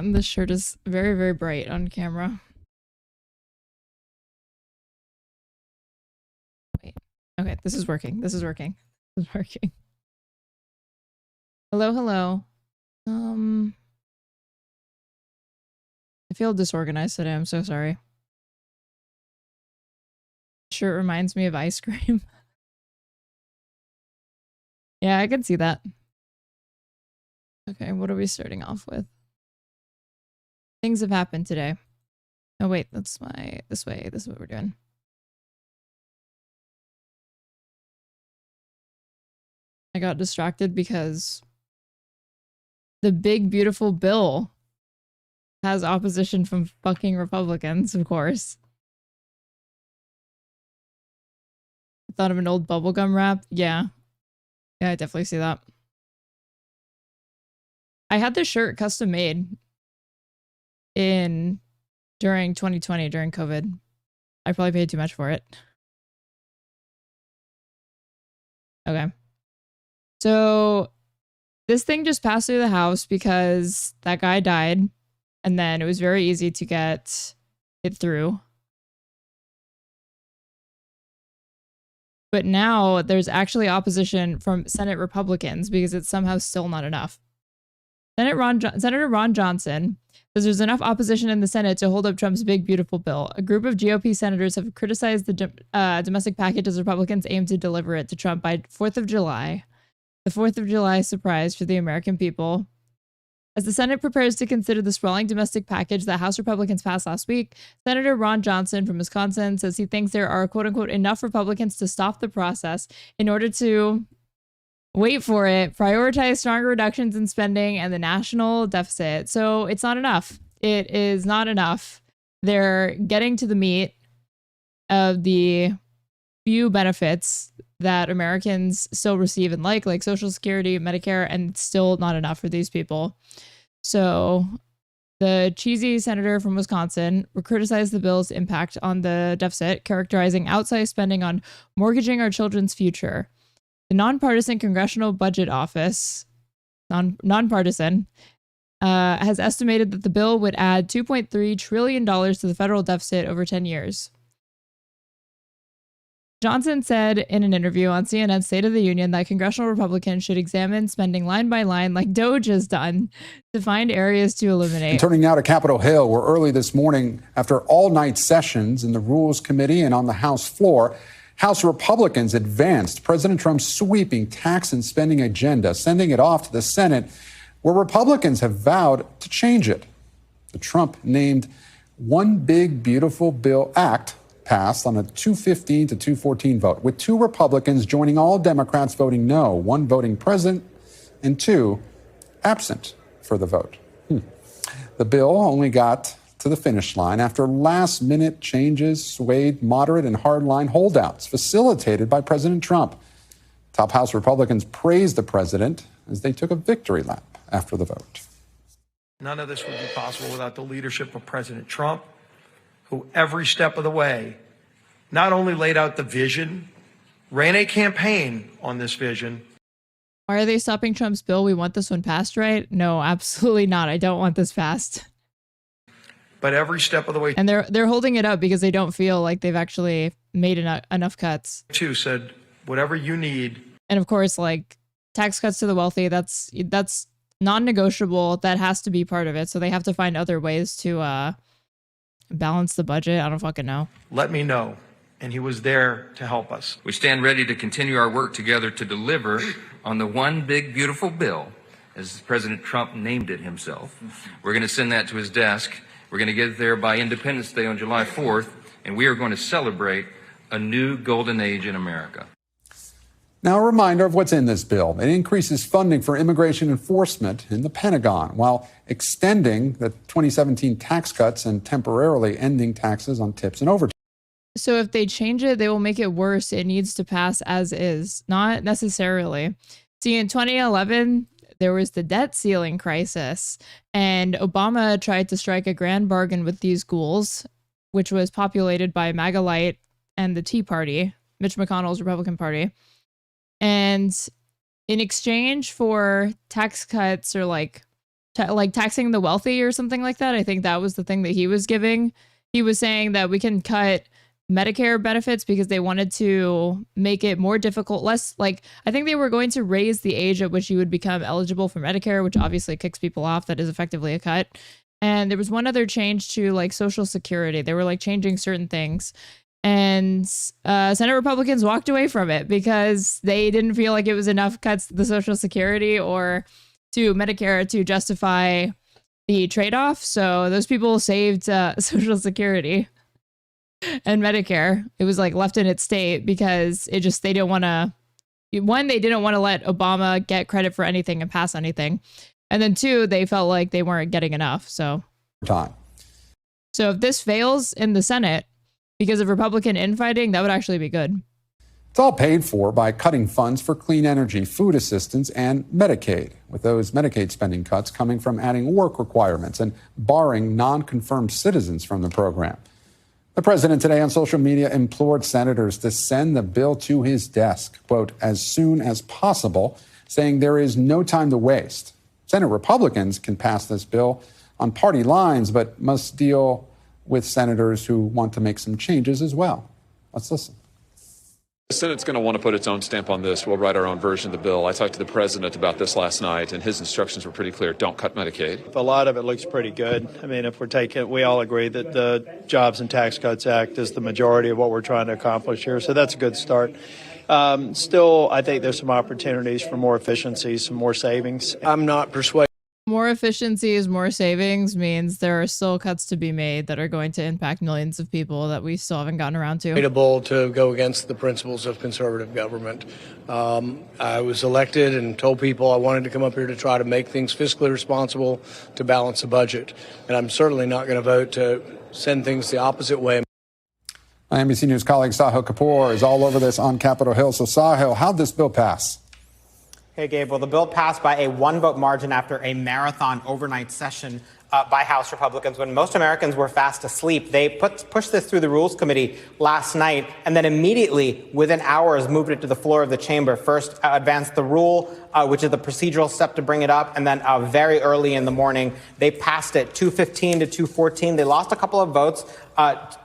again. This shirt is very, very bright on camera. Wait. Okay, this is working. This is working. This is working. Hello, hello. I feel disorganized today. I'm so sorry. Shirt reminds me of ice cream. Yeah, I can see that. Okay, what are we starting off with? Things have happened today. Oh wait, that's my, this way, this is what we're doing. I got distracted because the big beautiful bill has opposition from fucking Republicans, of course. I thought of an old bubblegum rap. Yeah. Yeah, I definitely see that. I had this shirt custom made during 2020, during COVID. I probably paid too much for it. Okay. So this thing just passed through the house because that guy died, and then it was very easy to get it through. But now there's actually opposition from Senate Republicans because it's somehow still not enough. Senator Ron Johnson says there's enough opposition in the Senate to hold up Trump's big, beautiful bill. A group of GOP senators have criticized the domestic package as Republicans aim to deliver it to Trump by 4th of July. The 4th of July surprise for the American people. As the Senate prepares to consider the sprawling domestic package that House Republicans passed last week, Senator Ron Johnson from Wisconsin says he thinks there are, quote unquote, enough Republicans to stop the process in order to, wait for it, prioritize stronger reductions in spending and the national deficit. So it's not enough. It is not enough. They're getting to the meat of the few benefits that Americans still receive and like Social Security, Medicare, and it's still not enough for these people. So the cheesy senator from Wisconsin criticized the bill's impact on the deficit, characterizing outsized spending on mortgaging our children's future. The nonpartisan Congressional Budget Office, nonpartisan, has estimated that the bill would add $2.3 trillion to the federal deficit over 10 years. Johnson said in an interview on CNN's State of the Union that congressional Republicans should examine spending line by line like DOJ has done to find areas to eliminate. And turning now to Capitol Hill, where early this morning, after all-night sessions in the Rules Committee and on the House floor, House Republicans advanced President Trump's sweeping tax and spending agenda, sending it off to the Senate, where Republicans have vowed to change it. The Trump-named One Big Beautiful Bill Act passed on a 215 to 214 vote, with 2 Republicans joining all Democrats voting no, 1 voting present, and 2 absent for the vote. The bill only got to the finish line after last-minute changes swayed moderate and hardline holdouts, facilitated by President Trump. Top House Republicans praised the president as they took a victory lap after the vote. None of this would be possible without the leadership of President Trump, who every step of the way not only laid out the vision, ran a campaign on this vision. Why are they stopping Trump's bill? We want this one passed, right? No, absolutely not. I don't want this passed. But every step of the way. And they're holding it up because they don't feel like they've actually made enough cuts. Too said, whatever you need. And of course, like tax cuts to the wealthy, that's non-negotiable. That has to be part of it. So they have to find other ways to balance the budget. I don't fucking know. Let me know. And he was there to help us. We stand ready to continue our work together to deliver on the One Big Beautiful Bill, as President Trump named it himself. We're going to send that to his desk. We're going to get there by Independence Day on July 4th, and we are going to celebrate a new golden age in America. Now, a reminder of what's in this bill. It increases funding for immigration enforcement in the Pentagon while extending the 2017 tax cuts and temporarily ending taxes on tips and overtime. So if they change it, they will make it worse. It needs to pass as is, not necessarily. See, in 2011, there was the debt ceiling crisis, and Obama tried to strike a grand bargain with these ghouls, which was populated by MAGA Light and the Tea Party, Mitch McConnell's Republican Party. And in exchange for tax cuts or like like taxing the wealthy or something like that. I think that was the thing that he was giving. He was saying that we can cut Medicare benefits because they wanted to make it more difficult, less like, I think they were going to raise the age at which you would become eligible for Medicare, which obviously kicks people off. That is effectively a cut. And there was one other change to like Social Security. They were like changing certain things. And Senate Republicans walked away from it because they didn't feel like it was enough cuts to the Social Security or to Medicare to justify the trade-off. So those people saved Social Security and Medicare. It was like left in its state because it just, they didn't want to, one, they didn't want to let Obama get credit for anything and pass anything. And then two, they felt like they weren't getting enough. So if this fails in the Senate because of Republican infighting, that would actually be good. It's all paid for by cutting funds for clean energy, food assistance, and Medicaid, with those Medicaid spending cuts coming from adding work requirements and barring non-confirmed citizens from the program. The president today on social media implored senators to send the bill to his desk, quote, as soon as possible, saying there is no time to waste. Senate Republicans can pass this bill on party lines, but must deal with senators who want to make some changes as well. Let's listen. The Senate's going to want to put its own stamp on this. We'll write our own version of the bill. I talked to the president about this last night, and his instructions were pretty clear. Don't cut Medicaid. A lot of it looks pretty good. I mean, if we're taking, we all agree that the Jobs and Tax Cuts Act is the majority of what we're trying to accomplish here. So that's a good start. Still, I think there's some opportunities for more efficiency, some more savings. I'm not persuaded. More efficiencies, more savings means there are still cuts to be made that are going to impact millions of people that we still haven't gotten around to. To go against the principles of conservative government. I was elected and told people I wanted to come up here to try to make things fiscally responsible to balance the budget. And I'm certainly not going to vote to send things the opposite way. My NBC News colleague Sahil Kapoor is all over this on Capitol Hill. So Sahil, how'd this bill pass? Hey, Gabe. Well, the bill passed by a one-vote margin after a marathon overnight session by House Republicans when most Americans were fast asleep. They pushed this through the Rules Committee last night and then immediately, within hours, moved it to the floor of the chamber. First, advanced the rule, which is the procedural step to bring it up, and then very early in the morning, they passed it 215 to 214. They lost a couple of votes.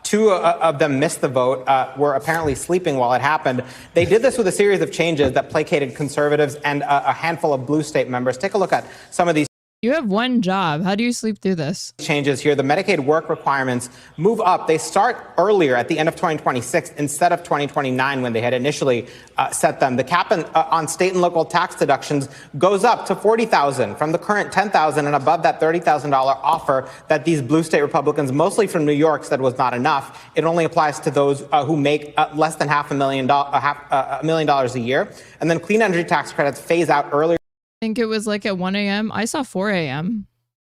Two of them missed the vote, were apparently sleeping while it happened. They did this with a series of changes that placated conservatives and a handful of blue state members. Take a look at some of these. You have one job. How do you sleep through this? Changes here. The Medicaid work requirements move up. They start earlier at the end of 2026 instead of 2029 when they had initially set them. The cap on state and local tax deductions goes up to $40,000 from the current $10,000 and above that $30,000 offer that these blue state Republicans, mostly from New York, said was not enough. It only applies to those who make less than $500,000 a year. And then clean energy tax credits phase out earlier. I think it was like at 1 a.m. I saw 4 a.m.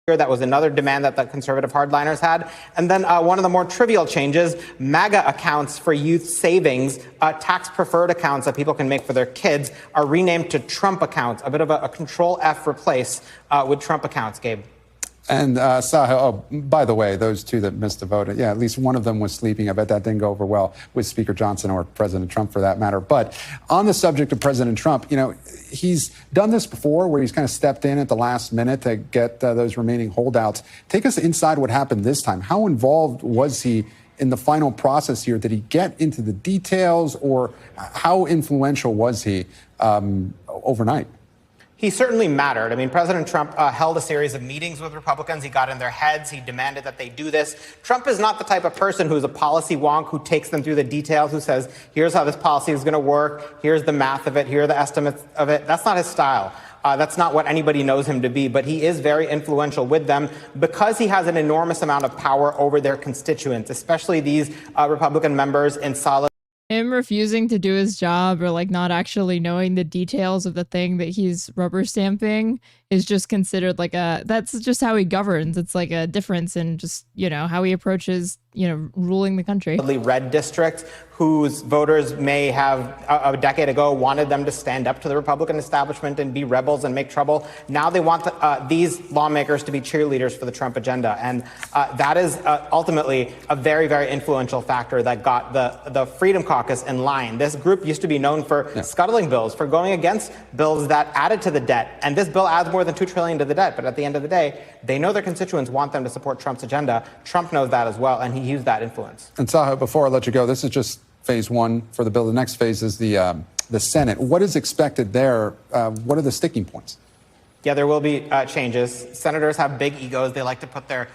That was another demand that the conservative hardliners had. And then one of the more trivial changes, MAGA accounts for youth savings, tax-preferred accounts that people can make for their kids, are renamed to Trump accounts, a bit of a Control-F replace with Trump accounts, Gabe. And Sahil, by the way, those two that missed the vote, yeah, at least one of them was sleeping. I bet that didn't go over well with Speaker Johnson or President Trump for that matter. But on the subject of President Trump, you know, he's done this before where he's kind of stepped in at the last minute to get those remaining holdouts. Take us inside what happened this time. How involved was he in the final process here? Did he get into the details, or how influential was he overnight? He certainly mattered. I mean, President Trump held a series of meetings with Republicans. He got in their heads. He demanded that they do this. Trump is not the type of person who's a policy wonk who takes them through the details, who says, here's how this policy is going to work. Here's the math of it. Here are the estimates of it. That's not his style. That's not what anybody knows him to be. But he is very influential with them because he has an enormous amount of power over their constituents, especially these Republican members in solid. Him refusing to do his job or like not actually knowing the details of the thing that he's rubber stamping is just considered like that's just how he governs. It's like a difference in just, you know, how he approaches, you know, ruling the country. Red district whose voters may have a decade ago wanted them to stand up to the Republican establishment and be rebels and make trouble. Now they want these lawmakers to be cheerleaders for the Trump agenda. And that is ultimately a very, very influential factor that got the Freedom Caucus in line. This group used to be known for scuttling bills, for going against bills that added to the debt. And this bill adds more more than $2 trillion to the debt, but at the end of the day, they know their constituents want them to support Trump's agenda. Trump knows that as well, and he used that influence. And Saha, before I let you go, this is just phase one for the bill. The next phase is the Senate. What is expected there? What are the sticking points? Yeah, there will be changes. Senators have big egos. They like to put their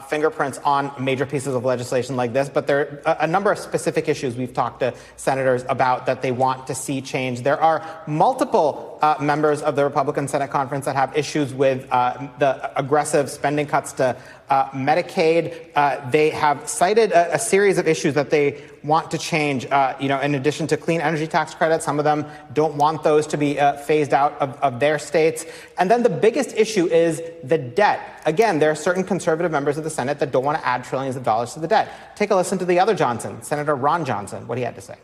fingerprints on major pieces of legislation like this, but there are a number of specific issues we've talked to senators about that they want to see change. There are multiple members of the Republican Senate Conference that have issues with the aggressive spending cuts to Medicaid. They have cited a series of issues that they want to change, in addition to clean energy tax credits. Some of them don't want those to be phased out of their states. And then the biggest issue is the debt. Again, there are certain conservative members of the Senate that don't want to add trillions of dollars to the debt. Take a listen to the other Johnson, Senator Ron Johnson, what he had to say.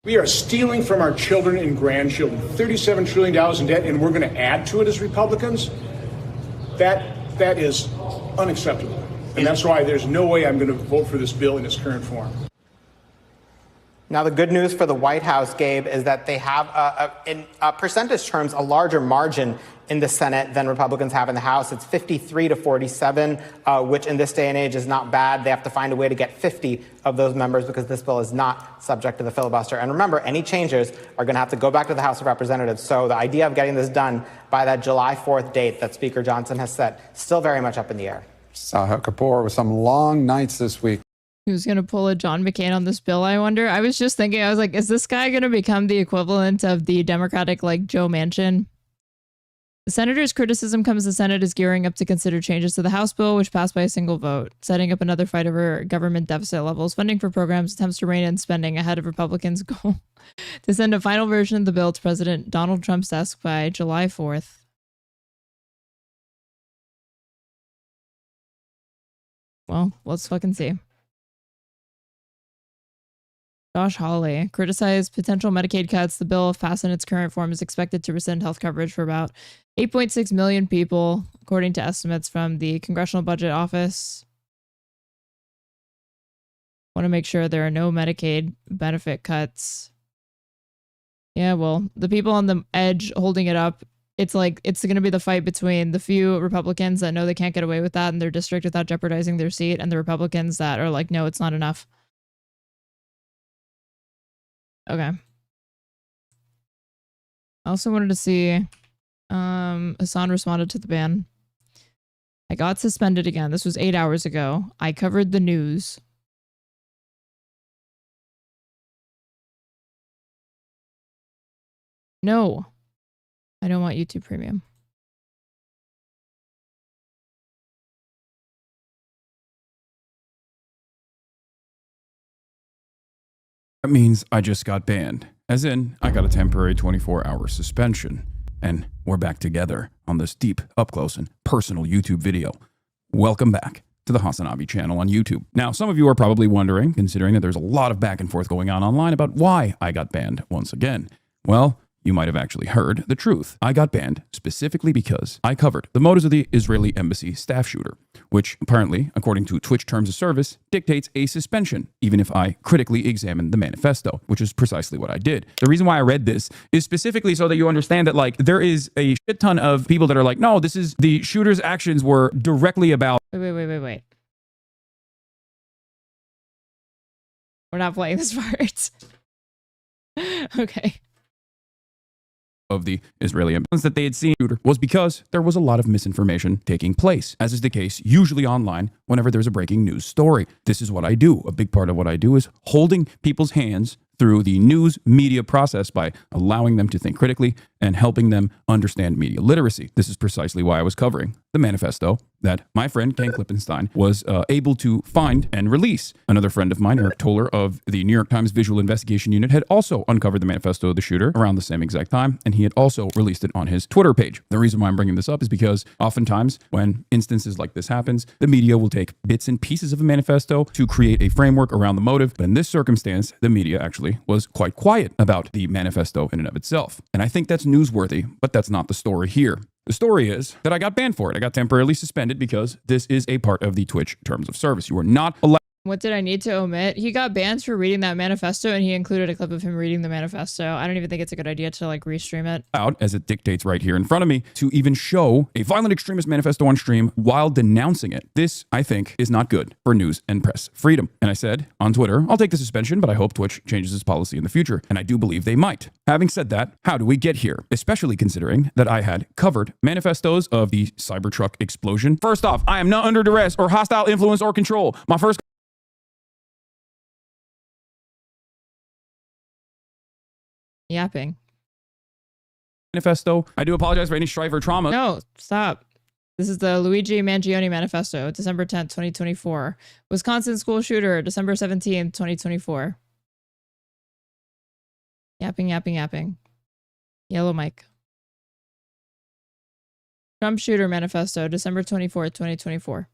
We are stealing from our children and grandchildren $37 trillion in debt, and we're going to add to it as Republicans. That is unacceptable. And that's why there's no way I'm going to vote for this bill in its current form. Now, the good news for the White House, Gabe, is that they have, in percentage terms, a larger margin in the Senate than Republicans have in the House. It's 53 to 47, which in this day and age is not bad. They have to find a way to get 50 of those members because this bill is not subject to the filibuster. And remember, any changes are going to have to go back to the House of Representatives. So the idea of getting this done by that July 4th date that Speaker Johnson has set, still very much up in the air. Saha Kapoor with some long nights this week. Who's going to pull a John McCain on this bill, I wonder? I was just thinking, I was like, is this guy going to become the equivalent of the Democratic, like, Joe Manchin? The senator's criticism comes the Senate is gearing up to consider changes to the House bill, which passed by a single vote, setting up another fight over government deficit levels, funding for programs, attempts to rein in spending ahead of Republicans' goal to send a final version of the bill to President Donald Trump's desk by July 4th. Well, let's fucking see. Josh Hawley criticized potential Medicaid cuts. The bill, if passed in its current form, is expected to rescind health coverage for about 8.6 million people, according to estimates from the Congressional Budget Office. Want to make sure there are no Medicaid benefit cuts. Yeah, well, the people on the edge holding it up, it's like it's going to be the fight between the few Republicans that know they can't get away with that in their district without jeopardizing their seat, and the Republicans that are like, no, it's not enough. Okay. I also wanted to see Hassan responded to the ban. I got suspended again. This was 8 hours ago. I covered the news. No. I don't want YouTube Premium. That means I just got banned. As in, I got a temporary 24-hour suspension. And we're back together on this deep, up-close, and personal YouTube video. Welcome back to the Hasanabi channel on YouTube. Now, some of you are probably wondering, considering that there's a lot of back and forth going on online about why I got banned once again. Well, you might have actually heard the truth. I got banned specifically because I covered the motives of the Israeli embassy staff shooter, which apparently, according to Twitch terms of service, dictates a suspension, even if I critically examined the manifesto, which is precisely what I did. The reason why I read this is specifically so that you understand that, like, there is a shit ton of people that are like, no, this is the shooter's actions were directly about... Wait. We're not playing this part. Okay. Of the Israeli embassy that they had seen was because there was a lot of misinformation taking place, as is the case usually online whenever there's a breaking news story. This is what I do. A big part of what I do is holding people's hands through the news media process by allowing them to think critically and helping them understand media literacy. This is precisely why I was covering the manifesto that my friend Ken Klippenstein was able to find and release. Another friend of mine, Eric Toller of the New York Times Visual Investigation Unit, had also uncovered the manifesto of the shooter around the same exact time, and he had also released it on his Twitter page. The reason why I'm bringing this up is because oftentimes when instances like this happens, the media will take bits and pieces of a manifesto to create a framework around the motive, but in this circumstance, the media actually was quite quiet about the manifesto in and of itself. And I think that's newsworthy, but that's not the story here. The story is that I got banned for it. I got temporarily suspended because this is a part of the Twitch terms of service. You are not allowed What did I need to omit? He got banned for reading that manifesto, and he included a clip of him reading the manifesto. I don't even think it's a good idea to like restream it. Out as it dictates right here in front of me to even show a violent extremist manifesto on stream while denouncing it. This, I think, is not good for news and press freedom. And I said on Twitter, I'll take the suspension, but I hope Twitch changes its policy in the future. And I do believe they might. Having said that, how do we get here? Especially considering that I had covered manifestos of the Cybertruck explosion. First off, I am not under duress or hostile influence or control. My first Yapping. manifesto. I do apologize for any strife or trauma. No, stop. This is the Luigi Mangione Manifesto, December 10th, 2024. Wisconsin school shooter, December 17th, 2024. Yapping, yapping, yapping. Yellow mic. Trump shooter manifesto, December 24th, 2024.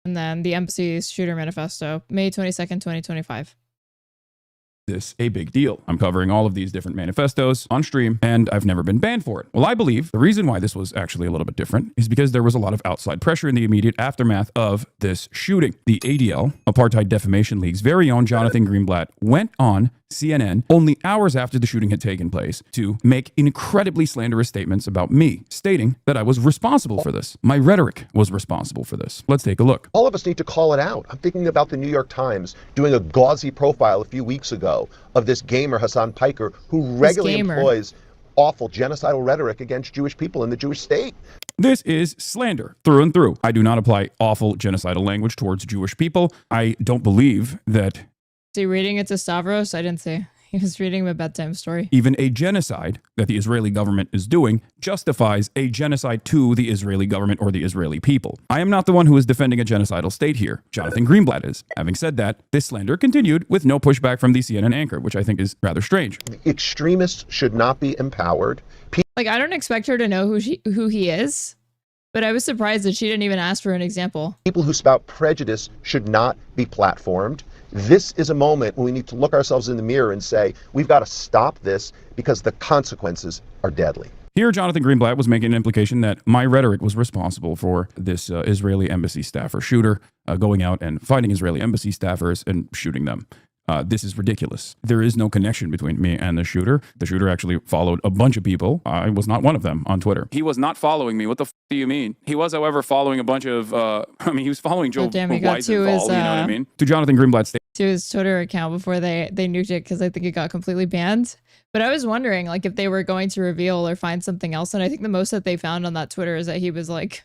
And then the embassy shooter manifesto, May 22nd, 2025. This a big deal. I'm covering all of these different manifestos on stream, and I've never been banned for it. Well, I believe the reason why this was actually a little bit different is because there was a lot of outside pressure in the immediate aftermath of this shooting. The ADL, Apartheid Defamation League's very own Jonathan Greenblatt, went on CNN only hours after the shooting had taken place to make incredibly slanderous statements about me, stating that I was responsible for this. My rhetoric was responsible for this. Let's take a look. All of us need to call it out. I'm thinking about the New York Times doing a gauzy profile a few weeks ago of this gamer, Hassan Piker, who regularly employs awful genocidal rhetoric against Jewish people in the Jewish state. This is slander through and through. I do not apply awful genocidal language towards Jewish people. I don't believe that... Is he reading it to Stavros? I didn't see. He was reading him a bedtime story. Even a genocide that the Israeli government is doing justifies a genocide to the Israeli government or the Israeli people. I am not the one who is defending a genocidal state here. Jonathan Greenblatt is. Having said that, this slander continued with no pushback from the CNN anchor, which I think is rather strange. Extremists should not be empowered. Like, I don't expect her to know who he is, but I was surprised that she didn't even ask for an example. People who spout prejudice should not be platformed. This is a moment when we need to look ourselves in the mirror and say, we've got to stop this because the consequences are deadly. Here, Jonathan Greenblatt was making an implication that my rhetoric was responsible for this Israeli embassy staffer shooter going out and finding Israeli embassy staffers and shooting them. This is ridiculous. There is no connection between me and the shooter. The shooter actually followed a bunch of people. I was not one of them on Twitter. He was not following me. What the f do you mean? He was, however, following a bunch of, he was following Joe Weisenthal, you know what I mean? To Jonathan Greenblatt's to his Twitter account before they nuked it because I think it got completely banned. But I was wondering like if they were going to reveal or find something else. And I think the most that they found on that Twitter is that he was like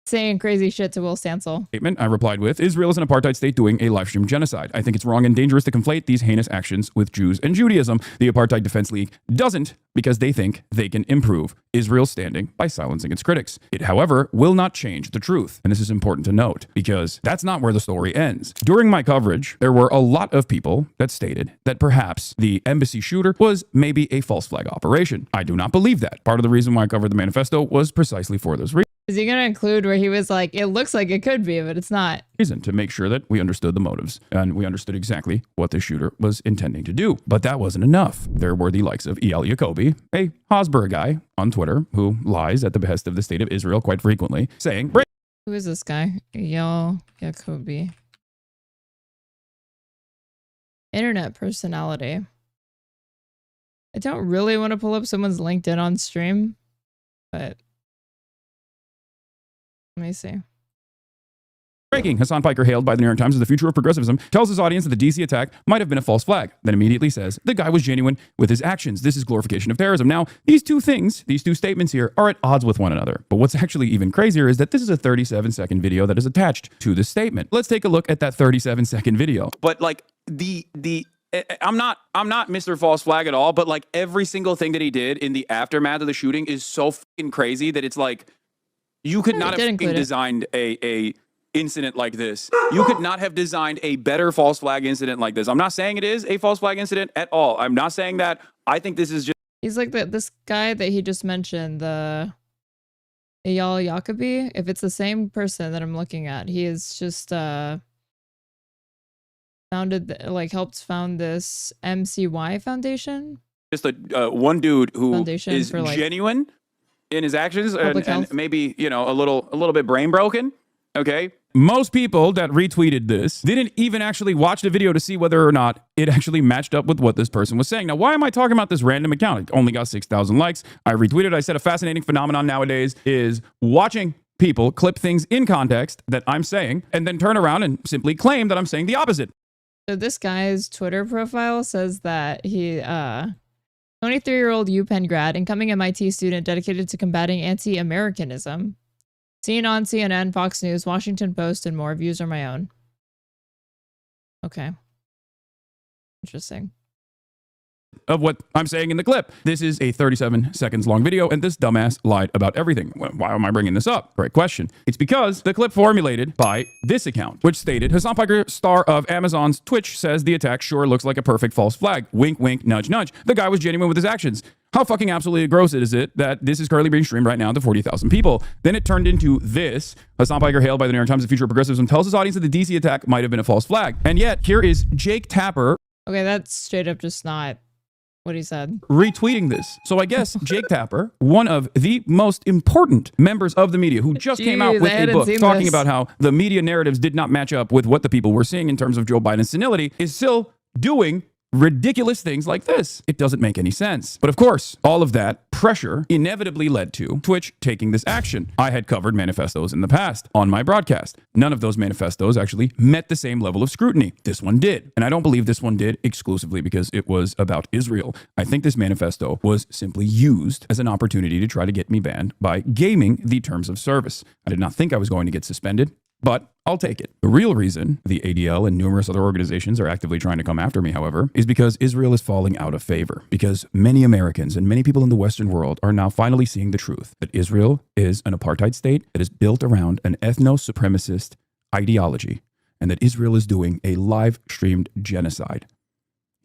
saying crazy shit to Will Stancil. Statement I replied with, Israel is an apartheid state doing a live stream genocide. I think it's wrong and dangerous to conflate these heinous actions with Jews and Judaism. The Apartheid Defense League doesn't because they think they can improve Israel's standing by silencing its critics. It, however, will not change the truth. And this is important to note because that's not where the story ends. During my coverage, there were a lot of people that stated that perhaps the embassy shooter was maybe a false flag operation. I do not believe that. Part of the reason why I covered the manifesto was precisely for those reasons. Is he going to include where he was like, it looks like it could be, but it's not? Reason to make sure that we understood the motives and we understood exactly what the shooter was intending to do. But that wasn't enough. There were the likes of E.L. Jacoby, a Hosborough guy on Twitter who lies at the behest of the state of Israel quite frequently, saying, who is this guy? E.L. Jacoby. Internet personality. I don't really want to pull up someone's LinkedIn on stream, but let me see. Breaking. Hassan Piker, hailed by the New York Times as the future of progressivism, tells his audience that the DC attack might have been a false flag, then immediately says the guy was genuine with his actions. This is glorification of terrorism. Now, these two things, these two statements here are at odds with one another. But what's actually even crazier is that this is a 37-second video that is attached to the statement. Let's take a look at that 37-second video. But like I'm not Mr. False Flag at all, but like every single thing that he did in the aftermath of the shooting is so fucking crazy that it's like you could not have fucking designed a incident like this. You could not have designed a better false flag incident like this. I'm not saying it is a false flag incident at all. I'm not saying that. I think this is just... He's like this guy that he just mentioned, the Eyal Jacobi. If it's the same person that I'm looking at, he is just helped found this MCY Foundation. Just a one dude who is genuine in his actions and maybe, you know, a little bit brain broken. Okay? Most people that retweeted this didn't even actually watch the video to see whether or not it actually matched up with what this person was saying. Now, why am I talking about this random account? It only got 6,000 likes. I retweeted. I said a fascinating phenomenon nowadays is watching people clip things in context that I'm saying and then turn around and simply claim that I'm saying the opposite. So this guy's Twitter profile says that he, 23-year-old UPenn grad, incoming MIT student dedicated to combating anti-Americanism. Seen on CNN, Fox News, Washington Post, and more. Views are my own. Okay. Interesting. Of what I'm saying in the clip. This is a 37 seconds long video, and this dumbass lied about everything. Why am I bringing this up? Great question. It's because the clip formulated by this account, which stated, Hassan Piker, star of Amazon's Twitch, says the attack sure looks like a perfect false flag. Wink, wink, nudge, nudge. The guy was genuine with his actions. How fucking absolutely gross is it that this is currently being streamed right now to 40,000 people? Then it turned into this. Hassan Piker, hailed by the New York Times, the future of progressivism, tells his audience that the DC attack might have been a false flag. And yet, here is Jake Tapper. Okay, that's straight up just not what he said. Retweeting this. So I guess Jake Tapper, one of the most important members of the media, who just came out with a book talking about how the media narratives did not match up with what the people were seeing in terms of Joe Biden's senility, is still doing ridiculous things like this. It doesn't make any sense. But of course, all of that pressure inevitably led to Twitch taking this action. I had covered manifestos in the past on my broadcast. None of those manifestos actually met the same level of scrutiny. This one did. And I don't believe this one did exclusively because it was about Israel. I think this manifesto was simply used as an opportunity to try to get me banned by gaming the terms of service. I did not think I was going to get suspended, but I'll take it. The real reason the ADL and numerous other organizations are actively trying to come after me, however, is because Israel is falling out of favor. Because many Americans and many people in the Western world are now finally seeing the truth that Israel is an apartheid state that is built around an ethno-supremacist ideology, and that Israel is doing a live-streamed genocide.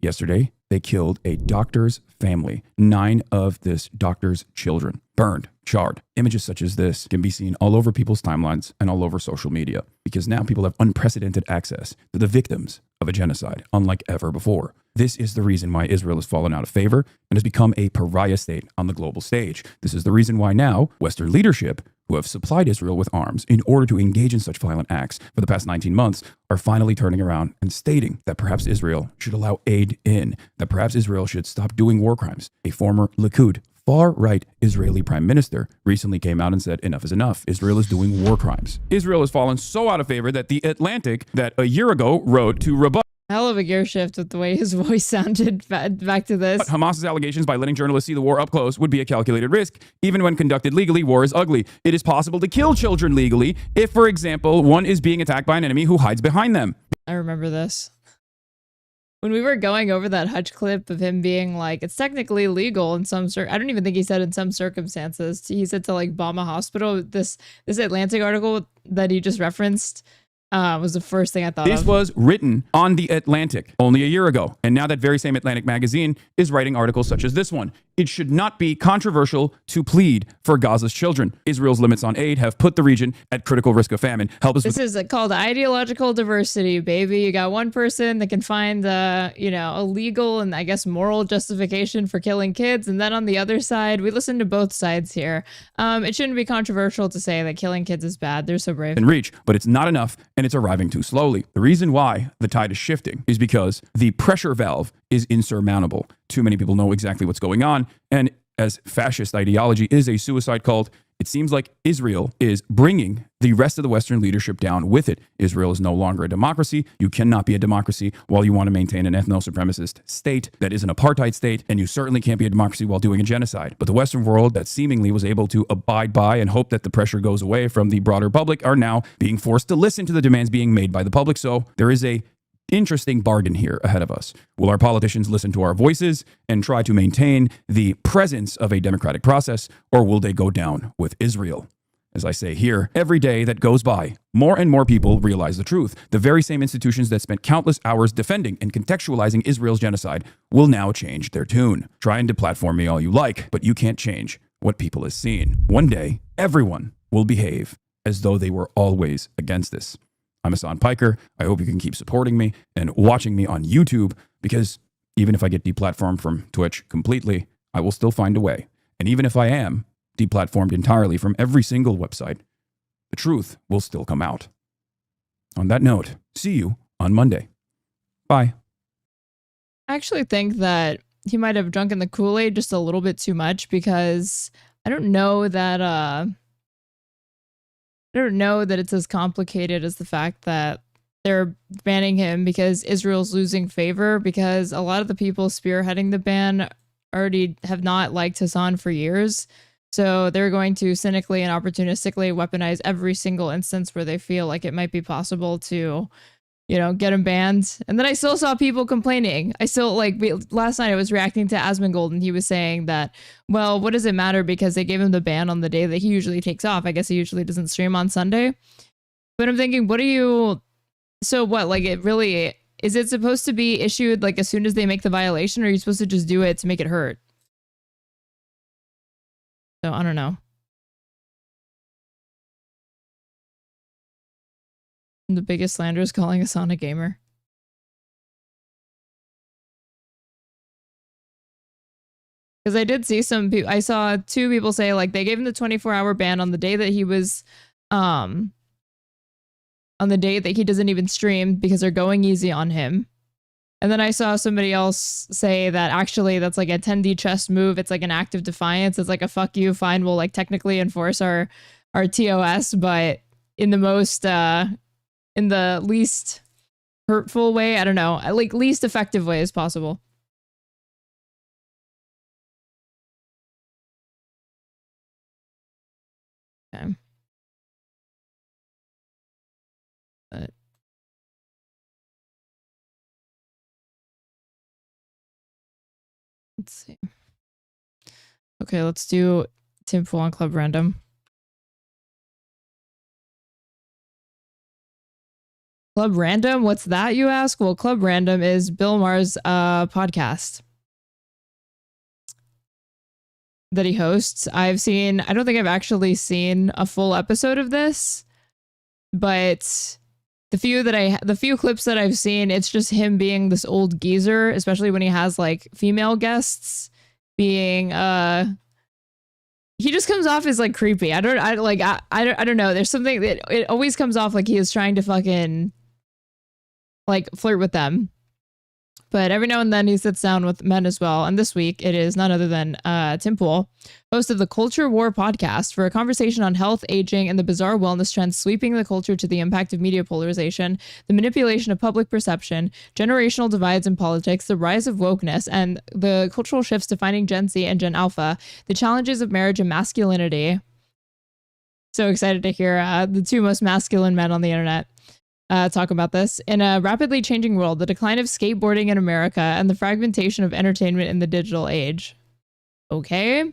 Yesterday, they killed a doctor's family. 9 of this doctor's children burned, charred. Images such as this can be seen all over people's timelines and all over social media because now people have unprecedented access to the victims of a genocide, unlike ever before. This is the reason why Israel has fallen out of favor and has become a pariah state on the global stage. This is the reason why now Western leadership, who have supplied Israel with arms in order to engage in such violent acts for the past 19 months, are finally turning around and stating that perhaps Israel should allow aid in, that perhaps Israel should stop doing war crimes. A former Likud, far-right Israeli prime minister recently came out and said, enough is enough. Israel is doing war crimes. Israel has fallen so out of favor that The Atlantic, that a year ago wrote to rebut Hell of a gear shift with the way his voice sounded back to this. Hamas's allegations by letting journalists see the war up close would be a calculated risk. Even when conducted legally, war is ugly. It is possible to kill children legally if, for example, one is being attacked by an enemy who hides behind them. I remember this. When we were going over that Hutch clip of him being like, it's technically legal in some I don't even think he said in some circumstances. He said to like bomb a hospital. This Atlantic article that he just referenced was the first thing I thought of. This was written on The Atlantic only a year ago. And now that very same Atlantic magazine is writing articles such as this one. It should not be controversial to plead for Gaza's children. Israel's limits on aid have put the region at critical risk of famine. Help us. This is called ideological diversity, baby. You got one person that can find, a legal and I guess moral justification for killing kids. And then on the other side, we listen to both sides here. It shouldn't be controversial to say that killing kids is bad. They're so brave. And reach, but it's not enough and it's arriving too slowly. The reason why the tide is shifting is because the pressure valve is insurmountable. Too many people know exactly what's going on. And as fascist ideology is a suicide cult, it seems like Israel is bringing the rest of the Western leadership down with it. Israel is no longer a democracy. You cannot be a democracy while you want to maintain an ethno-supremacist state that is an apartheid state, and you certainly can't be a democracy while doing a genocide. But the Western world that seemingly was able to abide by and hope that the pressure goes away from the broader public are now being forced to listen to the demands being made by the public. So there is a interesting bargain here ahead of us. Will our politicians listen to our voices and try to maintain the presence of a democratic process, or will they go down with Israel? As I say here, every day that goes by, more and more people realize the truth. The very same institutions that spent countless hours defending and contextualizing Israel's genocide will now change their tune. Try and deplatform me all you like, but you can't change what people have seen. One day, everyone will behave as though they were always against this. I'm Hassan Piker. I hope you can keep supporting me and watching me on YouTube, because even if I get deplatformed from Twitch completely, I will still find a way. And even if I am deplatformed entirely from every single website, the truth will still come out. On that note, see you on Monday. Bye. I actually think that he might have drunken the Kool-Aid just a little bit too much, because I don't know that it's as complicated as the fact that they're banning him because Israel's losing favor, because a lot of the people spearheading the ban already have not liked Hassan for years. So they're going to cynically and opportunistically weaponize every single instance where they feel like it might be possible to, you know, get him banned. And then I still saw people complaining. Last night I was reacting to Asmongold, and he was saying that, well, what does it matter, because they gave him the ban on the day that he usually takes off. I guess he usually doesn't stream on Sunday. But I'm thinking, so what, like, is it supposed to be issued like as soon as they make the violation, or are you supposed to just do it to make it hurt? So I don't know. The biggest slander is calling Hassan a gamer. Because I did see some people, I saw two people say like they gave him the 24-hour ban on the day that he was, on the day that he doesn't even stream, because they're going easy on him. And then I saw somebody else say that actually that's like a 10D chess move. It's like an act of defiance. It's like a fuck you, fine, we'll like technically enforce our TOS, but in the most, in the least hurtful way, I don't know, like least effective way as possible. Okay. But let's see. Okay, let's do Timpool on Club Random. Club Random? What's that, you ask? Well, Club Random is Bill Maher's podcast that he hosts. I don't think I've actually seen a full episode of this, but the few clips that I've seen, it's just him being this old geezer, especially when he has like female guests, being he just comes off as like creepy. I don't know. There's something that it always comes off like he is trying to fucking like flirt with them. But every now and then he sits down with men as well. And this week it is none other than Tim Pool, host of the Culture War podcast, for a conversation on health, aging, and the bizarre wellness trends sweeping the culture, to the impact of media polarization, the manipulation of public perception, generational divides in politics, the rise of wokeness, and the cultural shifts defining Gen Z and Gen Alpha, the challenges of marriage and masculinity. So excited to hear the two most masculine men on the internet talk about this. In a rapidly changing world, the decline of skateboarding in America, and the fragmentation of entertainment in the digital age. Okay.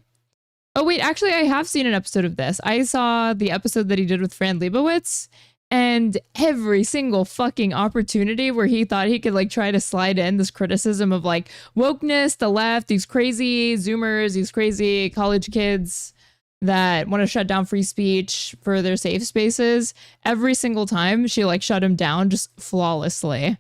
Oh, wait, actually, I have seen an episode of this. I saw the episode that he did with Fran Lebowitz, and every single fucking opportunity where he thought he could like try to slide in this criticism of like wokeness, the left, these crazy Zoomers, these crazy college kids that want to shut down free speech for their safe spaces, every single time she like shut him down just flawlessly,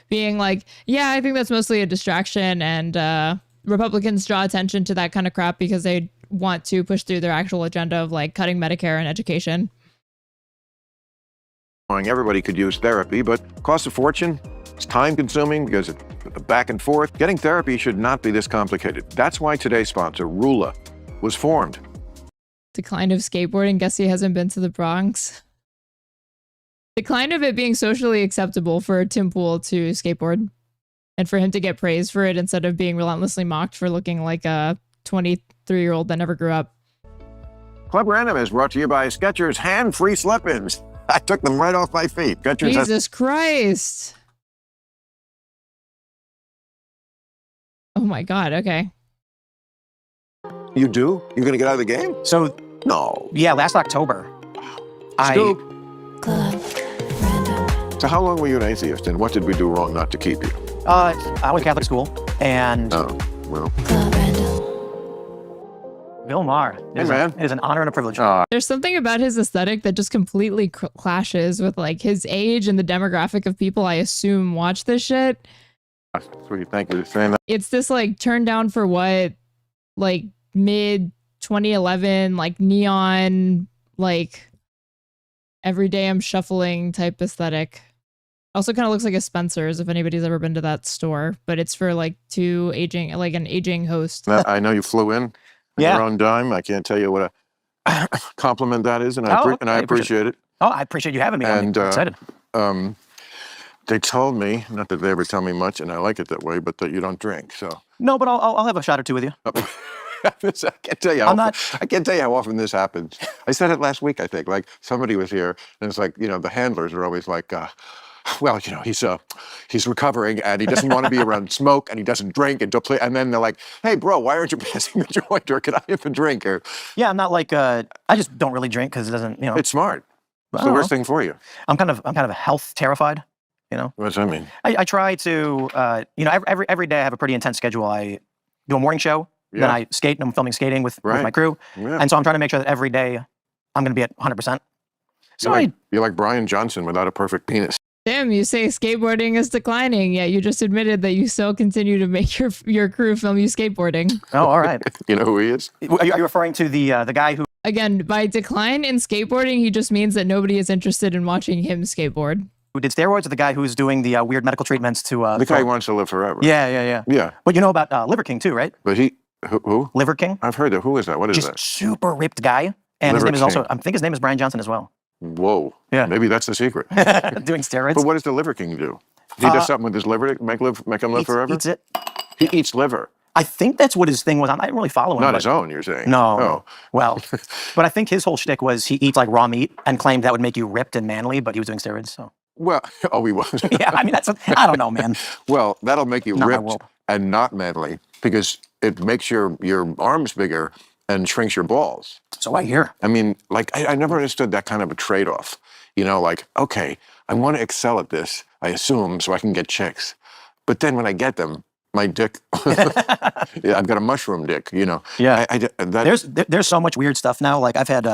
being like, yeah, I think that's mostly a distraction, and Republicans draw attention to that kind of crap because they want to push through their actual agenda of like cutting Medicare and education. Everybody could use therapy, but costs a fortune. It's time consuming because it's the back and forth. Getting therapy should not be this complicated. That's why today's sponsor, Rula, was formed. Decline of skateboarding. Guess he hasn't been to the Bronx. Decline of it being socially acceptable for Tim Pool to skateboard, and for him to get praised for it instead of being relentlessly mocked for looking like a 23-year-old that never grew up. Club Random is brought to you by Skechers hand-free slip-ins. I took them right off my feet. Skechers Jesus Christ. Oh my God, okay. You do? You're gonna get out of the game? So, no. Yeah, last October. Scoop. So how long were you an atheist, and what did we do wrong not to keep you? I went to Catholic school, and... Oh, well. Bill Maher. Hey, man. It is an honor and a privilege. There's something about his aesthetic that just completely clashes with like his age and the demographic of people I assume watch this shit. Sweetie, thank you for saying that. It's this like turn down for what, like mid 2011, like neon, like every day I'm shuffling type aesthetic. Also kind of looks like a Spencer's if anybody's ever been to that store, but it's for like an aging host. I know you flew in on Yeah. your own dime. I can't tell you what a compliment that is, and I appreciate it. Oh, I appreciate you having me. And I'm excited. They told me, not that they ever tell me much, and I like it that way, but that you don't drink. So No, but I'll have a shot or two with you. I can't tell you. I can't tell you how often this happens. I said it last week. I think like somebody was here, and it's like the handlers are always like, well, he's recovering and he doesn't want to be around smoke and he doesn't drink and don't play. And then they're like, hey, bro, why aren't you passing the joint, or can I have a drink? Or Yeah, I'm not like I just don't really drink because it doesn't. It's smart. It's the worst thing for you. I'm kind of health terrified. What does that mean? I try to every day I have a pretty intense schedule. I do a morning show. Then I skate, and I'm filming skating with my crew. Yeah. And so I'm trying to make sure that every day I'm going to be at 100%. So you're like Brian Johnson without a perfect penis. Damn, you say skateboarding is declining, yet you just admitted that you still continue to make your crew film you skateboarding. Oh, all right. You know who he is? Are you referring to the guy who... Again, by decline in skateboarding, he just means that nobody is interested in watching him skateboard. Who did steroids, or the guy who's doing the weird medical treatments to... the guy who wants to live forever. Yeah. But you know about Liver King too, right? But who? Liver King? I've heard that. Who is that? What is Just that? super ripped guy. And his name is also, I think his name is Brian Johnson as well. Whoa. Yeah. Maybe that's the secret. Doing steroids. But what does the Liver King do? He does something with his liver to make him live forever? Eats it. He eats liver. I think that's what his thing was. I didn't really follow him. Not his own, you're saying? No. Oh. Well, but I think his whole shtick was he eats like raw meat and claimed that would make you ripped and manly, but he was doing steroids, so. Well, he was. Yeah, I mean, I don't know, man. Well, that'll make you Not my ripped world. and not manly because it makes your arms bigger and shrinks your balls. So I hear. I mean, like, I never understood that kind of a trade-off. Like, okay, I want to excel at this, I assume, so I can get chicks. But then when I get them, my dick, I've got a mushroom dick, Yeah. There's so much weird stuff now. Like, I've had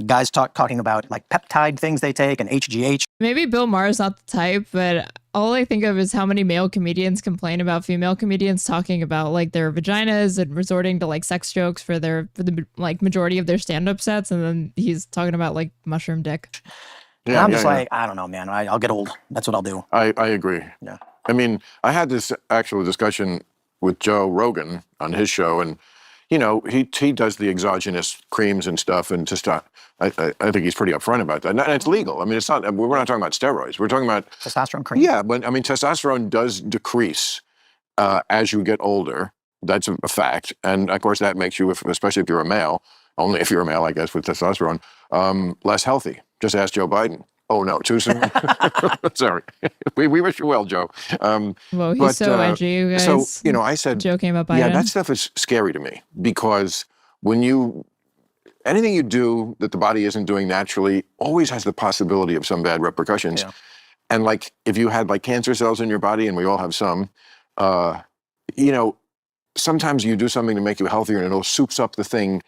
guys talking about, like, peptide things they take and HGH. Maybe Bill Maher is not the type, but all I think of is how many male comedians complain about female comedians talking about like their vaginas and resorting to like sex jokes for the like majority of their stand-up sets, and then he's talking about like mushroom dick. Yeah, I'm just like, I don't know, man. I'll get old. That's what I'll do. I agree. Yeah. I mean, I had this actual discussion with Joe Rogan on his show, and he does the exogenous creams and stuff, and just I think he's pretty upfront about that. And it's legal. I mean, it's not. We're not talking about steroids. We're talking about testosterone cream. Yeah, but I mean, testosterone does decrease as you get older. That's a fact, and of course that makes you, especially if you're a male, only if you're a male, I guess, with testosterone, less healthy. Just ask Joe Biden. Oh no, too soon. Sorry, we wish you well, Joe. Well, he's so edgy, you guys. So I said, Joe came up by him. that stuff is scary to me because anything you do that the body isn't doing naturally always has the possibility of some bad repercussions. Yeah. And like if you had like cancer cells in your body, and we all have some, sometimes you do something to make you healthier, and it'll soups up the thing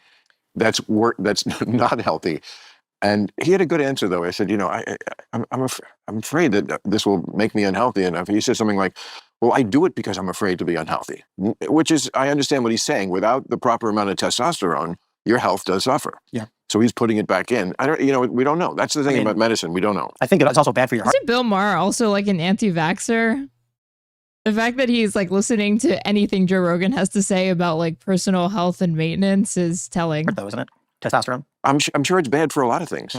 that's not healthy. And he had a good answer, though. I said, I'm afraid that this will make me unhealthy. And he said something like, well, I do it because I'm afraid to be unhealthy, which is, I understand what he's saying. Without the proper amount of testosterone, your health does suffer. Yeah. So he's putting it back in. We don't know. That's the thing about medicine. We don't know. I think it's also bad for your heart. Isn't Bill Maher also like an anti-vaxxer? The fact that he's like listening to anything Joe Rogan has to say about like personal health and maintenance is telling. Though, isn't it? Testosterone. I'm sure it's bad for a lot of things.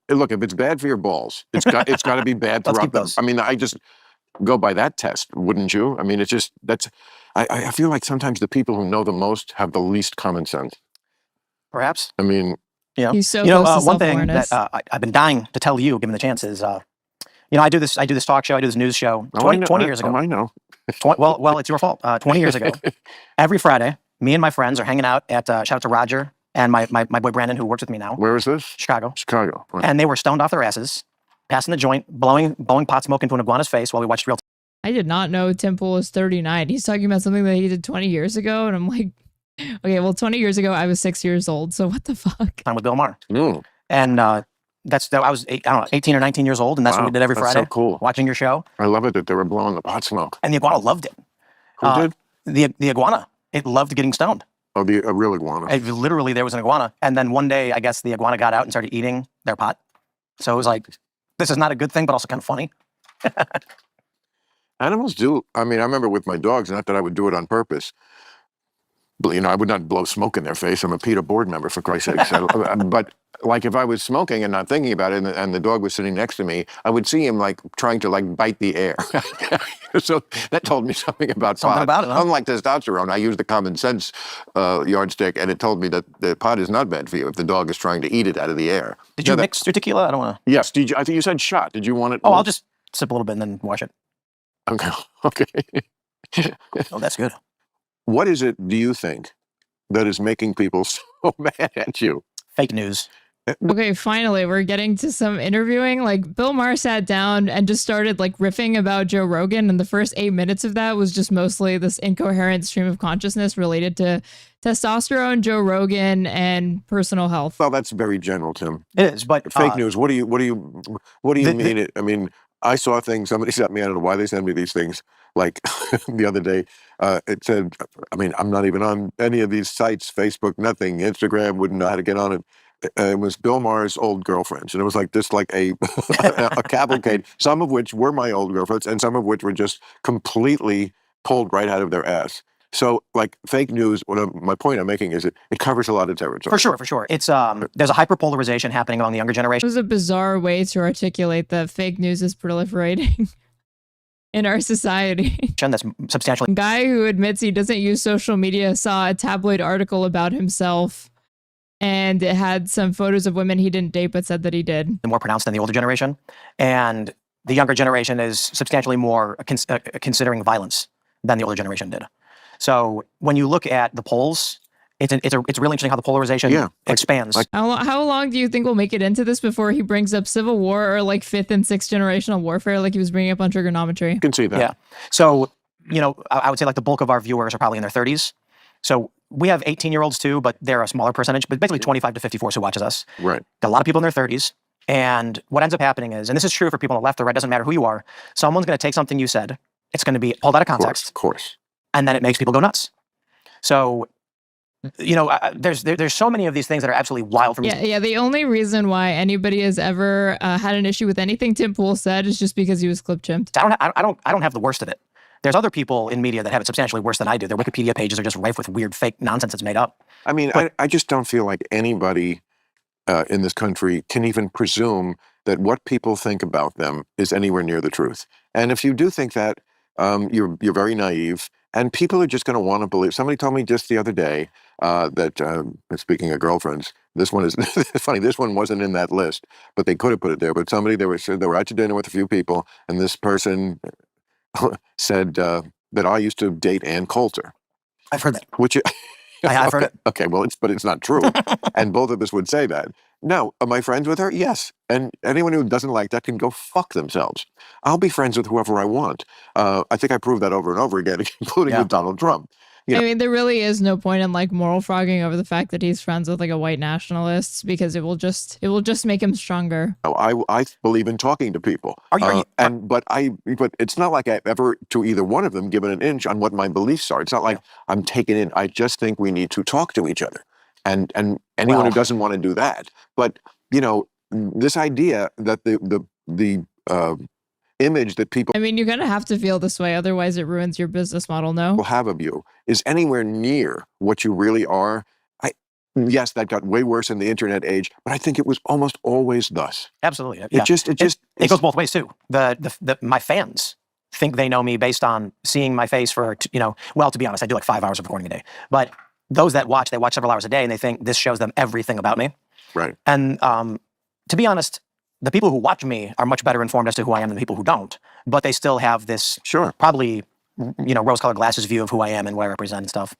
Look, if it's bad for your balls, it's got to be bad throughout them. I mean, I just go by that test, wouldn't you? I mean, it's just I feel like sometimes the people who know the most have the least common sense. Perhaps. I mean, he's so close to one thing that I've been dying to tell you, given the chance, is I do this talk show, I do this news show 20 years ago. I know. Well, it's your fault. 20 years ago, every Friday, me and my friends are hanging out at shout out to Roger and my boy Brandon, who works with me now. Where is this? Chicago. Right. And they were stoned off their asses, passing the joint, blowing pot smoke into an iguana's face while we watched real. I did not know Tim Pool was 39. He's talking about something that he did 20 years ago, and I'm like, okay, well, 20 years ago I was 6 years old, so what the fuck? Time with Bill Maher. And I was 18 or 19 years old, and that's what we did every Friday. So cool. Watching your show. I love it that they were blowing the pot smoke. And the iguana loved it. Who did? The iguana. It loved getting stoned. Oh, a real iguana. Literally, there was an iguana. And then one day, I guess the iguana got out and started eating their pot. So it was like, this is not a good thing, but also kind of funny. Animals do. I mean, I remember with my dogs, not that I would do it on purpose. But, I would not blow smoke in their face. I'm a PETA board member, for Christ's sake. But like if I was smoking and not thinking about it, and the dog was sitting next to me, I would see him like trying to like bite the air. So that told me something about pot. About it, huh? Unlike testosterone, I use the common sense yardstick, and it told me that the pot is not bad for you if the dog is trying to eat it out of the air. Did you mix your tequila? I don't want to. Yes. I think you said shot. Did you want it? Oh, I'll just sip a little bit and then wash it. Okay. Okay. Oh, that's good. What is it, do you think, that is making people so mad at you? Fake news. Okay, finally, we're getting to some interviewing. Like, Bill Maher sat down and just started like riffing about Joe Rogan, and the first 8 minutes of that was just mostly this incoherent stream of consciousness related to testosterone, Joe Rogan, and personal health. Well, that's very general, Tim. It is, but fake news. What do you mean? I mean, I saw things. Somebody sent me. I don't know why they send me these things. Like the other day, it said. I mean, I'm not even on any of these sites. Facebook, nothing. Instagram, wouldn't know how to get on it. It was Bill Maher's old girlfriends, and it was like this, like a cavalcade. Some of which were my old girlfriends, and some of which were just completely pulled right out of their ass. So, like, fake news, my point I'm making is it covers a lot of territory. For sure. It's there's a hyperpolarization happening among the younger generation. It was a bizarre way to articulate that fake news is proliferating in our society. That's substantially. A guy who admits he doesn't use social media saw a tabloid article about himself, and it had some photos of women he didn't date but said that he did. More pronounced than the older generation, and the younger generation is substantially more considering violence than the older generation did. So when you look at the polls, it's really interesting how the polarization expands. How long do you think we'll make it into this before he brings up civil war or like 5th and 6th generational warfare like he was bringing up on trigonometry? You can see that. Yeah. So, I would say like the bulk of our viewers are probably in their 30s. So we have 18-year-olds too, but they're a smaller percentage, but basically 25 to 54 who watches us. Right. Got a lot of people in their 30s. And what ends up happening is, and this is true for people on the left or right, doesn't matter who you are, someone's going to take something you said, it's going to be pulled out of context. Of course. And then it makes people go nuts. So, there's so many of these things that are absolutely wild for me. Yeah. The only reason why anybody has ever had an issue with anything Tim Pool said is just because he was clip chimped. I don't have the worst of it. There's other people in media that have it substantially worse than I do. Their Wikipedia pages are just rife with weird, fake nonsense that's made up. I mean, I just don't feel like anybody in this country can even presume that what people think about them is anywhere near the truth. And if you do think that, you're very naive. And people are just going to want to believe. Somebody told me just the other day that, speaking of girlfriends, this one is funny. This one wasn't in that list, but they could have put it there. But they were out to dinner with a few people, and this person said that I used to date Ann Coulter. I've heard that. Which I've heard it. Okay, well, it's not true, and both of us would say that. Now, am I friends with her? Yes. And anyone who doesn't like that can go fuck themselves. I'll be friends with whoever I want. I think I proved that over and over again, including with Donald Trump. I mean, there really is no point in like moral frogging over the fact that he's friends with like a white nationalist, because it will just make him stronger. I believe in talking to people. But it's not like I've ever to either one of them given an inch on what my beliefs are. It's not like I'm taken in. I just think we need to talk to each other. And anyone who doesn't want to do that. But this idea that the image that people, I mean, you're gonna have to feel this way, otherwise it ruins your business model. No, will have of you is anywhere near what you really are. Yes, that got way worse in the internet age, but I think it was almost always thus. Absolutely, it goes both ways too. My fans think they know me based on seeing my face for well, to be honest, I do like 5 hours of recording a day, but those that watch, they watch several hours a day, and they think this shows them everything about me. Right. And to be honest, the people who watch me are much better informed as to who I am than the people who don't. But they still have this probably rose-colored glasses view of who I am and what I represent and stuff.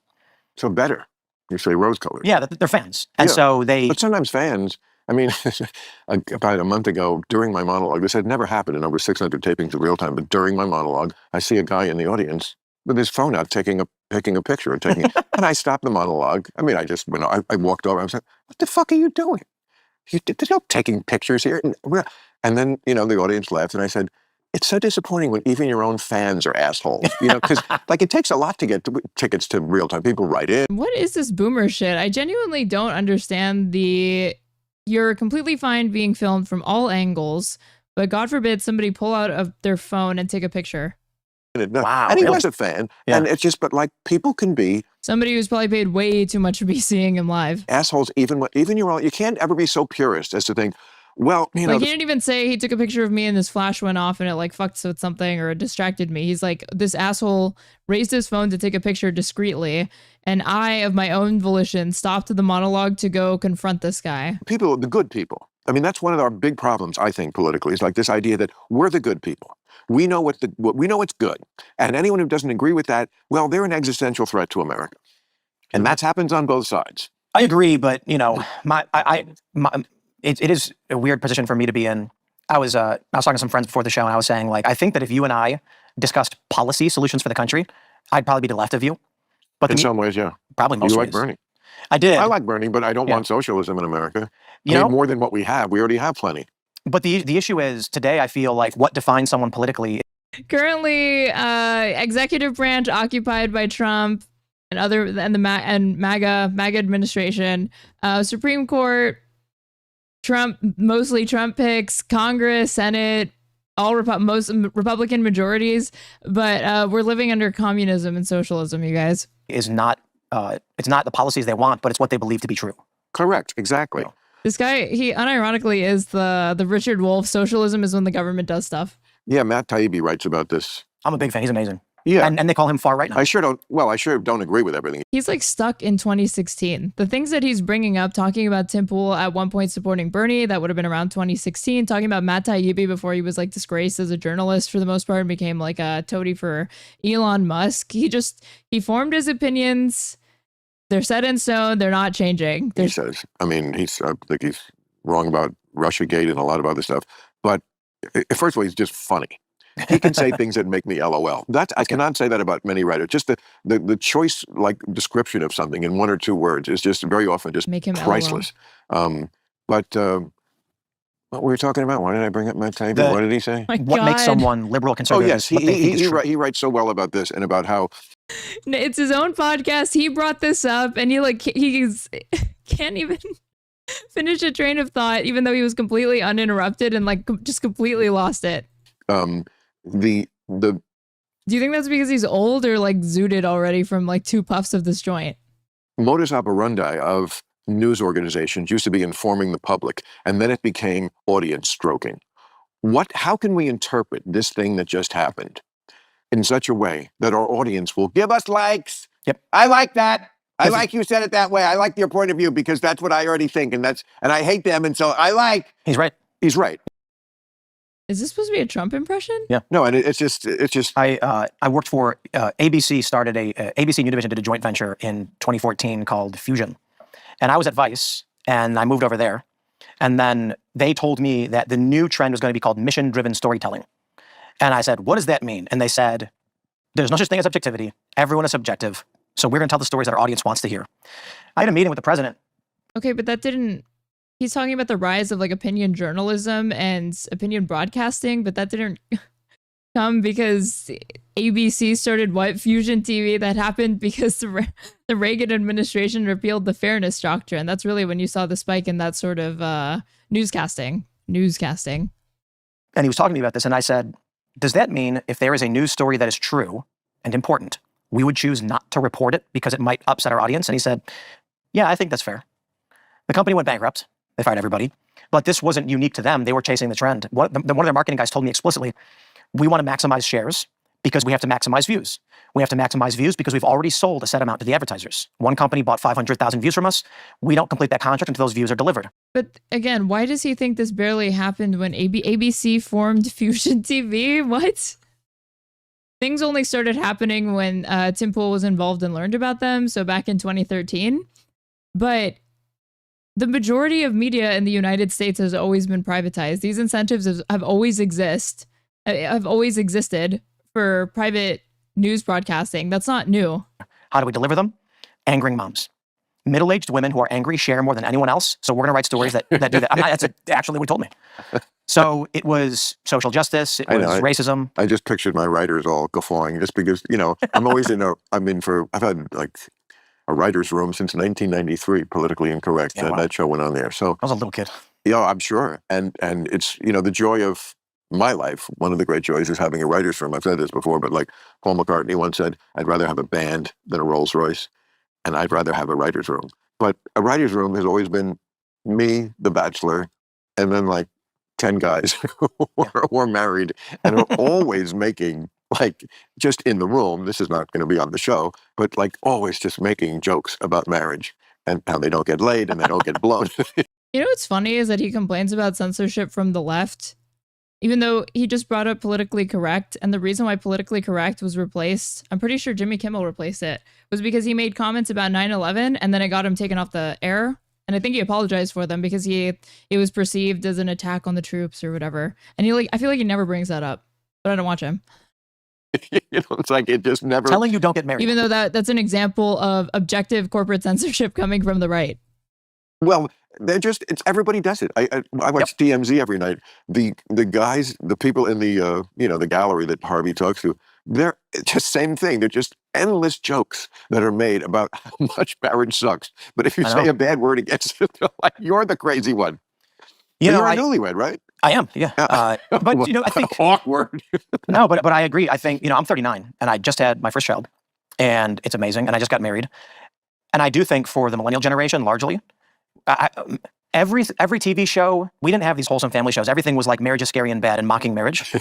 So better. You say rose-colored. Yeah, they're fans. And so they... But sometimes fans... I mean, about a month ago, during my monologue, this had never happened in over 600 tapings of real time, but during my monologue, I see a guy in the audience with his phone out taking a picture and taking it. And I stopped the monologue. I mean, I walked over. I was like, what the fuck are you doing? There's no taking pictures here. And then, the audience laughed, and I said, it's so disappointing when even your own fans are assholes, because like it takes a lot to get tickets to real time. People write in. What is this boomer shit? I genuinely don't understand the you're completely fine being filmed from all angles, but God forbid somebody pull out of their phone and take a picture. Wow, and he really? was a fan. Yeah. And it's just, but like people can be Somebody who's probably paid way too much to be seeing him live. assholes, even your own. You can't ever be so purist as to think, well, you know. Like, he didn't even say he took a picture of me and this flash went off and it like fucked with something or it distracted me. He's like, this asshole raised his phone to take a picture discreetly, and I, of my own volition, stopped the monologue to go confront this guy. People, the good people. I mean, that's one of our big problems, I think, politically, is like this idea that we're the good people. We know we know what's good, and anyone who doesn't agree with that, well, they're an existential threat to America, and that happens on both sides. I agree, but you know, it is a weird position for me to be in. I was talking to some friends before the show, and I was saying, like, I think that if you and I discussed policy solutions for the country, I'd probably be to the left of you. But in some ways, yeah, probably most you ways. like Bernie. I did. I like Bernie, but I don't want socialism in America. You know, more than what we have. We already have plenty. But the issue is today, I feel like what defines someone politically. Currently, executive branch occupied by Trump and MAGA administration, Supreme Court, Trump, mostly Trump picks, Congress, Senate, all most Republican majorities, but we're living under communism and socialism, you guys. Is not it's not the policies they want, but it's what they believe to be true. Correct, exactly. So, this guy, he unironically is the Richard Wolff. Socialism is when the government does stuff. Yeah, Matt Taibbi writes about this. I'm a big fan. He's amazing. Yeah. And they call him far right now. I sure don't agree with everything. He's like stuck in 2016. The things that he's bringing up, talking about Tim Pool at one point supporting Bernie, that would have been around 2016, talking about Matt Taibbi before he was like disgraced as a journalist for the most part and became like a toady for Elon Musk. He formed his opinions. They're set in stone. They're not changing. He says, I think he's wrong about Russiagate and a lot of other stuff. But first of all, he's just funny. He can say things that make me LOL. I cannot say that about many writers. Just the choice, like, description of something in one or two words is just very often just make him priceless. What were we talking about? Why did I bring up Matt Taibbi? What did he say? What makes someone liberal, conservative? Oh, yes. He writes so well about this and about how... It's his own podcast. He brought this up, and he can't even finish a train of thought, even though he was completely uninterrupted and like just completely lost it. Do you think that's because he's old or like zooted already from like 2 puffs of this joint? Modus operandi of news organizations used to be informing the public, and then it became audience stroking. How can we interpret this thing that just happened in such a way that our audience will give us likes? Yep. I like that. I like you said it that way. I like your point of view because that's what I already think, and I hate them, and so I like. He's right. He's right. Is this supposed to be a Trump impression? Yeah. No, and it's just. I worked for ABC. Started ABC Univision did a joint venture in 2014 called Fusion, and I was at Vice, and I moved over there, and then they told me that the new trend was going to be called mission-driven storytelling, and I said, "What does that mean?" And they said, "There's no such thing as objectivity. Everyone is subjective. So we're going to tell the stories that our audience wants to hear." I had a meeting with the president. Okay, but that didn't. He's talking about the rise of like opinion journalism and opinion broadcasting, but that didn't come because ABC started Fusion TV. That happened because the Reagan administration repealed the fairness doctrine. That's really when you saw the spike in that sort of newscasting. And he was talking to me about this, and I said, does that mean if there is a news story that is true and important, we would choose not to report it because it might upset our audience? And he said, yeah, I think that's fair. The company went bankrupt. They fired everybody. But this wasn't unique to them. They were chasing the trend. One of their marketing guys told me explicitly, we want to maximize shares because we have to maximize views. We have to maximize views because we've already sold a set amount to the advertisers. One company bought 500,000 views from us. We don't complete that contract until those views are delivered. But again, why does he think this barely happened when ABC formed Fusion TV? What? Things only started happening when Tim Pool was involved and learned about them, so back in 2013. But the majority of media in the United States has always been privatized. These incentives have always existed for private news broadcasting. That's not new. How do we deliver them? Angering moms. Middle-aged women who are angry share more than anyone else, so we're going to write stories that do that. That's actually what he told me. So it was social justice, it was racism. I just pictured my writers all guffawing just because, I've had like a writer's room since 1993, Politically Incorrect. Yeah, wow. That show went on there. So I was a little kid. yeah, I'm sure. And it's, you know, the joy of my life. One of the great joys is having a writer's room. I've said this before, but like Paul McCartney once said, I'd rather have a band than a Rolls Royce, and I'd rather have a writer's room. But a writer's room has always been me, the bachelor, and then like 10 guys who are married and are always making, like, just in the room, this is not going to be on the show, but like always just making jokes about marriage and how they don't get laid and they don't get blown. You know what's funny is that he complains about censorship from the left, even though he just brought up Politically Correct. And the reason why Politically Correct was replaced, I'm pretty sure Jimmy Kimmel replaced it, was because he made comments about 9/11 and then it got him taken off the air. And I think he apologized for them because it was perceived as an attack on the troops or whatever. And I feel like he never brings that up, but I don't watch him. You know, it's like it just never. Telling you don't get married. Even though that's an example of objective corporate censorship coming from the right. Well, they're just, it's everybody does it. I watch TMZ every night. The guys, the people in the you know, the gallery that Harvey talks to, they're just same thing. They're just endless jokes that are made about how much marriage sucks. But if you say a bad word against it, they're like, you're the crazy one. You know, you're a newlywed, right? I am, yeah. But you know, I think awkward. No, but I agree. I think, you know, I'm 39 and I just had my first child, and it's amazing. And I just got married, and I do think for the millennial generation, largely, every TV show, we didn't have these wholesome family shows. Everything was like marriage is scary and bad and mocking marriage.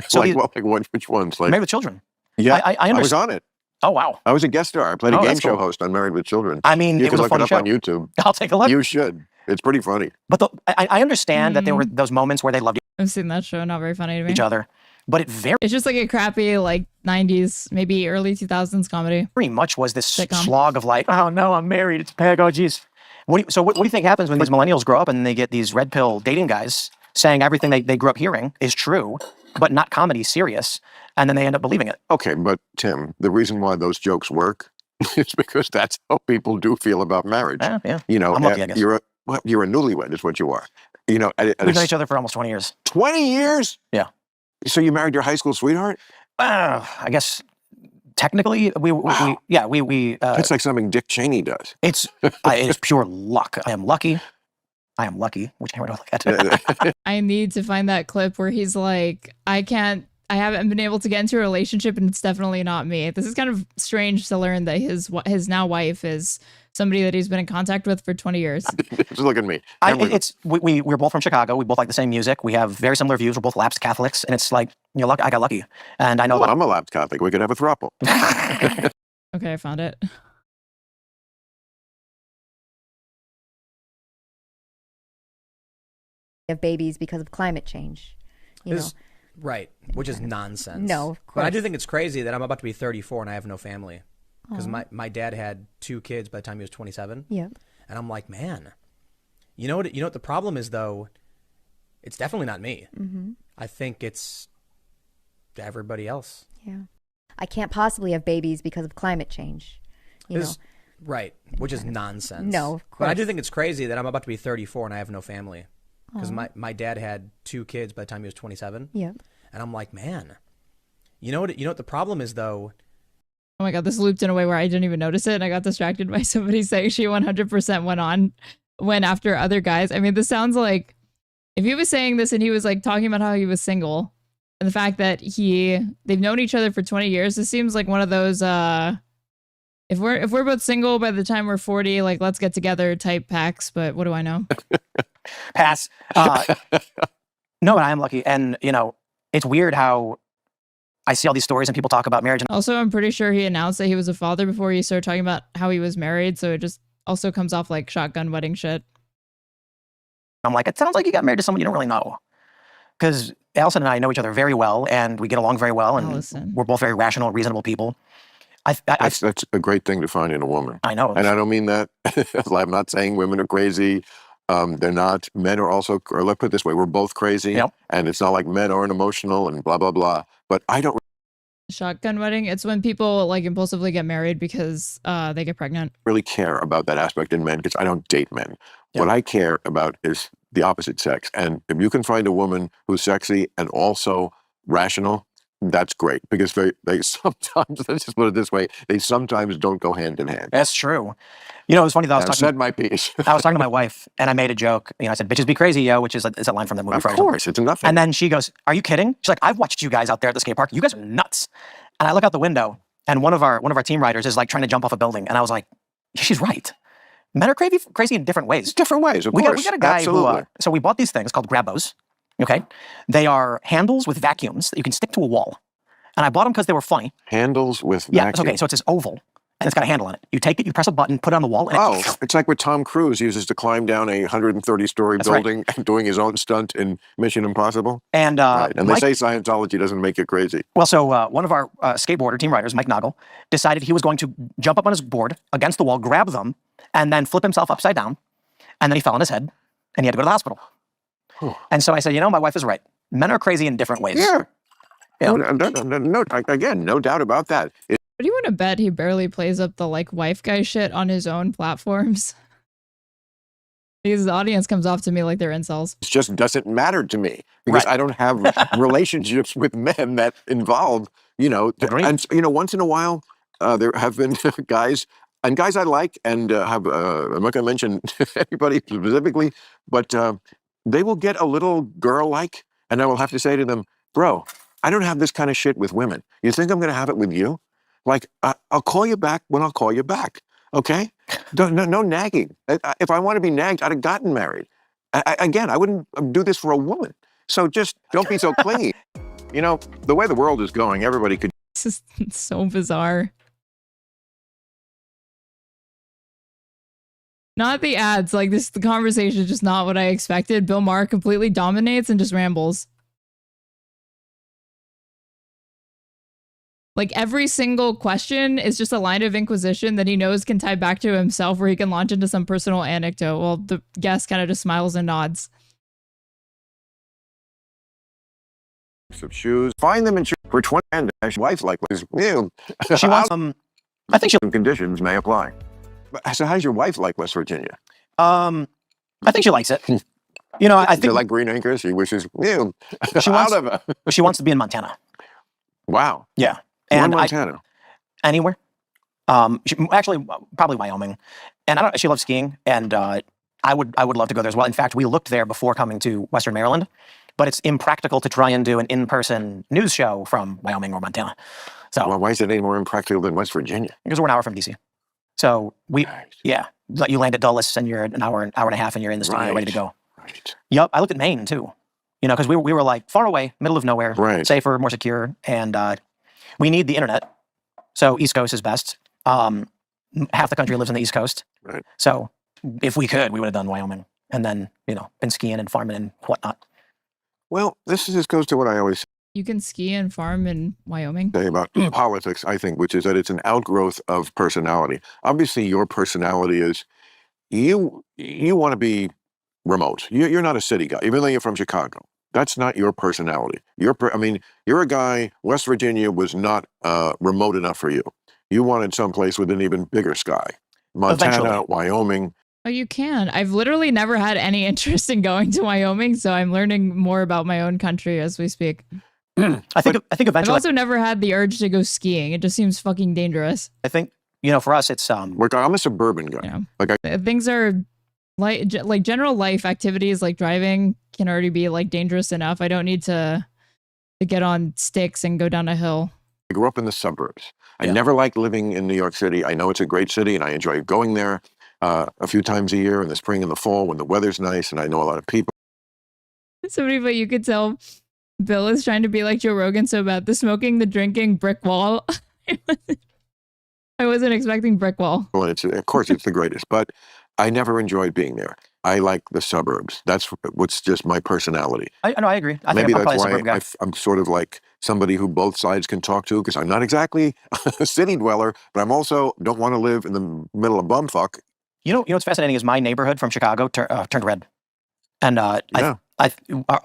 So which ones? Like Married with Children. Yeah, I was on it. Oh wow! I was a guest star. I played a game that's show cool. host on Married with Children. I mean, you it can was a look fun it up show. on YouTube. I'll take a look. You should. It's pretty funny. But I understand that there were those moments where they loved I've seen that show. Not very funny to me. each other, but it's just like a crappy like 90s, maybe early 2000s comedy. very much was this Sitcom. slog of like, oh no, I'm married. It's bad. Oh geez. What do you think happens when these millennials grow up and they get these red pill dating guys saying everything they grew up hearing is true, but not comedy, serious, and then they end up believing it? Okay, but Tim, the reason why those jokes work is because that's how people do feel about marriage. Yeah. You know, I'm lucky, I guess. you're a newlywed is what you are. You know, We've known each other for almost 20 years. 20 years? Yeah. So you married your high school sweetheart? I guess technically we it's like something Dick Cheney does. It's pure luck. I am lucky. Which camera do I look at? I need to find that clip where he's like, I haven't been able to get into a relationship and it's definitely not me. This is kind of strange to learn that his now wife is somebody that he's been in contact with for 20 years. Just look at me. We're both from Chicago. We both like the same music. We have very similar views. We're both lapsed Catholics, and it's like, you know, I got lucky. And I know I'm a lapsed Catholic. We could have a throuple. Okay, I found it. Have babies because of climate change. You know. Right, which is nonsense. No, of But I course. do think it's crazy that I'm about to be 34 and I have no family. Because my dad had 2 kids by the time he was 27. Yep. And I'm like, man, you know what the problem is, though? It's definitely not me. Mm-hmm. I think it's everybody else. Yeah. I can't possibly have babies because of climate change. You know. Right, which is nonsense. No, of But I course. do think it's crazy that I'm about to be 34 and I have no family. Because my dad had 2 kids by the time he was 27. Yep. And I'm like, man, you know what the problem is, though? Oh my God, this looped in a way where I didn't even notice it. And I got distracted by somebody saying she 100% went after other guys. I mean, this sounds like if he was saying this and he was like talking about how he was single and the fact that they've known each other for 20 years, this seems like one of those, if we're both single by the time we're 40, like let's get together type packs. But what do I know? Pass. No, but I am lucky. And, you know, it's weird how I see all these stories and people talk about marriage. Also, I'm pretty sure he announced that he was a father before he started talking about how he was married. So it just also comes off like shotgun wedding shit. I'm like, it sounds like you got married to someone you don't really know. Because Allison and I know each other very well and we get along very well. And we're both very rational, reasonable people. That's a great thing to find in a woman. I know. And I don't mean that. I'm not saying women are crazy. They're not. Men are also, or let's put it this way, we're both crazy. Yep. And it's not like men aren't emotional and blah, blah, blah. But I don't Shotgun wedding. It's when people like impulsively get married because they get pregnant. really care about that aspect in men because I don't date men. What I care about is the opposite sex. And if you can find a woman who's sexy and also rational, that's great because they sometimes, let's just put it this way, they sometimes don't go hand in hand. That's true. You know, it was funny that I was talking. Said my piece. I was talking to my wife, and I made a joke. You know, I said, "Bitches be crazy, yo," which is a line from the movie. Of course, it's nothing. And then she goes, "Are you kidding?" She's like, "I've watched you guys out there at the skate park. You guys are nuts." And I look out the window, and one of our team riders is like trying to jump off a building, and I was like, "She's right. Men are crazy in different ways. Different ways, of course. We got a guy Absolutely. who. So we bought these things called Grabbos. Okay, they are handles with vacuums that you can stick to a wall. And I bought them because they were funny. Handles with yeah, vacuum. okay, so it's this oval, and it's got a handle on it. You take it, you press a button, put it on the wall, and it's like what Tom Cruise uses to climb down a 130-story building and doing his own stunt in Mission Impossible. And right. And they say Scientology doesn't make you crazy. Well, so one of our skateboarder team riders, Mike Noggle, decided he was going to jump up on his board against the wall, grab them, and then flip himself upside down. And then he fell on his head, and he had to go to the hospital. And so I said, you know, my wife is right. Men are crazy in different ways. Yeah. Yeah. Again, no doubt about that. But do you want to bet he barely plays up the like wife guy shit on his own platforms? Because the audience comes off to me like they're incels. It just doesn't matter to me because I don't have relationships with men that involve, you know, and you know, once in a while there have been guys I like and I'm not going to mention anybody specifically, but they will get a little girl-like, and I will have to say to them, bro, I don't have this kind of shit with women. You think I'm going to have it with you? Like, I'll call you back when I'll call you back, okay? No nagging. If I want to be nagged, I'd have gotten married. Again, I wouldn't do this for a woman. So just don't be so clingy. You know, the way the world is going, everybody could... This is so bizarre. Not the ads, like this, the conversation is just not what I expected. Bill Maher completely dominates and just rambles. Like every single question is just a line of inquisition that he knows can tie back to himself where he can launch into some personal anecdote. Well, the guest kind of just smiles and nods. Some shoes, find them in for 20 and wife like was new. She wants I think some conditions may apply. So how's your wife like West Virginia? I think she likes it. You know, I think like Green Acres. She wishes new. She wants to be in Montana. Wow. Yeah. And Montana. Anywhere. Actually, probably Wyoming. And she loves skiing, and I would love to go there as well. In fact, we looked there before coming to Western Maryland, but it's impractical to try and do an in-person news show from Wyoming or Montana. So why is it any more impractical than West Virginia? Because we're an hour from DC. So you land at Dulles and you're an hour and a half and you're in the studio ready to go. Right. Yep. I looked at Maine too, you know, because we were like far away, middle of nowhere, safer, more secure. And we need the internet. So East Coast is best. Half the country lives on the East Coast. Right. So if we could, we would have done Wyoming and then, you know, been skiing and farming and whatnot. Well, this goes to what I always You can ski and farm in Wyoming. say about politics, I think, which is that it's an outgrowth of personality. Obviously, your personality is you want to be remote. You're not a city guy, even though you're from Chicago. That's not your personality. You're a guy, West Virginia was not remote enough for you. You wanted someplace with an even bigger sky. Montana, eventually. Wyoming. Oh, you can. I've literally never had any interest in going to Wyoming, so I'm learning more about my own country as we speak. I think eventually. I've also never had the urge to go skiing. It just seems fucking dangerous. I think, you know, for us, it's Look, I'm a suburban guy. Yeah. Things are like general life activities like driving can already be like dangerous enough. I don't need to get on sticks and go down a hill. I grew up in the suburbs. I never liked living in New York City. I know it's a great city and I enjoy going there a few times a year in the spring and the fall when the weather's nice and I know a lot of people. Somebody, but you could tell Bill is trying to be like Joe Rogan so bad. The smoking, the drinking, brick wall. I wasn't expecting brick wall. Well, of course it's the greatest, but I never enjoyed being there. I like the suburbs. That's what's just my personality. I agree. Maybe that's why I'm sort of like somebody who both sides can talk to, because I'm not exactly a city dweller, but I'm also don't want to live in the middle of bumfuck. You know what's fascinating is my neighborhood from Chicago turned red, and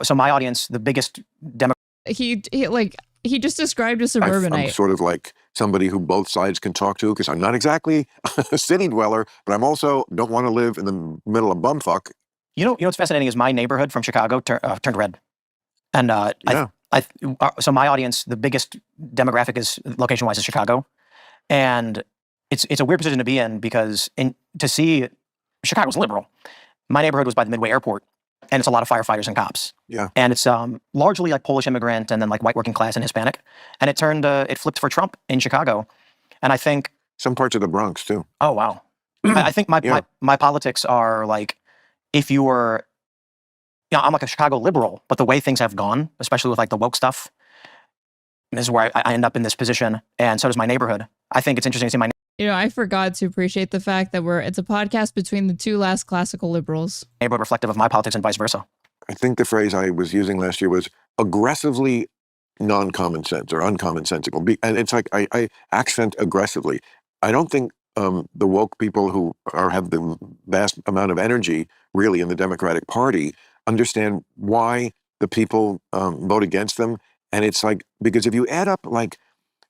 so my audience, the biggest demo. He just described a suburbanite. I'm sort of like somebody who both sides can talk to, because I'm not exactly a city dweller, but I'm also don't want to live in the middle of bumfuck. You know what's fascinating is my neighborhood from Chicago turned red, and So my audience, the biggest demographic is location-wise is Chicago, and it's a weird position to be in because to see Chicago's liberal. My neighborhood was by the Midway Airport, and it's a lot of firefighters and cops. Yeah. And it's largely like Polish immigrant and then like white working class and Hispanic. And it flipped for Trump in Chicago. And I think some parts of the Bronx too. Oh wow. I think my politics are like, if you were, I'm like a Chicago liberal, but the way things have gone, especially with like the woke stuff, this is where I end up in this position, and so does my neighborhood. I think it's interesting to see my. I forgot to appreciate the fact that it's a podcast between the two last classical liberals. Neighborhood reflective of my politics and vice versa. I think the phrase I was using last year was aggressively non-common sense or uncommonsensical. And it's like I accent aggressively. I don't think the woke people who have the vast amount of energy really in the Democratic Party understand why the people vote against them. And it's like, because if you add up like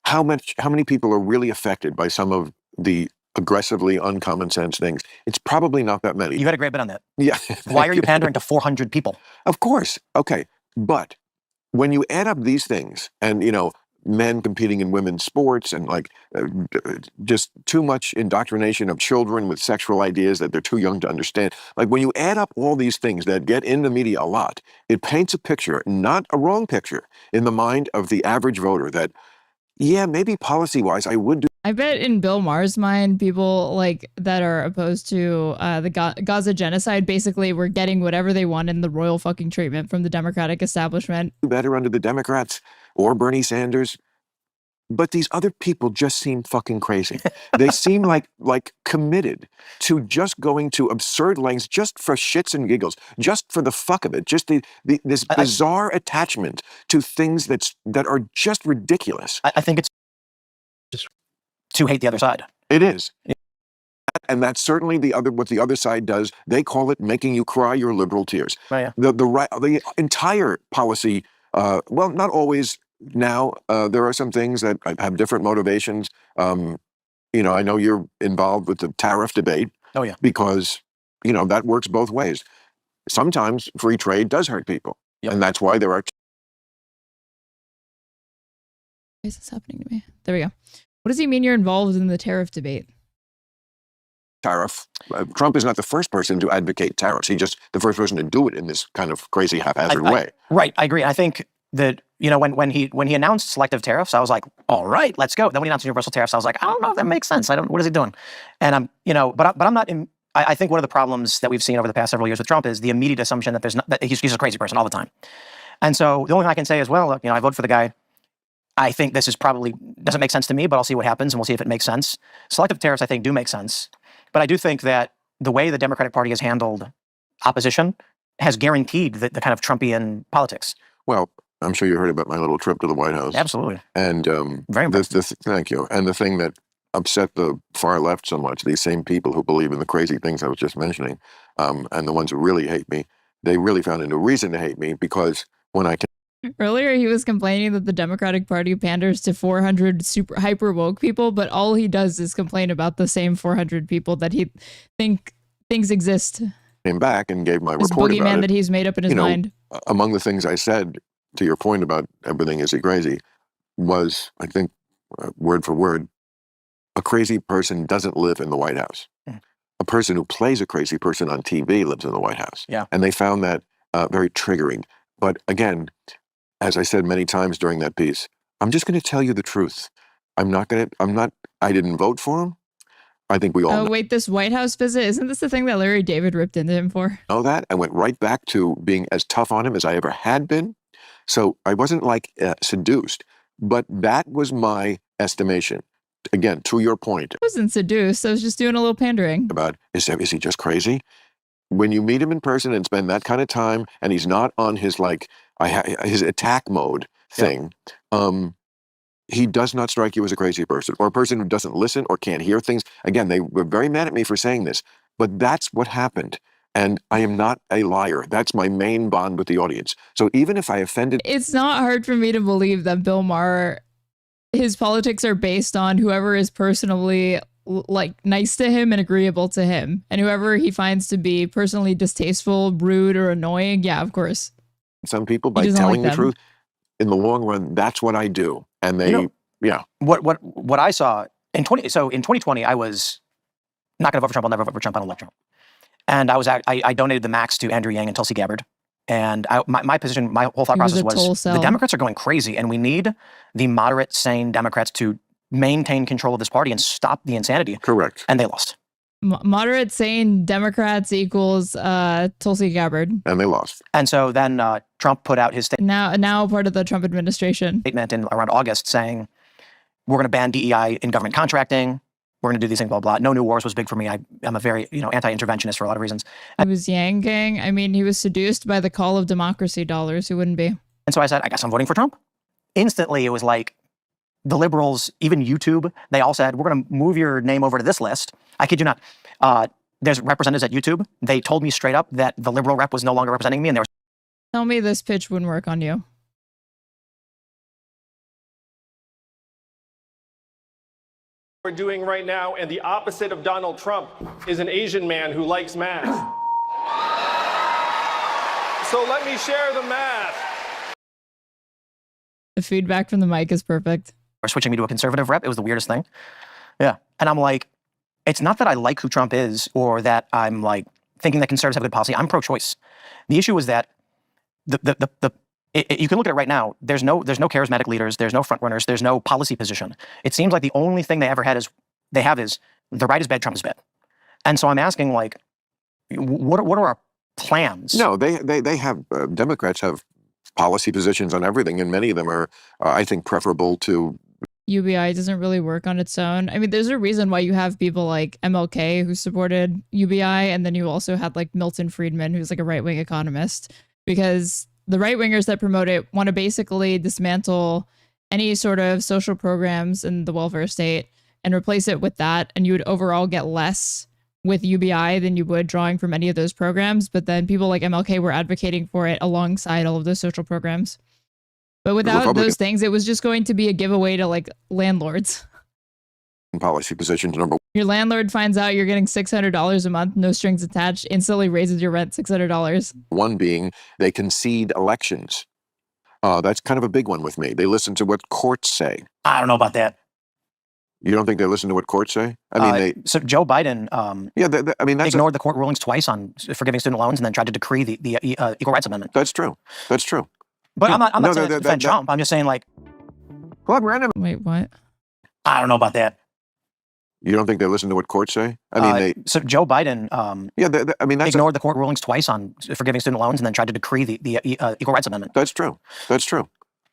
how many people are really affected by some of the aggressively uncommon sense things, it's probably not that many. You had a great bit on that. Yeah. Why are you pandering to 400 people? Of course. Okay. But when you add up these things and, men competing in women's sports and like just too much indoctrination of children with sexual ideas that they're too young to understand. Like when you add up all these things that get in the media a lot, it paints a picture, not a wrong picture, in the mind of the average voter that, yeah, maybe policy-wise I would do. I bet in Bill Maher's mind, people like that are opposed to the Gaza genocide basically were getting whatever they wanted in the royal fucking treatment from the Democratic establishment. Better under the Democrats or Bernie Sanders. But these other people just seem fucking crazy. They seem like committed to just going to absurd lengths just for shits and giggles, just for the fuck of it, just this bizarre attachment to things that are just ridiculous. I think it's just to hate the other side. It is. And that's certainly what the other side does. They call it making you cry your liberal tears. Oh, yeah. The entire policy, well, not always. Now, there are some things that have different motivations. I know you're involved with the tariff debate. Oh, yeah. Because, that works both ways. Sometimes free trade does hurt people. Yep. And that's why there are. Why is this happening to me? There we go. What does he mean you're involved in the tariff debate? Tariff. Trump is not the first person to advocate tariffs. He's just the first person to do it in this kind of crazy haphazard way. Right. I agree. I think that, when he announced selective tariffs, I was like, all right, let's go. Then when he announced universal tariffs, I was like, I don't know if that makes sense. What is he doing? And but I'm not in. I think one of the problems that we've seen over the past several years with Trump is the immediate assumption that he's a crazy person all the time. And so the only thing I can say is, well, look, I vote for the guy. I think this doesn't make sense to me, but I'll see what happens and we'll see if it makes sense. Selective tariffs, I think, do make sense. But I do think that the way the Democratic Party has handled opposition has guaranteed the kind of Trumpian politics. Well, I'm sure you heard about my little trip to the White House. Absolutely. And very thank you. And the thing that upset the far left so much, these same people who believe in the crazy things I was just mentioning, and the ones who really hate me, they really found a new reason to hate me because when I Earlier, he was complaining that the Democratic Party panders to 400 super hyper woke people, but all he does is complain about the same 400 people that he thinks exist. Came back and gave my This report about boogeyman it. that he's made up in his mind. Among the things I said, to your point about everything is he crazy, was, I think, word for word, a crazy person doesn't live in the White House. A person who plays a crazy person on TV lives in the White House. Yeah. And they found that very triggering. But again, as I said many times during that piece, I'm just going to tell you the truth. I didn't vote for him. I think we all know. Wait, this White House visit, isn't this the thing that Larry David ripped into him for? Know that. I went right back to being as tough on him as I ever had been. So I wasn't seduced, but that was my estimation. Again, to your point. I wasn't seduced. I was just doing a little pandering. About, is he just crazy? When you meet him in person and spend that kind of time and he's not on his his attack mode thing, he does not strike you as a crazy person or a person who doesn't listen or can't hear things. Again, they were very mad at me for saying this, but that's what happened. And I am not a liar. That's my main bond with the audience. So even if I offended... It's not hard for me to believe that Bill Maher, his politics are based on whoever is personally nice to him and agreeable to him. And whoever he finds to be personally distasteful, rude, or annoying, yeah, of course. Some people, by telling the truth, in the long run, that's what I do. And they, What I saw in 2020, I was not going to vote for Trump. I'll never vote for Trump. I don't like Trump. And I donated the max to Andrew Yang and Tulsi Gabbard. And my position, my whole thought process was the Democrats are going crazy, and we need the moderate, sane Democrats to maintain control of this party and stop the insanity. Correct. And they lost. Moderate, sane Democrats equals Tulsi Gabbard. And they lost. And so then Trump put out his now part of the Trump administration statement in around August saying, we're going to ban DEI in government contracting. We're going to do these things, blah, blah. No new wars was big for me. I'm a very, anti-interventionist for a lot of reasons. He was yanking. I mean, he was seduced by the call of democracy dollars. Who wouldn't be? And so I said, I guess I'm voting for Trump. Instantly, it was like the liberals, even YouTube, they all said, we're going to move your name over to this list. I kid you not. There's representatives at YouTube. They told me straight up that the liberal rep was no longer representing me. And they were Tell me this pitch wouldn't work on you. We're doing right now, and the opposite of Donald Trump is an Asian man who likes math. So let me share the math. The feedback from the mic is perfect. Or switching me to a conservative rep. It was the weirdest thing. Yeah. And I'm like, it's not that I like who Trump is or that I'm like thinking that conservatives have good policy. I'm pro-choice. The issue is that you can look at it right now. There's no charismatic leaders. There's no front runners. There's no policy position. It seems like the only thing they have is the right is bad, Trump is bad. And so I'm asking, like, what are our plans? No, they have Democrats have policy positions on everything, and many of them are, I think, preferable to. UBI doesn't really work on its own. I mean, there's a reason why you have people like MLK who supported UBI, and then you also had like Milton Friedman, who's like a right-wing economist, because the right-wingers that promote it want to basically dismantle any sort of social programs in the welfare state and replace it with that, and you would overall get less with UBI than you would drawing from any of those programs. But then people like MLK were advocating for it alongside all of those social programs. But without those things, it was just going to be a giveaway to like landlords. Policy positions, number one. Your landlord finds out you're getting $600 a month, no strings attached, instantly raises your rent $600. One being they concede elections. That's kind of a big one with me. They listen to what courts say. I don't know about that. You don't think they listen to what courts say? I mean, so Joe Biden, that's ignored the court rulings twice on forgiving student loans, and then tried to decree the Equal Rights Amendment. That's true. That's true. But I'm not saying to defend Trump. I'm just saying, like, wait, what? I don't know about that. You don't think they listen to what courts say? I mean, so Joe Biden, ignored the court rulings twice on forgiving student loans, and then tried to decree the Equal Rights Amendment. That's true. That's true.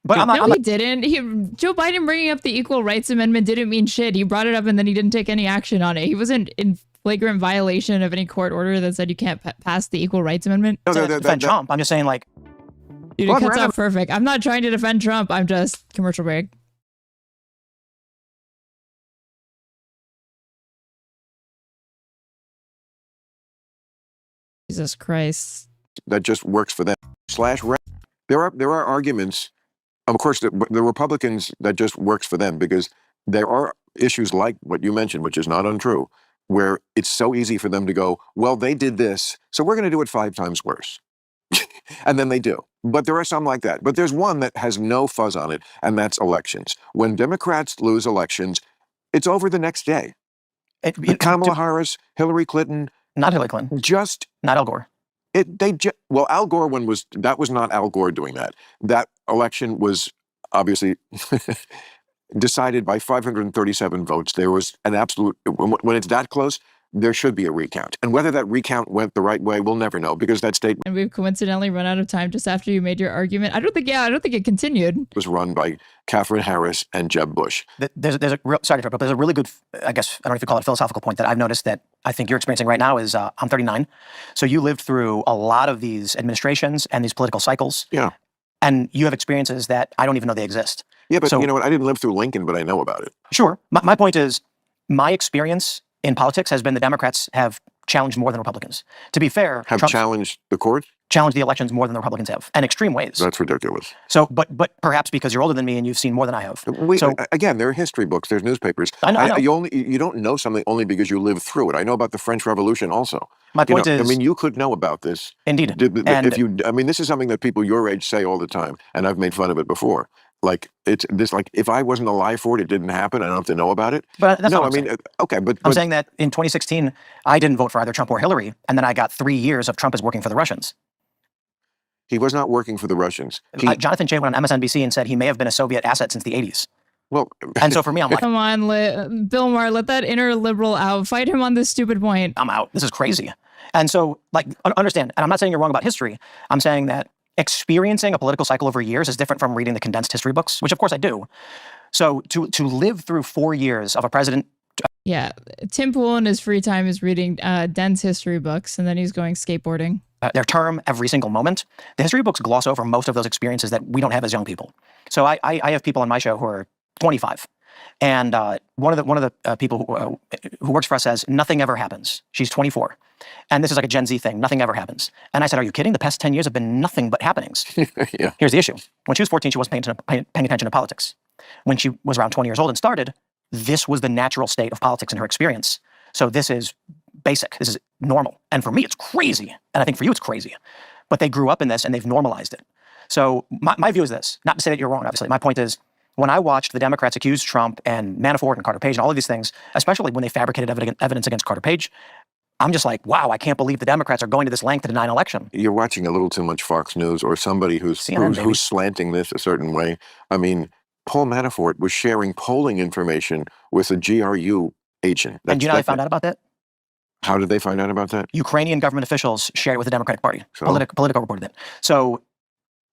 But he didn't. Joe Biden bringing up the Equal Rights Amendment didn't mean shit. He brought it up and then he didn't take any action on it. He wasn't in flagrant violation of any court order that said you can't pass the Equal Rights Amendment. No, defend Trump. I'm just saying, like, dude, it cuts out perfect. I'm not trying to defend Trump. I'm just commercial break. Jesus Christ. That just works for them. There are arguments. Of course, the Republicans, that just works for them because there are issues like what you mentioned, which is not untrue, where it's so easy for them to go, well, they did this, so we're going to do it 5 times worse. And then they do. But there are some like that. But there's one that has no fuzz on it, and that's elections. When Democrats lose elections, it's over the next day. Kamala Harris, Hillary Clinton. Not Hillary Clinton. Just. Not Al Gore. Al Gore was not Al Gore doing that. That election was obviously decided by 537 votes. There was an absolute, when it's that close, there should be a recount. And whether that recount went the right way, we'll never know because that state. And we've coincidentally run out of time just after you made your argument. I don't think it continued. Was run by Katherine Harris and Jeb Bush. There's a really good, I guess, I don't know if you call it a philosophical point that I've noticed that I think you're experiencing right now is I'm 39. So you lived through a lot of these administrations and these political cycles. Yeah. And you have experiences that I don't even know they exist. Yeah, but you know what? I didn't live through Lincoln, but I know about it. Sure. My point is, my experience in politics has been the Democrats have challenged more than Republicans. To be fair, Have Trump's challenged the court? challenged the elections more than the Republicans have, in extreme ways. That's ridiculous. So, but perhaps because you're older than me and you've seen more than I have. So Again, there are history books, there's newspapers. I know. You don't know something only because you lived through it. I know about the French Revolution also. My point is, I mean, you could know about this. Indeed. I mean, this is something that people your age say all the time, and I've made fun of it before. Like it's this. Like if I wasn't alive for it, it didn't happen. I don't have to know about it. But that's no, what I'm saying. Okay, but I'm saying that in 2016, I didn't vote for either Trump or Hillary, and then I got 3 years of Trump as working for the Russians. He was not working for the Russians. Jonathan Chait went on MSNBC and said he may have been a Soviet asset since the 80s. Well, and so for me, I'm like, come on, Bill Maher, let that inner liberal out. Fight him on this stupid point. I'm out. This is crazy. And so, like, understand, and I'm not saying you're wrong about history. I'm saying that experiencing a political cycle over years is different from reading the condensed history books, which of course I do. So to live through 4 years of a president. Yeah, Tim Pool in his free time is reading dense history books, and then he's going skateboarding. Their term every single moment. The history books gloss over most of those experiences that we don't have as young people. So I have people on my show who are 25. And one of the people who works for us says, nothing ever happens. She's 24. And this is like a Gen Z thing. Nothing ever happens. And I said, are you kidding? The past 10 years have been nothing but happenings. Yeah. Here's the issue. When she was 14, she wasn't paying attention to politics. When she was around 20 years old and started, this was the natural state of politics in her experience. So this is basic. This is normal. And for me, it's crazy. And I think for you, it's crazy. But they grew up in this and they've normalized it. So my view is this. Not to say that you're wrong, obviously. My point is, when I watched the Democrats accuse Trump and Manafort and Carter Page and all of these things, especially when they fabricated evidence against Carter Page, I'm just like, wow, I can't believe the Democrats are going to this length to deny an election. You're watching a little too much Fox News or somebody who's slanting this a certain way. I mean, Paul Manafort was sharing polling information with a GRU agent. And do you know how they found out about that? How did they find out about that? Ukrainian government officials shared it with the Democratic Party. So? Politico reported it. So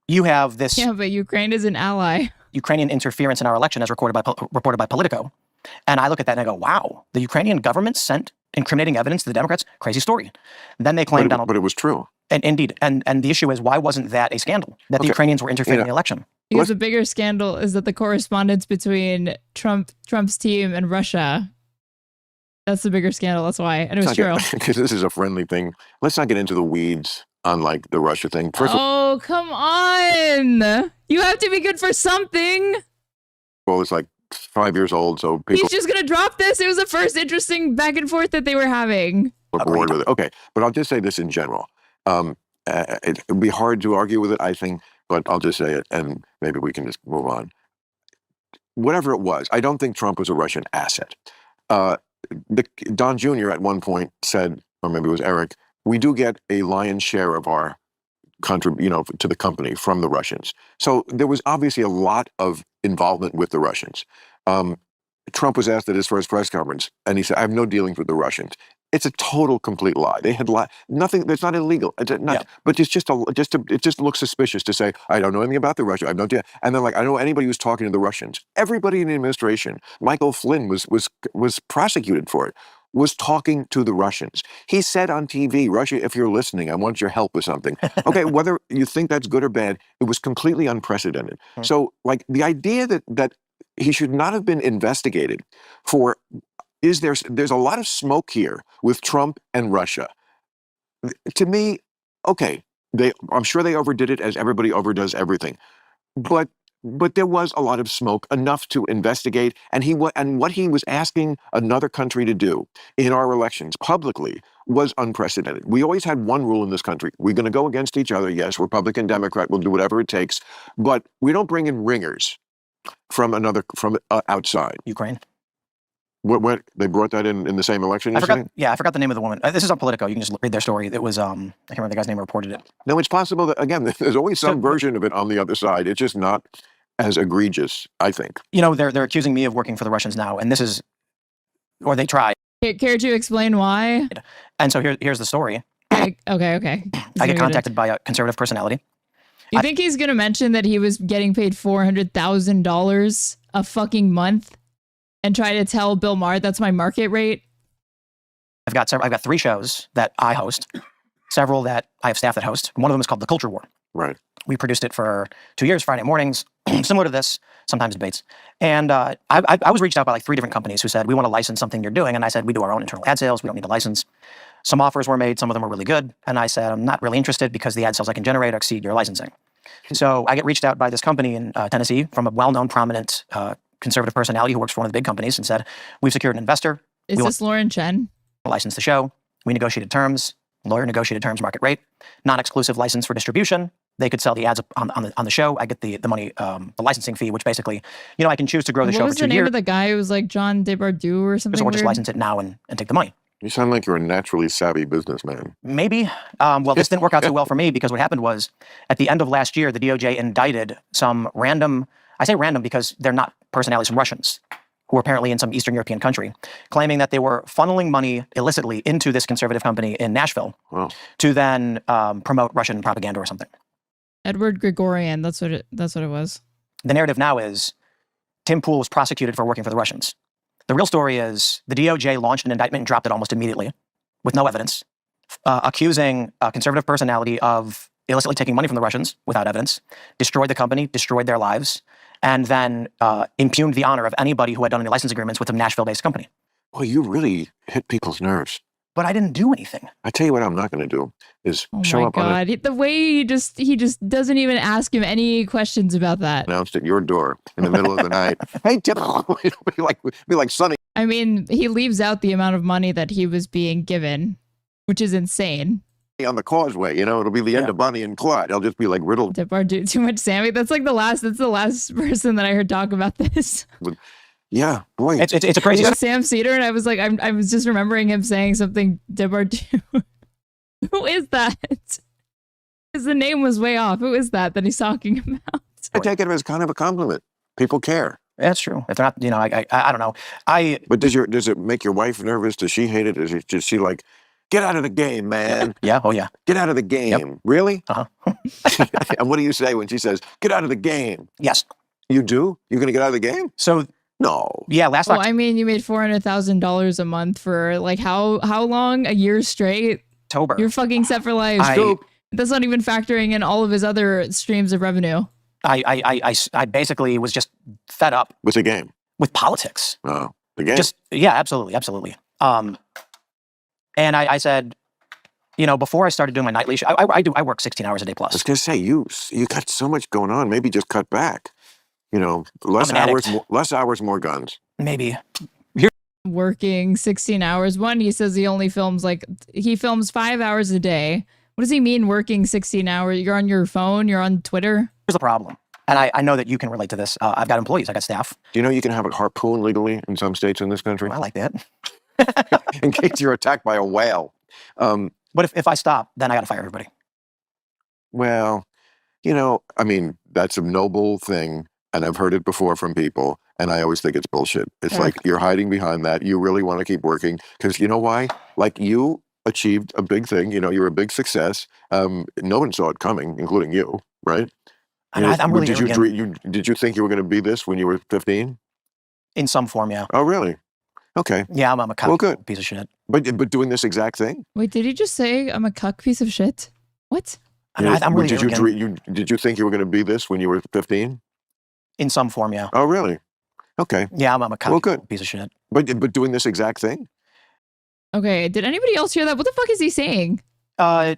you have this... Yeah, but Ukraine is an ally. Ukrainian interference in our election as reported by Politico. And I look at that and I go, wow, the Ukrainian government sent incriminating evidence to the Democrats? Crazy story. Then they claimed But it was true. And indeed. And the issue is, why wasn't that a scandal? That the Ukrainians were interfering in the election? Because the bigger scandal is that the correspondence between Trump's team and Russia, that's the bigger scandal. That's why. And it was true. Because this is a friendly thing. Let's not get into the weeds on like the Russia thing. Oh, come on. You have to be good for something. Well, it's like 5 years old, so people... He's just going to drop this. It was the first interesting back and forth that they were having. Look bored with it. Okay, but I'll just say this in general. It would be hard to argue with it, I think, but I'll just say it, and maybe we can just move on. Whatever it was, I don't think Trump was a Russian asset. Don Jr. at one point said, or maybe it was Eric, we do get a lion's share of our to the company from the Russians. So there was obviously a lot of involvement with the Russians. Trump was asked at his first press conference, and he said, I have no dealings with the Russians. It's a total, complete lie. They had nothing. That's not illegal. It's not, but it's it just looks suspicious to say I don't know anything about the Russians. I have no idea. And then like I don't know anybody who's talking to the Russians. Everybody in the administration, Michael Flynn was prosecuted for it. Was talking to the Russians. He said on TV, Russia, if you're listening, I want your help with something. Okay, whether you think that's good or bad, it was completely unprecedented. So like the idea that he should not have been investigated for there's a lot of smoke here with Trump and Russia. To me, okay, I'm sure they overdid it as everybody overdoes everything. But there was a lot of smoke, enough to investigate, and what he was asking another country to do in our elections publicly was unprecedented. We always had one rule in this country. We're going to go against each other. Yes, Republican, Democrat, we'll do whatever it takes, but we don't bring in ringers from outside. Ukraine. What they brought that in the same election? I forgot the name of the woman. This is on Politico. You can just read their story. It was I can't remember the guy's name who reported it. No, it's possible that again, there's always some version of it on the other side. It's just not as egregious, I think. They're accusing me of working for the Russians now, and this is, or they try. Care to explain why? And so here's the story. Okay. I get contacted by a conservative personality. You think he's going to mention that he was getting paid $400,000 a fucking month and try to tell Bill Maher that's my market rate? I've got 3 shows that I host, several that I have staff that host. One of them is called The Culture War. Right. We produced it for 2 years, Friday mornings, similar to this, sometimes debates. And I was reached out by like 3 different companies who said, we want to license something you're doing. And I said, we do our own internal ad sales. We don't need a license. Some offers were made, some of them were really good, and I said, I'm not really interested because the ad sales I can generate exceed your licensing. So I get reached out by this company in Tennessee from a well-known, prominent conservative personality who works for one of the big companies and said, we've secured an investor. Is this Lauren Chen? License the show. We negotiated terms. Lawyer negotiated terms, market rate. Non-exclusive license for distribution. They could sell the ads on the show. I get the money, the licensing fee, which basically, I can choose to grow the show for 2 years. What was the name of the guy who was like John Debardu or something? Or just license it now and take the money. You sound like you're a naturally savvy businessman. Maybe. Well, this didn't work out so well for me because what happened was at the end of last year, the DOJ indicted some random, I say random because they're not personalities from Russians, who were apparently in some Eastern European country, claiming that they were funneling money illicitly into this conservative company in Nashville to then promote Russian propaganda or something. Edward Gregorian, that's what it was. The narrative now is Tim Pool was prosecuted for working for the Russians. The real story is the DOJ launched an indictment and dropped it almost immediately with no evidence, accusing a conservative personality of illicitly taking money from the Russians without evidence, destroyed the company, destroyed their lives, and then impugned the honor of anybody who had done any license agreements with a Nashville-based company. Well, you really hit people's nerves. But I didn't do anything. I tell you what I'm not going to do is show up on the way he just doesn't even ask him any questions about that. Announced at your door in the middle of the night. Hey, Tim, be like Sonny. I mean, he leaves out the amount of money that he was being given, which is insane. On the causeway, it'll be the end of Bonnie and Clyde. I'll just be like riddled. Debardu, too much Sammy. That's the last person that I heard talk about this. Yeah, boy. It's a crazy Sam Cedar, and I was like, I was just remembering him saying something, Debardu. Who is that? Because the name was way off. Who is that he's talking about? I take it as kind of a compliment. People care. That's true. If they're not, I don't know. But does it make your wife nervous? Does she hate it? Does she like, get out of the game, man? Yeah. Oh, yeah. Get out of the game. Yep. Really? Uh-huh. And what do you say when she says, get out of the game? Yes. You do? You're going to get out of the game? So... No. Yeah, last I mean, you made $400,000 a month for like how long? A year straight? October. You're fucking set for life. That's not even factoring in all of his other streams of revenue. I basically was just fed up. With the game? With politics. Oh, the game? Yeah, absolutely. And I said, before I started doing my nightly show, I work 16 hours a day plus. I was going to say, you got so much going on. Maybe just cut back. Less hours, more guns. Maybe. Working 16 hours. One, he says he only films he films 5 hours a day. What does he mean working 16 hours? You're on your phone, you're on Twitter? Here's the problem. And I know that you can relate to this. I've got employees, I got staff. Do you know you can have a harpoon legally in some states in this country? I like that. In case you're attacked by a whale. But if I stop, then I got to fire everybody. Well, that's a noble thing. And I've heard it before from people, and I always think it's bullshit. It's like you're hiding behind that. You really want to keep working because you know why? Like you achieved a big thing. You're a big success. No one saw it coming, including you, right? I'm really did you think you were going to be this when you were 15? In some form, yeah. Oh, really? Okay. Yeah, I'm a cuck piece of shit. But doing this exact thing? Wait, did he just say I'm a cuck piece of shit? What? I'm really did you think you were going to be this when you were 15? In some form, yeah. Oh, really? Okay. Yeah, I'm a cuck piece of shit. But doing this exact thing? Okay, did anybody else hear that? What the fuck is he saying? Or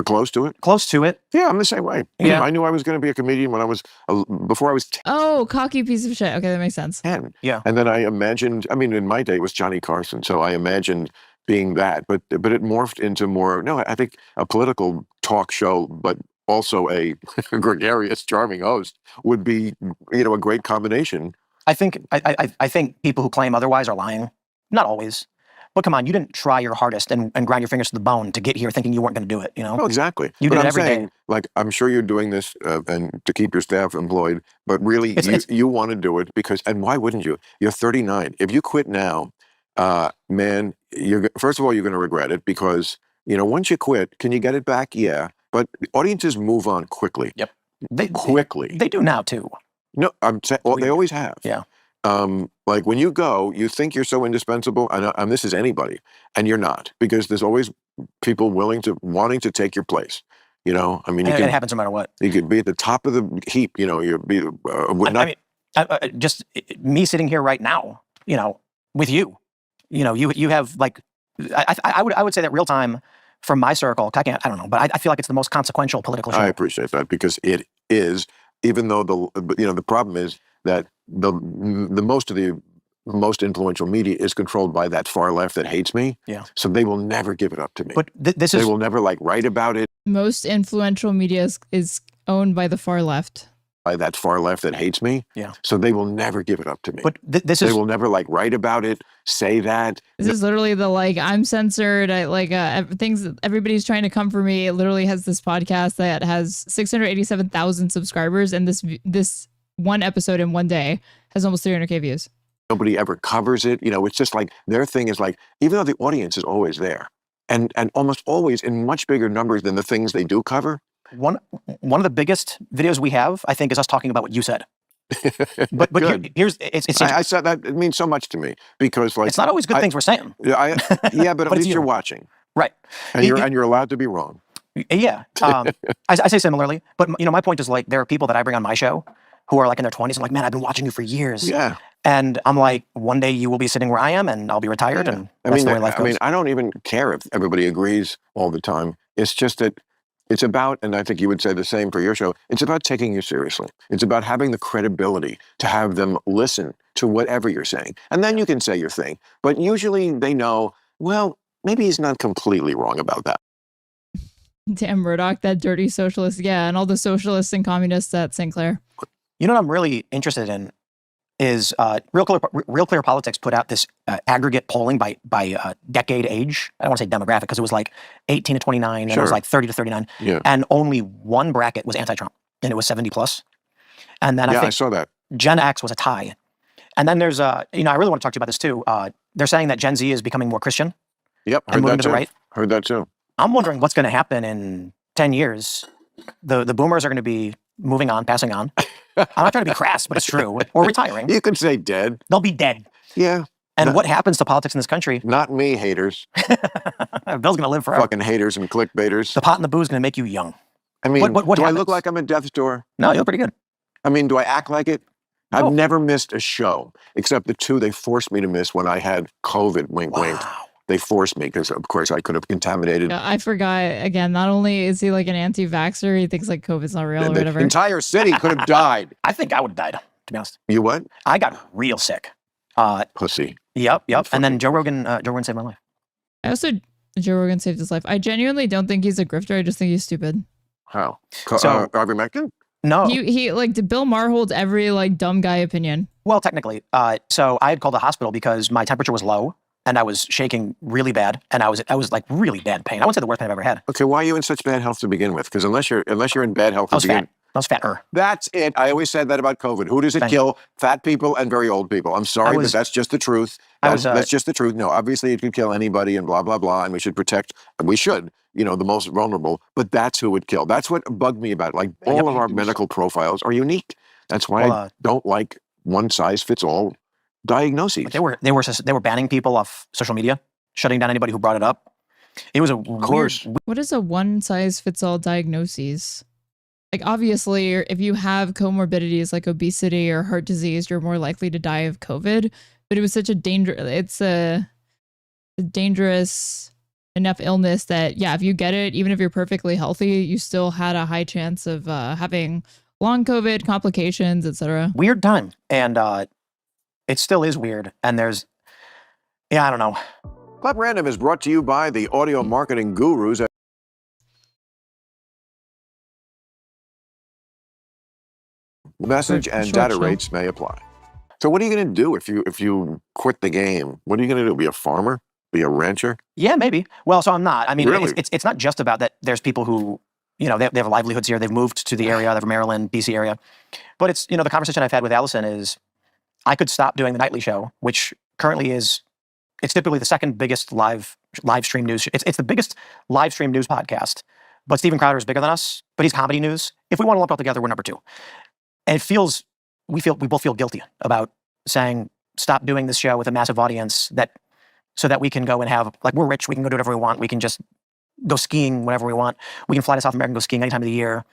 close to it? Close to it. Yeah, I'm the same way. Yeah. I knew I was going to be a comedian when before I was 10. Oh, cocky piece of shit. Okay, that makes sense. 10. Yeah. And then I imagined, in my day it was Johnny Carson, so I imagined being that, but it morphed into more, I think a political talk show, but also a gregarious, charming host would be, a great combination. I think people who claim otherwise are lying. Not always. But come on, you didn't try your hardest and grind your fingers to the bone to get here thinking you weren't going to do it, Oh, exactly. You did it every day. Like, I'm sure you're doing this and to keep your staff employed, but really you want to do it because, and why wouldn't you? You're 39. If you quit now, man, first of all, you're going to regret it because, once you quit, can you get it back? Yeah. But audiences move on quickly. Yep. Quickly. They do now, too. No, I'm saying, they always have. Yeah. Like when you go, you think you're so indispensable, and this is anybody, and you're not, because there's always people wanting to take your place. It happens no matter what. You could be at the top of the heap. You'd be. Just me sitting here right now. With you. You have like I would say that real time from my circle, I don't know, but I feel like it's the most consequential political show. I appreciate that because it is, even though the problem is that the most influential media is controlled by that far left that hates me. Yeah. So they will never give it up to me. But they will never write about it. Most influential media is owned by the far left. By that far left that hates me. Yeah. So they will never give it up to me. But they will never write about it, say that. This is literally the I'm censored. Things everybody's trying to come for me. It literally has this podcast that has 687,000 subscribers, and this one episode in one day has almost 300K views. Nobody ever covers it. It's just their thing is even though the audience is always there and almost always in much bigger numbers than the things they do cover. One of the biggest videos we have, I think, is us talking about what you said. But here's I said that it means so much to me because it's not always good things we're saying. Yeah, but at least you're watching, right? And you're allowed to be wrong. Yeah, I say similarly, but my point is there are people that I bring on my show who are in their 20s. I'm like, man, I've been watching you for years. Yeah. And I'm like, one day you will be sitting where I am, and I'll be retired, and that's the way life goes. I don't even care if everybody agrees all the time. It's just that. It's about, and I think you would say the same for your show, it's about taking you seriously. It's about having the credibility to have them listen to whatever you're saying. And then you can say your thing. But usually they know, well, maybe he's not completely wrong about that. Damn Murdoch, that dirty socialist. Yeah, and all the socialists and communists at St. Clair. You know what I'm really interested in is Real Clear Politics put out this aggregate polling by decade age. I don't want to say demographic because it was 18 to 29 and it was 30 to 39. Yeah. And only one bracket was anti-Trump and it was 70 plus. And then I saw that. Gen X was a tie. And then there's I really want to talk to you about this too. They're saying that Gen Z is becoming more Christian. Yep. And moving to the right. Heard that too. I'm wondering what's going to happen in 10 years. The boomers are going to be moving on, passing on. I'm not trying to be crass, but it's true. Or retiring. You can say dead. They'll be dead. Yeah. And what happens to politics in this country? Not me, haters. Bill's going to live forever. Fucking haters and clickbaiters. The pot and the booze is going to make you young. I mean, what do happens? I look like I'm at death's door? No, you look pretty good. I mean, do I act like it? I've never missed a show, except the two they forced me to miss when I had COVID, wink, wink. They forced me because, of course, I could have contaminated. Yeah, I forgot, again, not only is he an anti-vaxxer, he thinks COVID's not real or whatever. The entire city could have died. I think I would have died, to be honest. You what? I got real sick. Pussy. Yep. And then Joe Rogan saved my life. Joe Rogan saved his life. I genuinely don't think he's a grifter. I just think he's stupid. How? Ivermectin? No. He Bill Maher holds every dumb guy opinion. Well, technically. So I had called the hospital because my temperature was low. And I was shaking really bad, and I was really bad pain. I wouldn't say the worst pain I've ever had. Okay, why are you in such bad health to begin with? Because unless you're in bad health to begin, I was fatter. That's it. I always said that about COVID. Who does it kill? Fat people and very old people. I'm sorry, but that's just the truth. That's just the truth. No, obviously it could kill anybody and blah blah blah, and we should protect. We should, the most vulnerable. But that's who would kill. That's what bugged me about it. All of our medical profiles are unique. That's why I don't like one size fits all diagnoses. They were banning people off social media, shutting down anybody who brought it up. It was What is a one size fits all diagnosis? Obviously, if you have comorbidities like obesity or heart disease, you're more likely to die of COVID. But it was such a dangerous enough illness that if you get it, even if you're perfectly healthy, you still had a high chance of having long COVID complications, etc. Weird time, and it still is weird, and there's, I don't know. Club Random is brought to you by the audio marketing gurus at message and data rates may apply. So what are you going to do if you quit the game? What are you going to do? Be a farmer? Be a rancher? Yeah, maybe. Well, so I'm not. I mean, really? it's not just about that. There's people who, they have livelihoods here. They've moved to the area, they're from Maryland, DC area. But it's, the conversation I've had with Allison is, I could stop doing the nightly show, which currently it's typically the second biggest live stream news. It's the biggest live stream news podcast. But Steven Crowder is bigger than us, but he's comedy news. If we want to lump it all together, we're number 2. And we both feel guilty about saying, stop doing this show with a massive audience so that we can go and have, we're rich, we can go do whatever we want. We can just go skiing whenever we want. We can fly to South America and go skiing any time of the year.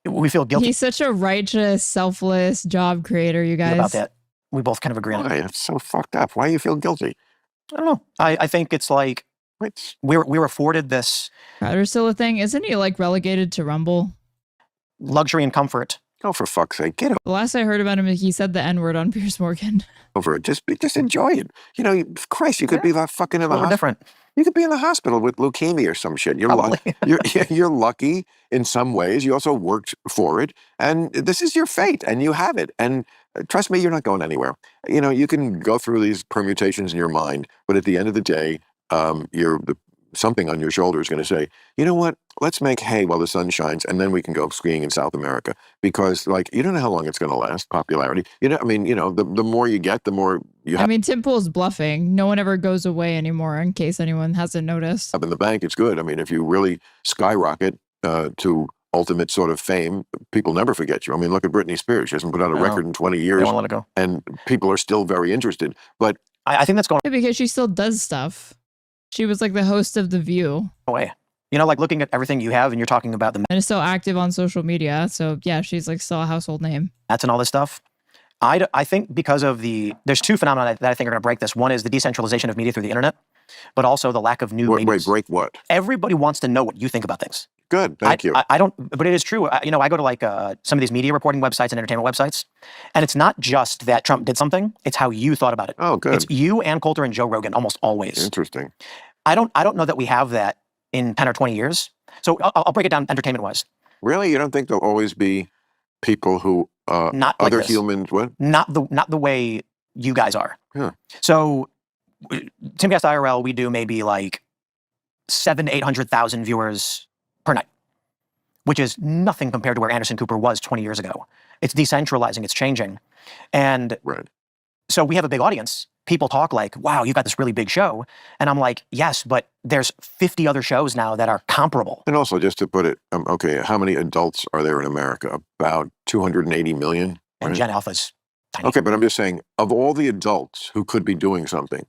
We feel guilty. He's such a righteous, selfless job creator, you guys. About that. We both kind of agree on it. It's so fucked up. Why do you feel guilty? I don't know. I think it's we're afforded this Crowder's still a thing. Isn't he like relegated to Rumble? Luxury and comfort. Oh, for fuck's sake, get The last I heard about him, he said the N-word on Piers Morgan. over it. Just enjoy it. You know, Christ, you could be like fucking in the hospital. Different. You could be in the hospital with leukemia or some shit. You're lucky. You're lucky in some ways. You also worked for it, and this is your fate, and you have it. And trust me, you're not going anywhere. You know, you can go through these permutations in your mind, but at the end of the day, something on your shoulder is going to say, you know what? Let's make hay while the sun shines, and then we can go skiing in South America. Because, like, you don't know how long it's going to last. Popularity. You know, I mean, you know, the more you get, the more you have. I mean, Tim Pool's bluffing. No one ever goes away anymore, in case anyone hasn't noticed. Up in the bank, it's good. I mean, if you really skyrocket to ultimate sort of fame, people never forget you. I mean, look at Britney Spears. She hasn't put out a record in 20 years. They won't let it go. And people are still very interested. But I think that's going Yeah, because she still does stuff. She was like the host of The View. away. You know, like looking at everything you have and you're talking about the And is still active on social media. So yeah, she's like still a household name. Mets and all this stuff. I think because of there's two phenomena that I think are going to break this. One is the decentralization of media through the internet, but also the lack of new wait, break what? Everybody wants to know what you think about things. Good, thank you. I don't, but it is true. You know, I go to like some of these media reporting websites and entertainment websites, and it's not just that Trump did something, it's how you thought about it. Oh, good. It's you, Ann Coulter, and Joe Rogan almost always. Interesting. I don't know that we have that in 10 or 20 years. So I'll break it down entertainment-wise. Really? You don't think there'll always be people who, not like other this. humans, what? Not the way you guys are. Yeah. So Timcast IRL, we do maybe like 700,000 to 800,000 viewers per night, which is nothing compared to where Anderson Cooper was 20 years ago. It's decentralizing, it's changing. And so we have a big audience. People talk like, wow, you've got this really big show. And I'm like, yes, but there's 50 other shows now that are comparable. And also, just to put it, okay, how many adults are there in America? About 280 million? And right? Gen Alpha's tiny. Okay, but I'm just saying, of all the adults who could be doing something,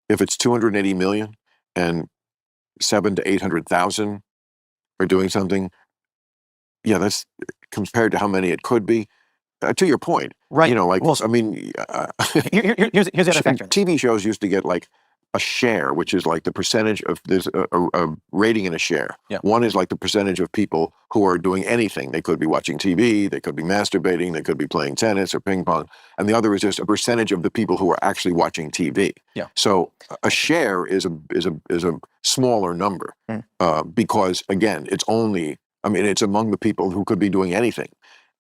if it's 280 million and 700,000 to 800,000 are doing something, yeah, that's compared to how many it could be. To your point, right? You know, like, well, I mean, here's the other factor. TV shows used to get like a share, which is like the percentage of there's a rating and a share. Yeah. One is like the percentage of people who are doing anything. They could be watching TV, they could be masturbating, they could be playing tennis or ping pong, and the other is just a percentage of the people who are actually watching TV. Yeah. So a share is a smaller number because again, it's only it's among the people who could be doing anything.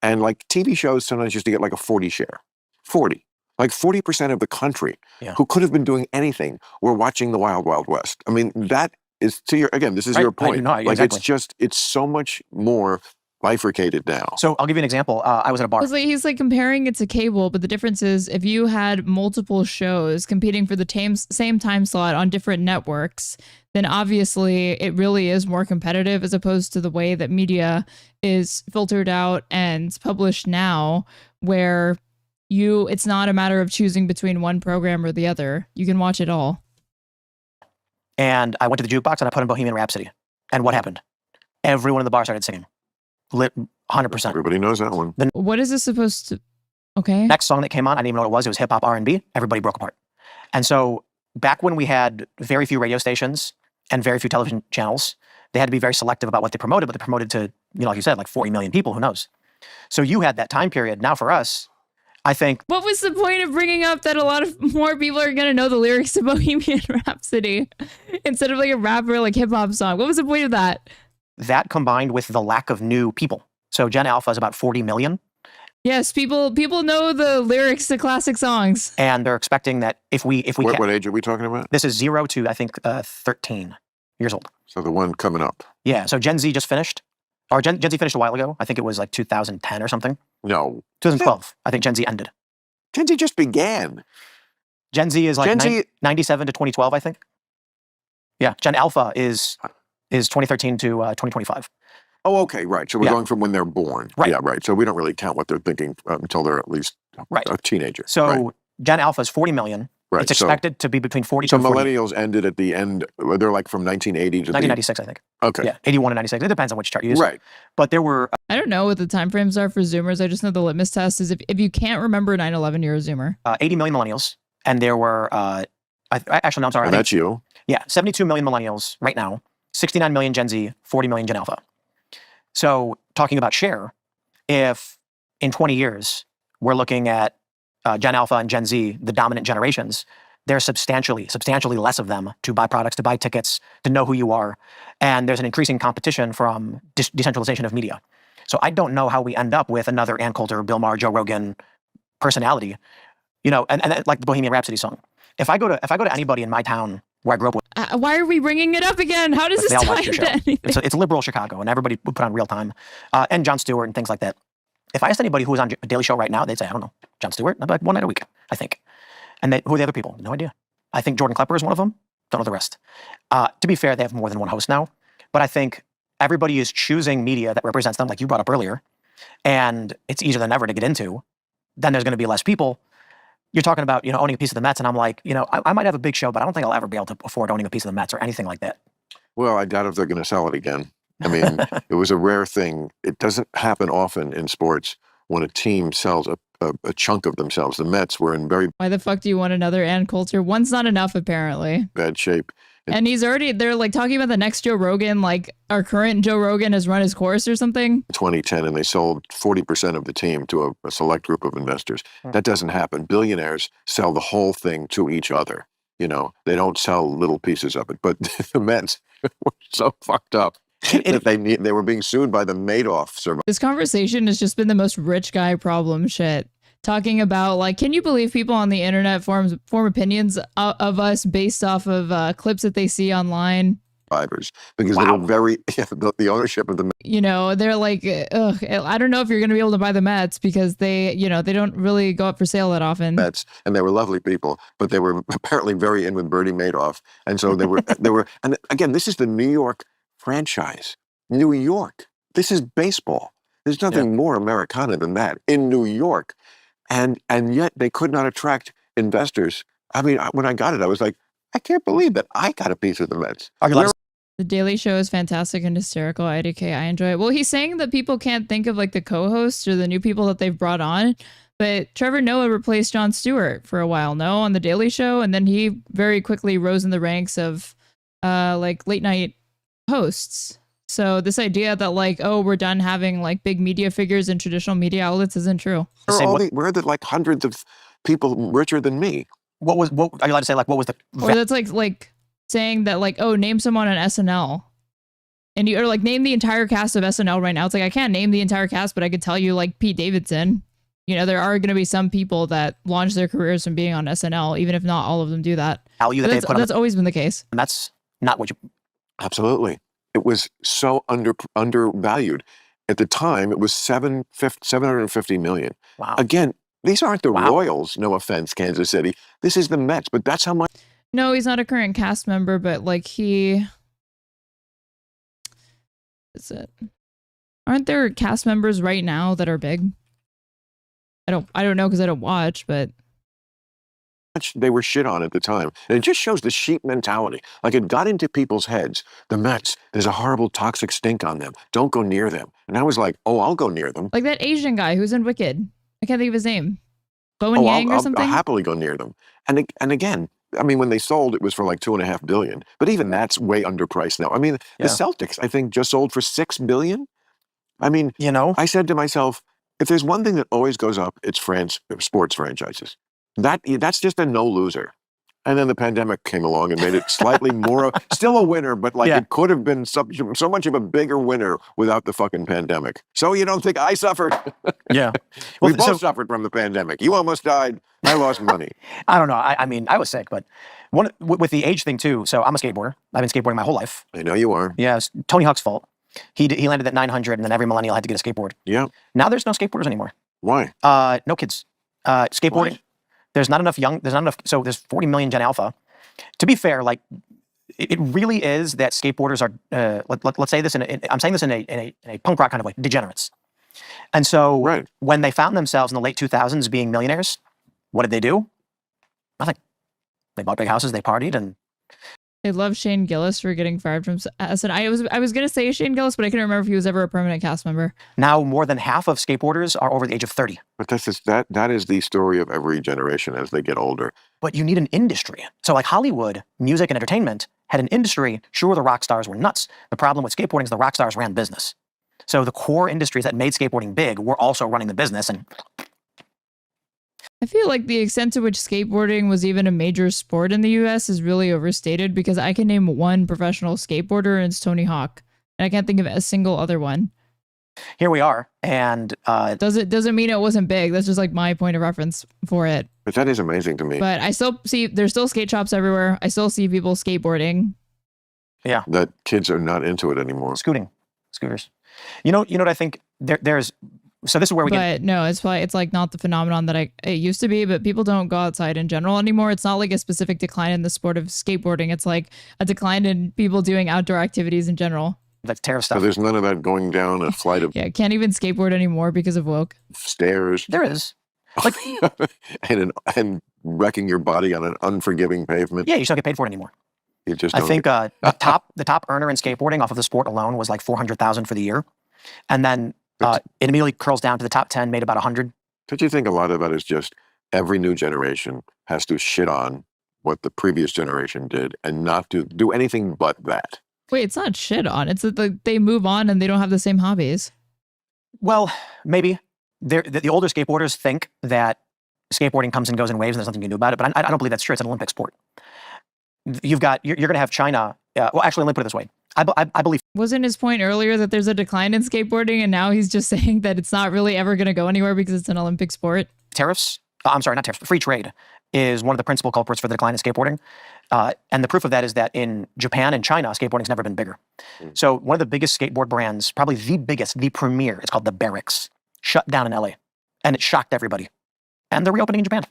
And like TV shows sometimes used to get like a 40 share. 40. Like 40% of the country who could have been doing anything were watching the Wild Wild West. I mean, that is this is your point. Like exactly. it's so much more bifurcated now. So I'll give you an example. I was at a bar. He's like comparing it to cable, but the difference is if you had multiple shows competing for the same time slot on different networks, then obviously it really is more competitive as opposed to the way that media is filtered out and published now, where it's not a matter of choosing between one program or the other. You can watch it all. And I went to the jukebox and I put in Bohemian Rhapsody. And what happened? Everyone in the bar started singing. 100%. Everybody knows that one. What is this supposed to? Okay. Next song that came on, I didn't even know what it was. It was hip hop R&B. Everybody broke apart. And so back when we had very few radio stations and very few television channels, they had to be very selective about what they promoted, but they promoted to, like you said, like 40 million people, who knows? So you had that time period. Now for us, I think. What was the point of bringing up that a lot of more people are going to know the lyrics to Bohemian Rhapsody instead of like a rap or like hip hop song? What was the point of that? That combined with the lack of new people. So Gen Alpha is about 40 million. Yes, people know the lyrics to classic songs. And they're expecting that if we what age are we talking about? This is 0 to, I think, 13 years old. So the one coming up. Yeah, so Gen Z just finished. Or Gen Z finished a while ago. I think it was like 2010 or something. No. 2012. I think Gen Z ended. Gen Z just began. Gen Z is like 97 to 2012, I think. Yeah, Gen Alpha is 2013 to 2025. Oh, okay, right. So we're going from when they're born. Right. Yeah, right. So we don't really count what they're thinking until they're at least a teenager. So Gen Alpha is 40 million. Right. It's expected to be between 40 so to 40. millennials ended at the end. They're like from 1980 to 1996, I think. Okay. Yeah, 81 and 96. It depends on which chart you use. Right. But there were. I don't know what the time frames are for Zoomers. I just know the litmus test is if you can't remember 9/11, you're a Zoomer. 80 million millennials, and there were actually, no, I'm sorry. And that's you. Yeah, 72 million millennials right now, 69 million Gen Z, 40 million Gen Alpha. So talking about share, if in 20 years we're looking at Gen Alpha and Gen Z, the dominant generations, there's substantially less of them to buy products, to buy tickets, to know who you are. And there's an increasing competition from decentralization of media. So I don't know how we end up with another Ann Coulter, Bill Maher, Joe Rogan personality, you know, and like the Bohemian Rhapsody song. If I go to anybody in my town where I grew up with, why are we bringing it up again? How does this tie into anything? It's liberal Chicago, and everybody would put on Real Time, and Jon Stewart and things like that. If I asked anybody who was on a Daily Show right now, they'd say, I don't know, Jon Stewart. I'd be like, one night a week, I think. And who are the other people? No idea. I think Jordan Klepper is one of them. Don't know the rest. To be fair, they have more than one host now. But I think everybody is choosing media that represents them, like you brought up earlier, and it's easier than ever to get into. Then there's going to be less people. You're talking about, you know, owning a piece of the Mets, and I'm like, you know, I might have a big show, but I don't think I'll ever be able to afford owning a piece of the Mets or anything like that. Well, I doubt if they're going to sell it again. I mean, it was a rare thing. It doesn't happen often in sports when a team sells a chunk of themselves. The Mets were in very Why the fuck do you want another Ann Coulter? One's not enough, apparently. bad shape. And they're like talking about the next Joe Rogan, like our current Joe Rogan has run his course or something. 2010, and they sold 40% of the team to a select group of investors. That doesn't happen. Billionaires sell the whole thing to each other. You know, they don't sell little pieces of it. But the Mets were so fucked up that they were being sued by the Madoff survivors. This conversation has just been the most rich guy problem shit. Talking about, like, can you believe people on the internet form opinions of us based off of clips that they see online? Because they were very, the ownership of the Mets. You know, they're like, ugh, I don't know if you're going to be able to buy the Mets because they, you know, they don't really go up for sale that often. Mets, and they were lovely people, but they were apparently very in with Bernie Madoff. And so they were, and again, this is the New York franchise. New York. This is baseball. There's nothing more Americana than that in New York. And yet they could not attract investors. I mean, when I got it, I was like, I can't believe that I got a piece of the Mets. The Daily Show is fantastic and hysterical. IDK, I enjoy it. Well, he's saying that people can't think of like the co-hosts or the new people that they've brought on. But Trevor Noah replaced Jon Stewart for a while, no, on the Daily Show. And then he very quickly rose in the ranks of like late night hosts. So this idea that like, oh, we're done having like big media figures in traditional media outlets isn't true. Where are the like hundreds of people richer than me? What are you allowed to say? Like, what was the? Or that's like saying that like, oh, name someone on SNL, and you or like name the entire cast of SNL right now. It's like I can't name the entire cast, but I could tell you like Pete Davidson. You know, there are going to be some people that launch their careers from being on SNL, even if not all of them do that. That's always been the case. And that's not what you. Absolutely. It was so undervalued. At the time, it was $750 million. Wow. Again, these aren't the Royals, no offense, Kansas City. This is the Mets, but that's how much. No, he's not a current cast member, but like he... Is it? Aren't there cast members right now that are big? I don't know because I don't watch, but... They were shit on at the time. And it just shows the sheep mentality. Like it got into people's heads. The Mets, there's a horrible toxic stink on them. Don't go near them. And I was like, oh, I'll go near them. Like that Asian guy who's in Wicked. I can't think of his name. Bowen Yang or something? I'll happily go near them. And again, I mean, when they sold, it was for like $2.5 billion. But even that's way underpriced now. I mean, the Celtics, I think, just sold for $6 billion. I mean, you know, I said to myself, if there's one thing that always goes up, it's sports franchises. That's just a no loser. And then the pandemic came along and made it slightly more, still a winner, but like it could have been so much of a bigger winner without the fucking pandemic. So you don't think I suffered? Yeah. We both suffered from the pandemic. You almost died. I lost money. I don't know. I mean, I was sick, but with the age thing too. So I'm a skateboarder. I've been skateboarding my whole life. I know you are. Yeah, it's Tony Hawk's fault. He landed at 900 and then every millennial had to get a skateboard. Yeah. Now there's no skateboarders anymore. Why? No kids. Skateboarding. Why? There's not enough, so there's 40 million Gen Alpha. To be fair, like, it really is that skateboarders are, let's say this, I'm saying this in a punk rock kind of way, degenerates. And so when they found themselves in the late 2000s being millionaires, what did they do? Nothing. They bought big houses, they partied, and They love Shane Gillis for getting fired from SNL. I was gonna say Shane Gillis, but I couldn't remember if he was ever a permanent cast member. Now more than half of skateboarders are over the age of 30. But that is the story of every generation as they get older. But you need an industry. So like Hollywood, music and entertainment had an industry. Sure, the rock stars were nuts. The problem with skateboarding is the rock stars ran business. So the core industries that made skateboarding big were also running the business. And I feel like the extent to which skateboarding was even a major sport in the US is really overstated, because I can name one professional skateboarder, and it's Tony Hawk. And I can't think of a single other one. Here we are. And doesn't mean it wasn't big. That's just like my point of reference for it. But that is amazing to me. But I still see there's still skate shops everywhere. I still see people skateboarding. Yeah. That kids are not into it anymore. Scooters. You know what I think? There's so this is where we But no, it's like not the phenomenon that it used to be, but people don't go outside in general anymore. It's not like a specific decline in the sport of skateboarding. It's like a decline in people doing outdoor activities in general. Like tariff stuff. So there's none of that going down a flight of Yeah, can't even skateboard anymore because of woke. stairs. There is. Like, and wrecking your body on an unforgiving pavement. yeah, you don't get paid for it anymore. You just I don't think the top earner in skateboarding off of the sport alone was like $400,000 for the year, and then it immediately curls down to the top 10, made about 100. Don't you think a lot of that is just every new generation has to shit on what the previous generation did and not to do anything but that? Wait, it's not shit on. It's that they move on and they don't have the same hobbies. Well, maybe the older skateboarders think that skateboarding comes and goes in waves and there's nothing you can do about it, but I don't believe that's true. It's an Olympic sport. You're going to have China. Well, actually, let me put it this way. I believe. Wasn't his point earlier that there's a decline in skateboarding, and now he's just saying that it's not really ever going to go anywhere because it's an Olympic sport? Tariffs. I'm sorry, not tariffs. Free trade is one of the principal culprits for the decline in skateboarding. And the proof of that is that in Japan and China, skateboarding's never been bigger. So one of the biggest skateboard brands, probably the biggest, the premier, it's called the Barracks, shut down in LA. And it shocked everybody. And they're reopening in Japan,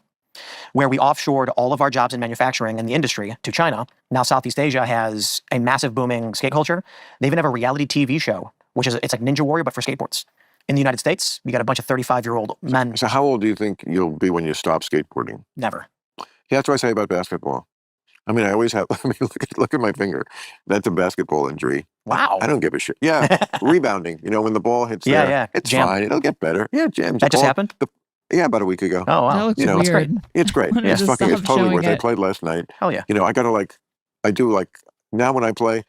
where we offshored all of our jobs in manufacturing and the industry to China. Now Southeast Asia has a massive booming skate culture. They even have a reality TV show, it's like Ninja Warrior, but for skateboards. In the United States, you got a bunch of 35-year-old men. So how old do you think you'll be when you stop skateboarding? Never. Yeah, that's what I say about basketball. I mean, I always have, look at my finger. That's a basketball injury. Wow. I don't give a shit. Yeah, rebounding. When the ball hits there, it's jam. fine. It'll get better. Yeah, jams. That just happened? Yeah, about a week ago. Oh, wow. That looks weird. It's great. It's totally worth it. I played last night. Hell yeah. Now when I play,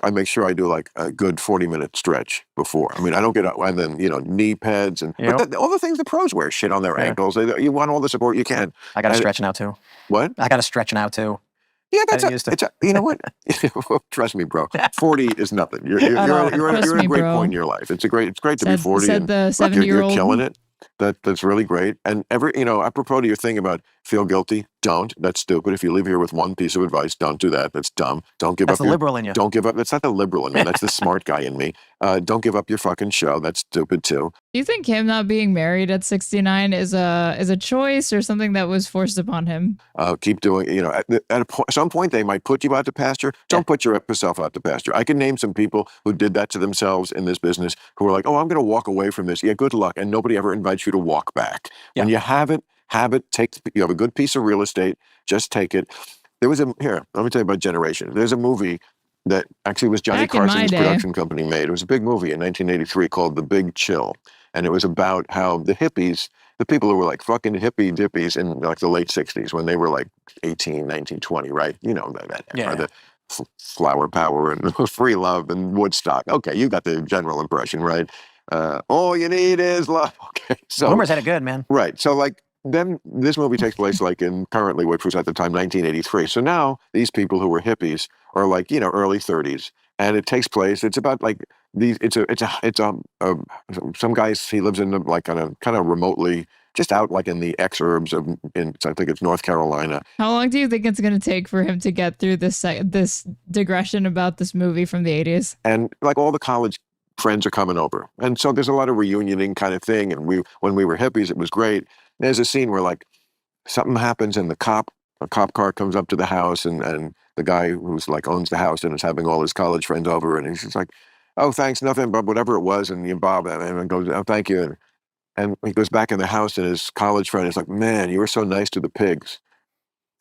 I make sure I do a good 40-minute stretch before. I mean, I don't get, and then, knee pads and all the things the pros wear, shit on their ankles. You want all the support you can. I got to stretch now too. What? I got to stretch now too. Yeah, you know what? Trust me, bro. 40 is nothing. You're at a great point in your life. It's great to be 40. Said the 70-year-old. You're killing it. That's really great. And apropos to your thing about feel guilty, don't. That's stupid. If you leave here with one piece of advice, don't do that. That's dumb. Don't give up. That's the liberal in you. Don't give up. That's not the liberal in me. That's the smart guy in me. Don't give up your fucking show. That's stupid too. Do you think him not being married at 69 is a choice or something that was forced upon him? Keep doing. At some point they might put you out to pasture. Don't put yourself out to pasture. I can name some people who did that to themselves in this business who were like, "Oh, I'm going to walk away from this." Yeah, good luck. And nobody ever invites you to walk back. When you have it. You have a good piece of real estate, just take it. Let me tell you about Generation. There's a movie that actually was Johnny Carson's production company made. It was a big movie in 1983 called The Big Chill. And it was about how the hippies, the people who were like fucking hippie dippies in the late 60s when they were 18, 19, 20, right? The flower power and free love and Woodstock. Okay, you got the general impression, right? All you need is love. Okay, so Boomer's had it good, man. Right. So then this movie takes place in currently, which was at the time 1983. So now these people who were hippies are early 30s, and it takes place. It's about these. Some guys, he lives in on a kind of remotely, just out in the exurbs of I think it's North Carolina. How long do you think it's going to take for him to get through this digression about this movie from the 80s? And all the college friends are coming over, and so there's a lot of reunioning kind of thing. And when we were hippies, it was great. There's a scene where something happens and a cop car comes up to the house and the guy who's owns the house and is having all his college friends over and he's just like, "Oh, thanks, nothing, but whatever it was," and Bob and goes, "Oh, thank you," and he goes back in the house and his college friend is like, "Man, you were so nice to the pigs,"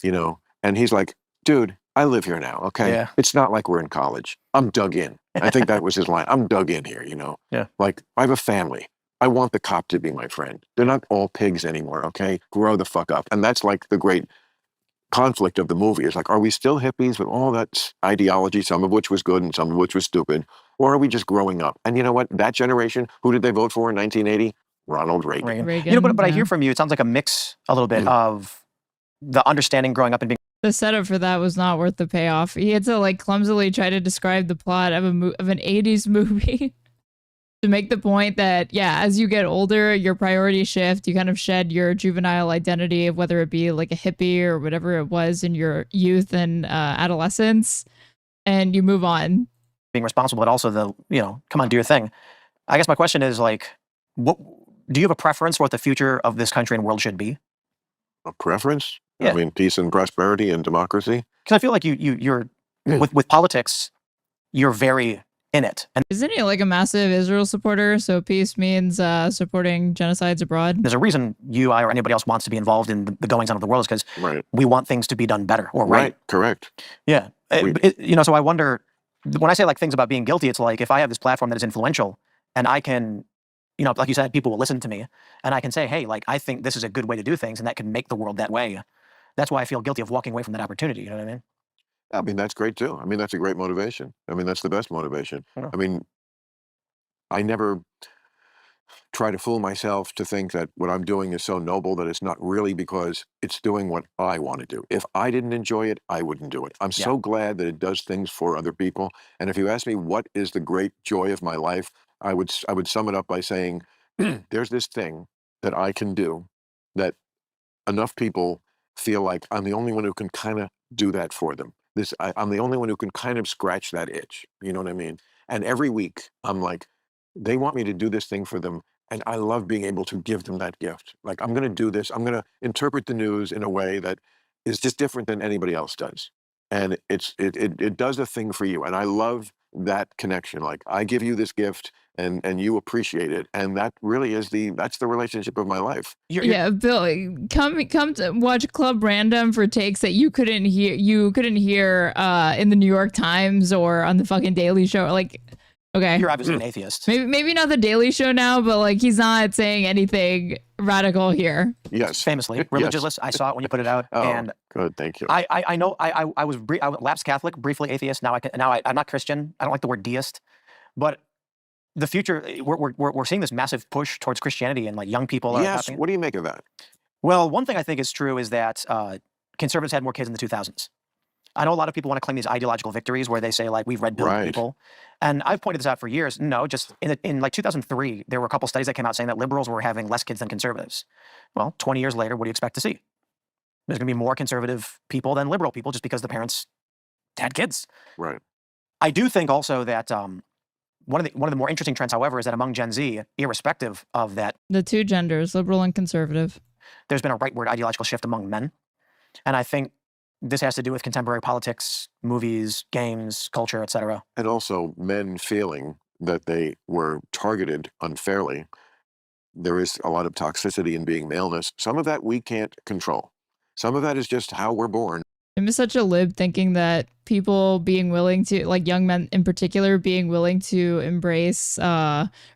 and he's like, "Dude, I live here now, okay? Yeah. It's not like we're in college. I'm dug in. I think that was his line. I'm dug in here, you know? Yeah. Like, I have a family. I want the cop to be my friend. They're not all pigs anymore, okay? Grow the fuck up. And that's like the great conflict of the movie. Is like, are we still hippies with all that ideology, some of which was good and some of which was stupid? Or are we just growing up? And you know what? That generation, who did they vote for in 1980? Ronald Reagan. You know, but I hear from you, it sounds like a mix a little bit of the understanding growing up and being. The setup for that was not worth the payoff. He had to like clumsily try to describe the plot of an 80s movie to make the point that, yeah, as you get older, your priorities shift. You kind of shed your juvenile identity of whether it be like a hippie or whatever it was in your youth and adolescence, and you move on. Being responsible, but also the, you know, come on, do your thing. I guess my question is like, what do you have a preference for what the future of this country and world should be? A preference? Yeah. I mean, peace and prosperity and democracy. Because I feel like you're with politics, you're very in it. And isn't he like a massive Israel supporter? So peace means supporting genocides abroad. There's a reason you, I, or anybody else wants to be involved in the goings on of the world is because we want things to be done better or right. Correct. Yeah. You know, so I wonder, when I say like things about being guilty, it's like if I have this platform that is influential and I can, you know, like you said, people will listen to me and I can say, hey, like, I think this is a good way to do things and that can make the world that way. That's why I feel guilty of walking away from that opportunity. You know what I mean? I mean, that's great too. I mean, that's a great motivation. I mean, that's the best motivation. I mean, I never try to fool myself to think that what I'm doing is so noble that it's not really because it's doing what I want to do. If I didn't enjoy it, I wouldn't do it. I'm so glad that it does things for other people. And if you ask me what is the great joy of my life, I would sum it up by saying, there's this thing that I can do that enough people feel like I'm the only one who can kind of do that for them. I'm the only one who can kind of scratch that itch. You know what I mean? And every week I'm like, they want me to do this thing for them. And I love being able to give them that gift. Like, I'm going to do this. I'm going to interpret the news in a way that is just different than anybody else does. And it does a thing for you. And I love that connection. Like, I give you this gift and you appreciate it. And that really is that's the relationship of my life. Yeah, Bill, come to watch Club Random for takes that you couldn't hear in the New York Times or on the fucking Daily Show. Like, okay, you're obviously an atheist. Maybe not the Daily Show now, but like he's not saying anything radical here. Yes, famously religious. I saw it when you put it out. Oh, and good, thank you. I know I was lapsed Catholic, briefly atheist. Now I'm not Christian. I don't like the word deist, but the future, we're seeing this massive push towards Christianity and like young people. Yes. What do you make of that? Well, one thing I think is true is that conservatives had more kids in the 2000s. I know a lot of people want to claim these ideological victories where they say like we've red pilled people, and I've pointed this out for years. No, just in like 2003, there were a couple studies that came out saying that liberals were having less kids than conservatives. Well, 20 years later, what do you expect to see? There's going to be more conservative people than liberal people just because the parents had kids. Right. I do think also that one of the more interesting trends, however, is that among Gen Z, irrespective of that, the two genders, liberal and conservative, there's been a rightward ideological shift among men, and I think this has to do with contemporary politics, movies, games, culture, etc. And also men feeling that they were targeted unfairly. There is a lot of toxicity in being maleness. Some of that we can't control. Some of that is just how we're born. I'm such a lib thinking that people being willing to, like young men in particular, being willing to embrace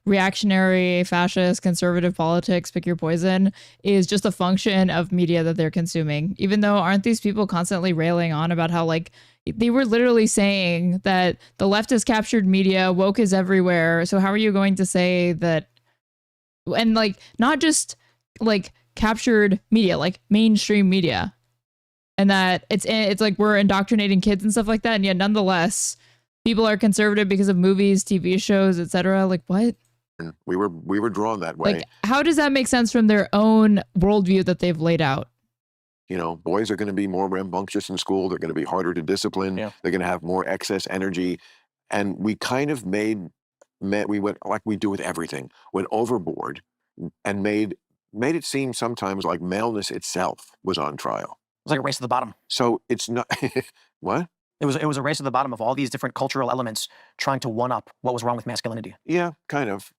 reactionary, fascist, conservative politics, pick your poison, is just a function of media that they're consuming. Even though aren't these people constantly railing on about how like they were literally saying that the left has captured media, woke is everywhere. So how are you going to say that? And like not just like captured media, like mainstream media. And that it's like we're indoctrinating kids and stuff like that, and yet nonetheless, people are conservative because of movies, TV shows, etc. Like what? We were drawn that way. Like, how does that make sense from their own worldview that they've laid out? You know, boys are going to be more rambunctious in school. They're going to be harder to discipline. Yeah. They're going to have more excess energy, and we kind of we went like we do with everything, went overboard, and made it seem sometimes like maleness itself was on trial. It was like a race to the bottom. So it's not what? It was a race to the bottom of all these different cultural elements trying to one up what was wrong with masculinity. Yeah, kind of.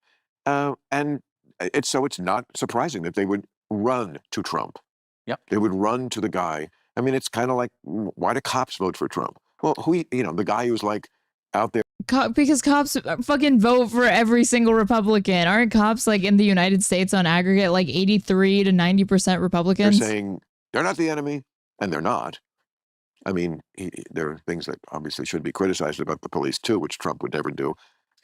And it's not surprising that they would run to Trump. Yep. They would run to the guy I mean, it's kind of like, why do cops vote for Trump? Well, the guy who's like out there. Because cops fucking vote for every single Republican. Aren't cops like in the United States on aggregate like 83 to 90% Republicans? They're saying they're not the enemy, and they're not. I mean, there are things that obviously should be criticized about the police too, which Trump would never do,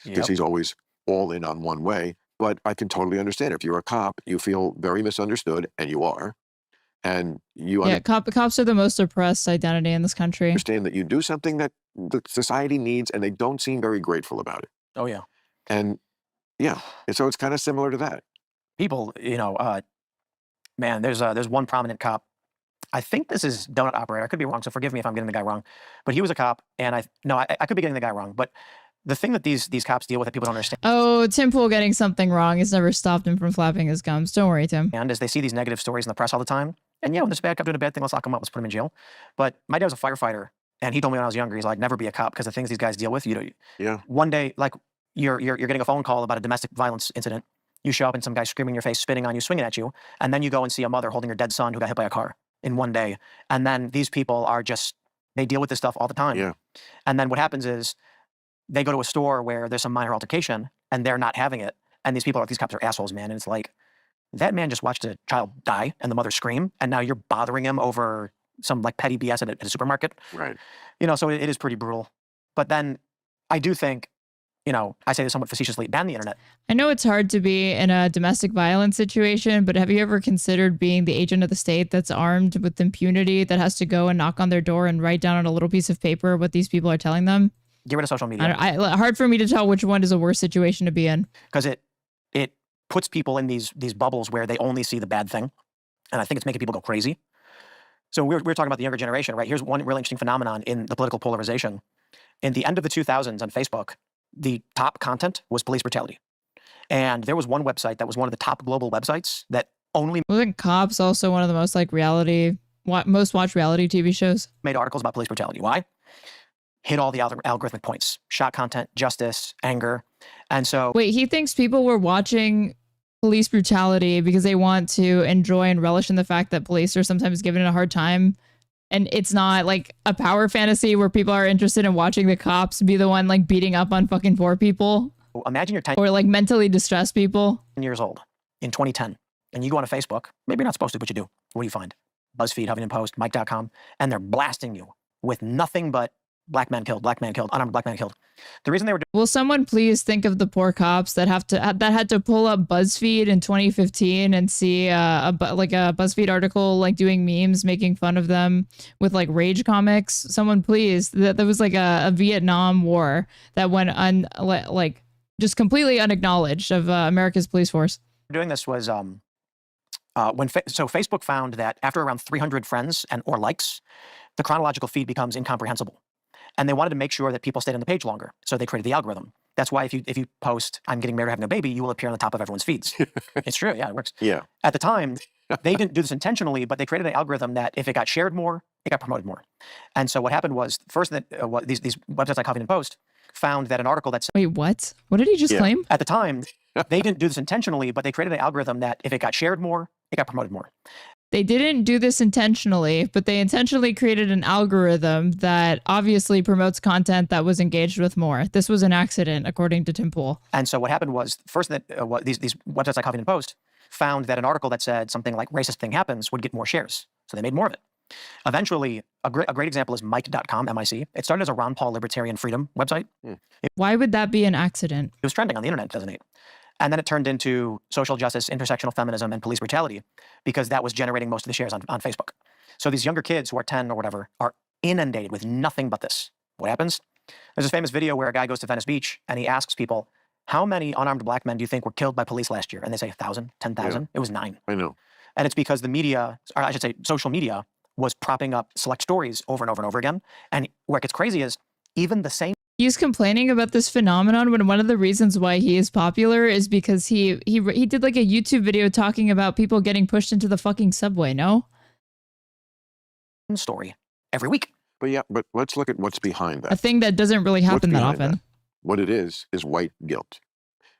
because he's always all in on one way. But I can totally understand if you're a cop, you feel very misunderstood, and you are. And you cops are the most oppressed identity in this country. Understand that you do something that the society needs, and they don't seem very grateful about it. Oh yeah, and so it's kind of similar to that. People, man, there's one prominent cop. I think this is Donut Operator. I could be wrong, so forgive me if I'm getting the guy wrong. But he was a cop, and I could be getting the guy wrong. But the thing that these cops deal with that people don't understand. Oh, Tim Pool getting something wrong has never stopped him from flapping his gums. Don't worry, Tim. And as they see these negative stories in the press all the time, and when there's a bad cop doing a bad thing, let's lock him up, let's put him in jail. But my dad was a firefighter, and he told me when I was younger, he's like, never be a cop, because the things these guys deal with, one day, like you're getting a phone call about a domestic violence incident. You show up and some guy screaming in your face, spitting on you, swinging at you, and then you go and see a mother holding her dead son who got hit by a car in one day. And then these people they deal with this stuff all the time. Yeah. And then what happens is they go to a store where there's some minor altercation and they're not having it. And these cops are assholes, man. And it's like, that man just watched a child die and the mother scream, and now you're bothering him over some like petty BS at a supermarket. Right. So it is pretty brutal. But then I do think, I say this somewhat facetiously, ban the internet. I know it's hard to be in a domestic violence situation, but have you ever considered being the agent of the state that's armed with impunity, that has to go and knock on their door and write down on a little piece of paper what these people are telling them? Get rid of social media. Hard for me to tell which one is a worse situation to be in. Because it puts people in these bubbles where they only see the bad thing. And I think it's making people go crazy. So we're talking about the younger generation, right? Here's one really interesting phenomenon in the political polarization. In the end of the 2000s on Facebook, the top content was police brutality. And there was one website that was one of the top global websites that only... Wasn't Cops also one of the most most watched reality TV shows? Made articles about police brutality. Why? Hit all the algorithmic points. Shot content, justice, anger. And so... Wait, he thinks people were watching police brutality because they want to enjoy and relish in the fact that police are sometimes given a hard time. And it's not like a power fantasy where people are interested in watching the cops be the one like beating up on fucking poor people. Imagine you're 10 or like mentally distressed people. years old in 2010, and you go on a Facebook. Maybe you're not supposed to, but you do. What do you find? BuzzFeed, Huffington Post, Mike.com, and they're blasting you with nothing but black man killed, unarmed black man killed. The reason they were Will someone please think of the poor cops that had to pull up BuzzFeed in 2015 and see a BuzzFeed article like doing memes making fun of them with like rage comics? Someone please. There was like a Vietnam War that went just completely unacknowledged of America's police force. Doing this was Facebook found that after around 300 friends or likes, the chronological feed becomes incomprehensible. And they wanted to make sure that people stayed on the page longer. So they created the algorithm. That's why if you post, I'm getting married or having a baby, you will appear on the top of everyone's feeds. It's true. Yeah, it works. Yeah. At the time, they didn't do this intentionally, but they created an algorithm that if it got shared more, it got promoted more. And so what happened was, first, that these websites like Huffington Post found that an article that... Wait, what? What did he just claim? At the time, they didn't do this intentionally, but they created an algorithm that if it got shared more, it got promoted more. They didn't do this intentionally, but they intentionally created an algorithm that obviously promotes content that was engaged with more. This was an accident, according to Tim Pool. And so what happened was, first, that these websites like Huffington Post found that an article that said something like racist thing happens would get more shares. So they made more of it. Eventually, a great example is Mic.com, M-I-C. It started as a Ron Paul libertarian freedom website. Why would that be an accident? It was trending on the internet in 2008. And then it turned into social justice, intersectional feminism, and police brutality because that was generating most of the shares on Facebook. So these younger kids who are 10 or whatever are inundated with nothing but this. What happens? There's this famous video where a guy goes to Venice Beach and he asks people, how many unarmed black men do you think were killed by police last year? And they say 1,000, 10,000. Yeah. It was 9. I know. And it's because the media, or I should say social media, was propping up select stories over and over and over again. And where it gets crazy is even the same... He's complaining about this phenomenon when one of the reasons why he is popular is because he did like a YouTube video talking about people getting pushed into the fucking subway, no? Story every week. But let's look at what's behind that. A thing that doesn't really happen that often. What it is white guilt.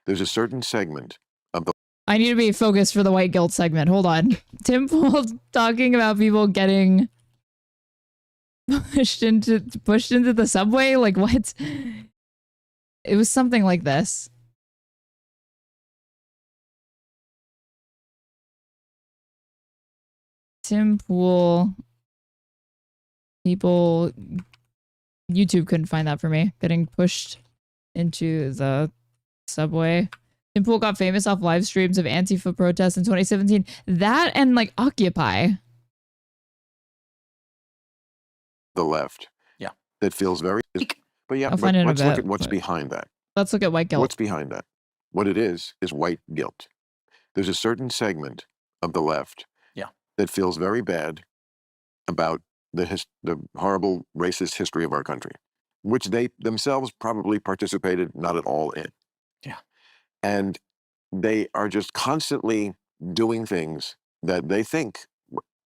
There's a certain segment of the... I need to be focused for the white guilt segment. Hold on. Tim Pool talking about people getting pushed into the subway. Like what? It was something like this. Tim Pool. People. YouTube couldn't find that for me. Getting pushed into the subway. Tim Pool got famous off live streams of Antifa protests in 2017. That and like Occupy. The left. Yeah. That feels very. But yeah, I'll find it in a let's look bit, at what's but- behind that. Let's look at white guilt. What's behind that? What it is white guilt. There's a certain segment of the left Yeah. that feels very bad about the horrible racist history of our country, which they themselves probably participated not at all in. Yeah. And they are just constantly doing things that they think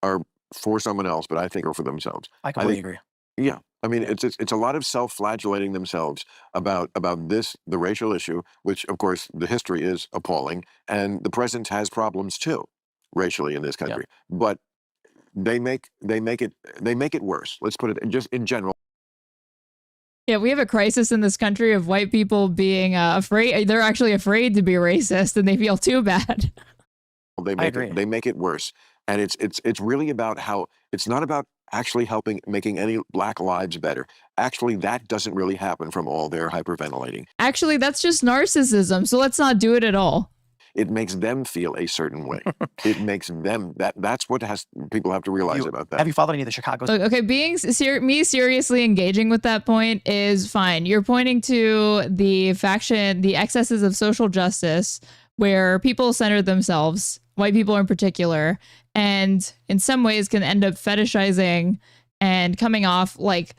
are for someone else, but I think are for themselves. I completely agree. Yeah. I mean, it's a lot of self-flagellating themselves about the racial issue, which of course the history is appalling, and the present has problems too, racially in this country. But they make it worse. Let's put it just in general. Yeah, we have a crisis in this country of white people being afraid. They're actually afraid to be racist, and they feel too bad. They make it worse, and it's really about how it's not about actually making any black lives better. Actually, that doesn't really happen from all their hyperventilating. Actually, that's just narcissism. So let's not do it at all. It makes them feel a certain way. It makes them that's what people have to realize about that. Have you followed any of the Chicago? Okay, being me seriously engaging with that point is fine. You're pointing to the excesses of social justice, where people center themselves, white people in particular, and in some ways can end up fetishizing and coming off like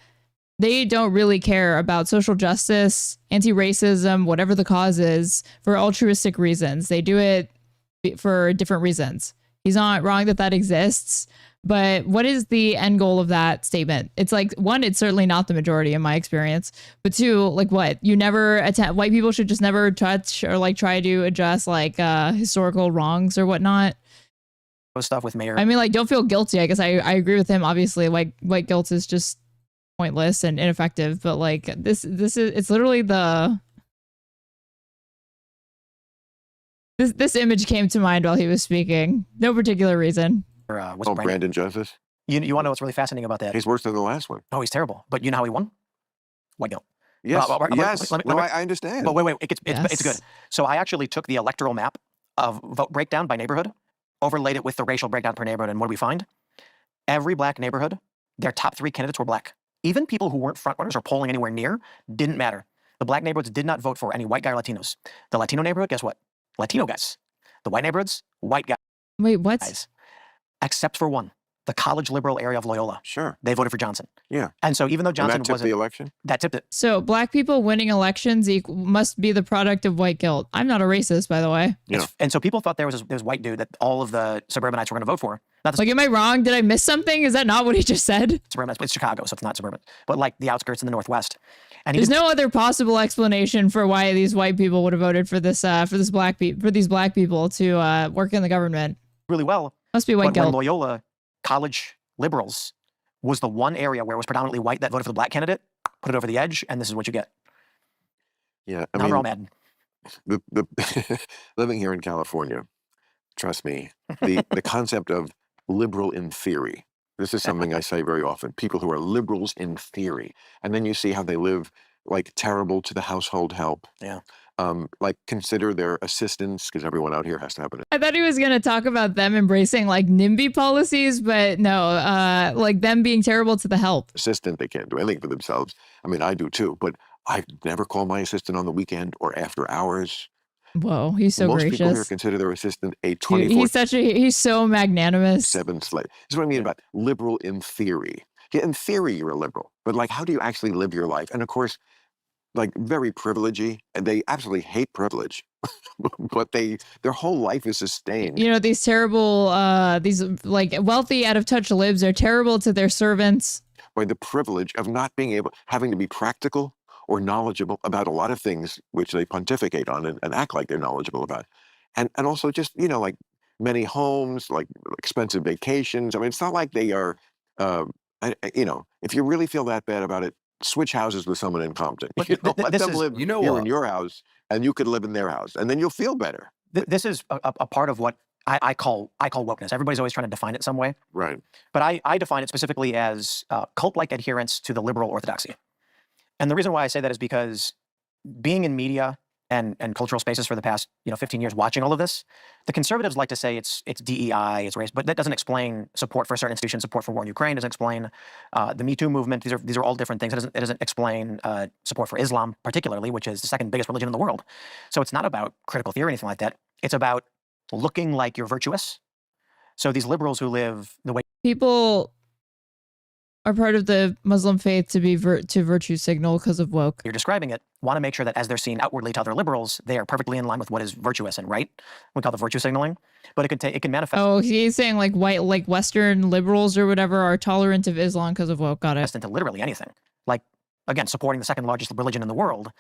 they don't really care about social justice, anti-racism, whatever the cause is, for altruistic reasons. They do it for different reasons. He's not wrong that exists, but what is the end goal of that statement? It's like, one, it's certainly not the majority in my experience, but two, like what? You never attempt, white people should just never touch or like try to adjust like historical wrongs or whatnot. Stuff with MAHER. I mean, like, don't feel guilty. I guess I agree with him. Obviously, like white guilt is just pointless and ineffective, but like this is, it's literally this image came to mind while he was speaking. No particular reason. Brandon Justice. You want to know what's really fascinating about that? He's worse than the last one. Oh, he's terrible. But you know how he won? White guilt. Yes. Yes. I understand. But wait. It's good. So I actually took the electoral map of vote breakdown by neighborhood, overlaid it with the racial breakdown per neighborhood, and what do we find? Every black neighborhood, their top 3 candidates were black. Even people who weren't frontrunners or polling anywhere near didn't matter. The black neighborhoods did not vote for any white guy or Latinos. The Latino neighborhood, guess what? Latino guys. The white neighborhoods, white guys. Wait, what? Guys. Except for one, the college liberal area of Loyola. Sure. They voted for Johnson. Yeah. And so even though Johnson wasn't the election, that tipped it. So black people winning elections must be the product of white guilt. I'm not a racist, by the way. Yeah. And so people thought there was this white dude that all of the suburbanites were going to vote for. Like, am I wrong? Did I miss something? Is that not what he just said? Suburbanites, it's Chicago, so it's not suburban, but like the outskirts in the Northwest. And there's no other possible explanation for why these white people would have voted for these black people to work in the government. Really well. Must be white guilt. When Loyola college liberals was the one area where it was predominantly white that voted for the black candidate, put it over the edge, and this is what you get. Yeah, now we're all mad. Living here in California, trust me, the concept of liberal in theory. This is something I say very often. People who are liberals in theory, and then you see how they live like terrible to the household help. Yeah. Like consider their assistants, because everyone out here has to have it. I thought he was going to talk about them embracing like NIMBY policies, but no, like them being terrible to the help. Assistant, they can't do anything for themselves. I mean, I do too, but I never call my assistant on the weekend or after hours. Whoa, he's so Most gracious. people here consider their assistant a 24/7 he's so magnanimous. slave. This is what I mean about liberal in theory. Yeah, in theory, you're a liberal, but like, how do you actually live your life? And of course, like very privilegey, and they absolutely hate privilege, but their whole life is sustained. You know, these terrible, these like wealthy, out of touch libs are terrible to their servants. By the privilege of not having to be practical or knowledgeable about a lot of things which they pontificate on and act like they're knowledgeable about. And also just, you know, like many homes, like expensive vacations. I mean, it's not like they are You know, if you really feel that bad about it, switch houses with someone in Compton. But You know, let this them is, live You know here what? in your house, and you could live in their house, and then you'll feel better. this is a part of what I call wokeness. Everybody's always trying to define it some way, Right. but I define it specifically as cult-like adherence to the liberal orthodoxy. And the reason why I say that is because being in media and cultural spaces for the past 15 years, watching all of this, the conservatives like to say it's DEI, it's race, but that doesn't explain support for certain institutions, support for war in Ukraine, doesn't explain the Me Too movement. These are all different things. It doesn't explain support for Islam, particularly, which is the second biggest religion in the world. So it's not about critical theory or anything like that. It's about looking like you're virtuous. So these liberals who live the way people are part of the Muslim faith to be to virtue signal because of woke. you're describing it, want to make sure that as they're seen outwardly to other liberals, they are perfectly in line with what is virtuous and right. We call it virtue signaling, but it can manifest. Oh, he's saying like Western liberals or whatever are tolerant of Islam because of woke. Got it. Into literally anything. Like, again, supporting the second largest religion in the world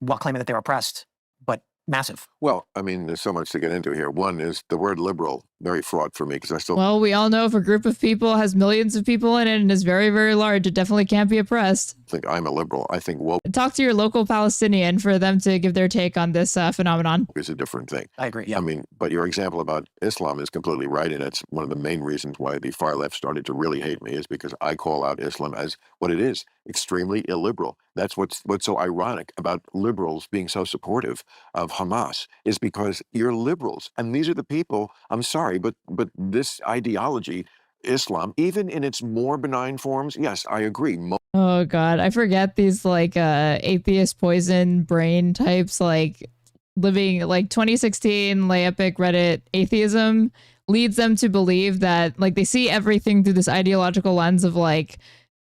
while claiming that they're oppressed, but massive. Well, I mean, there's so much to get into here. One is the word liberal, very fraught for me because I still Well, we all know if a group of people has millions of people in it and is very, very large, it definitely can't be oppressed. think I'm a liberal. I think woke Talk to your local Palestinian for them to give their take on this phenomenon. is a different thing. I agree. Yeah. I mean, but your example about Islam is completely right, and it's one of the main reasons why the far left started to really hate me is because I call out Islam as what it is, extremely illiberal. That's what's so ironic about liberals being so supportive of Hamas is because you're liberals, and these are the people. I'm sorry, but this ideology, Islam, even in its more benign forms, yes, I agree. Oh God, I forget these like atheist poison brain types like living like 2016 lay epic Reddit atheism leads them to believe that like they see everything through this ideological lens of like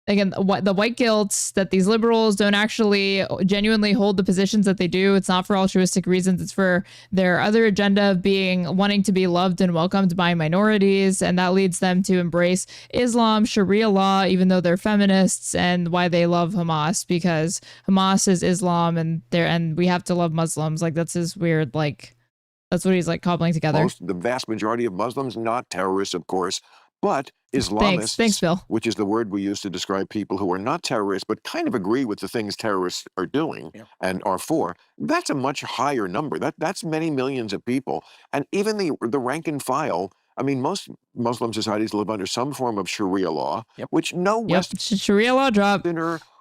again what the white guilt that these liberals don't actually genuinely hold the positions that they do. It's not for altruistic reasons. It's for their other agenda of wanting to be loved and welcomed by minorities, and that leads them to embrace Islam, Sharia law, even though they're feminists, and why they love Hamas because Hamas is Islam, and we have to love Muslims. Like that's his weird like that's what he's like cobbling together. The vast majority of Muslims, not terrorists, of course, but Islamists, Thanks, Bill. which is the word we use to describe people who are not terrorists, but kind of agree with the things terrorists are doing and are for, that's a much higher number. That's many millions of people. And even the rank and file, I mean, most Muslim societies live under some form of Sharia law, which no Western Sharia law drop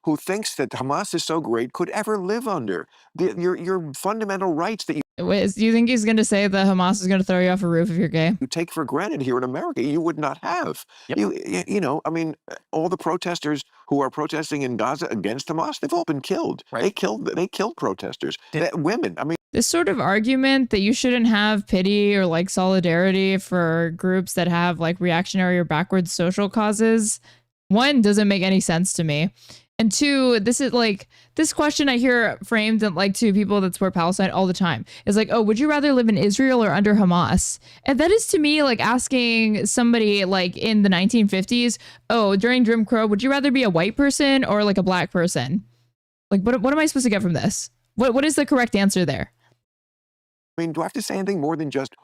who thinks that Hamas is so great could ever live under. Your fundamental rights that Wait, do you think he's going to say that Hamas is going to throw you off a roof if you're gay? you take for granted here in America, you would not have. You know, I mean, all the protesters who are protesting in Gaza against Hamas, they've all been killed. They killed protesters. Women, I mean. This sort of argument that you shouldn't have pity or like solidarity for groups that have like reactionary or backwards social causes, one, doesn't make any sense to me. And two, this is like this question I hear framed like to people that support Palestine all the time is like, oh, would you rather live in Israel or under Hamas? And that is to me like asking somebody like in the 1950s, oh, during Jim Crow, would you rather be a white person or like a black person? Like, what am I supposed to get from this? What is the correct answer there? I mean, do I have to say anything more than just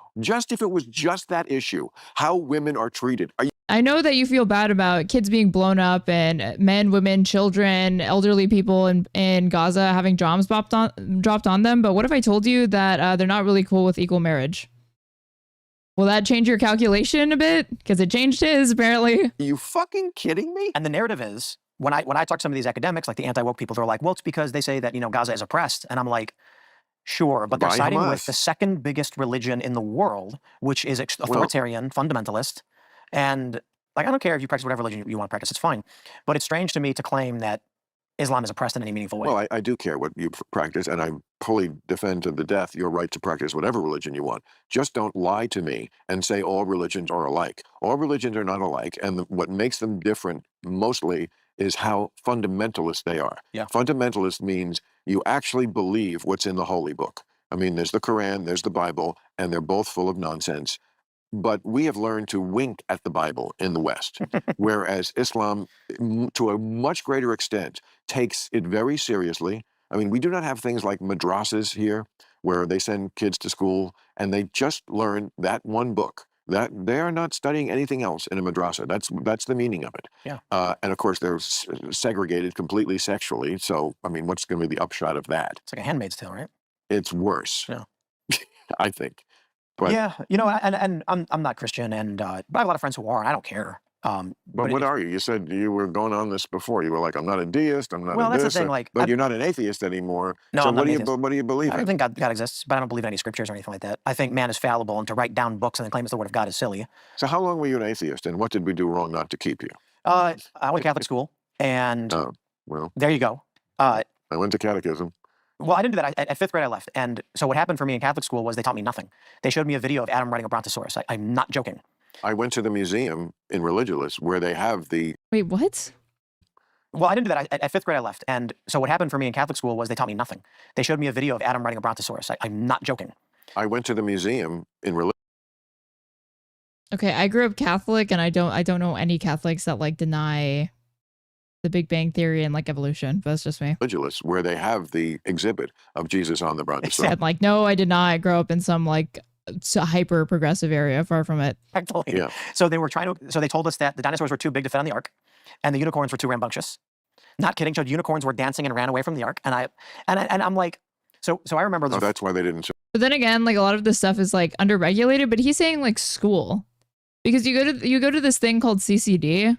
if it was just that issue, how women are treated? I know that you feel bad about kids being blown up and men, women, children, elderly people in Gaza having bombs dropped on them. But what if I told you that they're not really cool with equal marriage? Will that change your calculation a bit? Because it changed his, apparently. Are you fucking kidding me? And the narrative is, when I talk to some of these academics, like the anti-woke people, they're like, well, it's because they say that, Gaza is oppressed. And I'm like, sure, but they're siding with the second biggest religion in the world, which is authoritarian, fundamentalist. And like, I don't care if you practice whatever religion you want to practice, it's fine. But it's strange to me to claim that Islam is oppressed in any meaningful way. Well, I do care what you practice, and I fully defend to the death your right to practice whatever religion you want. Just don't lie to me and say all religions are alike. All religions are not alike, and what makes them different mostly is how fundamentalist they are. Fundamentalist means you actually believe what's in the holy book. I mean, there's the Quran, there's the Bible, and they're both full of nonsense. But we have learned to wink at the Bible in the West, whereas Islam, to a much greater extent, takes it very seriously. I mean, we do not have things like madrasas here, where they send kids to school and they just learn that one book. That they are not studying anything else in a madrasa. That's the meaning of it. Yeah. And of course, they're segregated completely sexually. So, I mean, what's going to be the upshot of that? It's like a Handmaid's Tale, right? It's worse. Yeah. I think. But, yeah, you know, and I'm not Christian, and but I have a lot of friends who are, and I don't care. But what are you? You said you were going on this before. You were like, I'm not a deist. I'm not Well, a that's the this. thing, like, but you're not an atheist anymore. No, so I'm not what an do atheist. what do you believe I in? don't think God exists, but I don't believe in any scriptures or anything like that. I think man is fallible, and to write down books and then claim it's the word of God is silly. So how long were you an atheist, and what did we do wrong not to keep you? I went to Catholic school, and well, there you go. I went to catechism. Well, I didn't do that. At fifth grade, I left. And so what happened for me in Catholic school was they taught me nothing. They showed me a video of Adam riding a brontosaurus. I'm not joking. I went to the museum in Religulous where they have the... Wait, what? Well, I didn't do that. At fifth grade, I left. And so what happened for me in Catholic school was they taught me nothing. They showed me a video of Adam riding a brontosaurus. I'm not joking. I went to the museum in Religulous. Okay, I grew up Catholic, and I don't know any Catholics that like deny the Big Bang Theory and like evolution, but that's just me. Religulous, where they have the exhibit of Jesus on the brontosaurus. Said like, no, I did not grow up in some like hyper progressive area. Far from it. Actually. Yeah. So they were so they told us that the dinosaurs were too big to fit on the ark, and the unicorns were too rambunctious. Not kidding. So unicorns were dancing and ran away from the ark, and I'm like, so I remember. Oh, that's why they didn't. But then again, like a lot of this stuff is like underregulated. But he's saying like school, because you go to this thing called CCD,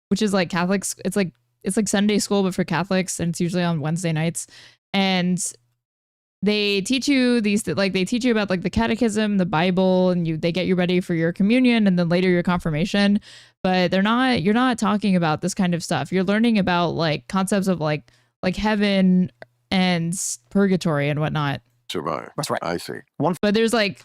which is like Catholics. It's like Sunday school, but for Catholics, and it's usually on Wednesday nights. And they teach you they teach you about like the catechism, the Bible, and they get you ready for your communion and then later your confirmation. But you're not talking about this kind of stuff. You're learning about like concepts of like heaven and purgatory and whatnot. Survive. That's right. I see. But there's like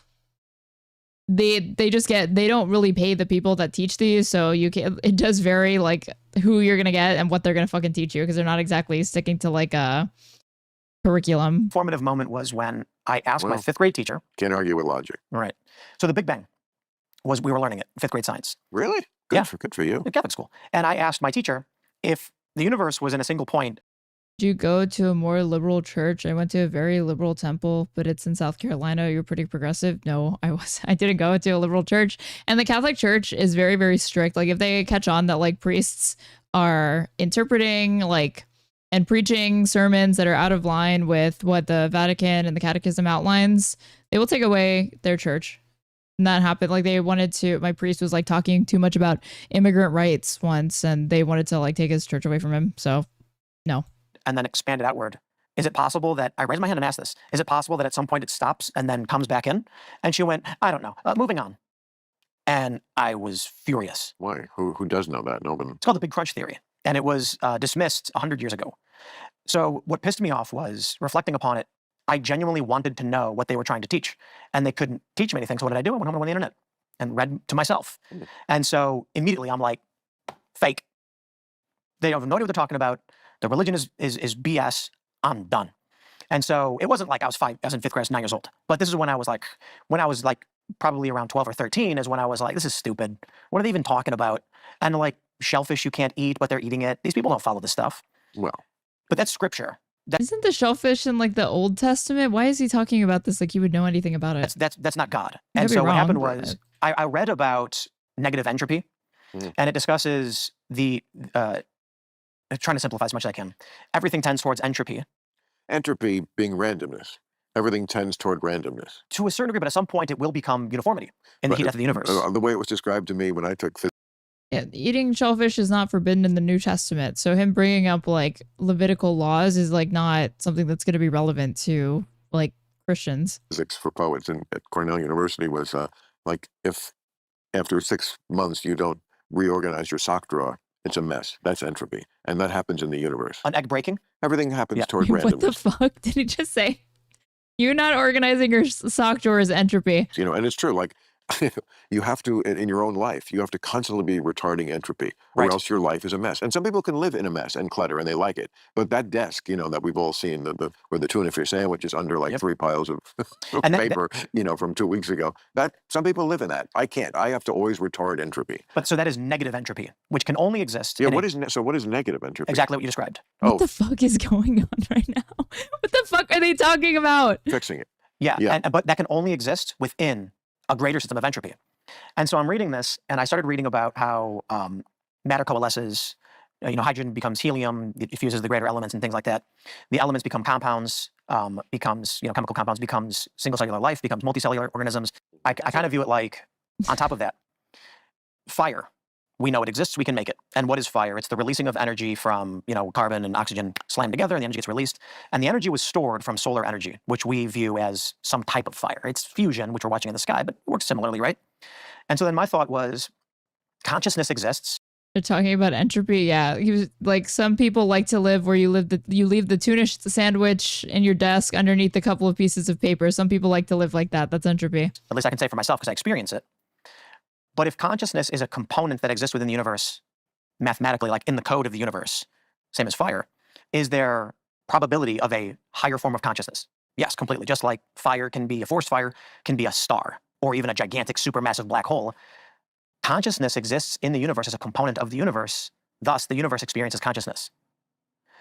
they don't really pay the people that teach these, so it does vary like who you're gonna get and what they're gonna fucking teach you, because they're not exactly sticking to like a curriculum. Formative moment was when I asked my fifth grade teacher. Can't argue with logic. Right. So the Big Bang we were learning it, fifth grade science. Really? Good for you. In Catholic school. And I asked my teacher if the universe was in a single point. Do you go to a more liberal church? I went to a very liberal temple, but it's in South Carolina. You're pretty progressive. No, I didn't go to a liberal church. And the Catholic Church is very, very strict. Like if they catch on that like priests are interpreting like and preaching sermons that are out of line with what the Vatican and the Catechism outlines, they will take away their church. And that happened. Like my priest was like talking too much about immigrant rights once, and they wanted to like take his church away from him. So no. And then expanded outward. Is it possible that, I raised my hand and asked this, is it possible that at some point it stops and then comes back in? And she went, I don't know, moving on. And I was furious. Why? Who does know that? Nobody. It's called the Big Crunch Theory. And it was dismissed 100 years ago. So what pissed me off was, reflecting upon it, I genuinely wanted to know what they were trying to teach. And they couldn't teach me anything. So what did I do? I went home on the internet and read to myself. And so immediately I'm like, fake. They have no idea what they're talking about. The religion is BS. I'm done. And so it wasn't like I was in fifth grade, I was 9 years old. But this is when I was like probably around 12 or 13 is when I was like, this is stupid. What are they even talking about? And like shellfish you can't eat, but they're eating it. These people don't follow this stuff. Well. But that's scripture. Isn't the shellfish in like the Old Testament? Why is he talking about this like he would know anything about it? That's not God. And so what happened was I read about negative entropy, and it discusses trying to simplify as much as I can. Everything tends towards entropy. Entropy being randomness. Everything tends toward randomness. To a certain degree, but at some point it will become uniformity in the heat of the universe. The way it was described to me when I took physics. Yeah, eating shellfish is not forbidden in the New Testament. So him bringing up like Levitical laws is like not something that's going to be relevant to like Christians. Physics for poets at Cornell University was like if after 6 months you don't reorganize your sock drawer, it's a mess. That's entropy. And that happens in the universe. An egg breaking? Everything happens toward randomness. What the fuck did he just say? You're not organizing your sock drawer is entropy. You know, and it's true. Like, you have to, in your own life, you have to constantly be retarding entropy, or else your life is a mess. And some people can live in a mess and clutter, and they like it. But that desk, you know, that we've all seen, where the tuna fish sandwich is under like 3 piles of paper, you know, from 2 weeks ago. That some people live in that. I can't. I have to always retard entropy. But so that is negative entropy, which can only exist. Yeah. What is negative entropy? Exactly what you described. What the fuck is going on right now? What the fuck are they talking about? Fixing it. Yeah. But that can only exist within a greater system of entropy. And so I'm reading this, and I started reading about how matter coalesces. Hydrogen becomes helium, it fuses the greater elements and things like that. The elements become compounds, chemical compounds, becomes single cellular life, becomes multicellular organisms. I kind of view it like, on top of that, fire. We know it exists, we can make it. And what is fire? It's the releasing of energy from, carbon and oxygen slammed together, and the energy gets released. And the energy was stored from solar energy, which we view as some type of fire. It's fusion, which we're watching in the sky, but it works similarly, right? And so then my thought was, consciousness exists. They're talking about entropy. Yeah, he was like, some people like to live where you leave the tuna sandwich in your desk underneath a couple of pieces of paper. Some people like to live like that. That's entropy. At least I can say for myself because I experience it. But if consciousness is a component that exists within the universe, mathematically, like in the code of the universe, same as fire, is there probability of a higher form of consciousness? Yes, completely. Just like fire can be a forest fire, can be a star, or even a gigantic supermassive black hole. Consciousness exists in the universe as a component of the universe. Thus, the universe experiences consciousness.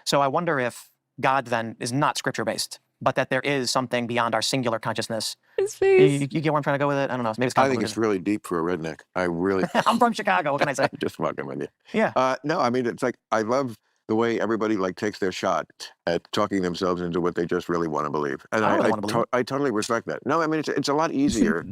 So I wonder if God then is not scripture-based, but that there is something beyond our singular consciousness. His face. You get where I'm trying to go with it? I don't know. Maybe it's I think it's really deep for a redneck. I really. I'm from Chicago. What can I say? Just fucking with you. Yeah. No, I mean, it's like, I love the way everybody takes their shot at talking themselves into what they just really want to believe. And I totally respect that. No, I mean, it's a lot easier.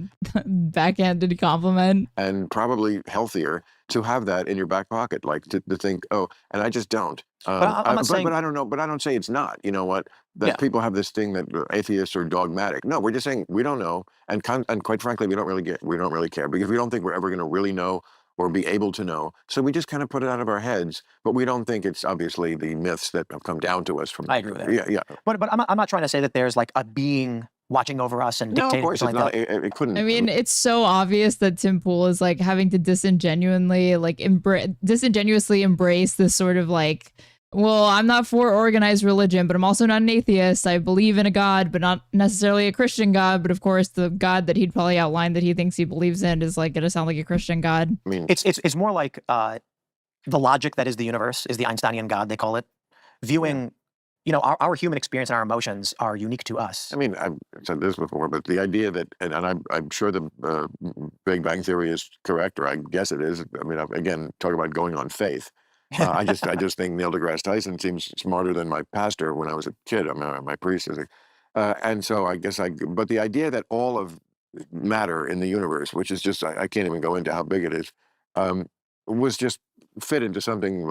Backhanded compliment. And probably healthier to have that in your back pocket, to think, oh, and I just don't. But I'm not saying, but I don't know. But I don't say it's not. You know what? That people have this thing that atheists are dogmatic. No, we're just saying we don't know, and quite frankly, we don't really care because we don't think we're ever going to really know or be able to know. So we just kind of put it out of our heads, but we don't think it's obviously the myths that have come down to us from. I agree with that. Yeah. But I'm not trying to say that there's like a being watching over us and dictating. No, of course it's not. It couldn't. I mean, it's so obvious that Tim Pool is having to disingenuously embrace this sort of well, I'm not for organized religion, but I'm also not an atheist. I believe in a God, but not necessarily a Christian God. But of course, the God that he'd probably outline that he thinks he believes in is going to sound like a Christian God. I mean, it's more like the logic that is the universe is the Einsteinian God, they call it. Viewing, our human experience and our emotions are unique to us. I mean, I've said this before, but the idea that, and I'm sure the Big Bang Theory is correct, or I guess it is. I mean, again, talk about going on faith. I just think Neil deGrasse Tyson seems smarter than my pastor when I was a kid. I mean, my priest is, and so I guess but the idea that all of matter in the universe, which is just, I can't even go into how big it is, was just fit into something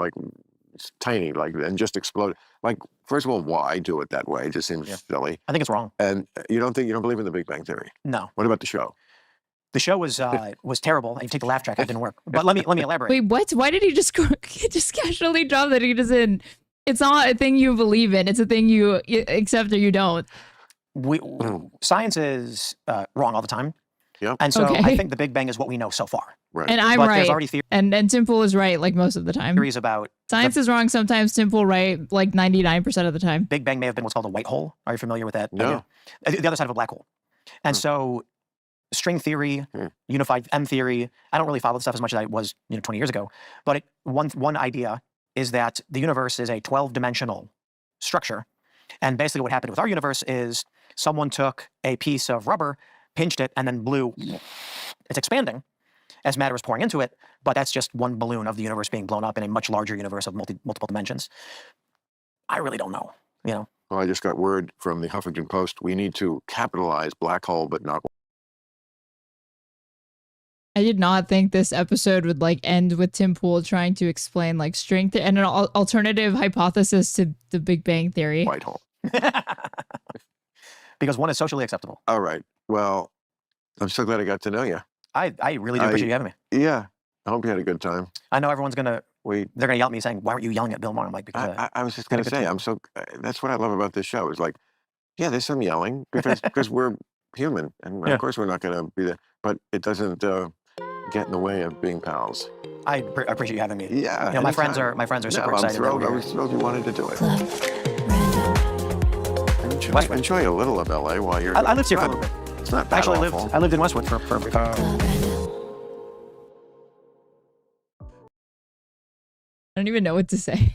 tiny, and just explode. First of all, why do it that way? It just seems silly. I think it's wrong. And you don't believe in the Big Bang Theory? No. What about the show? The show was terrible. You take the laugh track; it didn't work. But let me elaborate. Wait, what? Why did he just casually drop that he doesn't? It's not a thing you believe in. It's a thing you accept or you don't. Science is wrong all the time. Yeah. And so I think the Big Bang is what we know so far. Right. And I'm right. There's already and Tim Pool is right most of the time. Theories about science is wrong sometimes. Tim Pool right 99% of the time. Big Bang may have been what's called a white hole. Are you familiar with that? No. The other side of a black hole. And so string theory, unified M theory. I don't really follow this stuff as much as I was 20 years ago. But one idea is that the universe is a 12-dimensional structure. And basically what happened with our universe is someone took a piece of rubber, pinched it, and then blew. It's expanding as matter is pouring into it, but that's just one balloon of the universe being blown up in a much larger universe of multiple dimensions. I really don't know, Well, I just got word from the Huffington Post. We need to capitalize black hole, but not. I did not think this episode would end with Tim Pool trying to explain string and an alternative hypothesis to the Big Bang Theory. White hole. Because one is socially acceptable. All right. Well, I'm so glad I got to know you. I really do appreciate you having me. Yeah. I hope you had a good time. I know everyone's they're gonna yell at me saying, "Why aren't you yelling at Bill Maher?" I'm like, because I was just gonna say, that's what I love about this show. Is there's some yelling because we're human, and of course we're not gonna be there, but it doesn't get in the way of being pals. I appreciate you having me. Yeah. My friends are super excited. I was thrilled you wanted to do it. Enjoy a little of LA while you're. I lived here for a little bit. It's not that awful. I lived in Westwood for a brief time. I don't even know what to say.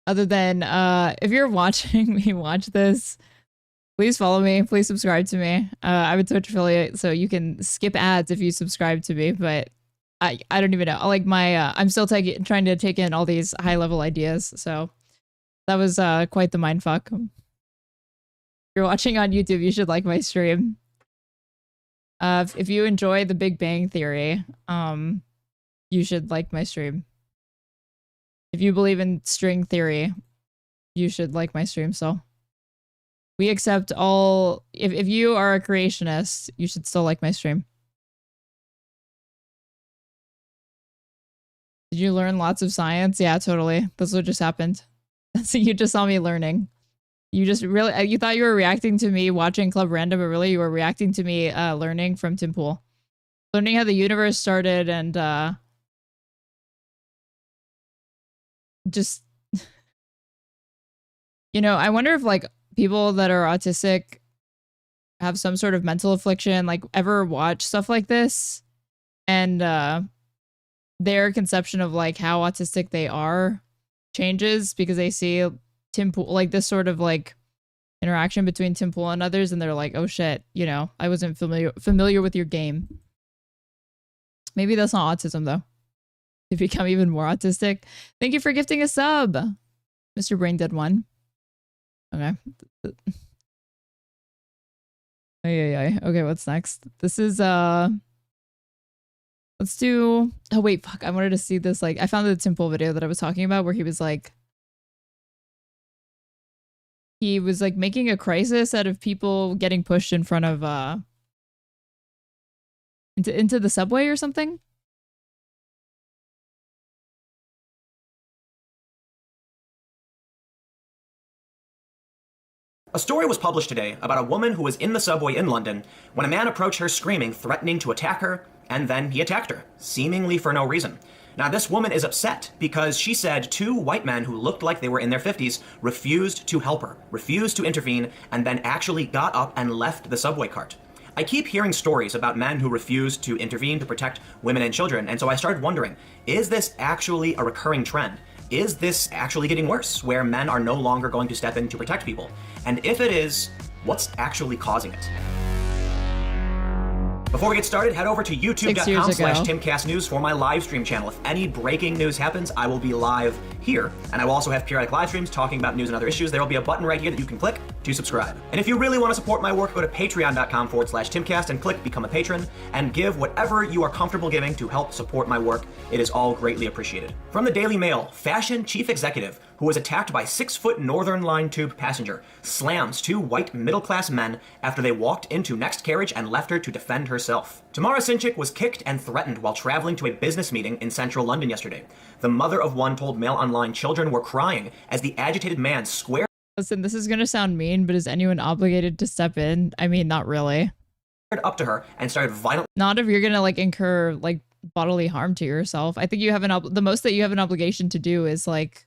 Other than if you're watching me watch this, Please follow me. Please subscribe to me. I'm a Twitch affiliate, so you can skip ads if you subscribe to me. But I don't even know. Like I'm still trying to take in all these high level ideas. So that was quite the mindfuck. If you're watching on YouTube, you should like my stream. If you enjoy The Big Bang Theory, you should like my stream. If you believe in string theory, you should like my stream. So we accept all. If you are a creationist, you should still like my stream. Did you learn lots of science? Yeah, totally. That's what just happened. So you just saw me learning. You just really, you thought you were reacting to me watching Club Random, but really you were reacting to me learning from Tim Pool. Learning how the universe started and just, you know, I wonder if like people that are autistic have some sort of mental affliction, like ever watch stuff like this and their conception of like how autistic they are changes because they see Tim Pool, like this sort of like interaction between Tim Pool and others, and they're like, oh shit, you know, I wasn't familiar with your game. Maybe that's not autism though. To become even more autistic. Thank you for gifting a sub, Mr. Braindead 1. Okay. Okay, what's next? This is let's do, oh wait, fuck, I wanted to see this, like I found the Tim Pool video that I was talking about where he was like making a crisis out of people getting pushed in front of into the subway or something. A story was published today about a woman who was in the subway in London when a man approached her screaming, threatening to attack her, and then he attacked her, seemingly for no reason. Now, this woman is upset because she said two white men who looked like they were in their 50s refused to help her, refused to intervene, and then actually got up and left the subway cart. I keep hearing stories about men who refuse to intervene to protect women and children, and so I started wondering, is this actually a recurring trend? Is this actually getting worse, where men are no longer going to step in to protect people? And if it is, what's actually causing it? Before we get started, head over to youtube.com/TimCastNews for my live stream channel. If any breaking news happens, I will be live here. And I will also have periodic live streams talking about news and other issues. There will be a button right here that you can click to subscribe. And if you really want to support my work, go to patreon.com/TimCast and click Become a Patron and give whatever you are comfortable giving to help support my work. It is all greatly appreciated. From the Daily Mail, fashion chief executive who was attacked by 6-foot Northern Line tube passenger slams two white middle-class men after they walked into next carriage and left her to defend herself. Tamara Sinchik was kicked and threatened while traveling to a business meeting in central London yesterday. The mother of one told Mail Online children were crying as the agitated man squared. Listen, this is gonna sound mean, but is anyone obligated to step in? I mean, not really. Up to her and started violently. Not if you're gonna like incur like bodily harm to yourself. I think you have the most that you have an obligation to do is like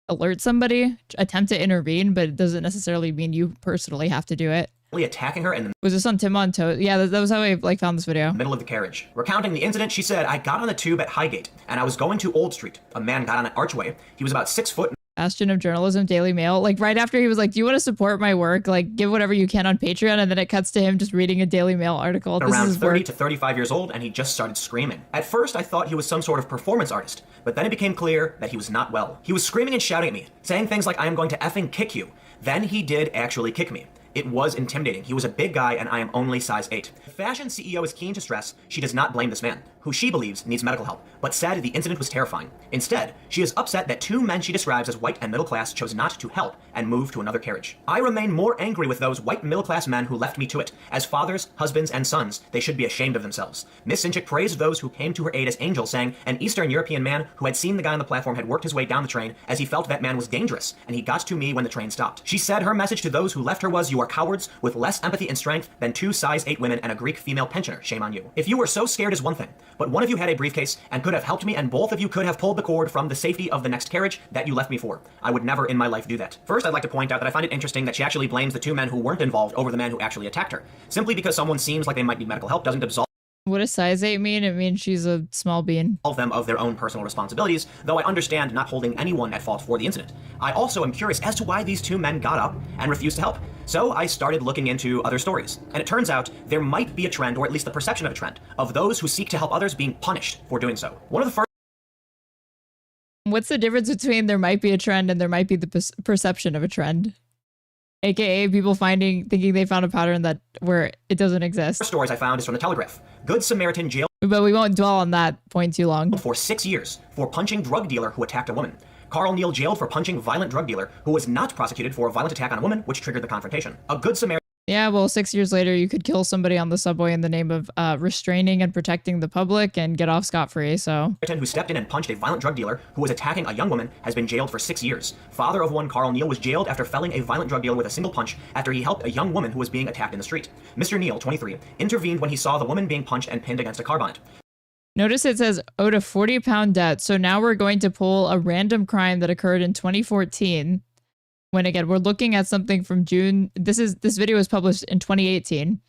alert somebody, attempt to intervene, but it doesn't necessarily mean you personally have to do it. Attacking her in the was this on Tim on Toast? Yeah, that was how I like found this video. Middle of the carriage. Recounting the incident, she said, I got on the tube at Highgate and I was going to Old Street. A man got on an archway. He was about 6 foot. Bastion of journalism, Daily Mail. Like right after he was like, do you want to support my work? Like give whatever you can on Patreon. And then it cuts to him just reading a Daily Mail article. Around 30 to 35 years old, and he just started screaming. At first, I thought he was some sort of performance artist, but then it became clear that he was not well. He was screaming and shouting at me, saying things like, I am going to effing kick you. Then he did actually kick me. It was intimidating. He was a big guy, and I am only size 8. The fashion CEO is keen to stress she does not blame this man, who she believes needs medical help, but said the incident was terrifying. Instead, she is upset that two men she describes as white and middle class chose not to help and move to another carriage. I remain more angry with those white middle class men who left me to it. As fathers, husbands, and sons, they should be ashamed of themselves. Miss Sinchik praised those who came to her aid as angels, saying an Eastern European man who had seen the guy on the platform had worked his way down the train as he felt that man was dangerous, and he got to me when the train stopped. She said her message to those who left her was, you are cowards with less empathy and strength than 2 size 8 women and a Greek female pensioner. Shame on you. If you were so scared is one thing, but one of you had a briefcase and could have helped me, and both of you could have pulled the cord from the safety of the next carriage that you left me for. I would never in my life do that. First, I'd like to point out that I find it interesting that she actually blames the 2 men who weren't involved over the man who actually attacked her. Simply because someone seems like they might need medical help doesn't absolve What does size 8 mean? It means she's a small bean. All of them of their own personal responsibilities, though I understand not holding anyone at fault for the incident. I also am curious as to why these two men got up and refused to help. So I started looking into other stories, and it turns out there might be a trend, or at least the perception of a trend, of those who seek to help others being punished for doing so. One of the first... What's the difference between there might be a trend and there might be the perception of a trend? AKA people thinking they found a pattern where it doesn't exist. First stories I found is from the Telegraph. Good Samaritan jailed... But we won't dwell on that point too long. ...for 6 years for punching drug dealer who attacked a woman. Carl Neal jailed for punching violent drug dealer who was not prosecuted for a violent attack on a woman, which triggered the confrontation. A Good Samaritan... Yeah, well, 6 years later, you could kill somebody on the subway in the name of restraining and protecting the public and get off scot-free, so... ...who stepped in and punched a violent drug dealer who was attacking a young woman has been jailed for 6 years. Father of one, Carl Neal, was jailed after felling a violent drug dealer with a single punch after he helped a young woman who was being attacked in the street. Mr. Neal, 23, intervened when he saw the woman being punched and pinned against a car bonnet. Notice it says owed a 40-pound debt, so now we're going to pull a random crime that occurred in 2014. When again, we're looking at something from June. This video was published in 2018.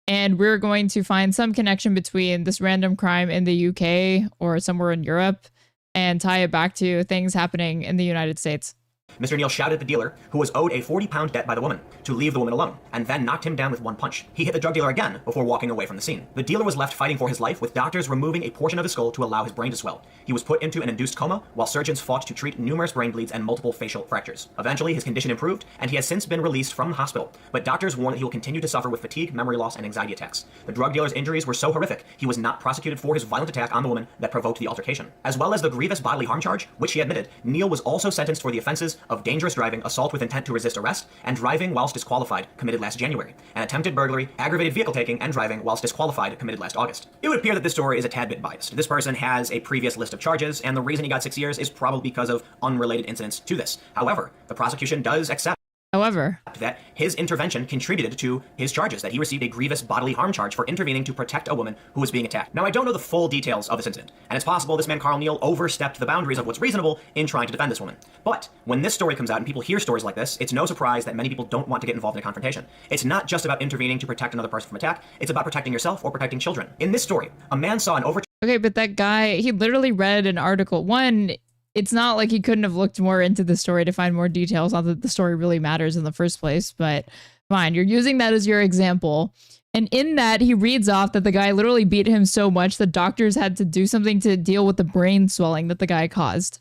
And we're going to find some connection between this random crime in the UK or somewhere in Europe and tie it back to things happening in the United States. Mr. Neal shouted at the dealer, who was owed a 40-pound debt by the woman, to leave the woman alone, and then knocked him down with one punch. He hit the drug dealer again before walking away from the scene. The dealer was left fighting for his life, with doctors removing a portion of his skull to allow his brain to swell. He was put into an induced coma, while surgeons fought to treat numerous brain bleeds and multiple facial fractures. Eventually, his condition improved, and he has since been released from the hospital, but doctors warn that he will continue to suffer with fatigue, memory loss, and anxiety attacks. The drug dealer's injuries were so horrific, he was not prosecuted for his violent attack on the woman that provoked the altercation. As well as the grievous bodily harm charge, which he admitted, Neal was also sentenced for the offenses of dangerous driving, assault with intent to resist arrest, and driving whilst disqualified, committed last January, and attempted burglary, aggravated vehicle taking, and driving whilst disqualified, committed last August. It would appear that this story is a tad bit biased. This person has a previous list of charges, and the reason he got 6 years is probably because of unrelated incidents to this. However, the prosecution does accept that his intervention contributed to his charges, that he received a grievous bodily harm charge for intervening to protect a woman who was being attacked. Now, I don't know the full details of this incident, and it's possible this man, Carl Neal, overstepped the boundaries of what's reasonable in trying to defend this woman. But when this story comes out and people hear stories like this, it's no surprise that many people don't want to get involved in a confrontation. It's not just about intervening to protect another person from attack, it's about protecting yourself or protecting children. In this story, a man saw an Okay, but that guy, he literally read an article. One, it's not like he couldn't have looked more into the story to find more details. Not that the story really matters in the first place, but fine. You're using that as your example. And in that, he reads off that the guy literally beat him so much that doctors had to do something to deal with the brain swelling that the guy caused.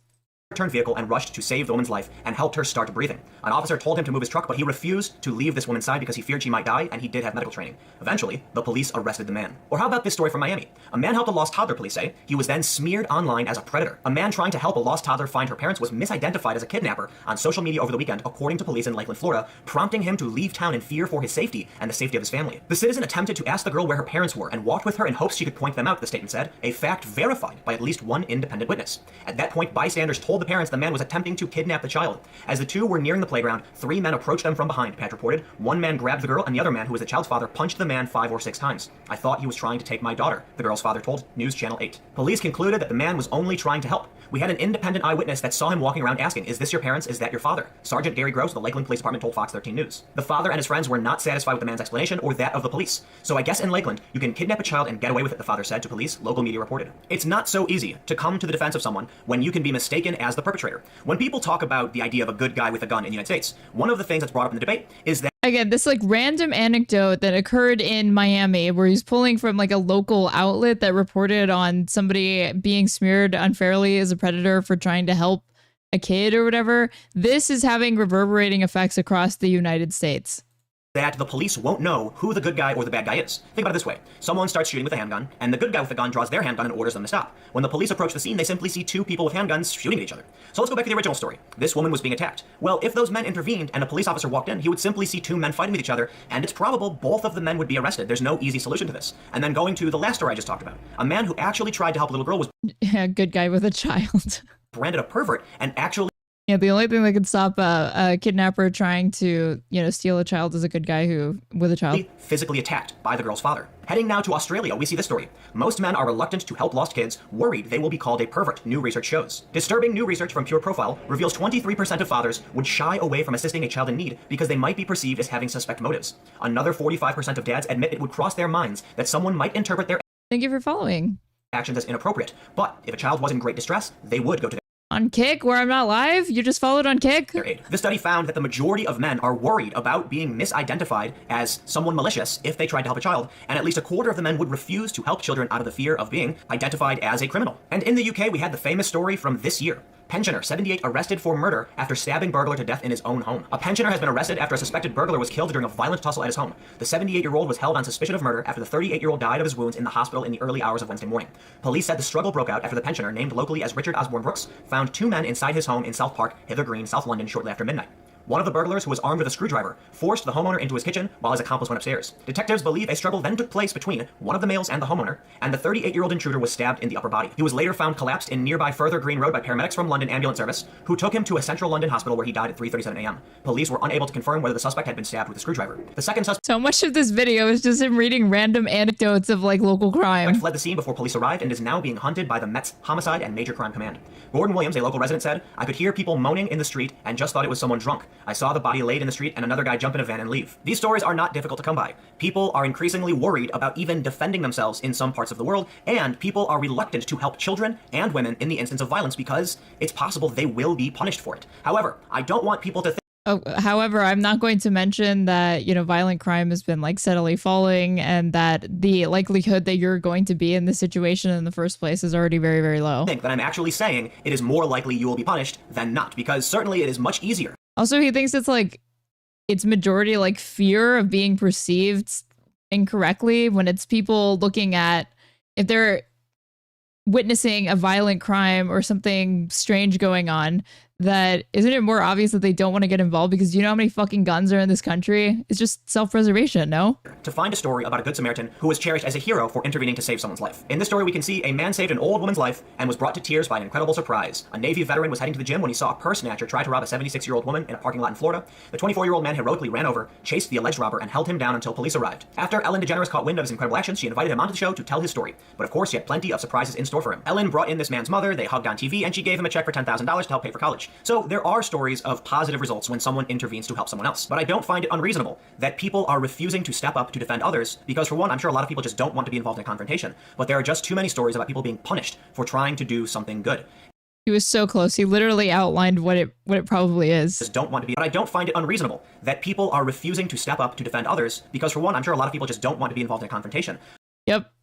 Turned vehicle and rushed to save the woman's life and helped her start breathing. An officer told him to move his truck, but he refused to leave this woman's side because he feared she might die, and he did have medical training. Eventually, the police arrested the man. Or how about this story from Miami? A man helped a lost toddler, police say. He was then smeared online as a predator. A man trying to help a lost toddler find her parents was misidentified as a kidnapper on social media over the weekend, according to police in Lakeland, Florida, prompting him to leave town in fear for his safety and the safety of his family. The citizen attempted to ask the girl where her parents were and walked with her in hopes she could point them out, the statement said, a fact verified by at least one independent witness. At that point, bystanders told the parents the man was attempting to kidnap the child. As the two were nearing the playground, 3 men approached them from behind, Pat reported. One man grabbed the girl, and the other man, who was the child's father, punched the man 5 or 6 times. I thought he was trying to take my daughter, the girl's father told News Channel 8. Police concluded that the man was only trying to help. We had an independent eyewitness that saw him walking around asking, is this your parents? Is that your father? Sergeant Gary Gross of the Lakeland Police Department told Fox 13 News. The father and his friends were not satisfied with the man's explanation or that of the police. So I guess in Lakeland, you can kidnap a child and get away with it, the father said to police, local media reported. It's not so easy to come to the defense of someone when you can be mistaken as the perpetrator. When people talk about the idea of a good guy with a gun in the United States, one of the things that's brought up in the debate is that again, this like random anecdote that occurred in Miami where he's pulling from like a local outlet that reported on somebody being smeared unfairly as a predator for trying to help a kid or whatever. This is having reverberating effects across the United States. That the police won't know who the good guy or the bad guy is. Think about it this way. Someone starts shooting with a handgun, and the good guy with the gun draws their handgun and orders them to stop. When the police approach the scene, they simply see 2 people with handguns shooting at each other. So let's go back to the original story. This woman was being attacked. Well, if those men intervened and a police officer walked in, he would simply see 2 men fighting with each other, and it's probable both of the men would be arrested. There's no easy solution to this. And then going to the last story I just talked about, a man who actually tried to help a little girl was good guy with a child. branded a pervert and actually Yeah, the only thing that could stop a kidnapper trying to, steal a child is a good guy with a child. Physically attacked by the girl's father. Heading now to Australia, we see this story. Most men are reluctant to help lost kids, worried they will be called a pervert, new research shows. Disturbing new research from Pure Profile reveals 23% of fathers would shy away from assisting a child in need because they might be perceived as having suspect motives. Another 45% of dads admit it would cross their minds that someone might interpret their Thank you for following. actions as inappropriate. But if a child was in great distress, they would go to On Kick, where I'm not live? You just followed on Kick? their aid. The study found that the majority of men are worried about being misidentified as someone malicious if they tried to help a child, and at least a quarter of the men would refuse to help children out of the fear of being identified as a criminal. And in the UK, we had the famous story from this year. Pensioner, 78, arrested for murder after stabbing burglar to death in his own home. A pensioner has been arrested after a suspected burglar was killed during a violent tussle at his home. The 78-year-old was held on suspicion of murder after the 38-year-old died of his wounds in the hospital in the early hours of Wednesday morning. Police said the struggle broke out after the pensioner, named locally as Richard Osborne Brooks, found two men inside his home in South Park, Hither Green, South London, shortly after midnight. One of the burglars, who was armed with a screwdriver, forced the homeowner into his kitchen while his accomplice went upstairs. Detectives believe a struggle then took place between one of the males and the homeowner, and the 38-year-old intruder was stabbed in the upper body. He was later found collapsed in nearby Further Green Road by paramedics from London Ambulance Service, who took him to a central London hospital where he died at 3:37 a.m. Police were unable to confirm whether the suspect had been stabbed with a screwdriver. The second suspect So much of this video is just him reading random anecdotes of local crime. fled the scene before police arrived and is now being hunted by the Met's Homicide and Major Crime Command. Gordon Williams, a local resident, said, "I could hear people moaning in the street and just thought it was someone drunk. I saw the body laid in the street and another guy jump in a van and leave." These stories are not difficult to come by. People are increasingly worried about even defending themselves in some parts of the world, and people are reluctant to help children and women in the instance of violence because it's possible they will be punished for it. However, I don't want people to think However, I'm not going to mention that, violent crime has been steadily falling, and that the likelihood that you're going to be in this situation in the first place is already very, very low. that I'm actually saying it is more likely you will be punished than not, because certainly it is much easier. Also, he thinks it's majority fear of being perceived incorrectly when it's people looking at if they're witnessing a violent crime or something strange going on, that isn't it more obvious that they don't want to get involved because you know how many fucking guns are in this country? It's just self-preservation, no? To find a story about a good Samaritan who was cherished as a hero for intervening to save someone's life. In this story, we can see a man saved an old woman's life and was brought to tears by an incredible surprise. A Navy veteran was heading to the gym when he saw a purse snatcher try to rob a 76-year-old woman in a parking lot in Florida. The 24-year-old man heroically ran over, chased the alleged robber, and held him down until police arrived. After Ellen DeGeneres caught wind of his incredible actions, she invited him onto the show to tell his story. But of course, she had plenty of surprises in store for him. Ellen brought in this man's mother, they hugged on TV, and she gave him a check for $10,000 to help pay for college. So there are stories of positive results when someone intervenes to help someone else. But I don't find it unreasonable that people are refusing to step up to defend others because, for one, I'm sure a lot of people just don't want to be involved in a confrontation. But there are just too many stories about people being punished for trying to do something good. He was so close. He literally outlined what it probably is. Just don't want to be. But I don't find it unreasonable that people are refusing to step up to defend others because, for one, I'm sure a lot of people just don't want to be involved in a confrontation. Yep.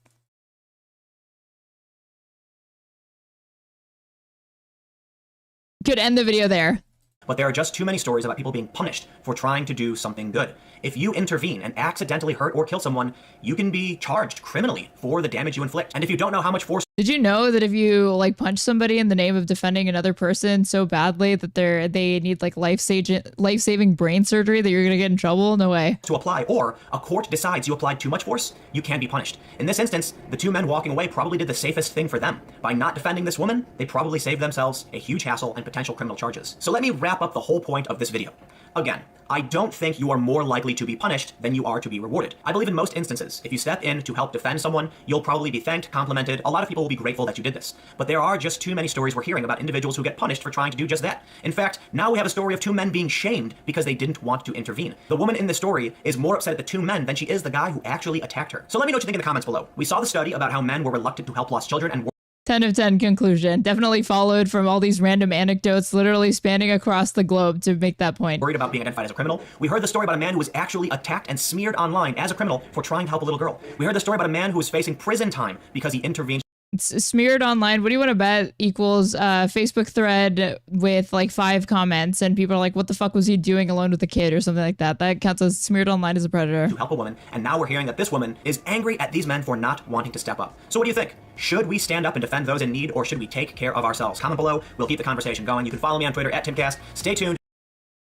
Could end the video there. But there are just too many stories about people being punished for trying to do something good. If you intervene and accidentally hurt or kill someone, you can be charged criminally for the damage you inflict. And if you don't know how much force... Did you know that if you punch somebody in the name of defending another person so badly that they need life-saving brain surgery, that you're gonna get in trouble? No way. ...to apply, or a court decides you applied too much force, you can be punished. In this instance, the two men walking away probably did the safest thing for them. By not defending this woman, they probably saved themselves a huge hassle and potential criminal charges. So let me wrap up the whole point of this video. Again, I don't think you are more likely to be punished than you are to be rewarded. I believe in most instances, if you step in to help defend someone, you'll probably be thanked, complimented. A lot of people will be grateful that you did this. But there are just too many stories we're hearing about individuals who get punished for trying to do just that. In fact, now we have a story of two men being shamed because they didn't want to intervene. The woman in this story is more upset at the two men than she is the guy who actually attacked her. So let me know what you think in the comments below. We saw the study about how men were reluctant to help lost children and 10 of 10 conclusion. Definitely followed from all these random anecdotes literally spanning across the globe to make that point. Worried about being identified as a criminal. We heard the story about a man who was actually attacked and smeared online as a criminal for trying to help a little girl. We heard the story about a man who was facing prison time because he intervened. It's smeared online. What do you want to bet equals Facebook thread with 5 comments and people are like, what the fuck was he doing alone with a kid or something like that? That counts as smeared online as a predator. To help a woman, and now we're hearing that this woman is angry at these men for not wanting to step up. So what do you think? Should we stand up and defend those in need, or should we take care of ourselves? Comment below. We'll keep the conversation going. You can follow me on Twitter at TimCast. Stay tuned.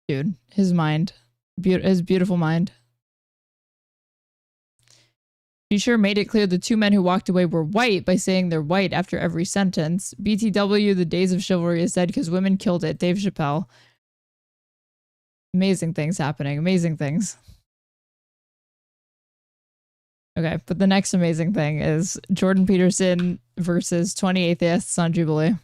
Dude, his mind. His beautiful mind. He sure made it clear the two men who walked away were white by saying they're white after every sentence. BTW, the days of chivalry is dead because women killed it. Dave Chappelle. Amazing things happening. Amazing things. Okay, but the next amazing thing is Jordan Peterson versus 20 atheists on Jubilee.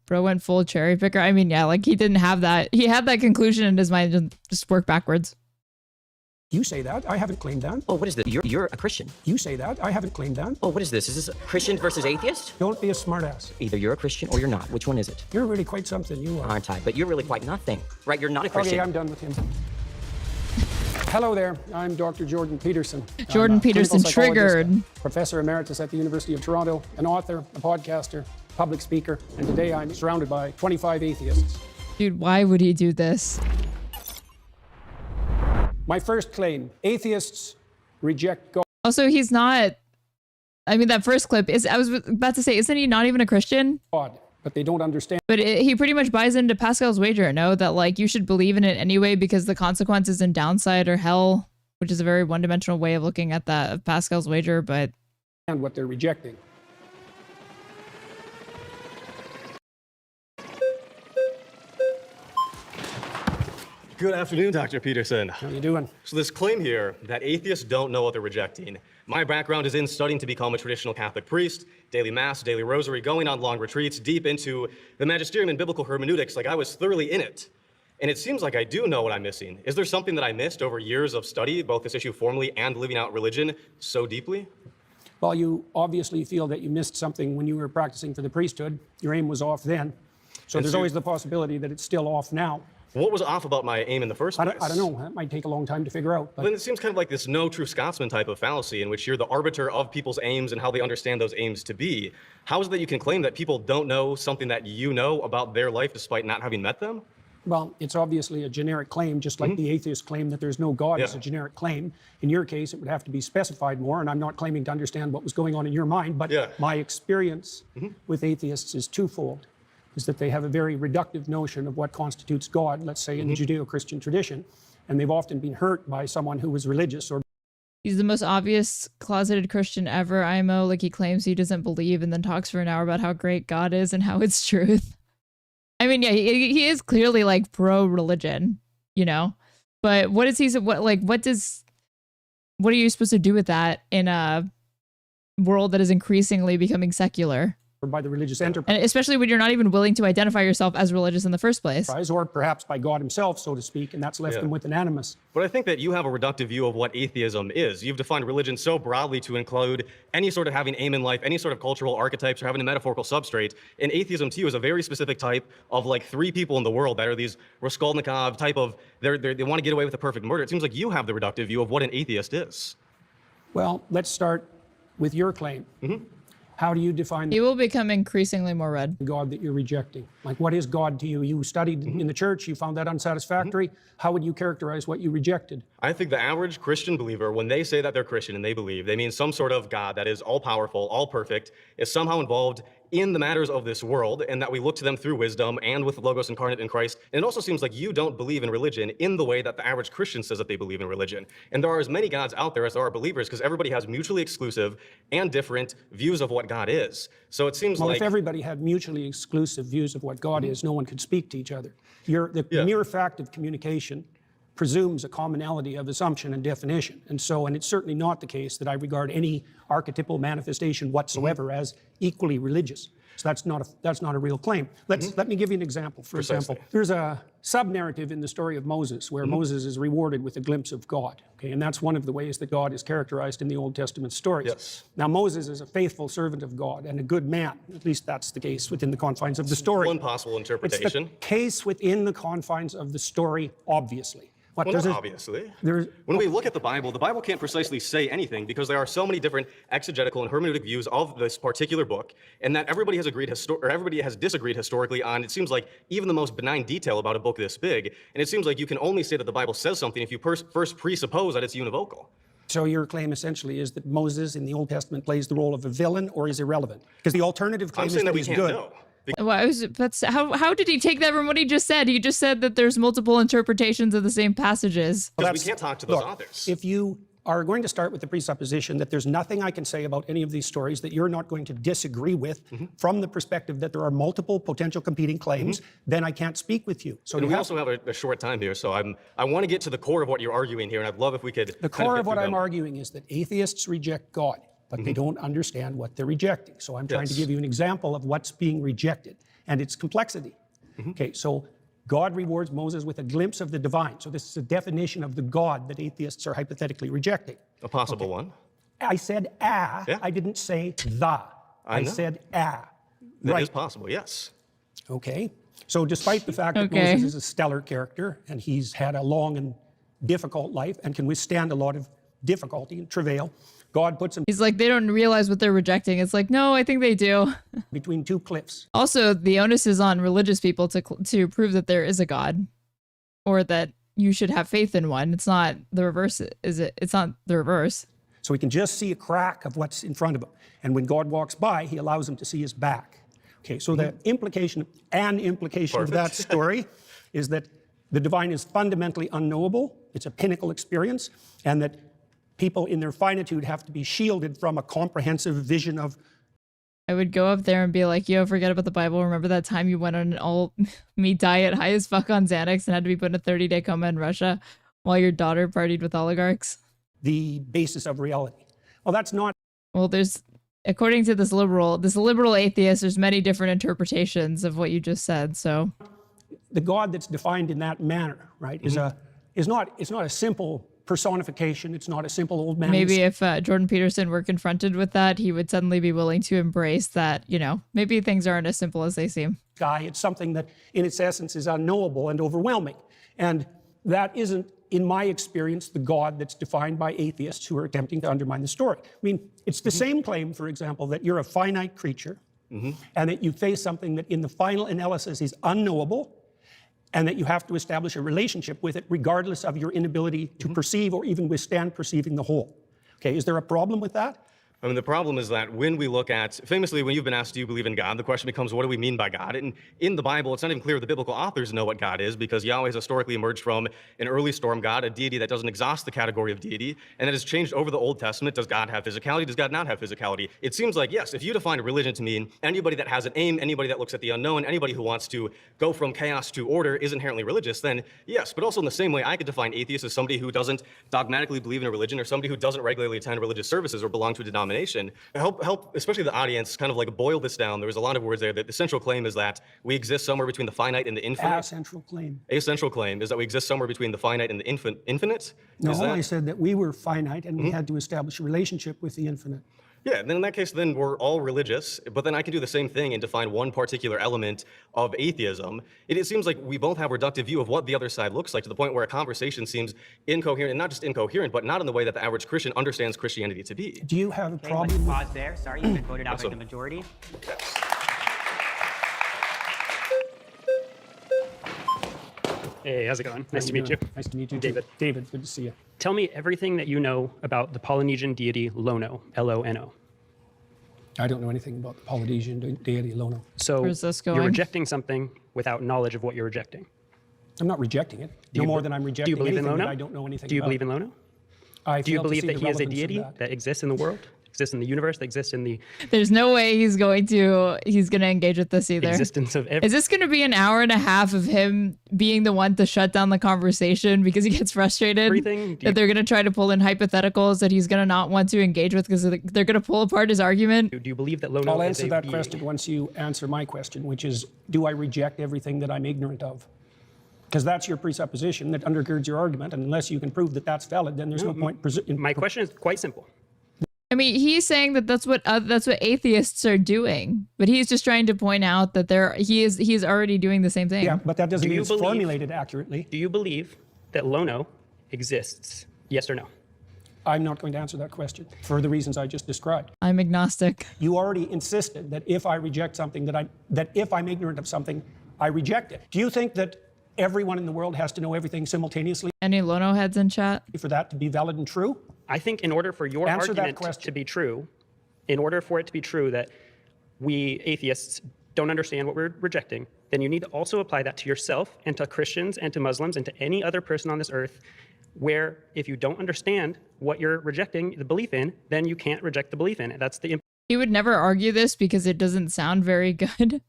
Bro went full cherry picker. I mean, yeah, like he didn't have that. He had that conclusion in his mind and just work backwards. You say that. I haven't claimed that. Oh, what is this? You're a Christian. You say that. I haven't claimed that. Oh, what is this? Is this Christian versus atheist? Don't be a smartass. Either you're a Christian or you're not. Which one is it? You're really quite something. You are. Aren't I? But you're really quite nothing. Right? You're not a Christian. Okay, I'm done with him. Hello there. I'm Dr. Jordan Peterson. Jordan Peterson triggered. Professor Emeritus at the University of Toronto, an author, a podcaster, public speaker, and today I'm surrounded by 25 atheists. Dude, why would he do this? My first claim, atheists reject God. Also, he's not, I mean, that first clip is, I was about to say, isn't he not even a Christian? God, but they don't understand. But he pretty much buys into Pascal's wager, no? That like you should believe in it anyway because the consequences and downside are hell, which is a very one-dimensional way of looking at that of Pascal's wager, but. And what they're rejecting. Good afternoon, Dr. Peterson. How you doing? So this claim here that atheists don't know what they're rejecting. My background is in studying to become a traditional Catholic priest, daily mass, daily rosary, going on long retreats, deep into the magisterium and biblical hermeneutics, like I was thoroughly in it. And it seems like I do know what I'm missing. Is there something that I missed over years of study, both this issue formally and living out religion so deeply? Well, you obviously feel that you missed something when you were practicing for the priesthood. Your aim was off then. So there's always the possibility that it's still off now. What was off about my aim in the first place? I don't know. That might take a long time to figure out. But then it seems kind of like this no true Scotsman type of fallacy in which you're the arbiter of people's aims and how they understand those aims to be. How is it that you can claim that people don't know something that you know about their life despite not having met them? Well, it's obviously a generic claim, just like the atheist claim that there's no God is a generic claim. In your case, it would have to be specified more, and I'm not claiming to understand what was going on in your mind, but my experience with atheists is twofold. Is that they have a very reductive notion of what constitutes God, let's say in the Judeo-Christian tradition, and they've often been hurt by someone who was religious or. He's the most obvious closeted Christian ever, IMO. Like he claims he doesn't believe and then talks for an hour about how great God is and how it's truth. I mean, yeah, he is clearly like pro-religion, you know, but what is he, what are you supposed to do with that in a world that is increasingly becoming secular? Or by the religious enterprise. And especially when you're not even willing to identify yourself as religious in the first place. Or perhaps by God himself, so to speak, and that's left them with an animus. But I think that you have a reductive view of what atheism is. You've defined religion so broadly to include any sort of having aim in life, any sort of cultural archetypes, or having a metaphorical substrate. And atheism to you is a very specific type of like three people in the world that are these Raskolnikov type of, they want to get away with a perfect murder. It seems like you have the reductive view of what an atheist is. Well, let's start with your claim. How do you define He will become increasingly more red. God that you're rejecting? Like, what is God to you? You studied in the church, you found that unsatisfactory. How would you characterize what you rejected? I think the average Christian believer, when they say that they're Christian and they believe, they mean some sort of God that is all-powerful, all-perfect, is somehow involved in the matters of this world, and that we look to them through wisdom and with the Logos incarnate in Christ. And it also seems like you don't believe in religion in the way that the average Christian says that they believe in religion. And there are as many gods out there as there are believers, because everybody has mutually exclusive and different views of what God is. So it seems if everybody had mutually exclusive views of what God is, no one could speak to each other. The mere fact of communication presumes a commonality of assumption and definition. And it's certainly not the case that I regard any archetypal manifestation whatsoever as equally religious. So that's not a real claim. Let me give you an example. For example, there's a sub-narrative in the story of Moses where Moses is rewarded with a glimpse of God. Okay, and that's one of the ways that God is characterized in the Old Testament stories. Now, Moses is a faithful servant of God and a good man. At least that's the case within the confines of the story. One possible interpretation. It's the case within the confines of the story, obviously. Obviously. When we look at the Bible can't precisely say anything because there are so many different exegetical and hermeneutic views of this particular book, and that everybody has disagreed historically on, it seems like, even the most benign detail about a book this big. And it seems like you can only say that the Bible says something if you first presuppose that it's univocal. So your claim essentially is that Moses in the Old Testament plays the role of a villain or is irrelevant? Because the alternative claim is that he's good. How did he take that from what he just said? He just said that there's multiple interpretations of the same passages. Because we can't talk to those authors. If you are going to start with the presupposition that there's nothing I can say about any of these stories that you're not going to disagree with from the perspective that there are multiple potential competing claims, then I can't speak with you. So and we also have a short time here, so I want to get to the core of what you're arguing here, and I'd love if we could. The core of what I'm arguing is that atheists reject God, but they don't understand what they're rejecting. So I'm trying to give you an example of what's being rejected and its complexity. Okay, so God rewards Moses with a glimpse of the divine. So this is a definition of the God that atheists are hypothetically rejecting. A possible one. I said I didn't say the. I said That is possible, yes. Okay. So despite the fact that Moses is a stellar character and he's had a long and difficult life and can withstand a lot of difficulty and travail, God puts him. He's like, they don't realize what they're rejecting. It's like, no, I think they do. Between two cliffs. Also, the onus is on religious people to prove that there is a God, or that you should have faith in one. It's not the reverse, is it? It's not the reverse. So he can just see a crack of what's in front of him. And when God walks by, he allows him to see his back. Okay, so the implication of that story is that the divine is fundamentally unknowable. It's a pinnacle experience, and that people in their finitude have to be shielded from a comprehensive vision of. I would go up there and be like, yo, forget about the Bible. Remember that time you went on an all-meat diet, high as fuck on Xanax, and had to be put in a 30-day coma in Russia while your daughter partied with oligarchs? The basis of reality. Well, that's not. Well, there's, according to this liberal atheist, there's many different interpretations of what you just said, so. The God that's defined in that manner, right, is not a simple personification. It's not a simple old man. Maybe if Jordan Peterson were confronted with that, he would suddenly be willing to embrace that, maybe things aren't as simple as they seem. It's something that in its essence is unknowable and overwhelming. And that isn't, in my experience, the God that's defined by atheists who are attempting to undermine the story. I mean, it's the same claim, for example, that you're a finite creature and that you face something that in the final analysis is unknowable, and that you have to establish a relationship with it regardless of your inability to perceive or even withstand perceiving the whole. Okay, is there a problem with that? I mean, the problem is that when we look at, famously, when you've been asked, do you believe in God? The question becomes, what do we mean by God? And in the Bible, it's not even clear the biblical authors know what God is, because Yahweh has historically emerged from an early storm god, a deity that doesn't exhaust the category of deity, and that has changed over the Old Testament. Does God have physicality? Does God not have physicality? It seems like, yes, if you define a religion to mean anybody that has an aim, anybody that looks at the unknown, anybody who wants to go from chaos to order is inherently religious, then yes. But also in the same way, I could define atheist as somebody who doesn't dogmatically believe in a religion, or somebody who doesn't regularly attend religious services or belong to a denomination. Help, especially the audience, kind of like boil this down. There was a lot of words there. That the central claim is that we exist somewhere between the finite and the infinite. A central claim. A central claim is that we exist somewhere between the finite and the infinite. No, I said that we were finite and we had to establish a relationship with the infinite. Yeah, then in that case, then we're all religious, but then I can do the same thing and define one particular element of atheism. It seems like we both have a reductive view of what the other side looks like, to the point where a conversation seems incoherent, and not just incoherent, but not in the way that the average Christian understands Christianity to be. Do you have a problem? Pause there. Sorry, you've been voted out by the majority. Hey, how's it going? Nice to meet you. Nice to meet you, David. David, good to see you. Tell me everything that you know about the Polynesian deity Lono, L-O-N-O. I don't know anything about the Polynesian deity Lono. So you're rejecting something without knowledge of what you're rejecting. I'm not rejecting it. No more than I'm rejecting anything in Lono? that I don't know anything about. Do you believe in Lono? Do you believe that he is a deity that exists in the world, exists in the universe, that exists in the... There's no way he's going to engage with this either. Existence of Is this going to be an hour and a half of him being the one to shut down the conversation because he gets frustrated that they're going to try to pull in hypotheticals that he's going to not want to engage with because they're going to pull apart his argument? Do you believe that Lono I'll is answer a that being? question once you answer my question, which is, do I reject everything that I'm ignorant of? Because that's your presupposition that undergirds your argument, and unless you can prove that that's valid, then there's no point. My question is quite simple. I mean, he's saying that that's what atheists are doing, but he's just trying to point out that he's already doing the same thing. Yeah, but that doesn't mean it's formulated accurately. Do you believe that Lono exists? Yes or no? I'm not going to answer that question for the reasons I just described. I'm agnostic. You already insisted that if I reject something, that if I'm ignorant of something, I reject it. Do you think that everyone in the world has to know everything simultaneously? Any Lono heads in chat? For that to be valid and true? I think in order for your argument to be true, in order for it to be true that we atheists don't understand what we're rejecting, then you need to also apply that to yourself and to Christians and to Muslims and to any other person on this earth, where if you don't understand what you're rejecting the belief in, then you can't reject the belief in it. That's the He would never argue this because it doesn't sound very good.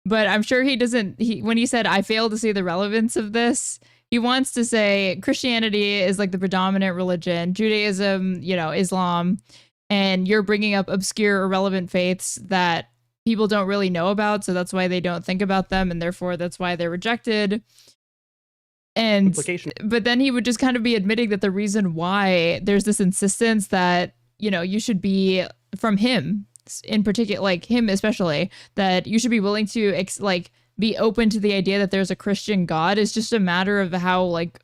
But I'm sure he doesn't, when he said, I fail to see the relevance of this, he wants to say Christianity is like the predominant religion, Judaism, you know, Islam, and you're bringing up obscure, irrelevant faiths that people don't really know about, so that's why they don't think about them, and therefore that's why they're rejected. And but then he would just kind of be admitting that the reason why there's this insistence that, you know, you should be, from him in particular, like him especially, that you should be willing to be open to the idea that there's a Christian God is just a matter of how like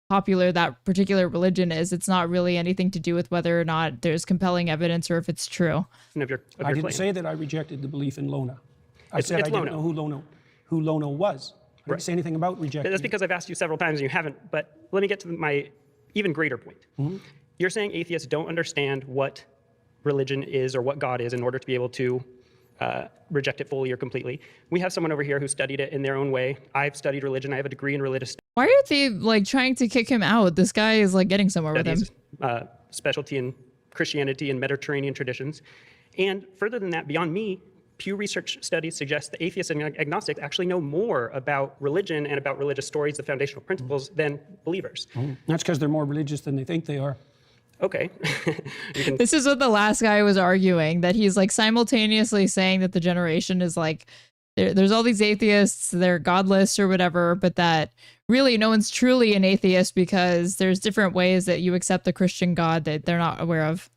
popular that particular religion is. It's not really anything to do with whether or not there's compelling evidence or if it's true. I didn't say that I rejected the belief in Lono. I said I didn't know who Lono was. I didn't say anything about rejecting. That's because I've asked you several times and you haven't, but let me get to my even greater point. You're saying atheists don't understand what religion is or what God is in order to be able to reject it fully or completely. We have someone over here who studied it in their own way. I've studied religion. I have a degree in religious studies. Why are they like trying to kick him out? This guy is like getting somewhere with him. Specialty in Christianity and Mediterranean traditions. And further than that, beyond me, Pew Research studies suggest that atheists and agnostics actually know more about religion and about religious stories, the foundational principles, than believers. That's because they're more religious than they think they are. Okay. This is what the last guy was arguing, that he's like simultaneously saying that the generation is like, there's all these atheists, they're godless or whatever, but that really no one's truly an atheist because there's different ways that you accept the Christian God that they're not aware of.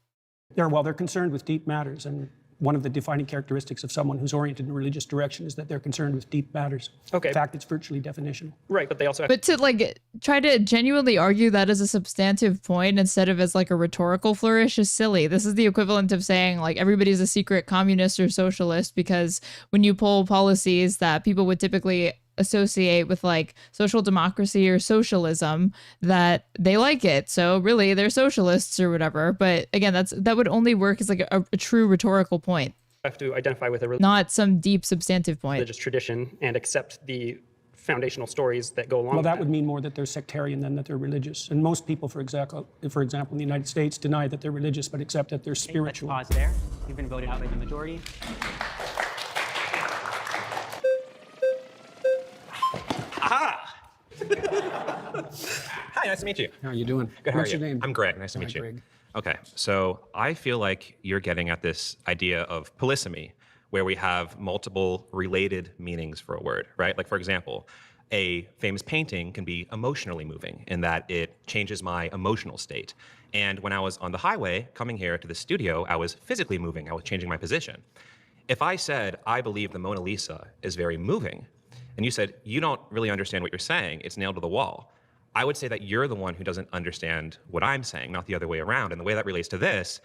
They're concerned with deep matters, and one of the defining characteristics of someone who's oriented in a religious direction is that they're concerned with deep matters. Okay. In fact, it's virtually definitional. Right, but they also have But to like try to genuinely argue that as a substantive point instead of as like a rhetorical flourish is silly. This is the equivalent of saying like everybody's a secret communist or socialist because when you pull policies that people would typically associate with like social democracy or socialism, that they like it, so really they're socialists or whatever. But again, that would only work as like a true rhetorical point. have to identify with a not some deep substantive point. religious tradition and accept the foundational stories that go along Well, with that would mean more that they're sectarian than that they're religious. And most people, for example, in the United States, deny that they're religious, but accept that they're spiritual. Let's pause there. You've been voted out by the majority. Aha! Hi, nice to meet you. How are you doing? Good, What's how are your you? name? I'm Greg. Nice to meet you. Okay, so I feel like you're getting at this idea of polysemy, where we have multiple related meanings for a word, right? Like, for example, a famous painting can be emotionally moving in that it changes my emotional state. And when I was on the highway coming here to the studio, I was physically moving. I was changing my position. If I said, I believe the Mona Lisa is very moving, and you said, you don't really understand what you're saying, it's nailed to the wall, I would say that you're the one who doesn't understand what I'm saying, not the other way around. And the way that relates to this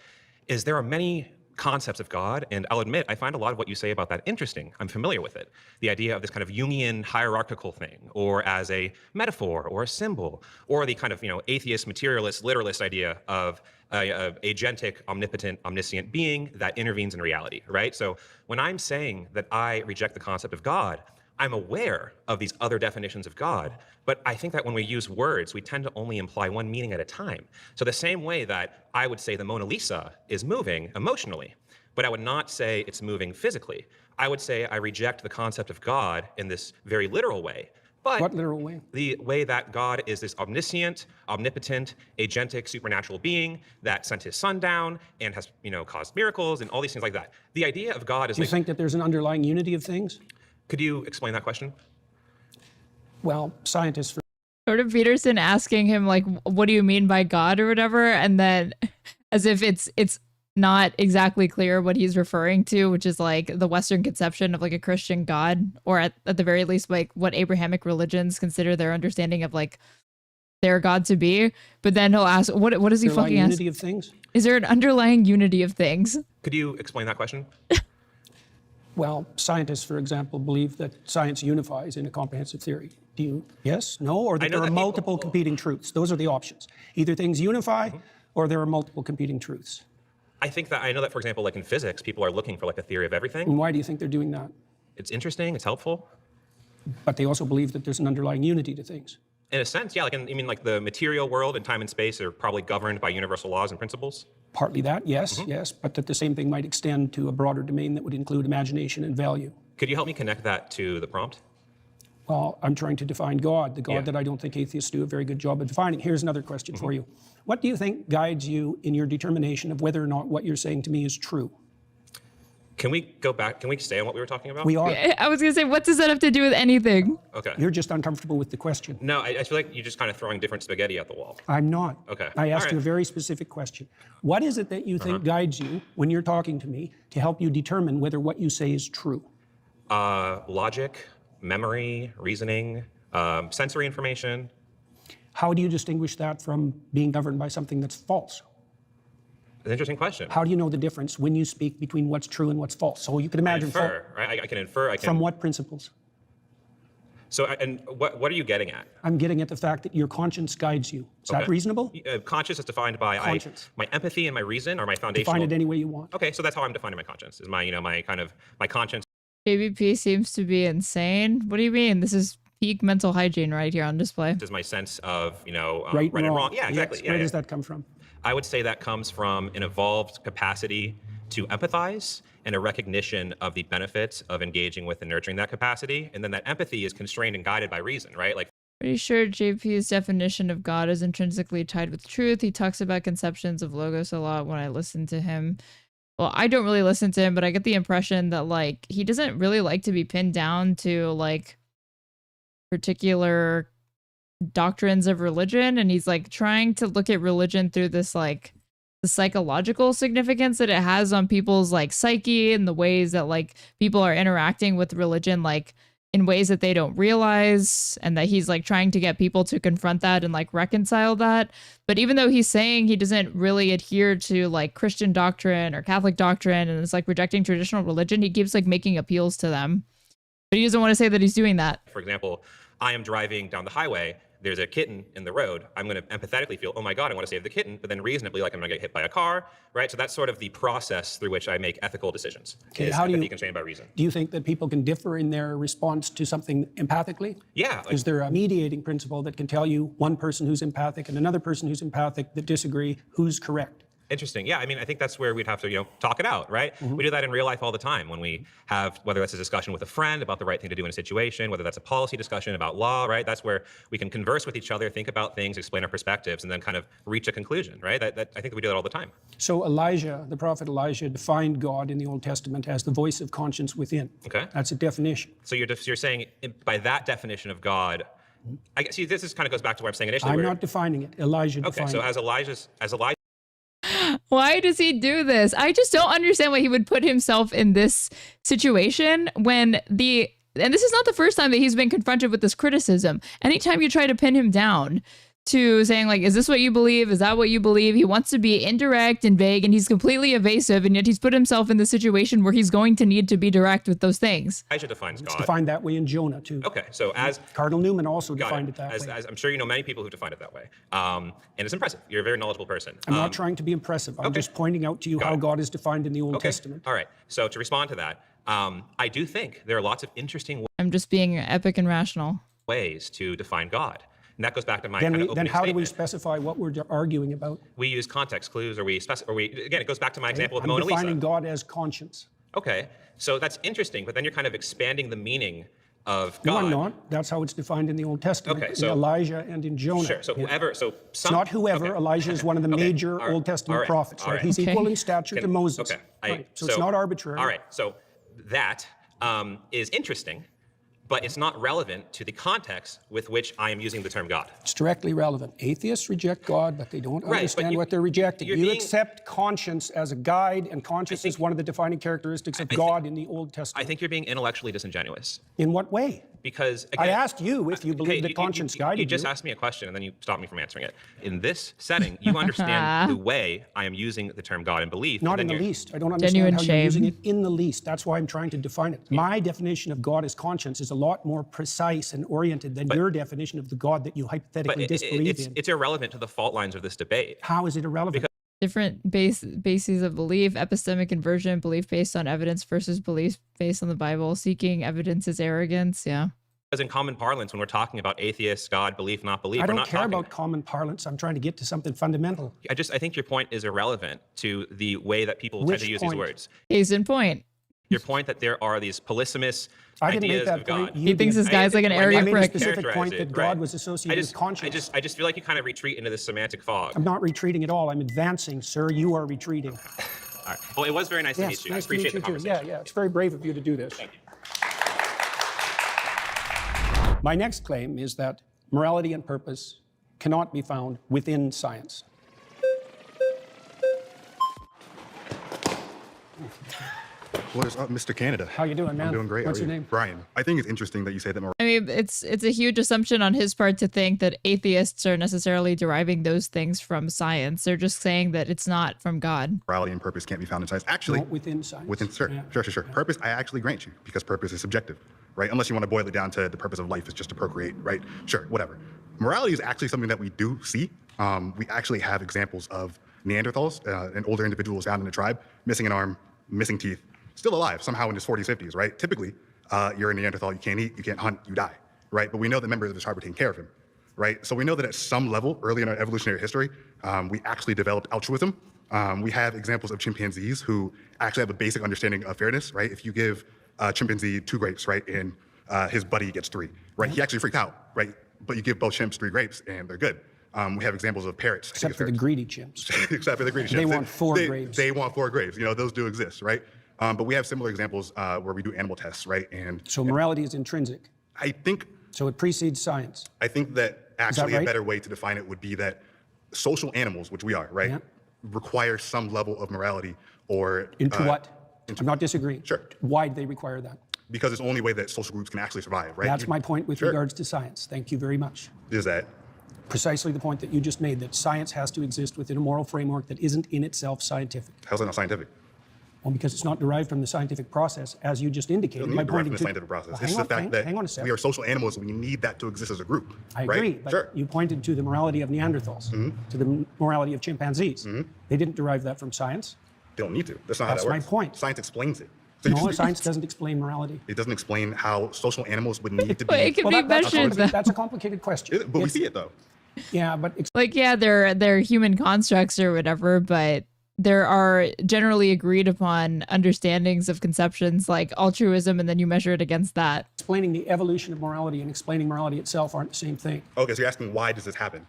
is there are many concepts of God, and I'll admit, I find a lot of what you say about that interesting. I'm familiar with it. The idea of this kind of Jungian hierarchical thing, or as a metaphor, or a symbol, or the kind of, atheist, materialist, literalist idea of a agentic, omnipotent, omniscient being that intervenes in reality, right? So when I'm saying that I reject the concept of God, I'm aware of these other definitions of God, but I think that when we use words, we tend to only imply one meaning at a time. So the same way that I would say the Mona Lisa is moving emotionally, but I would not say it's moving physically. I would say I reject the concept of God in this very literal way. But what literal way? The way that God is this omniscient, omnipotent, agentic, supernatural being that sent his son down and has, caused miracles and all these things like that. The idea of God is Do you think that there's an underlying unity of things? Could you explain that question? Well, scientists... Sort of Peterson asking him, like, what do you mean by God or whatever? And then as if it's not exactly clear what he's referring to, which is like the Western conception of like a Christian God, or at the very least, like what Abrahamic religions consider their understanding of like their God to be. But then he'll ask, what does he fucking ask? Unity of things? Is there an underlying unity of things? Could you explain that question? Well, scientists, for example, believe that science unifies in a comprehensive theory. Do you, yes, no, or that there are multiple competing truths? Those are the options. Either things unify or there are multiple competing truths. I know that, for example, like in physics, people are looking for like a theory of everything. And why do you think they're doing that? It's interesting. It's helpful. But they also believe that there's an underlying unity to things. In a sense, yeah. Like, I mean, like the material world and time and space are probably governed by universal laws and principles. Partly that, yes, yes, but that the same thing might extend to a broader domain that would include imagination and value. Could you help me connect that to the prompt? Well, I'm trying to define God, the God that I don't think atheists do a very good job of defining. Here's another question for you. What do you think guides you in your determination of whether or not what you're saying to me is true? Can we go back? Can we stay on what we were talking about? We are. I was going to say, what does that have to do with anything? Okay. You're just uncomfortable with the question. No, I feel like you're just kind of throwing different spaghetti at the wall. I'm not. Okay. I asked All you a right. very specific question. What is it that you think guides you when you're talking to me to help you determine whether what you say is true? Logic, memory, reasoning, sensory information. How do you distinguish that from being governed by something that's false? An interesting question. How do you know the difference when you speak between what's true and what's false? So you can imagine infer, right? I can infer. I can. From what principles? So, and what are you getting at? I'm getting at the fact that your conscience guides you. Is that reasonable? Conscience is defined by my empathy and my reason, or my foundational. Define it any way you want. Okay, so that's how I'm defining my conscience. Is my my conscience. JBP seems to be insane. What do you mean? This is peak mental hygiene right here on display. Is my sense of right and wrong. Yeah, exactly. Yes. Where does that come from? I would say that comes from an evolved capacity to empathize and a recognition of the benefits of engaging with and nurturing that capacity. And then that empathy is constrained and guided by reason, right? Like, pretty sure JP's definition of God is intrinsically tied with truth. He talks about conceptions of logos a lot when I listen to him. Well, I don't really listen to him, but I get the impression that like he doesn't really like to be pinned down to like particular doctrines of religion, and he's like trying to look at religion through this like the psychological significance that it has on people's like psyche and the ways that like people are interacting with religion like in ways that they don't realize, and that he's like trying to get people to confront that and like reconcile that. But even though he's saying he doesn't really adhere to like Christian doctrine or Catholic doctrine and it's like rejecting traditional religion, he keeps like making appeals to them, but he doesn't want to say that he's doing that. for example, I am driving down the highway. There's a kitten in the road. I'm going to empathetically feel, oh my God, I want to save the kitten, but then reasonably, like I'm going to get hit by a car, right? So that's sort of the process through which I make ethical decisions. Okay, how do you constrained by reason? Do you think that people can differ in their response to something empathically? Yeah. Is there a mediating principle that can tell you one person who's empathic and another person who's empathic that disagree, who's correct? Interesting. Yeah, I mean, I think that's where we'd have to, talk it out, right? We do that in real life all the time when we have, whether that's a discussion with a friend about the right thing to do in a situation, whether that's a policy discussion about law, right? That's where we can converse with each other, think about things, explain our perspectives, and then kind of reach a conclusion, right? I think we do that all the time. So Elijah, the prophet Elijah, defined God in the Old Testament as the voice of conscience within. Okay. That's a definition. So you're saying by that definition of God, I guess, see, this is kind of goes back to what I'm saying initially. I'm not defining it. Elijah Okay, defined so it. as Elijah. Why does he do this? I just don't understand why he would put himself in this situation when and this is not the first time that he's been confronted with this criticism. Anytime you try to pin him down to saying like, is this what you believe? Is that what you believe? He wants to be indirect and vague, and he's completely evasive, and yet he's put himself in the situation where he's going to need to be direct with those things. Elijah defines God. It's defined that way in Jonah too. Okay, so as Cardinal Newman also defined it that way. As I'm sure you know many people who define it that way, and it's impressive. You're a very knowledgeable person. I'm not trying to be impressive. I'm just pointing out to you how God is defined in the Old Testament. All right. So to respond to that, I do think there are lots of interesting I'm just being epic and rational. ways to define God. And that goes back to my Then, kind of then opening how do we statement. specify what we're arguing about? We use context clues, or again, it goes back to my example of the I'm Mona Lisa. defining God as conscience. Okay, so that's interesting, but then you're kind of expanding the meaning of No, God. I'm not. That's how it's defined in the Old Testament, Okay, in so- Elijah and in Jonah. Sure, so whoever, so It's some... not whoever. okay. Elijah is one of the Okay, major all right, Old Testament all right, prophets. all Right? right. He's equal in stature to Moses. Okay, Right. So it's not arbitrary. All right, so that is interesting, but it's not relevant to the context with which I am using the term God. It's directly relevant. Atheists reject God, but they don't Right, but understand what they're rejecting. You accept conscience as a guide, and conscience is one of the defining characteristics of God in the Old Testament. I think you're being intellectually disingenuous. In what way? Because I again, asked you if you believe that conscience guided you. You just asked me a question and then you stopped me from answering it. In this setting, you understand the way I am using the term God and belief. Not and in then the you're- least. I don't understand how you're using it in the least. That's why I'm trying to define it. My definition of God as conscience is a lot more precise and oriented than your definition of the God that you hypothetically disbelieve in. It's irrelevant to the fault lines of this debate. How is it irrelevant? different bases of belief, epistemic inversion, belief based on evidence versus belief based on the Bible, seeking evidence is arrogance. Yeah. Because in common parlance, when we're talking about atheists, God, belief, not belief, I we're don't not care talking. about common parlance. I'm trying to get to something fundamental. I think your point is irrelevant to the way that people tend Which to use point? these words. Case in point. Your point that there are these polysemous I didn't ideas make that of God. point. He thinks this guy's like an area I made a prick. specific point that God was I associated with conscience. just feel like you kind of retreat into this semantic fog. I'm not retreating at all. I'm advancing, sir. You are retreating. All right. Well, it was very nice to Yes, meet you. I nice to appreciate meet the you too. conversation. Yeah, yeah. It's very brave of you to do this. Thank you. My next claim is that morality and purpose cannot be found within science. What is up, Mr. Canada? How you doing, man? I'm doing great. What's How are your you? name? Brian. I think it's interesting that you say that I mean, it's a huge assumption on his part to think that atheists are necessarily deriving those things from science. They're just saying that it's not from God. morality and purpose can't be found in science. Actually, Not within science. sure, Yeah. sure. Purpose, I actually grant you, because purpose is subjective, right? Unless you want to boil it down to the purpose of life is just to procreate, right? Sure, whatever. Morality is actually something that we do see. We actually have examples of Neanderthals and older individuals found in the tribe, missing an arm, missing teeth, still alive somehow in his 40s, 50s, right? Typically, you're a Neanderthal, you can't eat, you can't hunt, you die, right? But we know that members of the tribe were taking care of him, right? So we know that at some level, early in our evolutionary history, we actually developed altruism. We have examples of chimpanzees who actually have a basic understanding of fairness, right? If you give a chimpanzee 2 grapes, right, and his buddy gets 3, right? He actually freaked out, right? But you give both chimps 3 grapes and they're good. We have examples of parrots. Except for the greedy chimps. Except for the greedy chimps. They want 4 grapes. They want 4 grapes. You know, those do exist, right? But we have similar examples where we do animal tests, right? And So morality is intrinsic. I think. So it precedes science. I think that actually right? a better way to define it would be that social animals, which we are, right, require some level of morality or. Into what? I'm not disagreeing. Sure. Why do they require that? Because it's the only way that social groups can actually survive, right? That's my point with regards to science. Thank you very much. Is that? Precisely the point that you just made, that science has to exist within a moral framework that isn't in itself scientific. How's that not scientific? Well, because it's not derived from the scientific process, as you just indicated. It doesn't need to derive from the to- scientific process. Well, It's the fact that hang on a second. we are social animals and we need that to exist as a group. I right? agree, but Sure. you pointed to the morality of Neanderthals, to the morality of chimpanzees. They didn't derive that from science. They don't need to. That's not That's how that my works. point. Science explains it. No, science doesn't explain morality. It doesn't explain how social animals would need to be. But it can be measured. That's a complicated question. But we see it though. Yeah, but Like, yeah, they're human constructs or whatever, but there are generally agreed upon understandings of conceptions like altruism, and then you measure it against that. explaining the evolution of morality and explaining morality itself aren't the same thing. Okay, so you're asking why does this happen?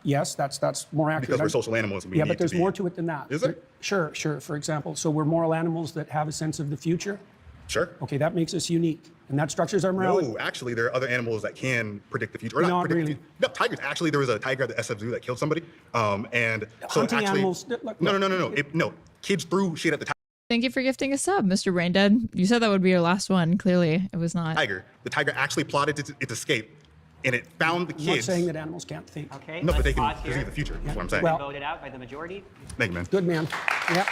Yes, that's more accurate. Because we're social animals and we Yeah, need but there's to be. more to it than that. Is there? Sure. For example, so we're moral animals that have a sense of the future. Sure. Okay, that makes us unique, and that structures our morality. No, actually, there are other animals that can predict the future. Or Not predict really. the future. No, tigers. Actually, there was a tiger at the SF Zoo that killed somebody. And so Hunting actually, animals. Look, No. Kids threw shit at the Thank you for gifting a sub, Mr. Braindead. You said that would be your last one. Clearly, it was not. tiger. The tiger actually plotted its escape, and it found the I'm not kids. saying that animals can't think. Okay, No, but they can let's pause perceive here. the future. That's what I'm saying. Well- Voted out by the majority. Thank you, man. Good man. Yeah.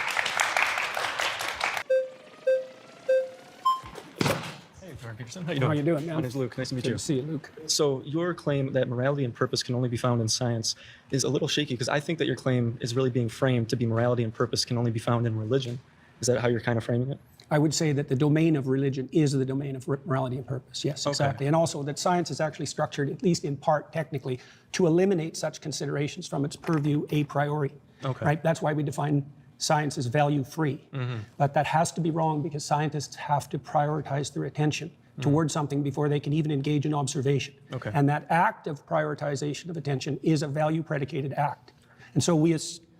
Peterson. How you doing, man? My name's Luke. Nice to meet Good you. to see you, Luke. So your claim that morality and purpose can only be found in science is a little shaky because I think that your claim is really being framed to be morality and purpose can only be found in religion. Is that how you're kind of framing it? I would say that the domain of religion is the domain of morality and purpose. Yes, Okay. exactly. And also that science is actually structured, at least in part technically, to eliminate such considerations from its purview a priori. Okay. Right? That's why we define science as value-free. But that has to be wrong because scientists have to prioritize their attention towards something before they can even engage in observation. Okay. And that act of prioritization of attention is a value-predicated act. And so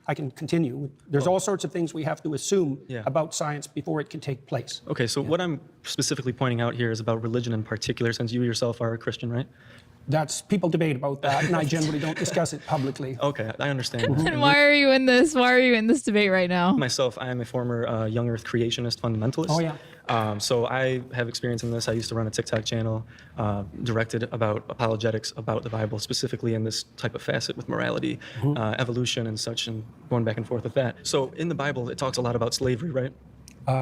I can continue. There's all sorts of things we have to assume about science before it can take place. Okay, so what I'm specifically pointing out here is about religion in particular, since you yourself are a Christian, right? People debate about that, and I generally don't discuss it publicly. Okay, I understand. And why are you in this? Why are you in this debate right now? Myself, I am a former young Earth creationist fundamentalist. Oh, yeah. So I have experience in this. I used to run a TikTok channel directed about apologetics about the Bible, specifically in this type of facet with morality, evolution and such, and going back and forth with that. So in the Bible, it talks a lot about slavery, right?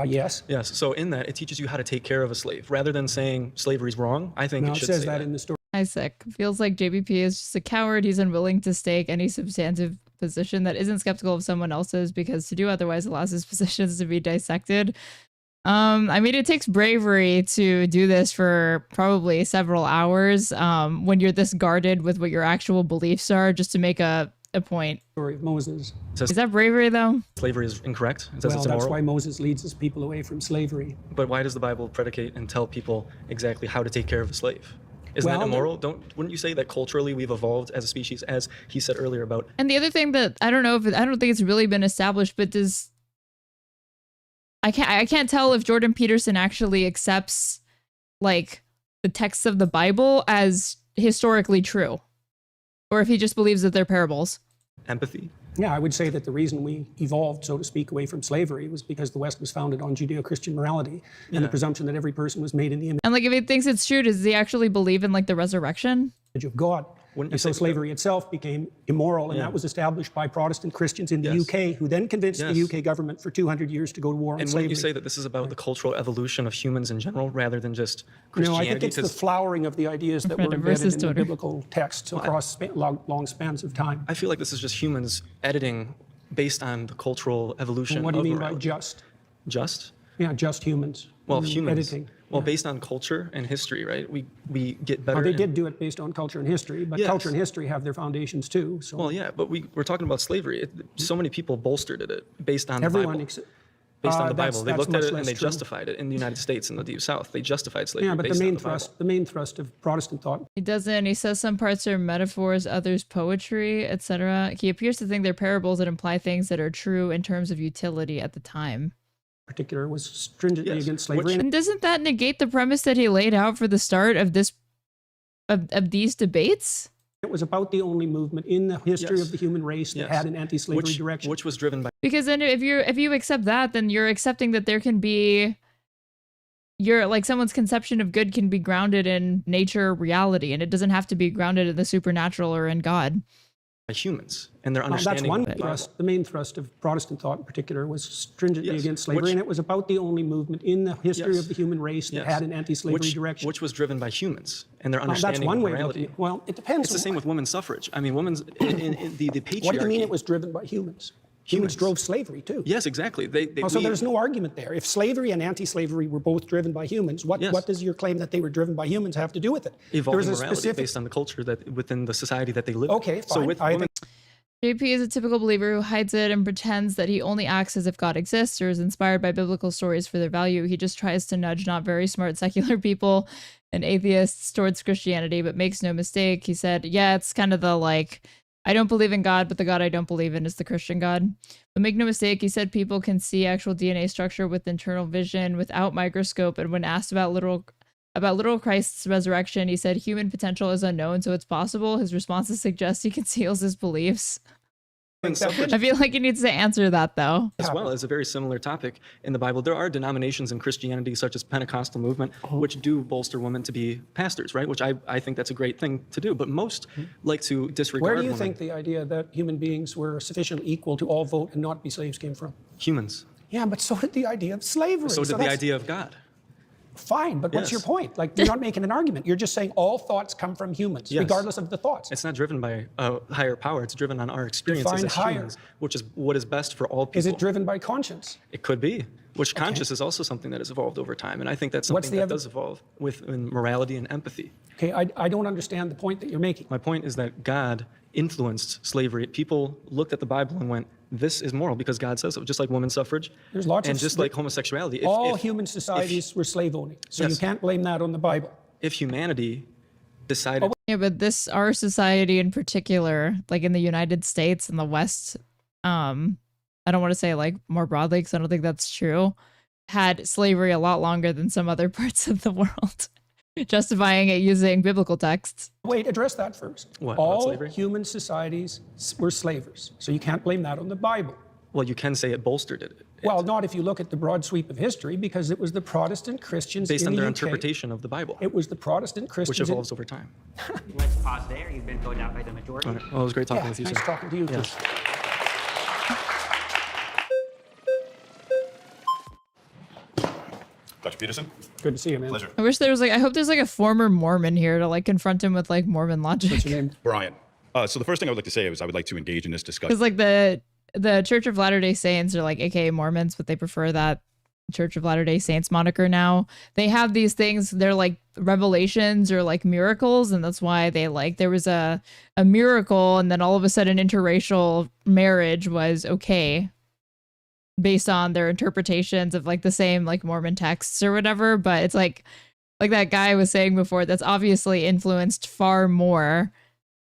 Yes. Yes. So in that, it teaches you how to take care of a slave. Rather than saying slavery is wrong, I think No, it it should says say that in the story. Isaac feels like JBP is just a coward. He's unwilling to stake any substantive position that isn't skeptical of someone else's, because to do otherwise allows his positions to be dissected. I mean, it takes bravery to do this for probably several hours when you're this guarded with what your actual beliefs are, just to make a point. Story of Moses. Is that bravery, though? Slavery is incorrect. It says Well, it's immoral. that's why Moses leads his people away from slavery. But why does the Bible predicate and tell people exactly how to take care of a slave? Isn't Well, that immoral? Wouldn't you say that culturally we've evolved as a species, as he said earlier about? And the other thing that I don't think it's really been established, but I can't tell if Jordan Peterson actually accepts like the texts of the Bible as historically true, or if he just believes that they're parables. Empathy. Yeah, I would say that the reason we evolved, so to speak, away from slavery was because the West was founded on Judeo-Christian morality and the presumption that every person was made in the image And like, if he thinks it's true, does he actually believe in like the resurrection? of God. And so slavery itself became immoral, and that was established by Protestant Christians in the UK, who then convinced the UK government for 200 years to go to war on And slavery. wouldn't you say that this is about the cultural evolution of humans in general, rather than just Christianity? No, I think it's the flowering of the ideas that were embedded in the biblical texts across long spans of time. I feel like this is just humans editing based on the cultural evolution. And what do you mean morality. by just? Just? Yeah, just humans. Well, humans. Editing. Well, based on culture and history, right? We get better. They did do it based on culture and history, but culture and history have their foundations too. So. Well, yeah, but we're talking about slavery. So many people bolstered it based on Everyone the Bible. Based on the Bible. They that's looked at much it and less they true. justified it in the United States and the Deep South. They justified slavery Yeah, but based the main on the Bible. thrust, the main thrust of Protestant thought. He doesn't. He says some parts are metaphors, others poetry, etc. He appears to think they're parables that imply things that are true in terms of utility at the time. Particular was stringently against slavery. And doesn't that negate the premise that he laid out for the start of this of these debates? It was about the only movement in the history of the human race that had an anti-slavery direction. Which was driven by... Because then if you accept that, then you're accepting that there can be someone's conception of good can be grounded in nature, reality, and it doesn't have to be grounded in the supernatural or in God. Humans and their That's understanding one of the Bible. thrust. The main thrust of Protestant thought in particular was stringently Yes, against slavery, which- and it was about the only movement in the history of the human race that had an anti-slavery direction. Which was driven by humans and their Well, that's understanding one of way of morality. looking at it. Well, it depends. It's the same with women's suffrage. I mean, women's in the patriarchy. What do you mean it was driven by humans? Humans drove slavery too. Yes, exactly. So there's no argument there. If slavery and anti-slavery were both driven by humans, what does your claim that they were driven by humans have to do with it? evolving There's a morality specific. based on the culture that within the society that they live in. Okay, So fine. with I women, JP is a typical believer who hides it and pretends that he only acts as if God exists or is inspired by biblical stories for their value. He just tries to nudge not very smart secular people and atheists towards Christianity, but makes no mistake. He said, yeah, it's kind of the like, I don't believe in God, but the God I don't believe in is the Christian God. But make no mistake, he said people can see actual DNA structure with internal vision without microscope. And when asked about literal Christ's resurrection, he said human potential is unknown, so it's possible. His responses suggest he conceals his beliefs. I feel like he needs to answer that, though. as well as a very similar topic in the Bible, there are denominations in Christianity, such as Pentecostal movement, which do bolster women to be pastors, right? Which I think that's a great thing to do. But most like to disregard Where do you women. think the idea that human beings were sufficiently equal to all vote and not be slaves came from? Humans. Yeah, but so did the idea of slavery. So did the that's idea of God. Fine, but what's your Yes. point? Like, you're not making an argument. You're just saying all thoughts come from humans, Yes. regardless of the thoughts. It's not driven by a higher power. It's driven on our experiences Define as higher. humans, which is what is best for all people. Is it driven by conscience? It could be. Which conscious is also something that has evolved over time, and I think that's What's something the that does evolve in morality and empathy. Okay, I don't understand the point that you're making. My point is that God influenced slavery. People looked at the Bible and went, "This is moral because God says so." Just like women's suffrage, There's lots and of just like homosexuality. all human societies were slave owning, so you Yes. can't blame that on the Bible. If humanity decided, Yeah, but our society in particular, like in the United States and the West, I don't want to say like more broadly because I don't think that's true, had slavery a lot longer than some other parts of the world, justifying it using biblical texts. Wait, address that first. What, about all slavery? human societies were slavers, so you can't blame that on the Bible. well, you can say it bolstered it Well, not if you look at the broad sweep of history, because it was the Protestant Christians based in on the their UK. interpretation of the Bible, It was the Protestant which Christians. evolves over time. Let's pause there. You've been voted out by the majority. Okay. Well, it was great talking with you, nice sir. talking to you, too. Yes. Dr. Peterson? Good to see you, man. Pleasure. I wish there was I hope there's like a former Mormon here to like confront him with like Mormon logic. What's your name? Brian. So the first thing I would like to say is I would like to engage in this discussion. Because like the Church of Latter-day Saints are like AKA Mormons, but they prefer that Church of Latter-day Saints moniker now. They have these things, they're like revelations or like miracles, and that's why they like there was a miracle and then all of a sudden interracial marriage was okay based on their interpretations of like the same like Mormon texts or whatever. But it's like that guy was saying before, that's obviously influenced far more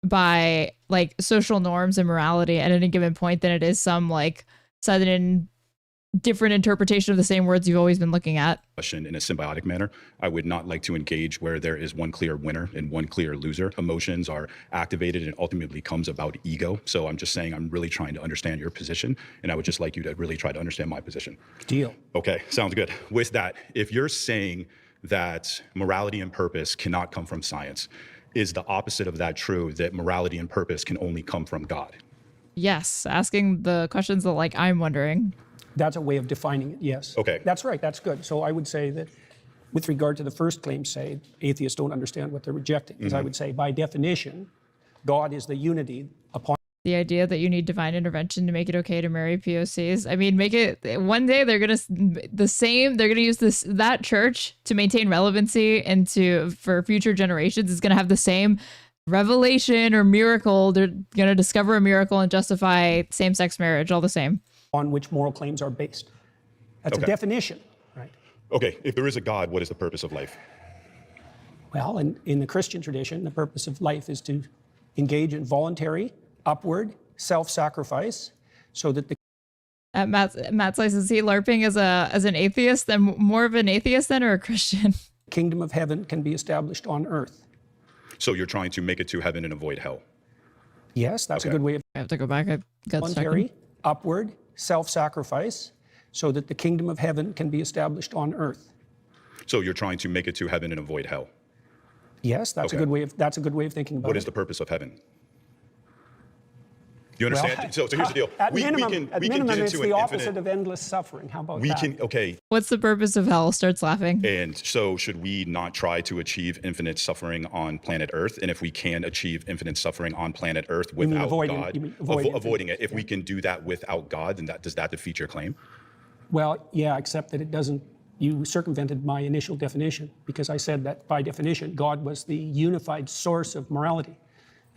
by like social norms and morality at any given point than it is some like sudden different interpretation of the same words you've always been looking at. In a symbiotic manner. I would not like to engage where there is one clear winner and one clear loser. Emotions are activated and ultimately comes about ego. So I'm just saying I'm really trying to understand your position, and I would just like you to really try to understand my position. Deal. Okay, sounds good. With that, if you're saying that morality and purpose cannot come from science, is the opposite of that true, that morality and purpose can only come from God? Yes, asking the questions that like I'm wondering. That's a way of defining it, yes. Okay. That's right, that's good. So I would say that with regard to the first claim, say, atheists don't understand what they're rejecting. Because I would say, by definition, God is the unity upon the idea that you need divine intervention to make it okay to marry POCs. I mean, make it one day they're gonna use that church to maintain relevancy and for future generations is gonna have the same revelation or miracle. They're gonna discover a miracle and justify same-sex marriage all the same. On which moral claims are based. That's a definition, right? Okay, if there is a God, what is the purpose of life? Well, in the Christian tradition, the purpose of life is to engage in voluntary, upward, self-sacrifice, so that the Matt Slice, is he LARPing as an atheist, then more of an atheist then, or a Christian? kingdom of heaven can be established on earth. So you're trying to make it to heaven and avoid hell? Yes, that's a good way of. I have to go back. I got voluntary, upward, self-sacrifice, so that the kingdom of heaven can be established on earth. So you're trying to make it to heaven and avoid hell? Yes, that's a good way of thinking about it. What is the purpose of heaven? You understand? Well, so here's the deal. At minimum, it's the opposite infinite, of endless suffering. How about that? Okay. What's the purpose of hell? Starts laughing. And so should we not try to achieve infinite suffering on planet Earth? And if we can achieve infinite suffering on planet Earth without God, avoiding it, if we can do that without God, then does that defeat your claim? Well, yeah, except that it doesn't. You circumvented my initial definition, because I said that by definition, God was the unified source of morality.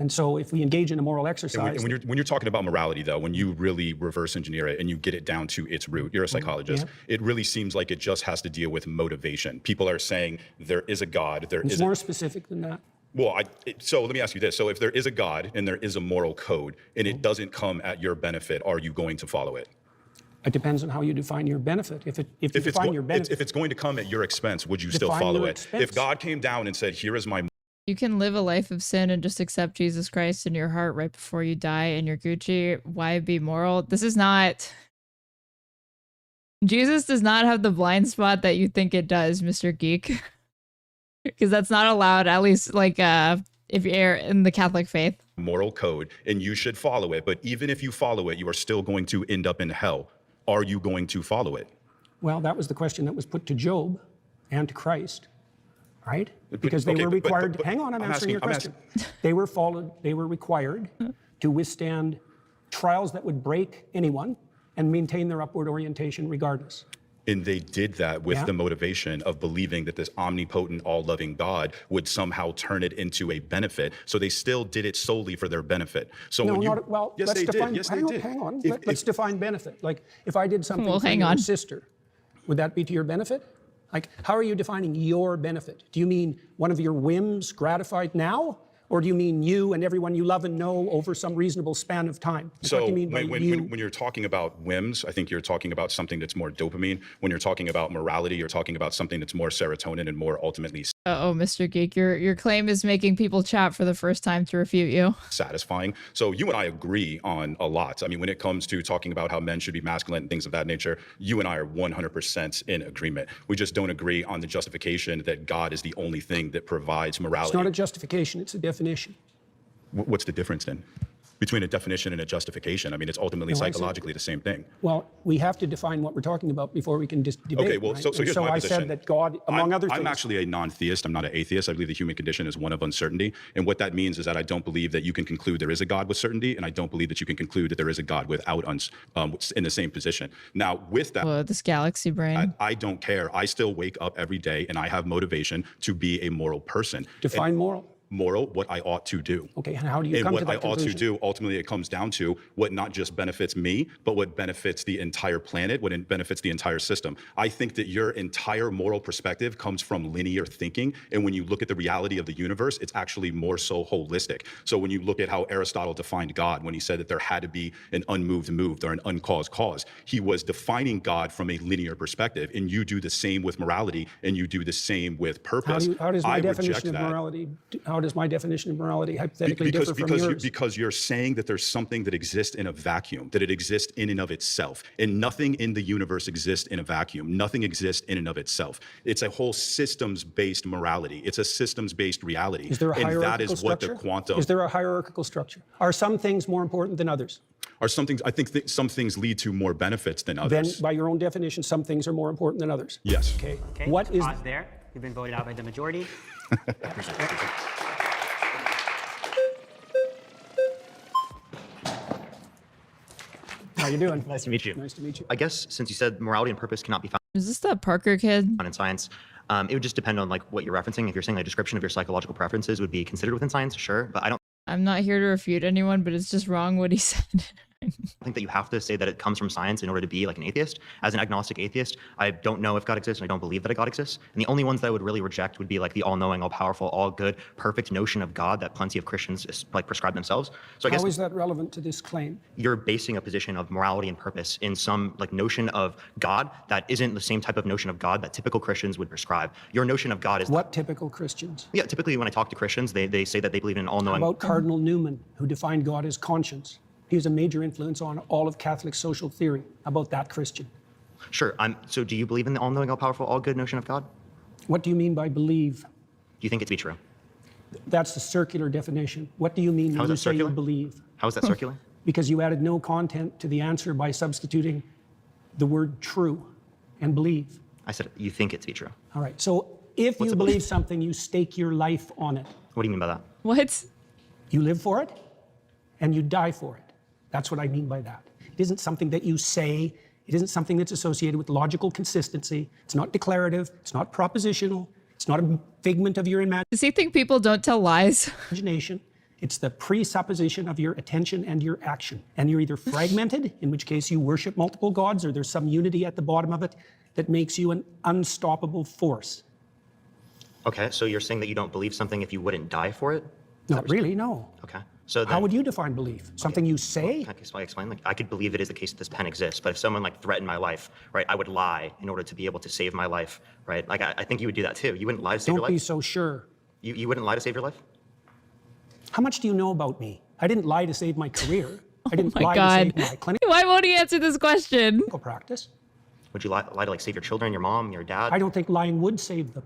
And so if we engage in a moral exercise... And when you're talking about morality, though, when you really reverse engineer it and you get it down to its root, you're a psychologist, it really seems like it just has to deal with motivation. People are saying there is a God, It's more specific than that. Well, so let me ask you this. So if there is a God and there is a moral code and it doesn't come at your benefit, are you going to follow it? It depends on how you define your benefit. If it's going to come at your expense, would you still follow it? Expense. If God came down and said, here is my... You can live a life of sin and just accept Jesus Christ in your heart right before you die and you're Gucci. Why be moral? This is not... Jesus does not have the blind spot that you think it does, Mr. Geek. Because that's not allowed, at least like if you're in the Catholic faith. Moral code, and you should follow it. But even if you follow it, you are still going to end up in hell. Are you going to follow it? Well, that was the question that was put to Job and to Christ, right? Because they were required. Hang on, I'm answering your question. They were required to withstand trials that would break anyone and maintain their upward orientation regardless. And they did that with the motivation of believing that this omnipotent, all-loving God would somehow turn it into a benefit. So they still did it solely for their benefit. So yes, they did. Yes, they did. Hang on. Let's define benefit. Like, if I did something for your sister, would that be to your benefit? Like, how are you defining your benefit? Do you mean one of your whims gratified now? Or do you mean you and everyone you love and know over some reasonable span of time? So when you're talking about whims, I think you're talking about something that's more dopamine. When you're talking about morality, you're talking about something that's more serotonin and more ultimately... Uh-oh, Mr. Geek, your claim is making people chat for the first time to refute you. Satisfying. So you and I agree on a lot. I mean, when it comes to talking about how men should be masculine and things of that nature, you and I are 100% in agreement. We just don't agree on the justification that God is the only thing that provides morality. It's not a justification, it's a definition. What's the difference then? between a definition and a justification. I mean, it's ultimately psychologically the same thing. Well, we have to define what we're talking about before we can debate. Okay, well, right? so here's my I position. said that God, among other things. I'm actually a non-theist. I'm not an atheist. I believe the human condition is one of uncertainty. And what that means is that I don't believe that you can conclude there is a God with certainty, and I don't believe that you can conclude that there is a God without in the same position. Now, with that, Whoa, this galaxy brain. I don't care. I still wake up every day, and I have motivation to be a moral person. Define moral. Moral, what I ought to do. Okay, and how do you come to that And what I ought to conclusion? do, ultimately, it comes down to what not just benefits me, but what benefits the entire planet, what benefits the entire system. I think that your entire moral perspective comes from linear thinking, and when you look at the reality of the universe, it's actually more so holistic. So when you look at how Aristotle defined God, when he said that there had to be an unmoved moved or an uncaused cause, he was defining God from a linear perspective, and you do the same with morality, and you do the same with purpose. How does my I definition reject of that. morality? How does my definition of morality hypothetically differ from yours? Because you're saying that there's something that exists in a vacuum, that it exists in and of itself, and nothing in the universe exists in a vacuum. Nothing exists in and of itself. It's a whole systems-based morality. It's a systems-based reality. Is there a and that hierarchical is what structure? the quantum. Is there a hierarchical structure? Are some things more important than others? Are some things? I think some things lead to more benefits than Then, others. by your own definition, some things are more important than others. Yes. Okay. Okay, What is? pause there. You've been voted out by the majority. How you doing? Nice to meet you. Nice to meet you. I guess since you said morality and purpose cannot be found Is this that Parker kid? in science, it would just depend on like what you're referencing. If you're saying a description of your psychological preferences would be considered within science, sure, but I don't I'm not here to refute anyone, but it's just wrong what he said. think that you have to say that it comes from science in order to be like an atheist. As an agnostic atheist, I don't know if God exists, and I don't believe that a God exists. And the only ones that I would really reject would be like the all-knowing, all-powerful, all-good, perfect notion of God that plenty of Christians like prescribe themselves. So I guess How is that relevant to this claim? you're basing a position of morality and purpose in some like notion of God that isn't the same type of notion of God that typical Christians would prescribe. Your notion of God is What typical Christians? yeah. Typically, when I talk to Christians, they say that they believe in an How all-knowing. about Cardinal Newman, who defined God as conscience? He was a major influence on all of Catholic social theory. How about that Christian? Sure. So do you believe in the all-knowing, all-powerful, all-good notion of God? What do you mean by believe? Do you think it to be true? That's the circular definition. What do you mean How when is you that say you circular? believe? How is that circular? Because you added no content to the answer by substituting the word true and believe. I said you think it to be true. All right. So if you believe something, you stake your life on it. What do you mean by that? What? You live for it and you die for it. That's what I mean by that. It isn't something that you say. It isn't something that's associated with logical consistency. It's not declarative. It's not propositional. It's not a figment of your Does he think people don't tell lies? imagination. It's the presupposition of your attention and your action. And you're either fragmented, in which case you worship multiple gods, or there's some unity at the bottom of it that makes you an unstoppable force. Okay. So you're saying that you don't believe something if you wouldn't die for it? Not really, no. Okay. So then, How would you define belief? Something you say? Okay, so I explain. Like, I could believe it is the case that this pen exists, but if someone like threatened my life, right, I would lie in order to be able to save my life, right? Like, I think you would do that too. You wouldn't lie to save your Don't be life. so sure. You wouldn't lie to save your life. How much do you know about me? I didn't lie to save my career. I didn't My lie God. to save my clinical Why won't he answer this question? practice. Would you lie to like save your children, your mom, your dad? I don't think lying would save them.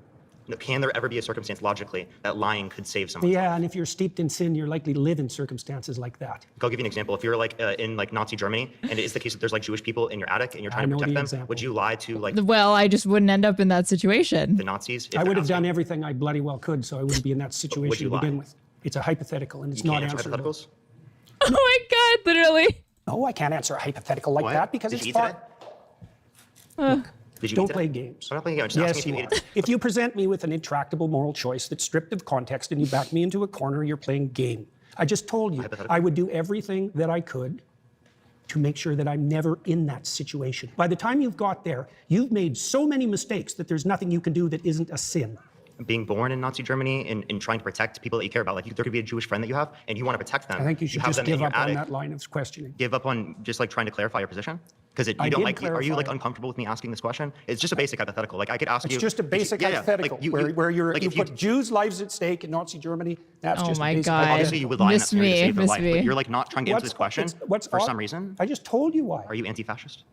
No, can there ever be a circumstance logically that lying could save someone? Yeah, and if you're steeped in sin, you're likely to live in circumstances like that. I'll give you an example. If you're like in like Nazi Germany, and it is the case that there's like Jewish people in your attic, and you're trying to know protect the them, example. would you lie to like Well, I just wouldn't end up in that situation. the Nazis? if I they're would have asking? done everything I bloody well could, so I wouldn't be in that situation you to begin lie? with. It's a hypothetical, and it's You not can't answer answerable. hypotheticals? Oh my God, literally. No, I can't answer a hypothetical like What? that because Did it's you eat far. today? Did you Don't eat today? play games. I'm not playing games. I'm just Yes, asking you if are. you ate. If you present me with an intractable moral choice that's stripped of context and you back me into a corner, you're playing game. I just told you I would do everything that I could to make sure that I'm never in that situation. By the time you've got there, you've made so many mistakes that there's nothing you can do that isn't a sin. Being born in Nazi Germany and trying to protect people that you care about, like there could be a Jewish friend that you have, and you want to protect them. I think you should have just them in give your up on attic. that line of questioning. Give up on just like trying to clarify your position? Because you I don't did like. Are you like clarify. uncomfortable with me asking this question? It's just a basic hypothetical. Like I could ask you. It's just a basic yeah, hypothetical like, where you if put Jews' lives at stake in Nazi Germany. That's Oh just my a basic God. Obviously, you would lie in that Miss scenario to me, save your miss life, me. but you're like not trying to answer this question what's for odd- some reason. I just told you why. Are you anti-fascist?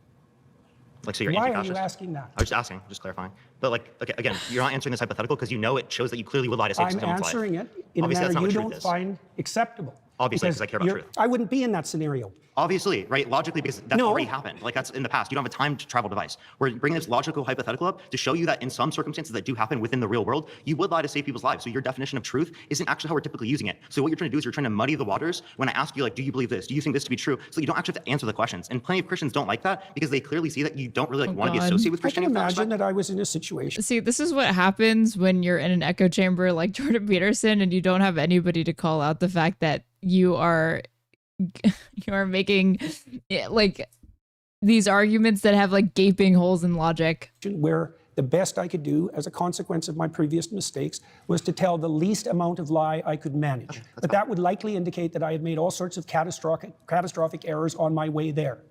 Like, so you're Why are anti-fascist? you asking that? I was just asking, just clarifying. But like, okay, again, you're not answering this hypothetical because you know it shows that you clearly would lie to save I'm someone's life. answering it in Obviously, a that's manner not you what truth don't is. find acceptable. Obviously, because I care about truth. I wouldn't be in that scenario. Obviously, right? Logically, because that's already happened. Like that's in the past. You don't have a time travel device. We're bringing this logical hypothetical up to show you that in some circumstances that do happen within the real world, you would lie to save people's lives. So your definition of truth isn't actually how we're typically using it. So what you're trying to do is you're trying to muddy the waters when I ask you, like, do you believe this? Do you think this to be true? So you don't actually have to answer the questions. And plenty of Christians don't like that because they clearly see that you don't really want to be associated with Christianity. I can imagine that I was in a situation. See, this is what happens when you're in an echo chamber like Jordan Peterson and you don't have anybody to call out the fact that you are making like these arguments that have like gaping holes in logic. Where the best I could do as a consequence of my previous mistakes was to tell the least amount of lie I could manage. But that would likely indicate that I had made all sorts of catastrophic errors on my way there.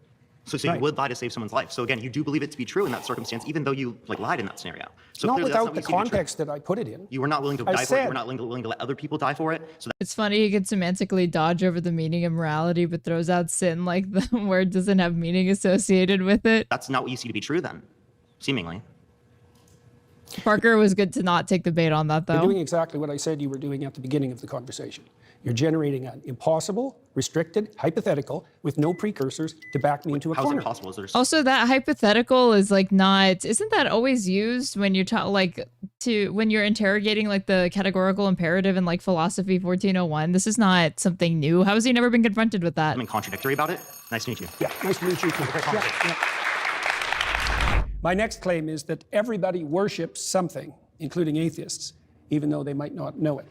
So you would lie to save someone's life. So again, you do believe it to be true in that circumstance, even though you like lied in that scenario. So not clearly, that's without the context that I put it in. You were not willing to die for it. You were not willing to let other people die for it. So it's funny he could semantically dodge over the meaning of morality, but throws out sin like the word doesn't have meaning associated with it. That's not what you see to be true then, seemingly. Parker was good to not take the bait on that, though. You're doing exactly what I said you were doing at the beginning of the conversation. You're generating an impossible, restricted hypothetical with no precursors to back me into a corner. How is it possible? Is there also, that hypothetical is like not, isn't that always used when you're when you're interrogating like the categorical imperative in like philosophy 1401? This is not something new. How has he never been confronted with that? Something contradictory about it? Nice to meet you. Yeah, nice to meet you. Yeah. My next claim is that everybody worships something, including atheists, even though they might not know it.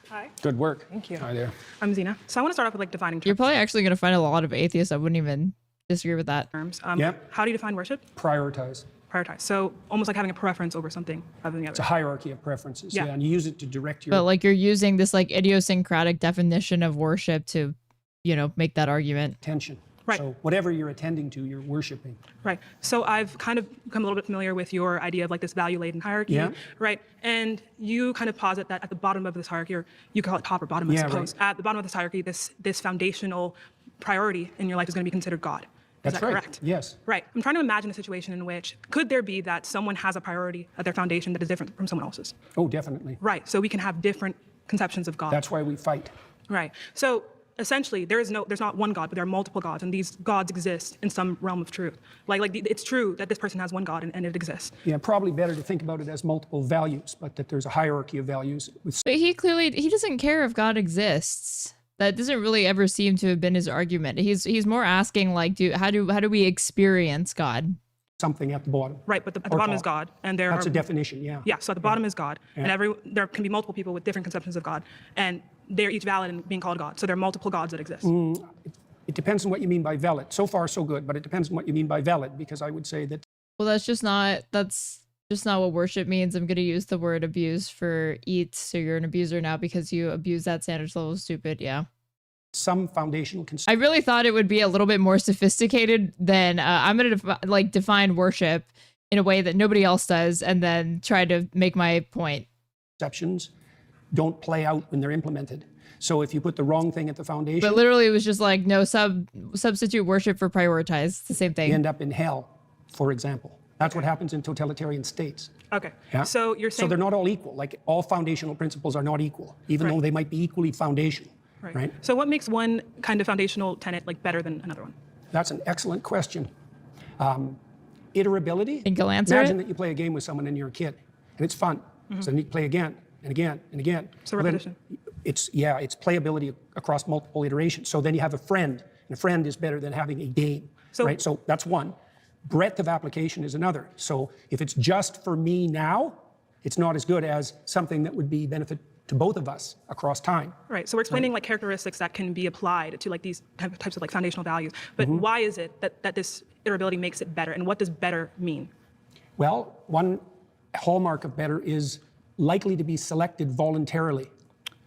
Hi. Good work. Thank you. Hi there. I'm Zena. So I want to start off with like defining terms. You're probably actually going to find a lot of atheists that wouldn't even disagree with that. Yep. How do you define worship? Prioritize. Prioritize. So almost like having a preference over something other than the other. It's a hierarchy of preferences. Yeah. And you use it to direct your... But like you're using this like idiosyncratic definition of worship to, make that argument. Attention. Right. So whatever you're attending to, you're worshiping. Right. So I've kind of become a little bit familiar with your idea of like this value-laden hierarchy. Yeah. Right. And you kind of posit that at the bottom of this hierarchy, or you call it top or bottom, I suppose. Right. At the bottom of this hierarchy, this foundational priority in your life is going to be considered God. Is that correct? Yes. Right. I'm trying to imagine a situation in which could there be that someone has a priority at their foundation that is different from someone else's? Oh, definitely. Right. So we can have different conceptions of God. That's why we fight. Right. So essentially, there's not one God, but there are multiple gods, and these gods exist in some realm of truth. It's true that this person has one God, and it exists. Yeah, probably better to think about it as multiple values, but that there's a hierarchy of values. But he doesn't care if God exists. That doesn't really ever seem to have been his argument. He's more asking like, how do we experience God? Something at the bottom. Right, but at the bottom is God, and that's a definition. Yeah. Yeah. So at the bottom is God, and there can be multiple people with different conceptions of God, and they're each valid in being called God. So there are multiple gods that exist. It depends on what you mean by valid. So far, so good, but it depends on what you mean by valid, because I would say that. Well, that's just not what worship means. I'm going to use the word abuse for eat. So you're an abuser now because you abuse that standards level. Stupid. Yeah. Some foundational concept. I really thought it would be a little bit more sophisticated than I'm going to define worship in a way that nobody else does, and then try to make my point. Conceptions don't play out when they're implemented. So if you put the wrong thing at the foundation. But literally it was just like, no, substitute worship for prioritize. It's the same thing. You end up in hell, for example. That's what happens in totalitarian states. Okay. Yeah? So you're saying. So they're not all equal. Like all foundational principles are not equal, even though they might be equally foundational. Right. So what makes one kind of foundational tenet like better than another one? That's an excellent question. Iterability. Think you'll answer Imagine it? that you play a game with someone and you're a kid, and it's fun. So then you play again and again and again. So repetition. It's playability across multiple iterations. So then you have a friend, and a friend is better than having a game. Right. So that's one. Breadth of application is another. So if it's just for me now, it's not as good as something that would be benefit to both of us across time. Right. So we're explaining like characteristics that can be applied to like these types of like foundational values. But why is it that this iterability makes it better? And what does better mean? Well, one hallmark of better is likely to be selected voluntarily.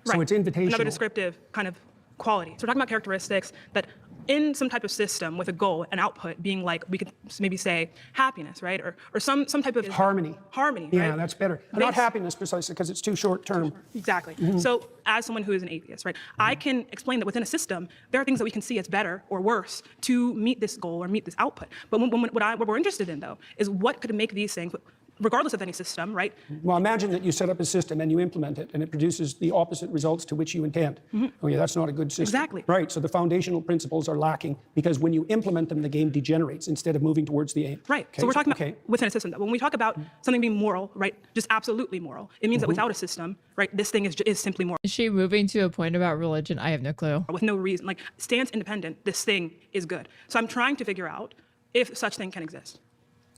So it's invitational. Another descriptive kind of quality. So we're talking about characteristics that in some type of system with a goal, an output being like, we could maybe say happiness, right? Or some type of harmony. Harmony, yeah, right? That's better. Not happiness precisely, because it's too short term. Exactly. So as someone who is an atheist, right, I can explain that within a system, there are things that we can see as better or worse to meet this goal or meet this output. But what we're interested in, though, is what could make these things, regardless of any system, right? Well, imagine that you set up a system and you implement it and it produces the opposite results to which you intend. Oh yeah, that's not a good system. Exactly. Right, so the foundational principles are lacking because when you implement them, the game degenerates instead of moving towards the aim. Right, so we're talking about within a system. When we talk about something being moral, right, just absolutely moral, it means that without a system, right, this thing is simply moral. Is she moving to a point about religion? I have no clue. With no reason, like stands independent, this thing is good. So I'm trying to figure out if such thing can exist.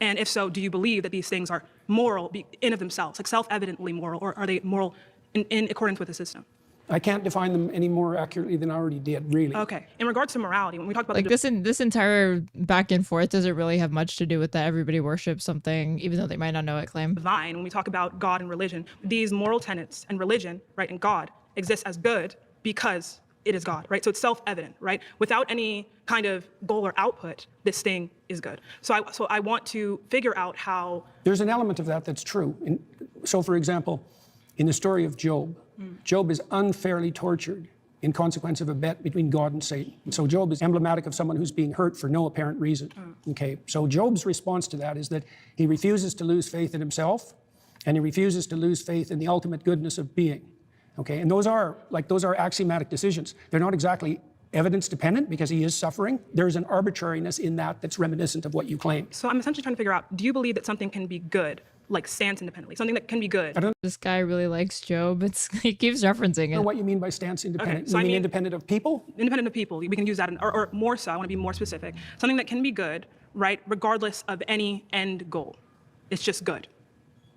And if so, do you believe that these things are moral in of themselves, like self-evidently moral, or are they moral in accordance with the system? I can't define them any more accurately than I already did, really. Okay. In regards to morality, when we talk about like this entire back and forth doesn't really have much to do with that everybody worships something, even though they might not know it claim. Divine, when we talk about God and religion, these moral tenets and religion, right, and God exist as good because it is God, right? So it's self-evident, right? Without any kind of goal or output, this thing is good. So I want to figure out how... There's an element of that that's true. So for example, in the story of Job, Job is unfairly tortured in consequence of a bet between God and Satan. And so Job is emblematic of someone who's being hurt for no apparent reason. Okay, so Job's response to that is that he refuses to lose faith in himself, and he refuses to lose faith in the ultimate goodness of being. Okay, and those are axiomatic decisions. They're not exactly evidence dependent because he is suffering. There's an arbitrariness in that that's reminiscent of what you claim. So I'm essentially trying to figure out, do you believe that something can be good, like stands independently, something that can be good? This guy really likes Job. He keeps referencing it. I don't know what you mean by stance independent. Okay, so you mean independent of people? Independent of people. We can use that, or more so, I want to be more specific. Something that can be good, right, regardless of any end goal. It's just good.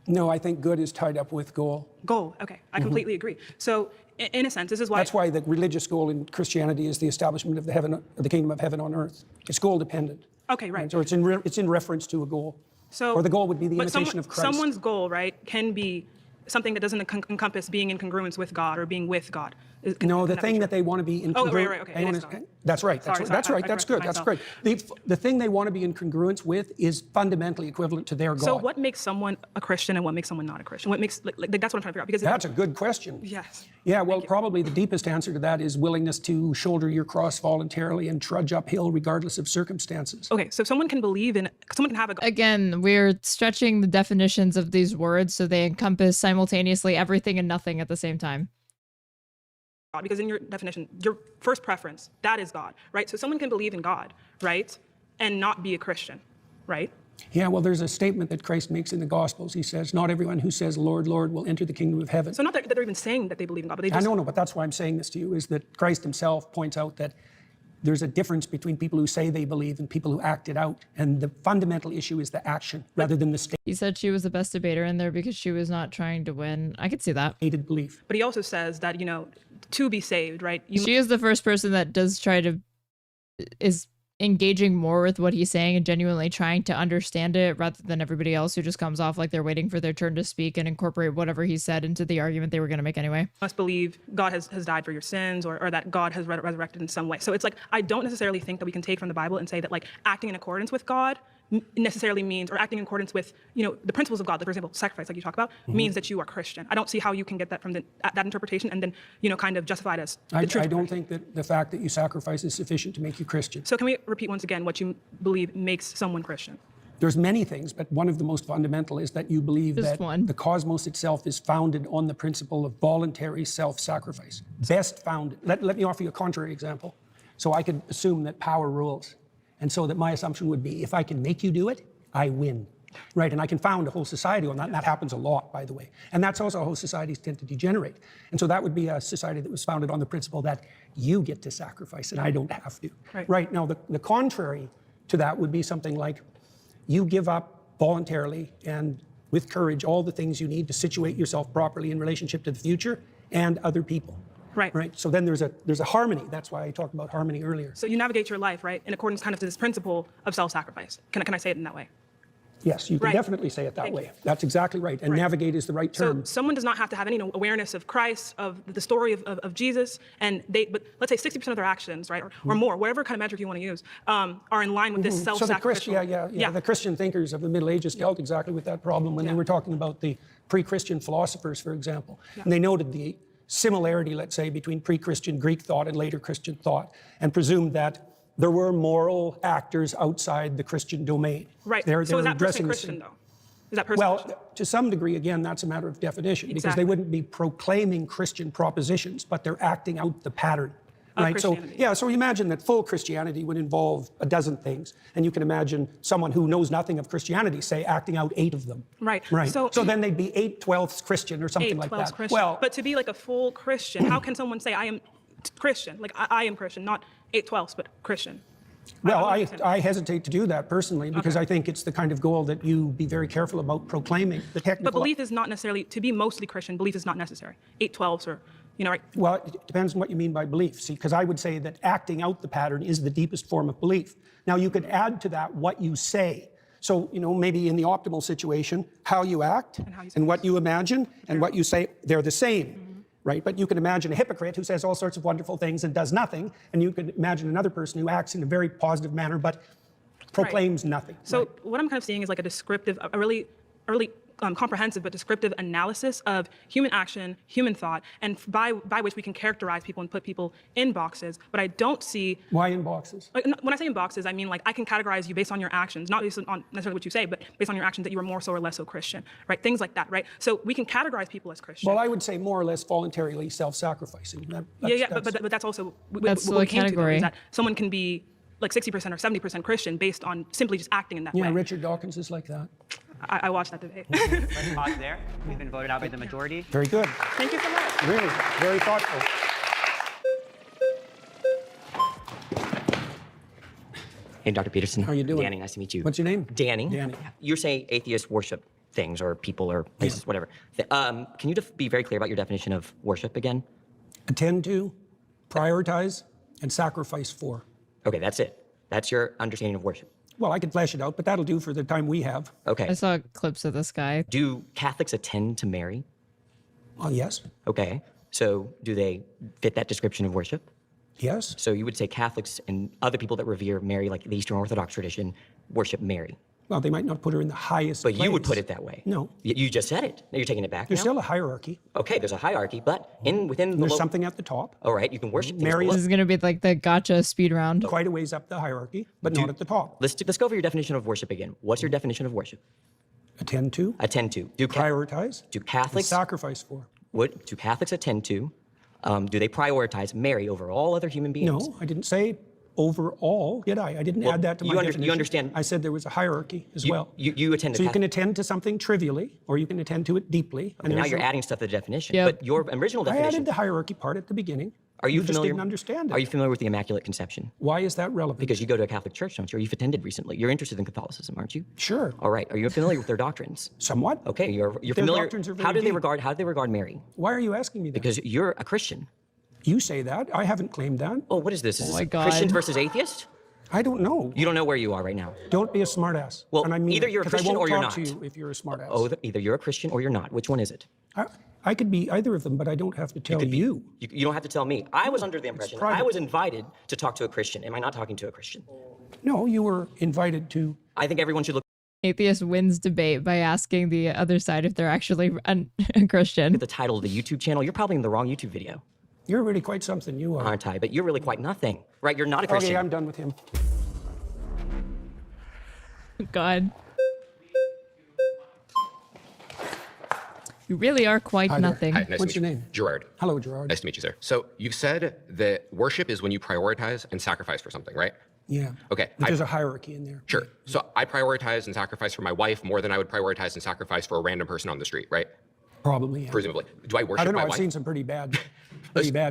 No, I think good is tied up with goal. Goal, okay. I completely agree. So in a sense, this is why... That's why the religious goal in Christianity is the establishment of the kingdom of heaven on earth. It's goal dependent. Okay, right. So it's in reference to a goal. So, or the goal would be the imitation of Christ. Someone's goal, right, can be something that doesn't encompass being in congruence with God or being with God. No, the thing that they want to be in congruence. Oh, right, okay. That's right. That's right. That's good. That's great. The thing they want to be in congruence with is fundamentally equivalent to their God. So what makes someone a Christian and what makes someone not a Christian? What makes that's what I'm trying to figure out. Because that's a good question. Yes. Yeah. Well, probably the deepest answer to that is willingness to shoulder your cross voluntarily and trudge uphill regardless of circumstances. Okay. So someone can have a... Again, we're stretching the definitions of these words so they encompass simultaneously everything and nothing at the same time. Because in your definition, your first preference, that is God, right? So someone can believe in God, right, and not be a Christian, right? Yeah, well, there's a statement that Christ makes in the Gospels. He says, not everyone who says, Lord, Lord, will enter the kingdom of heaven. So not that they're even saying that they believe in God, but they just... I know, but that's why I'm saying this to you, is that Christ himself points out that there's a difference between people who say they believe and people who act it out. And the fundamental issue is the action rather than the statement. He said she was the best debater in there because she was not trying to win. I could see that. Hated belief. But he also says that, you know, to be saved, right? She is the first person that is engaging more with what he's saying and genuinely trying to understand it rather than everybody else who just comes off like they're waiting for their turn to speak and incorporate whatever he said into the argument they were going to make anyway. Must believe God has died for your sins or that God has resurrected in some way. So it's like, I don't necessarily think that we can take from the Bible and say that like acting in accordance with God necessarily means, or acting in accordance with, you know, the principles of God, like for example, sacrifice, like you talk about, means that you are Christian. I don't see how you can get that from that interpretation and then, you know, kind of justify it as the truth. I don't think that the fact that you sacrifice is sufficient to make you Christian. So can we repeat once again what you believe makes someone Christian? There's many things, but one of the most fundamental is that you believe that the cosmos itself is founded on the principle of voluntary self-sacrifice. Best founded. Let me offer you a contrary example. So I could assume that power rules. And so that my assumption would be, if I can make you do it, I win. Right, and I can found a whole society on that, and that happens a lot, by the way. And that's also how societies tend to degenerate. And so that would be a society that was founded on the principle that you get to sacrifice and I don't have to. Right, now the contrary to that would be something like, you give up voluntarily and with courage all the things you need to situate yourself properly in relationship to the future and other people. Right. So then there's a harmony. That's why I talked about harmony earlier. So you navigate your life, right, in accordance kind of to this principle of self-sacrifice. Can I say it in that way? Yes, you can definitely say it that way. That's exactly right. And navigate is the right term. So someone does not have to have any awareness of Christ, of the story of Jesus, and but let's say 60% of their actions, right, or more, whatever kind of metric you want to use, are in line with this self-sacrifice. So the Christian thinkers of the Middle Ages dealt exactly with that problem when they were talking about the pre-Christian philosophers, for example. And they noted the similarity, let's say, between pre-Christian Greek thought and later Christian thought, and presumed that there were moral actors outside the Christian domain. Right. So is that person Christian, though? Is that persecution? Well, to some degree, again, that's a matter of definition, because Exactly. they wouldn't be proclaiming Christian propositions, but they're acting out the pattern. Of Right. So Christianity. so you imagine that full Christianity would involve a dozen things, and you can imagine someone who knows nothing of Christianity, say, acting out 8 of them. Right. Right. So then they'd be 8/12 Christian or something like 8/12 that. Christian. Well, but to be like a full Christian, how can someone say I am Christian? Like I am Christian, not 8/12, but Christian. Well, I hesitate to do that personally, because I think it's the kind of goal that you be very careful about proclaiming. The technical. But belief is not necessarily, to be mostly Christian, belief is not necessary. 8/12s or, right? Well, it depends on what you mean by belief. See, because I would say that acting out the pattern is the deepest form of belief. Now, you could add to that what you say. So, maybe in the optimal situation, how you act and what you imagine and what you say, they're the same. Right? But you can imagine a hypocrite who says all sorts of wonderful things and does nothing, and you can imagine another person who acts in a very positive manner but proclaims nothing. So what I'm kind of seeing is like a descriptive, a really comprehensive but descriptive analysis of human action, human thought, and by which we can characterize people and put people in boxes. But I don't see... Why in boxes? Like, when I say in boxes, I mean like I can categorize you based on your actions, not based on necessarily what you say, but based on your actions that you are more so or less so Christian, right? Things like that, right? So we can categorize people as Christian. Well, I would say more or less voluntarily self-sacrificing. But that's also That's what the we came to, though, category. is that someone can be like 60% or 70% Christian based on simply just acting in that Yeah, way. Richard Dawkins is like that. I watched that debate. Let's pause there. We've been voted out by the majority. Very good. Thank you so much. Really, very thoughtful. Hey, Dr. Peterson. How are you doing? Danny, nice to meet you. What's your name? Danny. Danny. You're saying atheists worship things or people or places, whatever. Can you be very clear about your definition of worship again? Attend to, prioritize, and sacrifice for. Okay, that's it. That's your understanding of worship. Well, I could flesh it out, but that'll do for the time we have. Okay. I saw clips of this guy. Do Catholics attend to Mary? Yes. Okay. So do they fit that description of worship? Yes. So you would say Catholics and other people that revere Mary, like the Eastern Orthodox tradition, worship Mary. Well, they might not put her in the highest But place. you would put it that way. No. You just said it. Now you're taking it back There's now? still a hierarchy. Okay, there's a hierarchy, but within the There's something at the top. All right, you can worship things Mary below. This is going to be like the gotcha speed round. Quite a ways up the hierarchy, but not at the top. Let's go over your definition of worship again. What's your definition of worship? Attend to. Attend to. Do prioritize. Do Catholics sacrifice for. What do Catholics attend to? Do they prioritize Mary over all other human beings? No, I didn't say overall, did I? I didn't add that to my definition. You understand? I said there was a hierarchy as well. You attend to So you can attend to something trivially, or you can attend to it deeply. Okay, now you're adding stuff to the definition. But your original I definition. added the hierarchy part at the beginning. Are you just familiar? didn't understand it. Are you familiar with the Immaculate Conception? Why is that relevant? Because you go to a Catholic church, don't you? Or you've attended recently. You're interested in Catholicism, aren't you? Sure. All right. Are you familiar with their doctrines? Somewhat. Okay. You're Their familiar. doctrines are very How do they deep. regard Mary? Why are you asking me that? Because you're a Christian. You say that. I haven't claimed that. Oh, what is this? Is Oh this my God. Christians versus atheists? I don't know. You don't know where you are right now. Don't be a smartass. Well, and I mean either it, you're a 'cause I Christian won't or you're talk not. to you if you're a smartass. Oh, either you're a Christian or you're not. Which one is it? I could be either of them, but I don't have to tell you. You don't have to tell me. I was under the impression private. I was invited to talk to a Christian. Am I not talking to a Christian? No, you were invited to. I think everyone should look Atheist wins debate by asking the other side if they're actually a Christian. at the title of the YouTube channel. You're probably in the wrong YouTube video. You're really quite something, you are. Aren't I? But you're really quite nothing. Right? You're not a Christian. Okay, I'm done with him. God. You really are quite nothing. Hi, nice What's to meet your you. name? Gerard. Hello, Gerard. Nice to meet you, sir. So you've said that worship is when you prioritize and sacrifice for something, right? Yeah. Okay. But there's a hierarchy in there. Sure. So I prioritize and sacrifice for my wife more than I would prioritize and sacrifice for a random person on the street, right? Probably, yeah. Presumably. Do I worship I don't know. my I've wife? seen some pretty bad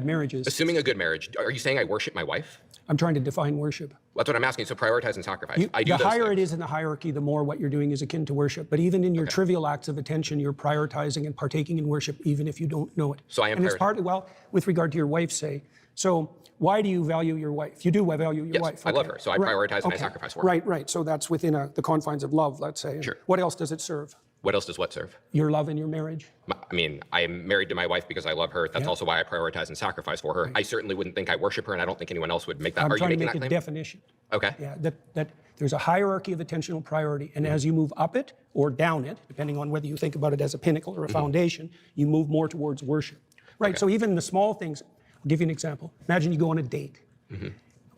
marriages. Assuming a good marriage, are you saying I worship my wife? I'm trying to define worship. That's what I'm asking. So prioritize and sacrifice. I do The those higher things. it is in the hierarchy, the more what you're doing is akin to worship. But even in your trivial acts of attention, you're prioritizing and partaking in worship, even if you don't know it. So I am And it's prioritizing. partly, well, with regard to your wife, say. So why do you value your wife? You do value your Yes, wife. I love okay. her, so I Right, prioritize and I okay. sacrifice for her. Right, right. So that's within the confines of love, let's say. Sure. What else does it serve? What else does what serve? Your love in your marriage? I mean, I'm married to my wife because I love her. That's Yeah. also why I prioritize and sacrifice for her. I certainly wouldn't think I worship her, and I don't think anyone else would make that. I'm Are you trying to making make that a claim? definition. Okay. Yeah, that there's a hierarchy of attentional priority, and as you move up it or down it, depending on whether you think about it as a pinnacle or a foundation, you move more towards worship. Right. So even the small things. I'll give you an example. Imagine you go on a date.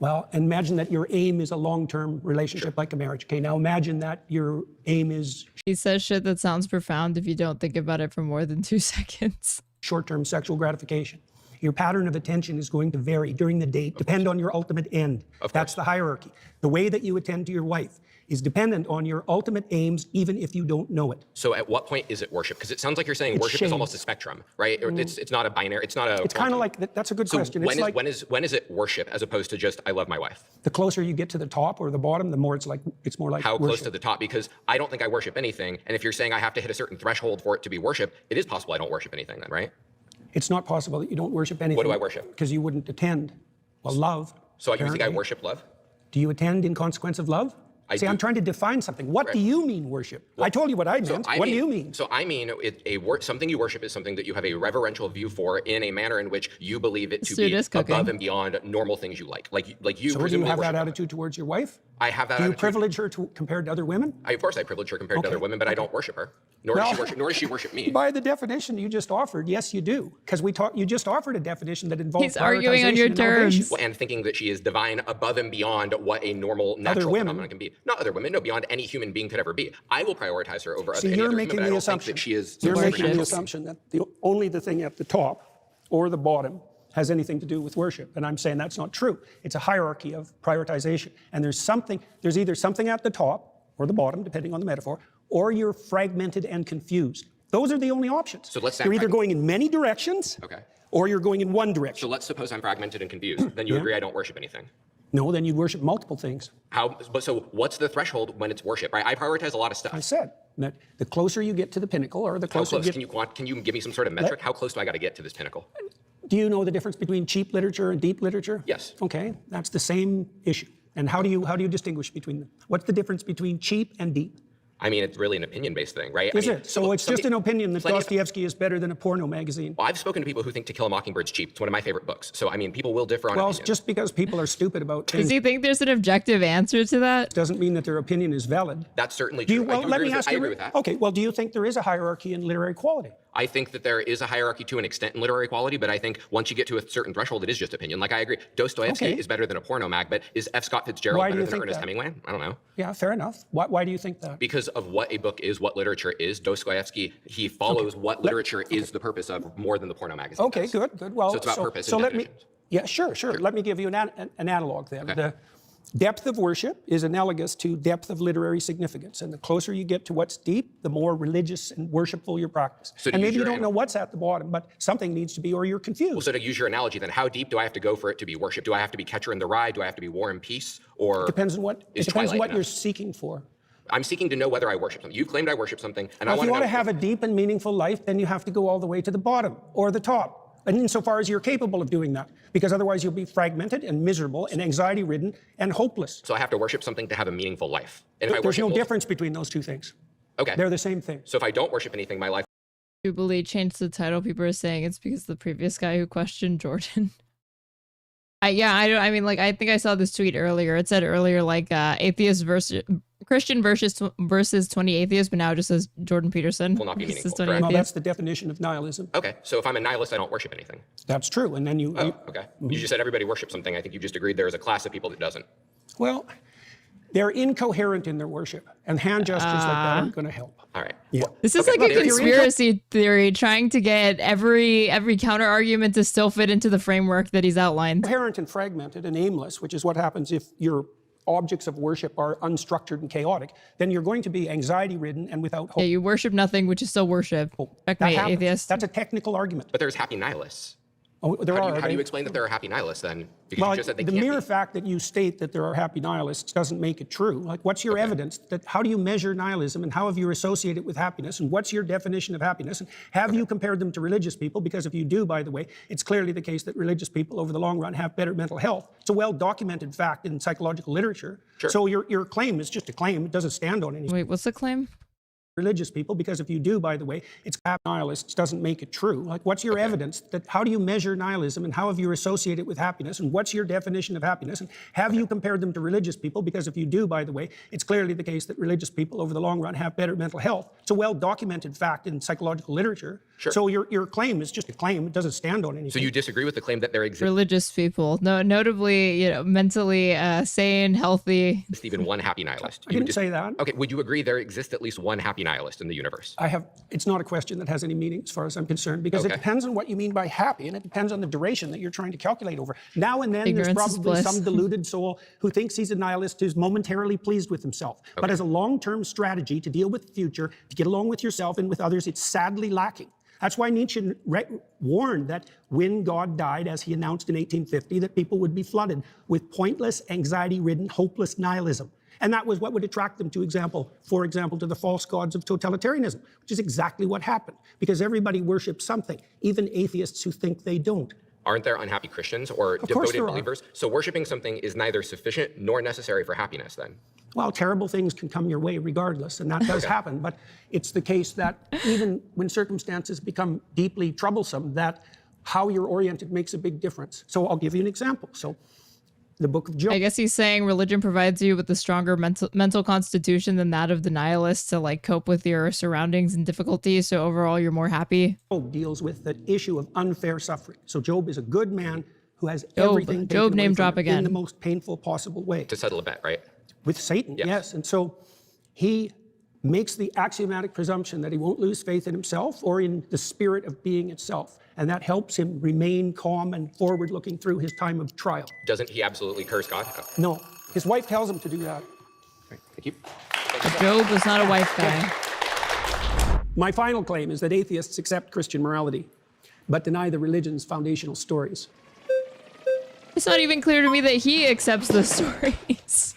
Well, imagine that your aim is a long-term relationship like a marriage. Okay, now imagine that your aim is... He says shit that sounds profound if you don't think about it for more than 2 seconds. Short-term sexual gratification. Your pattern of attention is going to vary during the date, depend on your ultimate end. That's the hierarchy. The way that you attend to your wife is dependent on your ultimate aims, even if you don't know it. So at what point is it worship? Because it sounds like you're saying It's worship shame. is almost a spectrum, right? It's not a binary, it's not a... It's kind of like, that's a good question. When It's when is it worship as opposed to just, I love my wife? the closer you get to the top or the bottom, the more it's more like How close worship. to the top? Because I don't think I worship anything. And if you're saying I have to hit a certain threshold for it to be worship, it is possible I don't worship anything then, right? It's not possible that you don't worship anything. What do I worship? Because you wouldn't attend. Well, love. So you think I apparently. worship love? Do you attend in consequence of love? See, I'm trying to define something. What do you mean worship? I told you what I meant. What do you mean? So I mean, something you worship is something that you have a reverential view for in a manner in which you believe it to be above and beyond normal things you like. Like you. So do you have that attitude towards your wife? I have that Do you attitude. Privilege her compared to other women? Of course, I privilege her compared to other women, but I don't worship her. Nor does she worship me. By the definition you just offered, yes, you do. Because you just offered a definition that involves He's arguing on your prioritization and elevation. terms. And thinking that she is divine above and beyond what a normal natural phenomenon can be. Not other women, no, beyond any human being could ever be. I will prioritize her over any you're other making human, but I the don't assumption. think that she is You're making the supernatural. assumption that only the thing at the top or the bottom has anything to do with worship. And I'm saying that's not true. It's a hierarchy of prioritization. And there's either something at the top or the bottom, depending on the metaphor, or you're fragmented and confused. Those are the only options. So let's say you're either going in many directions, or you're going in one direction. So let's suppose I'm fragmented and confused. Then you agree I don't worship anything. No, then you'd worship multiple things. So what's the threshold when it's worship, right? I prioritize a lot of stuff. I said that the closer you get to the pinnacle, or the How closer close? you get... Can you give me some sort of metric? How close do I got to get to this pinnacle? Do you know the difference between cheap literature and deep literature? Yes. Okay, that's the same issue. And how do you distinguish between them? What's the difference between cheap and deep? I mean, it's really an opinion-based thing, right? Is it? So it's just an opinion that Dostoevsky is better than a porno magazine. Well, I've spoken to people who think To Kill a Mockingbird's cheap. It's one of my favorite books. So, I mean, people will differ on Well, opinions. just because people are stupid about things Does he think there's an objective answer to that? doesn't mean that their opinion is valid. That's certainly Do true. you, well, let me ask I you. agree with that. Okay, well, do you think there is a hierarchy in literary quality? I think that there is a hierarchy to an extent in literary quality, but I think once you get to a certain threshold, it is just opinion. Like, I agree. Dostoevsky is better than a porno mag, but is F. Scott Fitzgerald Why do better you than think Ernest that? Hemingway? I don't know. Yeah, fair enough. Why do you think that? Because of what a book is, what literature is. Dostoevsky, he follows what literature is the purpose of more than the porno magazine. Okay, does. good. Well, so it's about purpose so and let me, yeah, sure. Let me give you an analog then. The depth of worship is analogous to depth of literary significance. And the closer you get to what's deep, the more religious and worshipful your practice. So to And use maybe you your don't know what's at the bottom, but something needs to be, or you're confused. Well, so to use your analogy, then how deep do I have to go for it to be worship? Do I have to be Catcher in the Rye? Do I have to be War and Peace? Or Depends on what, is it depends on Twilight what enough? you're seeking for. I'm seeking to know whether I worship something. You've claimed I worship something, and Well, I if want you to want know. to have a deep and meaningful life, then you have to go all the way to the bottom or the top. And insofar as you're capable of doing that, because otherwise you'll be fragmented and miserable and anxiety-ridden and hopeless. So I have to worship something to have a meaningful life. And if I There's worship no both- difference between those two things. Okay. They're the same thing. So if I don't worship anything, my life. Jubilee changed the title. People are saying it's because the previous guy who questioned Jordan. I mean, like, I think I saw this tweet earlier. It said earlier, like, atheist versus Christian versus 20 atheists, but now it just says Jordan Peterson. Will not be versus meaningful, 20 correct? Well, atheists. that's the definition of nihilism. Okay. So if I'm a nihilist, I don't worship anything. That's true. And then you... Oh, okay. You just said everybody worships something. I think you just agreed there is a class of people that doesn't. Well, they're incoherent in their worship, and hand gestures like that aren't going to help. All right. Yeah. This is Okay, like a if you're conspiracy theory trying to get every counter argument to still fit into the framework that he's outlined. Coherent and fragmented and aimless, which is what happens if your objects of worship are unstructured and chaotic, then you're going to be anxiety-ridden and without hope. Yeah, you worship nothing, which is still worship. That Checkmate, happens. atheist. That's a technical argument. But there's happy nihilists. Oh, there How are. do you explain that there are happy nihilists then? Because Well, you just said they the can't mere be. fact that you state that there are happy nihilists doesn't make it true. Like, what's your evidence? How do you measure nihilism, and how have you associated it with happiness? And what's your definition of happiness? And have you compared them to religious people? Because if you do, by the way, it's clearly the case that religious people, over the long run, have better mental health. It's a well-documented fact in psychological literature. Sure. So your claim is just a claim. It doesn't stand on anything. Wait, what's the claim? religious people, because if you do, by the way, it's nihilists doesn't make it true. Like, what's your evidence that, how do you measure nihilism, and how have you associated it with happiness, and what's your definition of happiness, and have you compared them to religious people? Because if you do, by the way, it's clearly the case that religious people over the long run have better mental health. It's a well-documented fact in psychological literature. Sure. So your claim is just a claim. It doesn't stand on anything. So you disagree with the claim that there exists Religious people, no, notably, mentally sane, healthy. even one happy nihilist? I didn't say that. Okay, would you agree there exists at least one happy nihilist in the universe? It's not a question that has any meaning as far as I'm concerned, because it depends on what you mean by happy, and it depends on the duration that you're trying to calculate over. Now and then, Ignorance there's is probably bliss. some deluded soul who thinks he's a nihilist who's momentarily pleased with himself. But as a long-term strategy to deal with the future, to get along with yourself and with others, it's sadly lacking. That's why Nietzsche warned that when God died, as he announced in 1850, that people would be flooded with pointless, anxiety-ridden, hopeless nihilism. And that was what would attract them to, for example, to the false gods of totalitarianism, which is exactly what happened, because everybody worships something, even atheists who think they don't. Aren't there unhappy Christians or devoted believers? So worshiping something is neither sufficient nor necessary for happiness then? Well, terrible things can come your way regardless, and that does happen. But it's the case that even when circumstances become deeply troublesome, that how you're oriented makes a big difference. So I'll give you an example. So the book of Job. I guess he's saying religion provides you with a stronger mental constitution than that of the nihilists to like cope with your surroundings and difficulties. So overall, you're more happy. Job deals with the issue of unfair suffering. So Job is a good man who has everything taken Job away name from drop him again. in the most painful possible way. To settle a bet, right? With Satan, yes. And so he makes the axiomatic presumption that he won't lose faith in himself or in the spirit of being itself. And that helps him remain calm and forward-looking through his time of trial. Doesn't he absolutely curse God? No. His wife tells him to do that. Thank you. Job was not a wife guy. My final claim is that atheists accept Christian morality, but deny the religion's foundational stories. It's not even clear to me that he accepts the stories.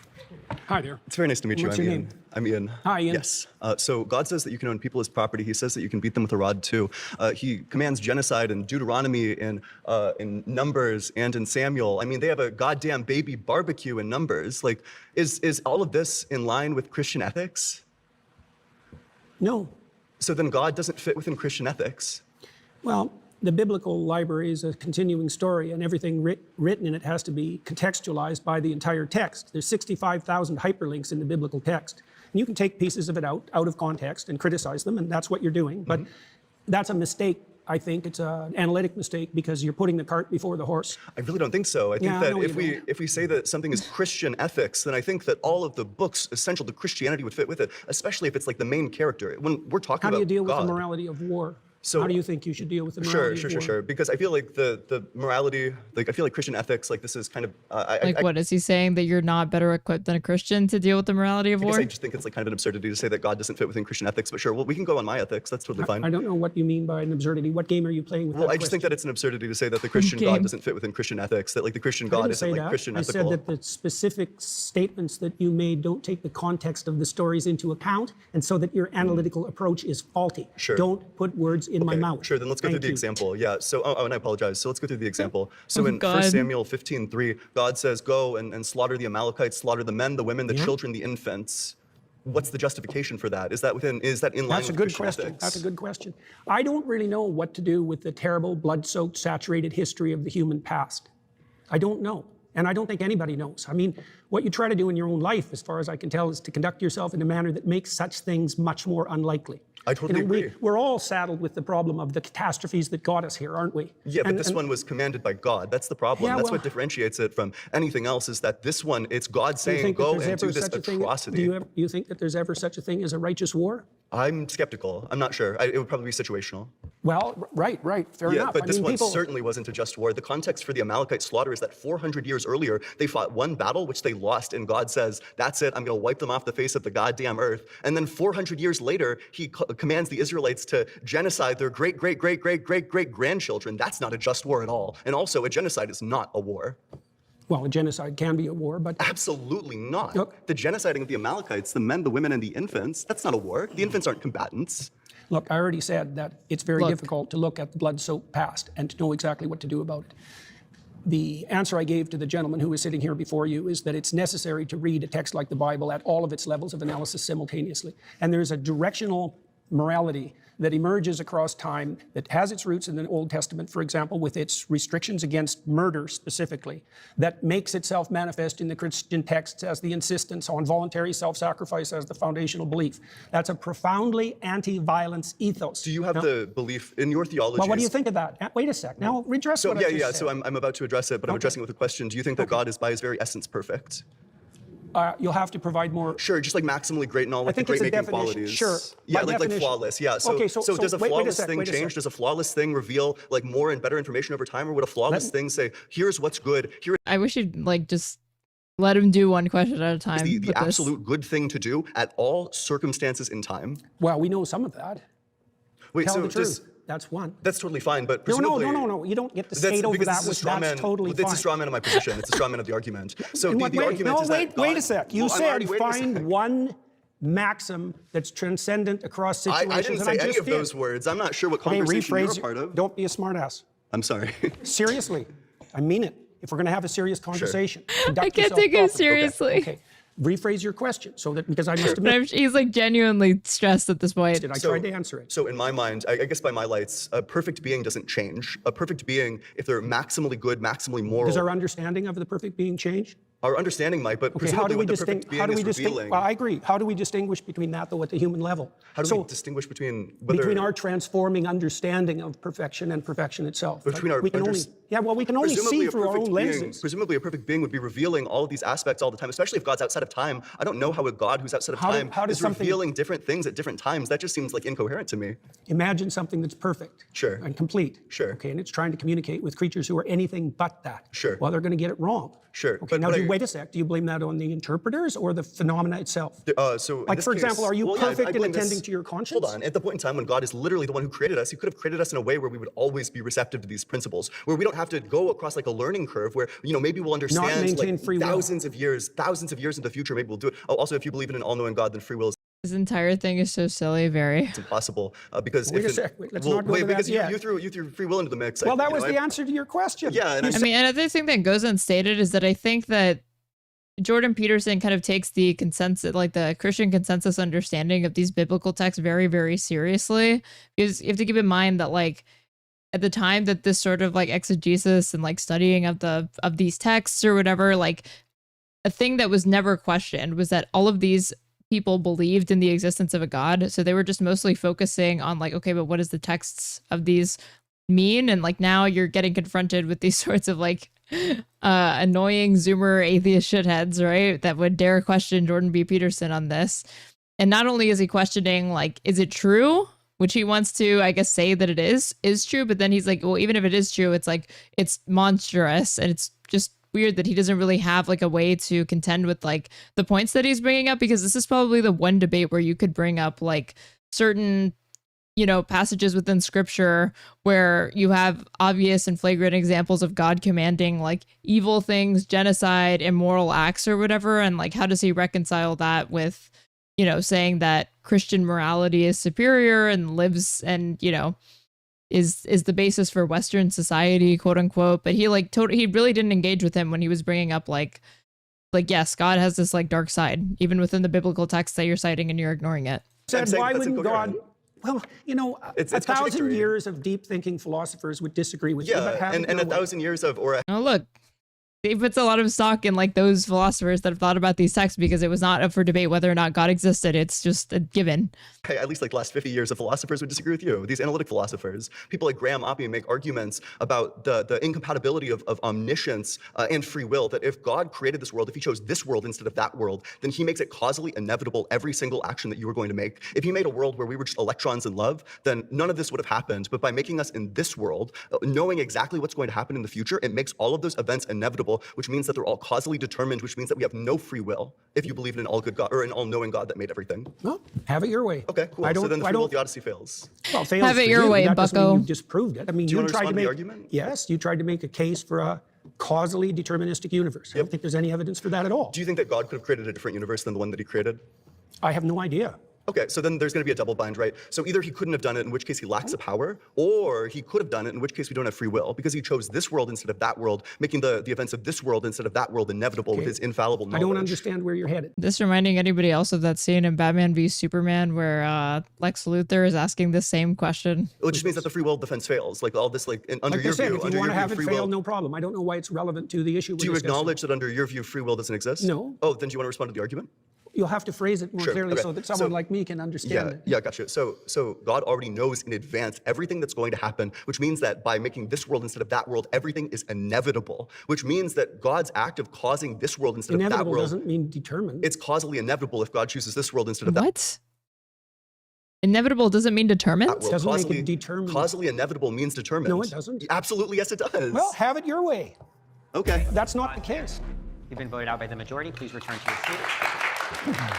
Hi there. It's very nice to meet you. What's I'm your Ian. name? I'm Ian. Hi, Ian. Yes. So God says that you can own people as property. He says that you can beat them with a rod too. He commands genocide in Deuteronomy, in Numbers, and in Samuel. I mean, they have a goddamn baby barbecue in Numbers. Like, is all of this in line with Christian ethics? No. So then God doesn't fit within Christian ethics. Well, the biblical library is a continuing story, and everything written in it has to be contextualized by the entire text. There's 65,000 hyperlinks in the biblical text. And you can take pieces of it out of context and criticize them, and that's what you're doing. But that's a mistake, I think. It's an analytic mistake because you're putting the cart before the horse. I really don't think so. I think that if we say that something is Christian ethics, then I think that all of the books essential to Christianity would fit with it, especially if it's like the main character. When we're talking about How do you deal with God, the morality of war? So, how do you think you should deal with the morality of war? Sure. Because I feel like the morality, like I feel like Christian ethics, like this is kind of What is he saying, that you're not better equipped than a Christian to deal with the morality of war? I just think it's like kind of an absurdity to say that God doesn't fit within Christian ethics. But sure, well, we can go on my ethics. That's totally fine. I don't know what you mean by an absurdity. What game are you playing with? Well, I just think that it's an absurdity to say that the Christian God doesn't fit within Christian ethics. That like the Christian God isn't like Christian ethical. I said that the specific statements that you made don't take the context of the stories into account, and so that your analytical approach is faulty. Sure. Don't put words in my mouth. Sure, then let's go through the example. Yeah, so, and I apologize. So let's go through the example. So in 1 Samuel 15:3, God says, go and slaughter the Amalekites, slaughter the men, the women, the children, the infants. What's the justification for that? Is that in line That's a with good Christian question. ethics? That's a good question. I don't really know what to do with the terrible, blood-soaked, saturated history of the human past. I don't know. And I don't think anybody knows. I mean, what you try to do in your own life, as far as I can tell, is to conduct yourself in a manner that makes such things much more unlikely. I totally agree. We're all saddled with the problem of the catastrophes that got us here, aren't we? Yeah, but this one was commanded by God. That's the problem. Yeah, That's well, what differentiates it from anything else, is that this one, it's God saying, go and do this atrocity. Do you think that there's ever such a thing as a righteous war? I'm skeptical. I'm not sure. It would probably be situational. Well, right, fair enough. But this one certainly wasn't a just war. The context for the Amalekite slaughter is that 400 years earlier, they fought one battle, which they lost, and God says, that's it, I'm going to wipe them off the face of the goddamn earth. And then 400 years later, he commands the Israelites to genocide their great-great-great-great-great-great-grandchildren. That's not a just war at all. And also, a genocide is not a war. Well, a genocide can be a war, but... Absolutely not. Look, the genociding of the Amalekites, the men, the women, and the infants, that's not a war. The infants aren't combatants. Look, I already said that it's very difficult to look at the blood-soaked past and to know exactly what to do about it. the answer I gave to the gentleman who was sitting here before you is that it's necessary to read a text like the Bible at all of its levels of analysis simultaneously. And there's a directional morality that emerges across time that has its roots in the Old Testament, for example, with its restrictions against murder specifically, that makes itself manifest in the Christian texts as the insistence on voluntary self-sacrifice as the foundational belief. That's a profoundly anti-violence ethos. Do you have the belief in your theology? Well, what do you think of that? Wait a sec. Now, redress what I just said. So I'm about to address it, but I'm addressing it with a question. Do you think that God is by his very essence perfect? You'll have to provide more. Sure, just like maximally great and all like the great making qualities. Sure. Yeah, By like definition. flawless. Yeah. So, Okay, so does a flawless thing change? Does a flawless thing reveal like more and better information over time, or would a flawless thing say, here's what's good? Here I wish you'd like just let him do one question at a time. the absolute good thing to do at all circumstances in time. Well, we know some of that. Wait, Tell so the truth. That's one. That's totally fine, but No, presumably... no. You don't get to skate over that. That's totally fine. It's a straw man of my position. It's a straw man of the argument. So In the what way? argument No, is wait, that wait God- a sec. You Well, I'm already said waiting a sec. find one maxim that's transcendent across situations. I didn't and say any just of those did. words. I'm not sure what Okay, conversation you're rephrase a part of. Don't be a smartass. I'm sorry. Seriously, I mean it. If we're going to have a serious conversation, conduct I can't yourself take him properly. seriously. Okay. Rephrase your question so that because I must But admit, he's like genuinely stressed at this point. I tried to answer it. So in my mind, I guess by my lights, a perfect being doesn't change. A perfect being, if they're maximally good, maximally moral... Does our understanding of the perfect being change? Our understanding might, but Okay, how do presumably we what the perfect distinguish? being is revealing... Well, I agree. How do we distinguish between that, though, at the human level? How do we distinguish between whether... Between our transforming understanding of perfection and perfection itself. Between our we can only, yeah, well, we can only see through our own lenses. Presumably a perfect being would be revealing all of these aspects all the time, especially if God's outside of time. I don't know how a God who's outside of time is revealing different things at different times. That just seems like incoherent to me. Imagine something that's perfect and complete. Sure. Okay, and it's trying to communicate with creatures who are anything but that. Sure. Well, they're going to get it wrong. Sure. Okay, now wait a sec. Do you blame that on the interpreters or the phenomena itself? So like, for example, are you perfect in attending to your conscience? Hold on. At the point in time when God is literally the one who created us, he could have created us in a way where we would always be receptive to these principles, where we don't have to go across like a learning curve where, maybe we'll understand maintain like free will. thousands of years into the future, maybe we'll do it. Oh, also, if you believe in an all-knowing God, then free will is His entire thing is so silly, very. It's impossible because Wait a sec. Let's not go to that because yet. you threw free will into the mix. Well, that was the answer to your question. Yeah, and I mean, another thing that goes unstated is that I think that Jordan Peterson kind of takes the consensus, like the Christian consensus understanding of these biblical texts very, very seriously. Because you have to keep in mind that like at the time that this sort of like exegesis and like studying of these texts or whatever, like a thing that was never questioned was that all of these people believed in the existence of a God. So they were just mostly focusing on like, okay, but what does the texts of these mean? And like now you're getting confronted with these sorts of like annoying Zoomer atheist shitheads, right? That would dare question Jordan B. Peterson on this. And not only is he questioning like, is it true? Which he wants to, I guess, say that it is true. But then he's like, well, even if it is true, it's like, it's monstrous. And it's just weird that he doesn't really have like a way to contend with like the points that he's bringing up, because this is probably the one debate where you could bring up like certain passages within scripture where you have obvious and flagrant examples of God commanding like evil things, genocide, immoral acts or whatever. And like, how does he reconcile that with, saying that Christian morality is superior and lives and, is the basis for Western society, quote unquote. But he he really didn't engage with him when he was bringing up like, yes, God has this like dark side, even within the biblical text that you're citing and you're ignoring it. Said, why wouldn't God... Well, it's 1,000 years of deep thinking philosophers would disagree with you. But and 1,000 years of Oh, look, he puts a lot of stock in like those philosophers that have thought about these texts because it was not up for debate whether or not God existed. It's just a given. Okay, at least like the last 50 years of philosophers would disagree with you. These analytic philosophers, people like Graham Oppie make arguments about the incompatibility of omniscience and free will, that if God created this world, if he chose this world instead of that world, then he makes it causally inevitable every single action that you were going to make. If he made a world where we were just electrons in love, then none of this would have happened. But by making us in this world, knowing exactly what's going to happen in the future, it makes all of those events inevitable, which means that they're all causally determined, which means that we have no free will if you believe in an all-good God or an all-knowing God that made everything. Well, have it your way. Okay, cool. So then the free will theodicy fails. Well, fails have it for your you. way, That doesn't mean bucko. you disproved it. I mean, Do you you want to tried to respond to make the argument? Yes, you tried to make a case for a causally deterministic universe. I don't think there's any evidence for that at all. Do you think that God could have created a different universe than the one that he created? I have no idea. Okay, so then there's going to be a double bind, right? So either he couldn't have done it, in which case he lacks the power, or he could have done it, in which case we don't have free will, because he chose this world instead of that world, making the events of this world instead of that world inevitable with his infallible knowledge. I don't understand where you're headed. This reminding anybody else of that scene in Batman v Superman where Lex Luthor is asking the same question. It just means that the free will defense fails. Like all this, like under Like I your said, view, if you under want your to have view, it free fail, will. no problem. I don't know why it's relevant to the issue. Do you acknowledge that under your view, free will doesn't exist? No. Oh, then do you want to respond to the argument? You'll have to phrase it more Sure, clearly okay. so that someone like me can understand it. Yeah, gotcha. So God already knows in advance everything that's going to happen, which means that by making this world instead of that world, everything is inevitable, which means that God's act of causing this world instead of that Inevitable world doesn't mean determined. It's causally inevitable if God chooses this world instead of that. What? Inevitable doesn't mean determined? Well, Doesn't make causally, it determined. Causally inevitable means determined. No, it doesn't. Absolutely, yes, it does. Well, have it your way. Okay. That's not the case. You've been voted out by the majority. Please return to your seat.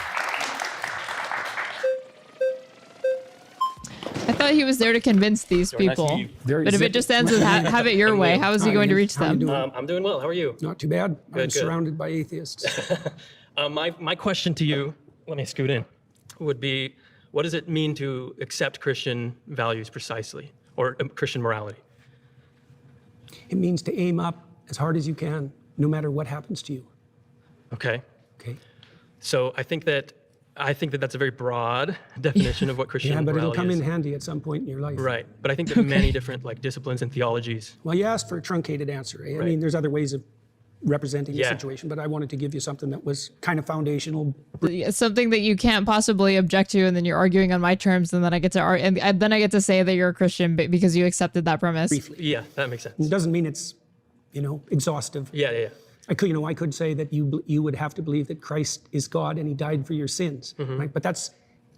I thought he was there to convince these people. But if it just ends with have it your way, how is he going to reach them? I'm doing well. How are you? Not too bad. I'm Good. surrounded by atheists. My question to you, let me scoot in, would be, what does it mean to accept Christian values precisely, or Christian morality? It means to aim up as hard as you can, no matter what happens to you. Okay. Okay. So I think that that's a very broad definition of what Christian Yeah, but it'll morality come is. in handy at some point in your life. Right. But I think that many different disciplines and theologies. Well, you asked for a truncated answer. I Right. mean, there's other ways of representing the Yeah. situation, but I wanted to give you something that was kind of foundational. Something that you can't possibly object to, and then you're arguing on my terms, and then I get to and then I get to say that you're a Christian because you accepted that premise. Briefly. Yeah, that makes sense. It doesn't mean it's, exhaustive. Yeah. I could say that you would have to believe that Christ is God and he died for your sins, Mhm. right? But that's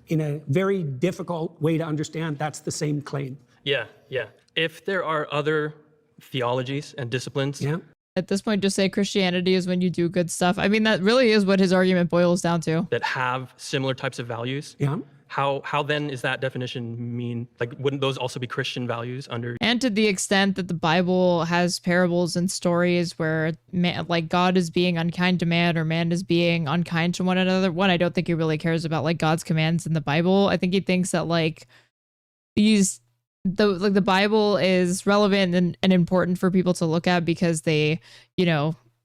in a very difficult way to understand. That's the same claim. Yeah. If there are other theologies and disciplines. Yeah. At this point, just say Christianity is when you do good stuff. I mean, that really is what his argument boils down to. That have similar types of values. Yeah. How then is that definition mean? Like, wouldn't those also be Christian values under? And to the extent that the Bible has parables and stories where God is being unkind to man or man is being unkind to one another. One, I don't think he really cares about God's commands in the Bible. I think he thinks that the Bible is relevant and important for people to look at because they,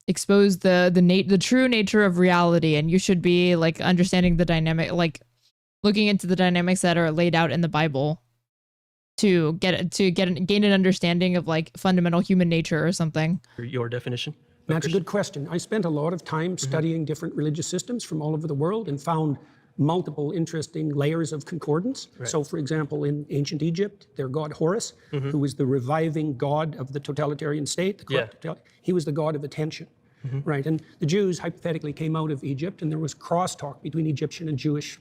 expose the true nature of reality, and you should be understanding the dynamic, looking into the dynamics that are laid out in the Bible to gain an understanding of fundamental human nature or something. Your definition? That's a good question. I spent a lot of time studying different religious systems from all over the world and found multiple interesting layers of concordance. Right. So, for example, in ancient Egypt, their god Horus, who was the reviving god of the totalitarian state, he was the god of attention. Right, and the Jews hypothetically came out of Egypt, and there was crosstalk between Egyptian and Jewish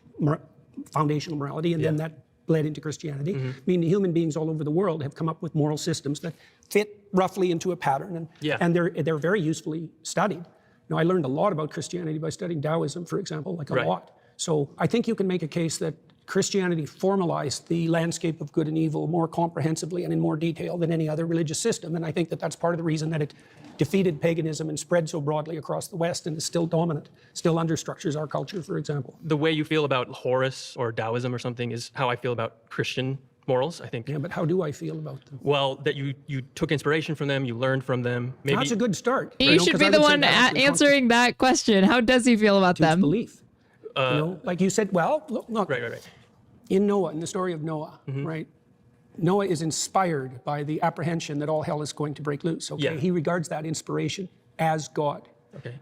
foundational morality, and then that bled into Christianity. I mean, human beings all over the world have come up with moral systems that fit roughly into a pattern, and they're very usefully studied. Now, I learned a lot about Christianity by studying Taoism, for example, a lot. So I think you can make a case that Christianity formalized the landscape of good and evil more comprehensively and in more detail than any other religious system. And I think that that's part of the reason that it defeated paganism and spread so broadly across the West and is still dominant, still understructures our culture, for example. The way you feel about Horus or Taoism or something is how I feel about Christian morals, I think. Yeah, but how do I feel about them? Well, that you took inspiration from them, you learned from them. Maybe That's a good start. You should be the one answering that question. How does he feel about them? Belief. Like you said, well, look. Right. In Noah, in the story of Noah, right? Noah is inspired by the apprehension that all hell is going to break loose. Okay, he regards that inspiration as God,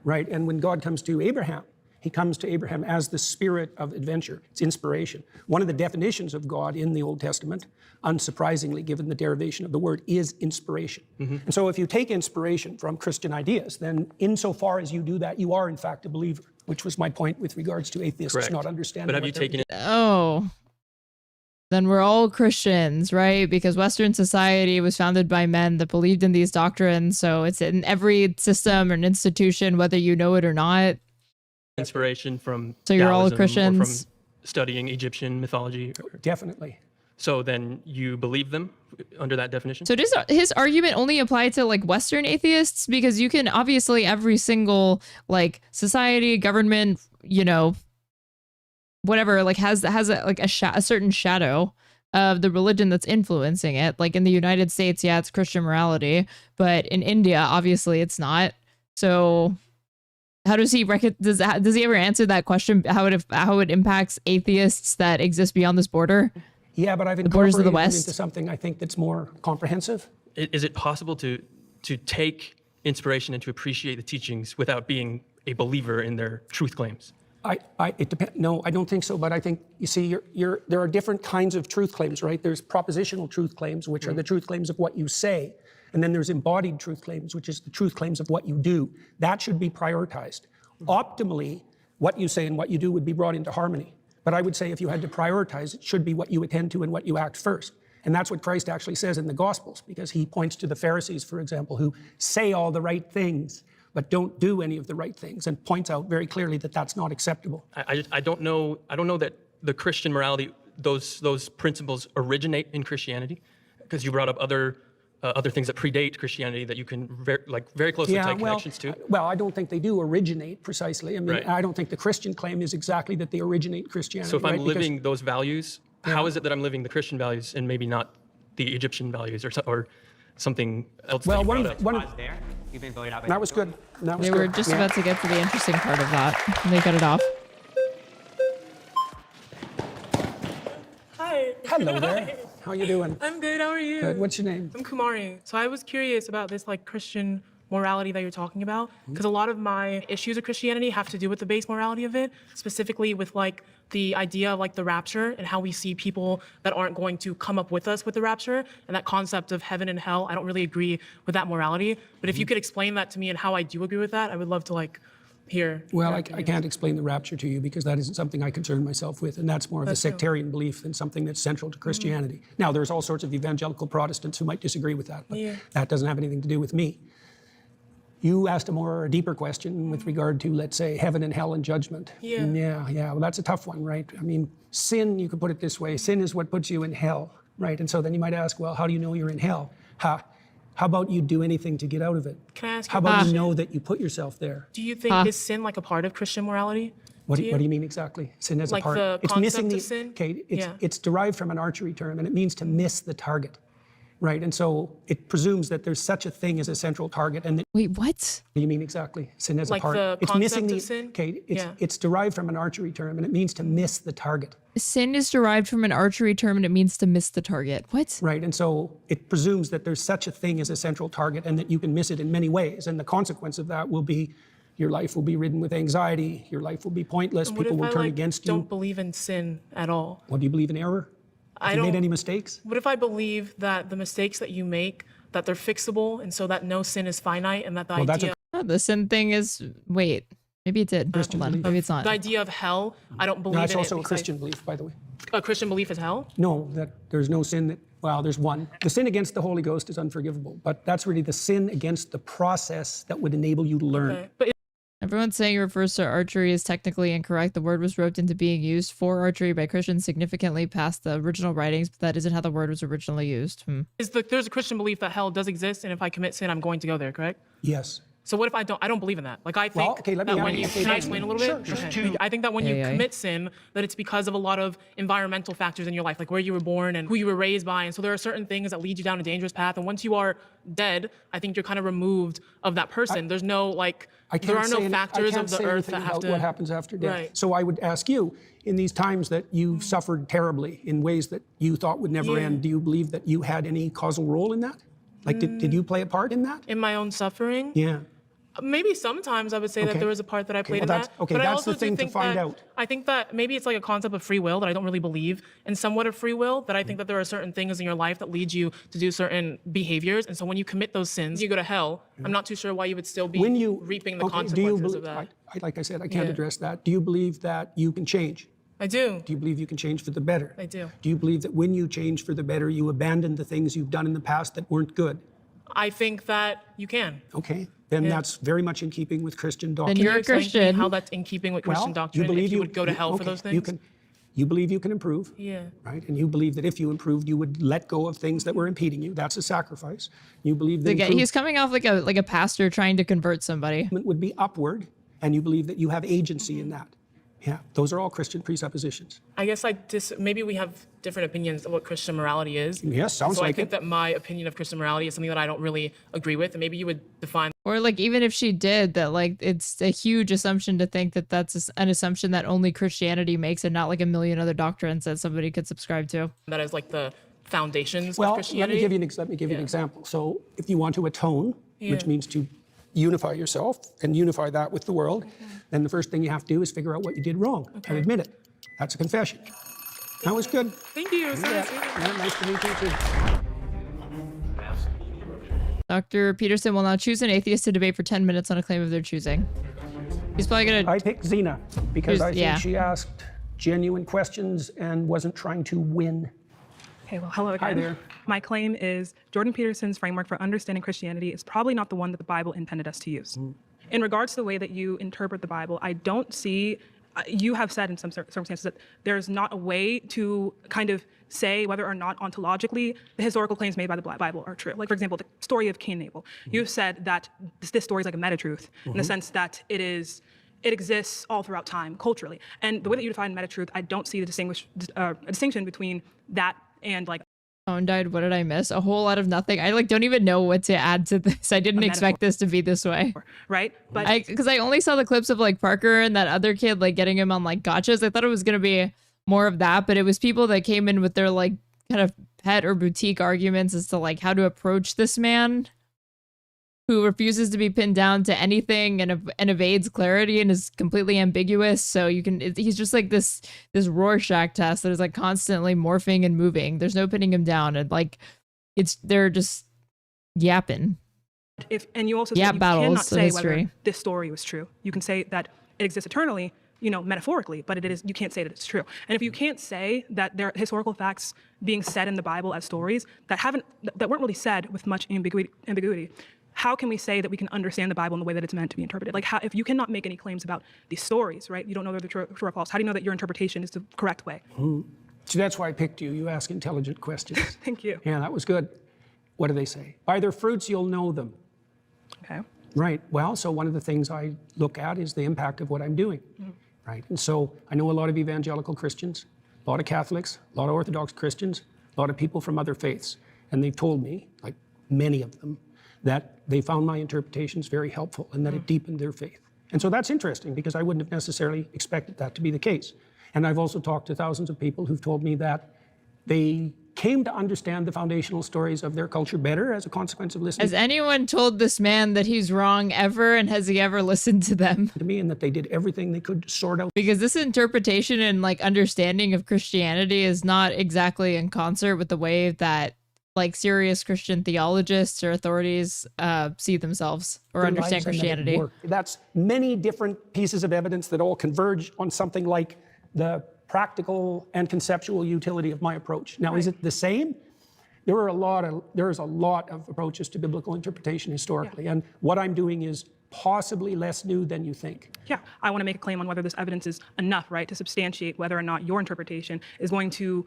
right? And when God comes to Abraham, he comes to Abraham as the spirit of adventure. It's inspiration. One of the definitions of God in the Old Testament, unsurprisingly, given the derivation of the word, is inspiration. And so if you take inspiration from Christian ideas, then insofar as you do that, you are in fact a believer, which was my point with regards to atheists not understanding. But have you taken it? Oh. Then we're all Christians, right? Because Western society was founded by men that believed in these doctrines. So it's in every system and institution, whether you know it or not. Inspiration from So you're all Taoism or Christians? from studying Egyptian mythology? Definitely. So then you believe them under that definition? So does his argument only apply to Western atheists? Because you can obviously every single society, government, whatever, like has a certain shadow of the religion that's influencing it. Like in the United States, yeah, it's Christian morality, but in India, obviously it's not. So how does he does he ever answer that question? How it impacts atheists that exist beyond this border? Yeah, but I've the borders of the incorporated them West into something I think that's more comprehensive. Is it possible to take inspiration and to appreciate the teachings without being a believer in their truth claims? It depends. No, I don't think so. But I think, you see, there are different kinds of truth claims, right? There's propositional truth claims, which are the truth claims of what you say. And then there's embodied truth claims, which is the truth claims of what you do. That should be prioritized. Optimally, what you say and what you do would be brought into harmony. But I would say if you had to prioritize, it should be what you attend to and what you act first. And that's what Christ actually says in the Gospels, because he points to the Pharisees, for example, who say all the right things, but don't do any of the right things, and points out very clearly that that's not acceptable. I don't know that the Christian morality, those principles originate in Christianity, because you brought up other things that predate Christianity that you can very closely tie connections to. Well, I don't think they do originate precisely. I mean, Right. I don't think the Christian claim is exactly that they originate in Christianity. So if I'm right? living those values, how is it that I'm living the Christian values and maybe not the Egyptian values or something else? Well, that you brought up? There. You've been voted out by That was good. That was They good. were just about to get to the interesting part of that. And they cut it off. Hi. Hello there. How you doing? I'm good. How are you? Good. What's your name? I'm Kumari. So I was curious about this like Christian morality that you're talking about, because a lot of my issues with Christianity have to do with the base morality of it, specifically with like the idea of like the rapture and how we see people that aren't going to come up with us with the rapture, and that concept of heaven and hell. I don't really agree with that morality, but if you could explain that to me and how I do agree with that, I would love to like hear. Well, I can't explain the rapture to you because that isn't something I concern myself with, and that's more of a sectarian belief than something that's central to Christianity. Now, there's all sorts of evangelical Protestants who might disagree with that, but that doesn't have anything to do with me. You asked a deeper question with regard to, let's say, heaven and hell and judgment. Yeah. Well, that's a tough one, right? I mean, sin, you could put it this way, sin is what puts you in hell, right? And so then you might ask, well, how do you know you're in hell? How about you do anything to get out of it? Can I ask you How a about you question? know that you put yourself there? Do you think is sin like a part of Christian morality? What do you mean exactly? Sin as Like a part. the It's concept missing of sin? Okay, Yeah. it's derived from an archery term, and it means to miss the target, right? And so it presumes that there's such a thing as a central target, and that. Wait, what? What do you mean exactly? Sin as Like a part. the It's missing concept the. of sin? Okay, Yeah. it's derived from an archery term, and it means to miss the target. Sin is derived from an archery term and it means to miss the target. What? Right, and so it presumes that there's such a thing as a central target, and that you can miss it in many ways, and the consequence of that will be. Your life will be ridden with anxiety. Your life will be pointless. And what People if will I turn like against you. don't believe in sin at all? What, do you believe in error? Have you made any mistakes? What if I believe that the mistakes that you make, that they're fixable, and so that no sin is finite, and that the idea Oh, the sin thing is, wait, maybe it did. Hold on, maybe it's not. the idea of hell, I don't believe No, it's in also it a because Christian belief, by the way. a Christian belief is hell? No, that there's no sin that, well, there's one. The sin against the Holy Ghost is unforgivable, but that's really the sin against the process that would enable you to learn. Okay. But Everyone saying it refers to archery is technically incorrect. The word was roped into being used for archery by Christians significantly past the original writings, but that isn't how the word was originally used. there's a Christian belief that hell does exist, and if I commit sin, I'm going to go there, correct? Yes. So what if I don't? I don't believe in that. Like I think okay, let me that when you okay, can I that's- explain a little sure, bit? sure. Okay. I think that when you commit sin, that it's because of a lot of environmental factors in your life, like where you were born and who you were raised by, and so there are certain things that lead you down a dangerous path. And once you are dead, I think you're kind of removed of that person. There's no like there are no factors of the earth that have to. What happens after death? Right. So I would ask you, in these times that you suffered terribly in ways that you thought would never end, do you believe that you had any causal role in that? Like, did you play a part in that? In my own suffering? Yeah. Maybe sometimes I would say that there was a part that I played in that. Okay, but I that's also the thing do to think find that, out. I think that maybe it's like a concept of free will that I don't really believe in, somewhat of free will, that I think that there are certain things in your life that lead you to do certain behaviors. And so when you commit those sins, you go to hell. I'm not too sure why you would still be reaping the consequences of that. Like I said, I can't address that. Do you believe that you can change? I do. Do you believe you can change for the better? I do. Do you believe that when you change for the better, you abandon the things you've done in the past that weren't good? I think that you can. Okay. Then that's very much in keeping with Christian doctrine. Then you're a Can you explain to me Christian. how that's in keeping with Christian doctrine? If you would go to hell for those things? You believe you can improve. Yeah. Right? And you believe that if you improved, you would let go of things that were impeding you. That's a sacrifice. You believe that He's coming off like a pastor trying to convert somebody. would be upward, and you believe that you have agency in that. Yeah, those are all Christian presuppositions. I guess maybe we have different opinions of what Christian morality is. Yes, sounds so like I think it. that my opinion of Christian morality is something that I don't really agree with, and maybe you would define. Or like even if she did that, like it's a huge assumption to think that that's an assumption that only Christianity makes and not like a million other doctrines that somebody could subscribe to. That is like the foundations Well, of Christianity. let me give you an example. So if you want to atone, which means to unify yourself and unify that with the world, then the first thing you have to do is figure out what you did wrong and admit it. That's a confession. That was good. Thank you. Yeah, nice to meet you too. Dr. Peterson will now choose an atheist to debate for 10 minutes on a claim of their choosing. He's probably going to... I picked Zena because I think she asked genuine questions and wasn't trying to win. Okay, well, hello again. Hi there. My claim is Jordan Peterson's framework for understanding Christianity is probably not the one that the Bible intended us to use. In regards to the way that you interpret the Bible, I don't see, you have said in some circumstances that there's not a way to kind of say whether or not ontologically the historical claims made by the Bible are true. Like, for example, the story of Cain and Abel. You've said that this story is like a meta-truth in the sense that it exists all throughout time, culturally. And the way that you define meta-truth, I don't see a distinction between that and like phone died. What did I miss? A whole lot of nothing. I like don't even know what to add to this. I didn't expect this to be this way. Right? But because I only saw the clips of like Parker and that other kid like getting him on like gotchas. I thought it was gonna be more of that, but it was people that came in with their like kind of pet or boutique arguments as to like how to approach this man who refuses to be pinned down to anything and evades clarity and is completely ambiguous. So he's just like this Rorschach test that is like constantly morphing and moving. There's no pinning him down, and like they're just yapping. And you also said you battles cannot of say history. whether this story was true. You can say that it exists eternally, metaphorically, but you can't say that it's true. And if you can't say that there are historical facts being said in the Bible as stories that weren't really said with much ambiguity, how can we say that we can understand the Bible in the way that it's meant to be interpreted? Like, if you cannot make any claims about these stories, right? You don't know whether they're true or false. How do you know that your interpretation is the correct way? So that's why I picked you. You ask intelligent questions. Thank you. Yeah, that was good. What do they say? By their fruits, you'll know them. Okay. Right. Well, so one of the things I look at is the impact of what I'm doing. Right. And so I know a lot of evangelical Christians, a lot of Catholics, a lot of Orthodox Christians, a lot of people from other faiths. And they've told me, like many of them, that they found my interpretations very helpful and that it deepened their faith. And so that's interesting because I wouldn't have necessarily expected that to be the case. And I've also talked to thousands of people who've told me that they came to understand the foundational stories of their culture better as a consequence of listening. Has anyone told this man that he's wrong ever, and has he ever listened to them? To me, and that they did everything they could to sort out. Because this interpretation and like understanding of Christianity is not exactly in concert with the way that like serious Christian theologists or authorities see themselves or understand Christianity. That's many different pieces of evidence that all converge on something like the practical and conceptual utility of my approach. Now, is it the same? There is a lot of approaches to biblical interpretation historically, and what I'm doing is possibly less new than you think. Yeah, I want to make a claim on whether this evidence is enough, right, to substantiate whether or not your interpretation is going to,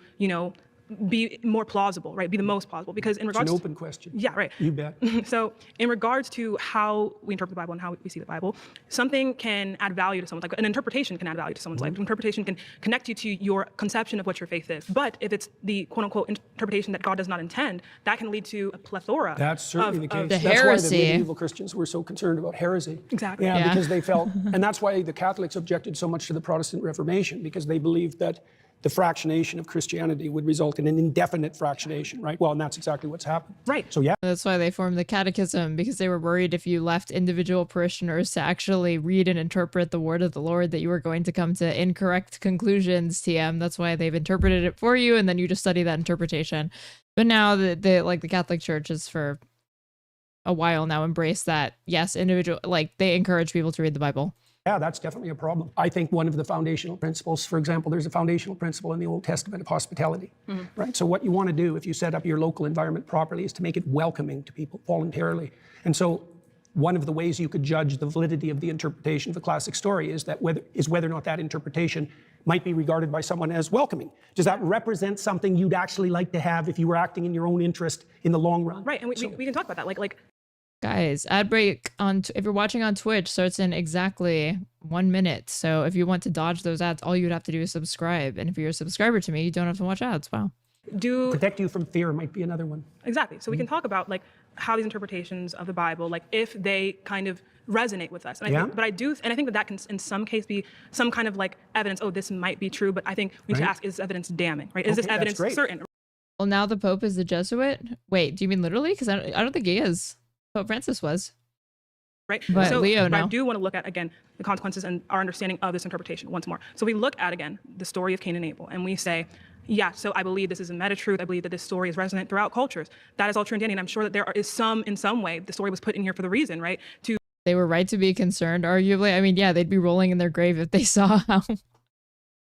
be more plausible, right? Be the most plausible. Because in regards it's an open question. Yeah, right. You bet. So in regards to how we interpret the Bible and how we see the Bible, something can add value to someone's life. An interpretation can add value to someone's life. An interpretation can connect you to your conception of what your faith is. But if it's the quote-unquote interpretation that God does not intend, that can lead to a plethora. That's certainly the case. The that's heresy. Why the medieval Christians were so concerned about heresy. Exactly. Yeah, because they felt, and that's why the Catholics objected so much to the Protestant Reformation, because they believed that the fractionation of Christianity would result in an indefinite fractionation, right? Well, and that's exactly what's happened. Right. So yeah. That's why they formed the catechism, because they were worried if you left individual parishioners to actually read and interpret the word of the Lord that you were going to come to incorrect conclusions, TM. That's why they've interpreted it for you, and then you just study that interpretation. But now the Catholic Church has for a while now embraced that, yes, they encourage people to read the Bible. Yeah, that's definitely a problem. I think one of the foundational principles, for example, there's a foundational principle in the Old Testament of hospitality, right? So what you want to do if you set up your local environment properly is to make it welcoming to people voluntarily. And so one of the ways you could judge the validity of the interpretation of a classic story is whether or not that interpretation might be regarded by someone as welcoming. Does that represent something you'd actually like to have if you were acting in your own interest in the long run? Right, and we can talk about that. Like Guys, ad break if you're watching on Twitch starts in exactly 1 minute. So if you want to dodge those ads, all you would have to do is subscribe. And if you're a subscriber to me, you don't have to watch ads. Wow. Protect you from fear might be another one. Exactly. So we can talk about like how these interpretations of the Bible, like if they kind of resonate with us. And I think, but I think that can in some case be some kind of like evidence, oh, this might be true, but I think we need to ask, is this evidence damning, right? Is this evidence certain? Well, now the Pope is a Jesuit? Wait, do you mean literally? Because I don't think he is. Pope Francis was. Right. But so Leo, no. I do want to look at, again, the consequences and our understanding of this interpretation once more. So we look at, again, the story of Cain and Abel, and we say, yeah, so I believe this is a meta-truth. I believe that this story is resonant throughout cultures. That is all true and dandy, and I'm sure that there is in some way, the story was put in here for the reason, right? They were right to be concerned, arguably. I mean, yeah, they'd be rolling in their grave if they saw how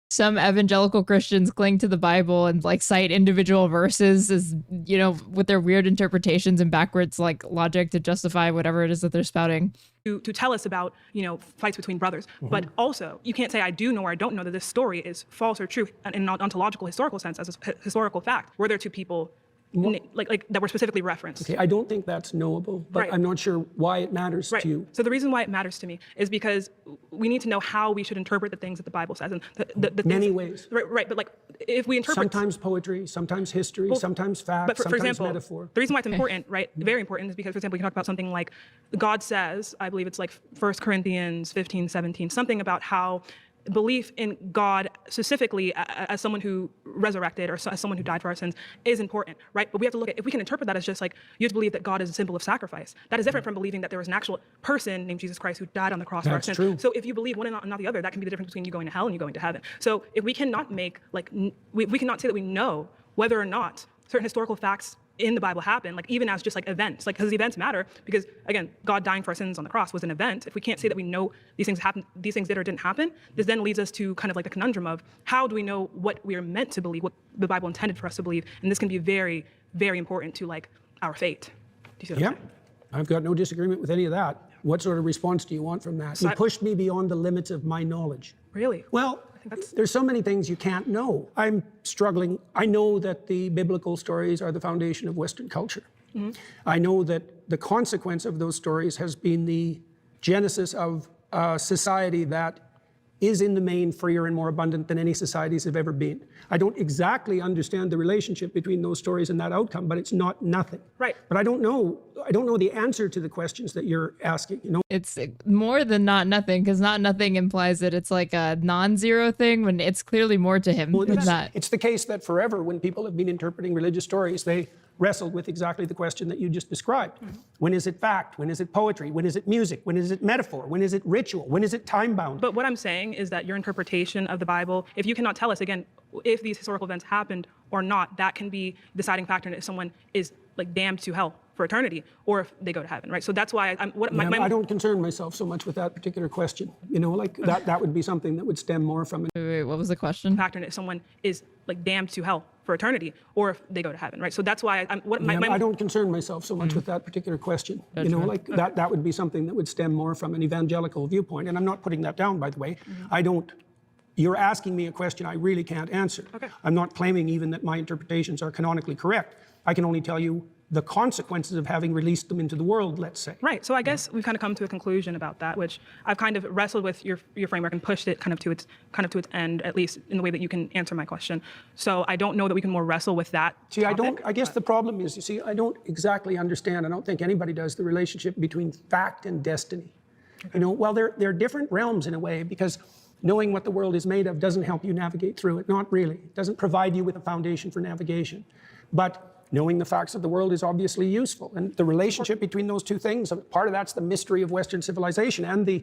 some evangelical Christians cling to the Bible and like cite individual verses as, you know, with their weird interpretations and backwards like logic to justify whatever it is that they're spouting. To tell us about, you know, fights between brothers. But also, you can't say I do know or I don't know that this story is false or true in an ontological, historical sense, as a historical fact. Were there two people like that were specifically referenced? Okay, I don't think that's knowable, but I'm not sure why it matters to you. So the reason why it matters to me is because we need to know how we should interpret the things that the Bible says. And the many ways. Right, but like if we interpret... Sometimes poetry, sometimes history, sometimes facts, but for sometimes example, metaphor. The reason why it's important, right, very important, is because, for example, we can talk about something like God says, I believe it's like 1 Corinthians 15, 17, something about how belief in God specifically as someone who resurrected or as someone who died for our sins is important, right? But we have to look at, if we can interpret that as just like, you have to believe that God is a symbol of sacrifice. That is different from believing that there was an actual person named Jesus Christ who died on the cross for our sins. True. So if you believe one and not the other, that can be the difference between you going to hell and you going to heaven. So if we cannot make, like, we cannot say that we know whether or not certain historical facts in the Bible happen, like even as just like events, like because the events matter, because again, God dying for our sins on the cross was an event. If we can't say that we know these things happen, these things did or didn't happen, this then leads us to kind of like the conundrum of how do we know what we are meant to believe, what the Bible intended for us to believe, and this can be very, very important to like our fate. Do you see what I'm saying? I've got no disagreement with any of that. What sort of response do you want from that? So you pushed me beyond the limits of my knowledge. Really? Well, there's so many things you can't know. I'm struggling. I know that the biblical stories are the foundation of Western culture. I know that the consequence of those stories has been the genesis of a society that is in the main freer and more abundant than any societies have ever been. I don't exactly understand the relationship between those stories and that outcome, but it's not nothing. Right. But I don't know the answer to the questions that you're asking, you know? It's more than not nothing, because not nothing implies that it's like a non-zero thing when it's clearly more to him than that. It's the case that forever when people have been interpreting religious stories, they wrestled with exactly the question that you just described. When is it fact? When is it poetry? When is it music? When is it metaphor? When is it ritual? When is it time-bound? But what I'm saying is that your interpretation of the Bible, if you cannot tell us, again, if these historical events happened or not, that can be the deciding factor if someone is like damned to hell for eternity or if they go to heaven, right? So that's why I don't concern myself so much with that particular question. You know, like that would be something that would stem more from it. Wait, what was the question? Factor if someone is like damned to hell for eternity or if they go to heaven, right? So that's why I don't concern myself so much with that particular question. You know, like that would be something that would stem more from an evangelical viewpoint. And I'm not putting that down, by the way. You're asking me a question I really can't answer. Okay. I'm not claiming even that my interpretations are canonically correct. I can only tell you the consequences of having released them into the world, let's say. Right. So I guess we've kind of come to a conclusion about that, which I've kind of wrestled with your framework and pushed it kind of to its end, at least in the way that you can answer my question. So I don't know that we can more wrestle with that. See, I guess the problem is, you see, I don't exactly understand, I don't think anybody does, the relationship between fact and destiny. Okay. You know, well, they're different realms in a way, because knowing what the world is made of doesn't help you navigate through it. Not really. It doesn't provide you with a foundation for navigation. But knowing the facts of the world is obviously useful. And the relationship between those two things, part of that's the mystery of Western civilization and the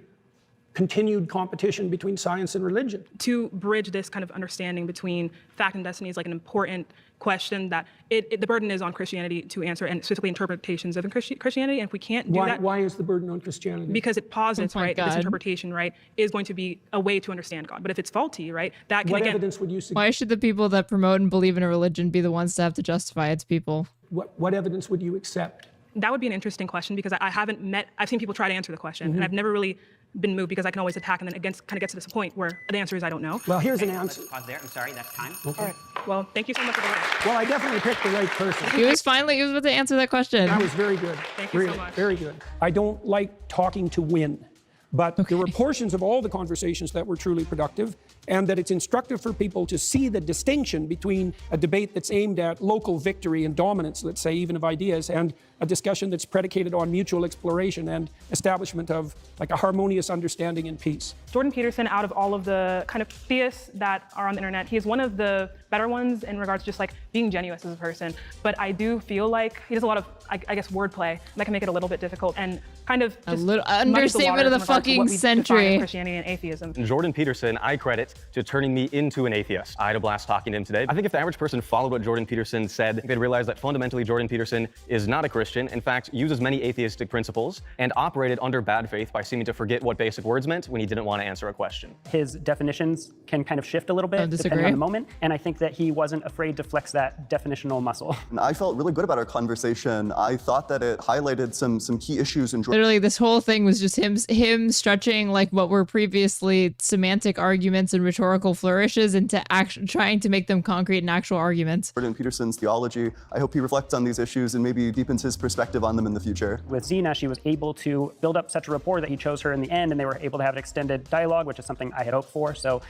continued competition between science and religion. To bridge this kind of understanding between fact and destiny is like an important question that the burden is on Christianity to answer, and specifically interpretations of Christianity. And if we can't do that... Why is the burden on Christianity? Because it posits, right, this interpretation, right, is going to be a way to understand God. But if it's faulty, right, that can What evidence would you suggest? Why should the people that promote and believe in a religion be the ones to have to justify its people? What evidence would you accept that would be an interesting question because I've seen people try to answer the question, and I've never really been moved because I can always attack, and then it kind of gets to this point where the answer is I don't know. Well, here's an answer. Pause there. I'm sorry, that's time. Okay. All right. Well, thank you so much for the rest. Well, I definitely picked the right person. He was about to answer that question. That was very good. Thank you so much. Very good. I don't like talking to win, but there were portions of all the conversations that were truly productive, and that it's instructive for people to see the distinction between a debate that's aimed at local victory and dominance, let's say, even of ideas, and a discussion that's predicated on mutual exploration and establishment of like a harmonious understanding and peace. Jordan Peterson, out of all of the kind of theists that are on the internet, he is one of the better ones in regards to just like being genuine as a person. But I do feel like he does a lot of, I guess, wordplay that can make it a little bit difficult and kind of a little understatement of the fucking century. Christianity and atheism. Jordan Peterson, I credit to turning me into an atheist. I had a blast talking to him today. I think if the average person followed what Jordan Peterson said, they'd realize that fundamentally Jordan Peterson is not a Christian. In fact, uses many atheistic principles and operated under bad faith by seeming to forget what basic words meant when he didn't want to answer a question. His definitions can kind of shift a little bit depending on the moment, and I think that he wasn't afraid to flex that definitional muscle. I felt really good about our conversation. I thought that it highlighted some key issues in Literally, this whole thing was just him stretching like what were previously semantic arguments and rhetorical flourishes into trying to make them concrete and actual arguments. Jordan Peterson's theology. I hope he reflects on these issues and maybe deepens his perspective on them in the future. With Zena, she was able to build up such a rapport that he chose her in the end, and they were able to have an extended dialogue, which is something I had hoped for. So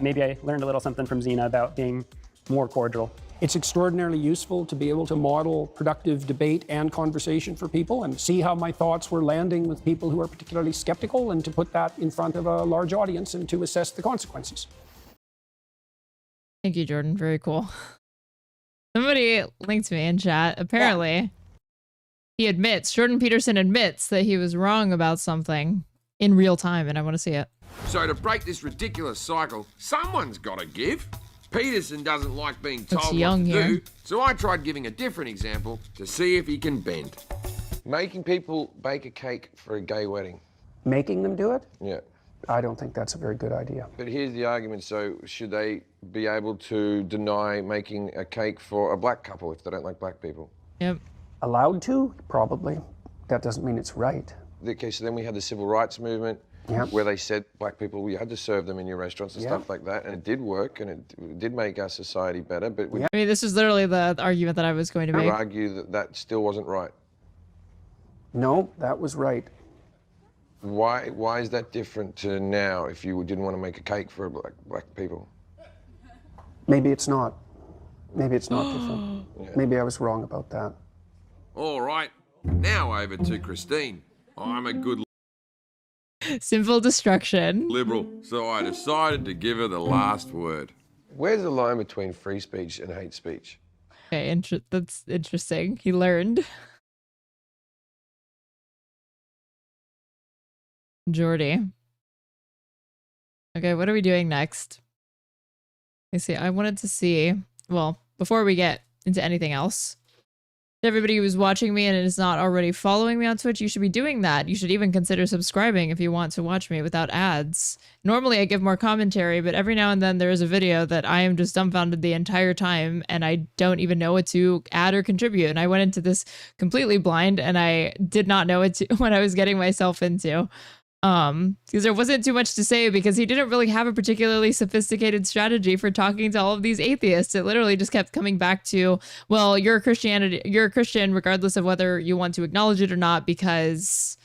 maybe I learned a little something from Zena about being more cordial. It's extraordinarily useful to be able to model productive debate and conversation for people and see how my thoughts were landing with people who are particularly skeptical, and to put that in front of a large audience and to assess the consequences. Thank you, Jordan. Very cool. Somebody linked me in chat. Apparently, Jordan Peterson admits that he was wrong about something in real time, and I want to see it. So to break this ridiculous cycle, someone's got to give. Peterson doesn't like being told what to do, so I tried giving a different example to see if he can bend. Making people bake a cake for a gay wedding. Making them do it? Yeah. I don't think that's a very good idea. But here's the argument. So should they be able to deny making a cake for a black couple if they don't like black people? Yep. Allowed to? Probably. That doesn't mean it's right. Okay, so then we had the civil rights movement where they said black people, you had to serve them in your restaurants and stuff like that. And it did work, and it did make our society better. But we I mean, this is literally the argument that I was going to make. argue that that still wasn't right. No, that was right. Why is that different to now if you didn't want to make a cake for black people? Maybe it's not. Maybe it's not different. Maybe I was wrong about that. All right, now over to Christine. I'm a good Simple destruction. liberal, so I decided to give her the last word. Where's the line between free speech and hate speech? Okay, that's interesting. He learned. Jordy. Okay, what are we doing next? I wanted to see, well, before we get into anything else, everybody who's watching me and is not already following me on Twitch, you should be doing that. You should even consider subscribing if you want to watch me without ads. Normally I give more commentary, but every now and then there is a video that I am just dumbfounded the entire time and I don't even know what to add or contribute. And I went into this completely blind and I did not know what I was getting myself into. Because there wasn't too much to say because he didn't really have a particularly sophisticated strategy for talking to all of these atheists. It literally just kept coming back to, well, you're a Christian regardless of whether you want to acknowledge it or not, because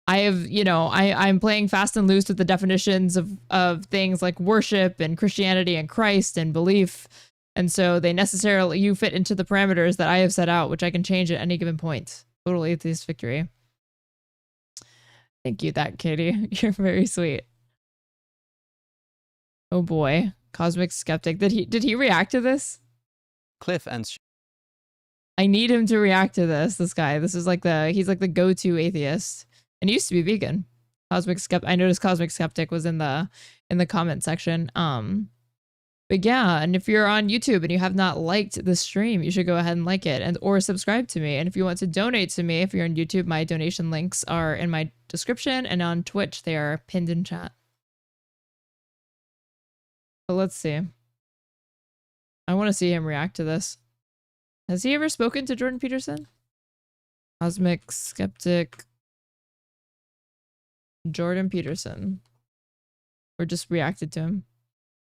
I'm playing fast and loose with the definitions of things like worship and Christianity and Christ and belief. And so you fit into the parameters that I have set out, which I can change at any given point. Total atheist victory. Thank you, Katie. You're very sweet. Oh boy, Cosmic Skeptic. Did he react to this? Cliff and I need him to react to this. This guy. This is he's like the go-to atheist, and he used to be vegan. Cosmic Skeptic. I noticed Cosmic Skeptic was in the comment section. But yeah, and if you're on YouTube and you have not liked the stream, you should go ahead and like it or subscribe to me. And if you want to donate to me, if you're on YouTube, my donation links are in my description, and on Twitch, they are pinned in chat. But let's see. I want to see him react to this. Has he ever spoken to Jordan Peterson? Cosmic skeptic Jordan Peterson. Or just reacted to him.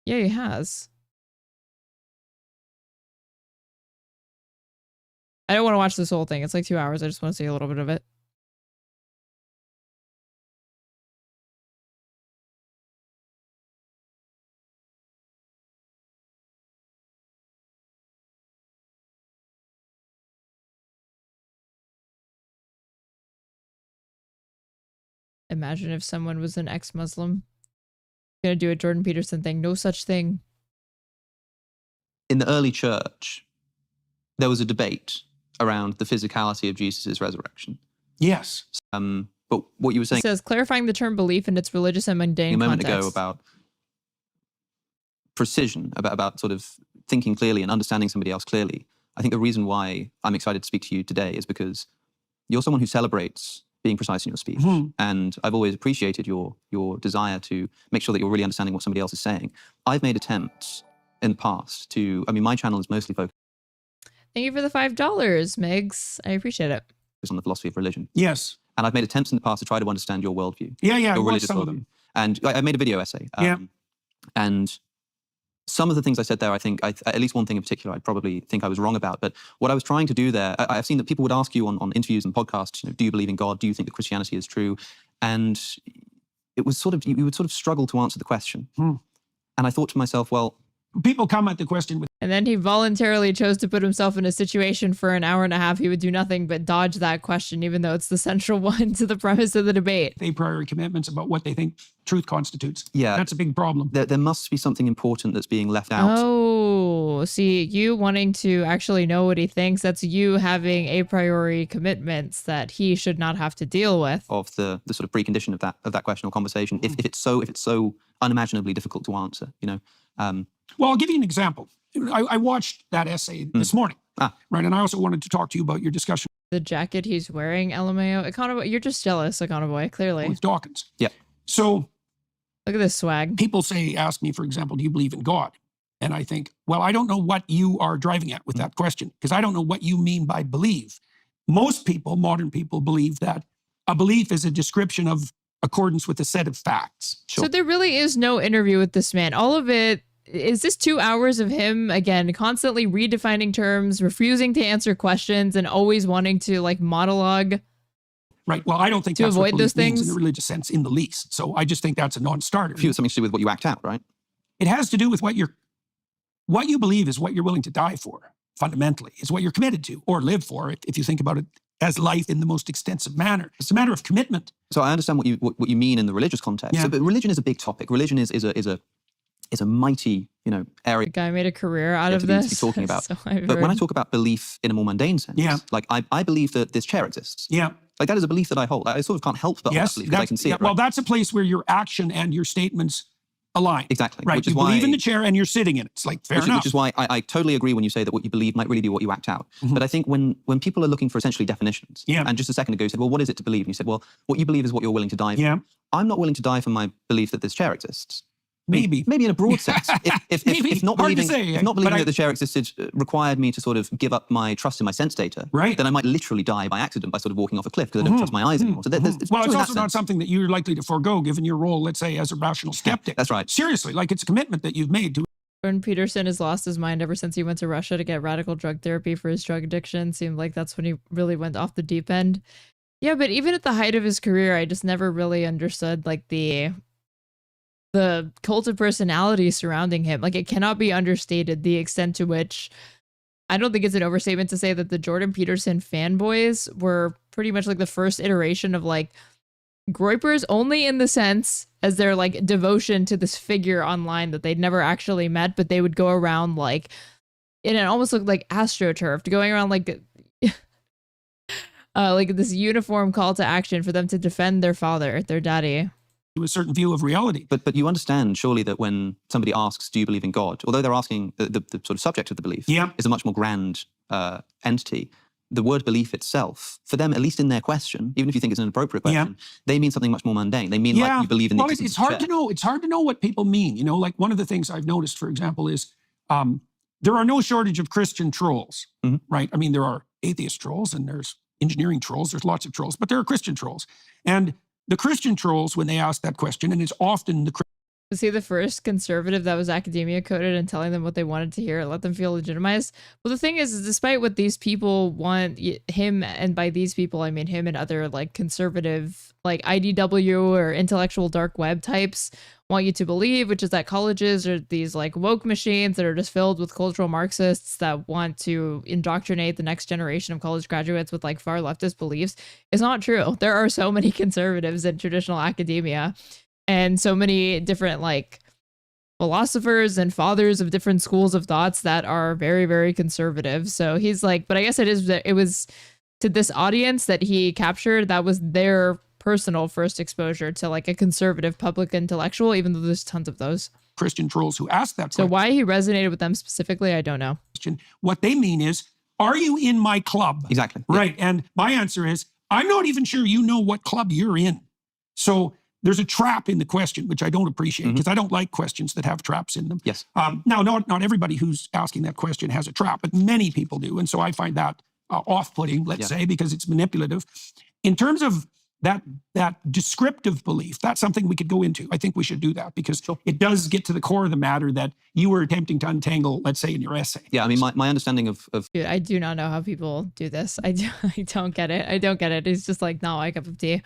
Yeah, he has. I don't want to watch this whole thing. It's like 2 hours. I just want to see a little bit of it. Imagine if someone was an ex-Muslim. Gonna do a Jordan Peterson thing. No such thing. In the early church, there was a debate around the physicality of Jesus' resurrection. Yes. But what you were saying... It says, clarifying the term belief in its religious and mundane a moment context. ago about precision, about sort of thinking clearly and understanding somebody else clearly. I think the reason why I'm excited to speak to you today is because you're someone who celebrates being precise in your speech. And I've always appreciated your desire to make sure that you're really understanding what somebody else is saying. I've made attempts in the past to, I mean, my channel is mostly focused Thank you for the $5, Megs. I appreciate it. on the philosophy of religion. Yes. And I've made attempts in the past to try to understand your worldview. Yeah, your I watched religious some of worldview. them. And I made a video essay. And some of the things I said there, I think, at least one thing in particular, I probably think I was wrong about. But what I was trying to do there, I've seen that people would ask you on interviews and podcasts, you know, do you believe in God? Do you think that Christianity is true? And it was sort of, you would sort of struggle to answer the question. And I thought to myself, well... People come at the question with... And then he voluntarily chose to put himself in a situation for an hour and a half. He would do nothing but dodge that question, even though it's the central one to the premise of the debate. A priori commitments about what they think truth constitutes. Yeah. That's a big problem. There must be something important that's being left out. Oh, see, you wanting to actually know what he thinks, that's you having a priori commitments that he should not have to deal with. Of the sort of precondition of that question or conversation, if it's so unimaginably difficult to answer, you know. Well, I'll give you an example. I watched that essay this morning, right? And I also wanted to talk to you about your discussion. The jacket he's wearing, LMAO. Econoboy, you're just jealous, Econoboy, clearly. With Dawkins. Yeah. So... Look at this swag. People ask me, for example, do you believe in God? And I think, well, I don't know what you are driving at with that question, because I don't know what you mean by believe. Most people, modern people, believe that a belief is a description of accordance with a set of facts. So there really is no interview with this man. All of it, is this 2 hours of him, again, constantly redefining terms, refusing to answer questions, and always wanting to, like, monologue? Right. Well, I don't think to that's avoid what those belief means things in a religious sense in the least. So I just think that's a non-starter. It's something to do with what you act out, right? It has to do with what you believe is what you're willing to die for, fundamentally. It's what you're committed to or live for, if you think about it as life in the most extensive manner. It's a matter of commitment. So I understand what you mean in the religious context. Yeah. So, but religion is a big topic. Religion is a mighty, you know, area. The guy made a career out of to this. be talking about. So I've but when I heard. talk about belief in a more mundane sense, like I believe that this chair exists. Yeah. Like that is a belief that I hold. I sort of can't help but hold that belief because I can see it. Right? Well, that's a place where your action and your statements align. Exactly. Right. Which is you why, believe in the chair and you're sitting in it. It's like, fair enough. Which is why I totally agree when you say that what you believe might really be what you act out. Mm-hmm. But I think when people are looking for essentially definitions, and just a second ago you said, well, what is it to believe? And you said, well, what you believe is what you're willing to die for. Yeah. I'm not willing to die for my belief that this chair exists. Maybe in a broad sense. If not Hard to believing, say, if not believing but that the chair existed required me to sort of give up my trust in my sense data, right? Then I might literally die by accident by sort of walking off a cliff because I don't trust my eyes anymore. So it's also not something that you're likely to forego given your role, let's say, as a rational skeptic. That's right. Seriously, like it's a commitment that you've made to. Jordan Peterson has lost his mind ever since he went to Russia to get radical drug therapy for his drug addiction. Seemed like that's when he really went off the deep end. Yeah, but even at the height of his career, I just never really understood like the cult of personality surrounding him. Like it cannot be understated the extent to which I don't think it's an overstatement to say that the Jordan Peterson fanboys were pretty much like the first iteration of like groypers, only in the sense as their like devotion to this figure online that they'd never actually met, but they would go around like, and it almost looked like AstroTurf, going around like this uniform call to action for them to defend their father, their daddy. A certain view of reality. But you understand surely that when somebody asks, do you believe in God? Although they're asking the sort of subject of the belief is a much more grand entity. The word belief itself, for them, at least in their question, even if you think it's an inappropriate question, they mean something much more mundane. They mean like you believe in the existence it's hard of the chair. to know. It's hard to know what people mean. You know, like one of the things I've noticed, for example, is there are no shortage of Christian trolls, right? I mean, there are atheist trolls and there's engineering trolls, there's lots of trolls, but there are Christian trolls. And the Christian trolls, when they ask that question, and it's often the Was he the first conservative that was academia coded and telling them what they wanted to hear and let them feel legitimized? Well, the thing is despite what these people want him, and by these people, I mean him and other like conservative, like IDW or intellectual dark web types want you to believe, which is that colleges are these like woke machines that are just filled with cultural Marxists that want to indoctrinate the next generation of college graduates with like far leftist beliefs, is not true. There are so many conservatives in traditional academia, and so many different like philosophers and fathers of different schools of thoughts that are very, very conservative. So he's like, but I guess it was to this audience that he captured, that was their personal first exposure to like a conservative public intellectual, even though there's tons of those Christian trolls who ask that question. So why he resonated with them specifically, I don't know. What they mean is, are you in my club? Exactly. Right. And my answer is, I'm not even sure you know what club you're in. So there's a trap in the question, which I don't appreciate, because I don't like questions that have traps in them. Yes. Now, not everybody who's asking that question has a trap, but many people do. And so I find that off-putting, let's say, because it's manipulative. In terms of that descriptive belief, that's something we could go into. I think we should do that, because it does get to the core of the matter that you were attempting to untangle, let's say, in your essay. Yeah, I mean, my understanding of... Dude, I do not know how people do this. I don't get it. I don't get it. It's just like not my cup of tea.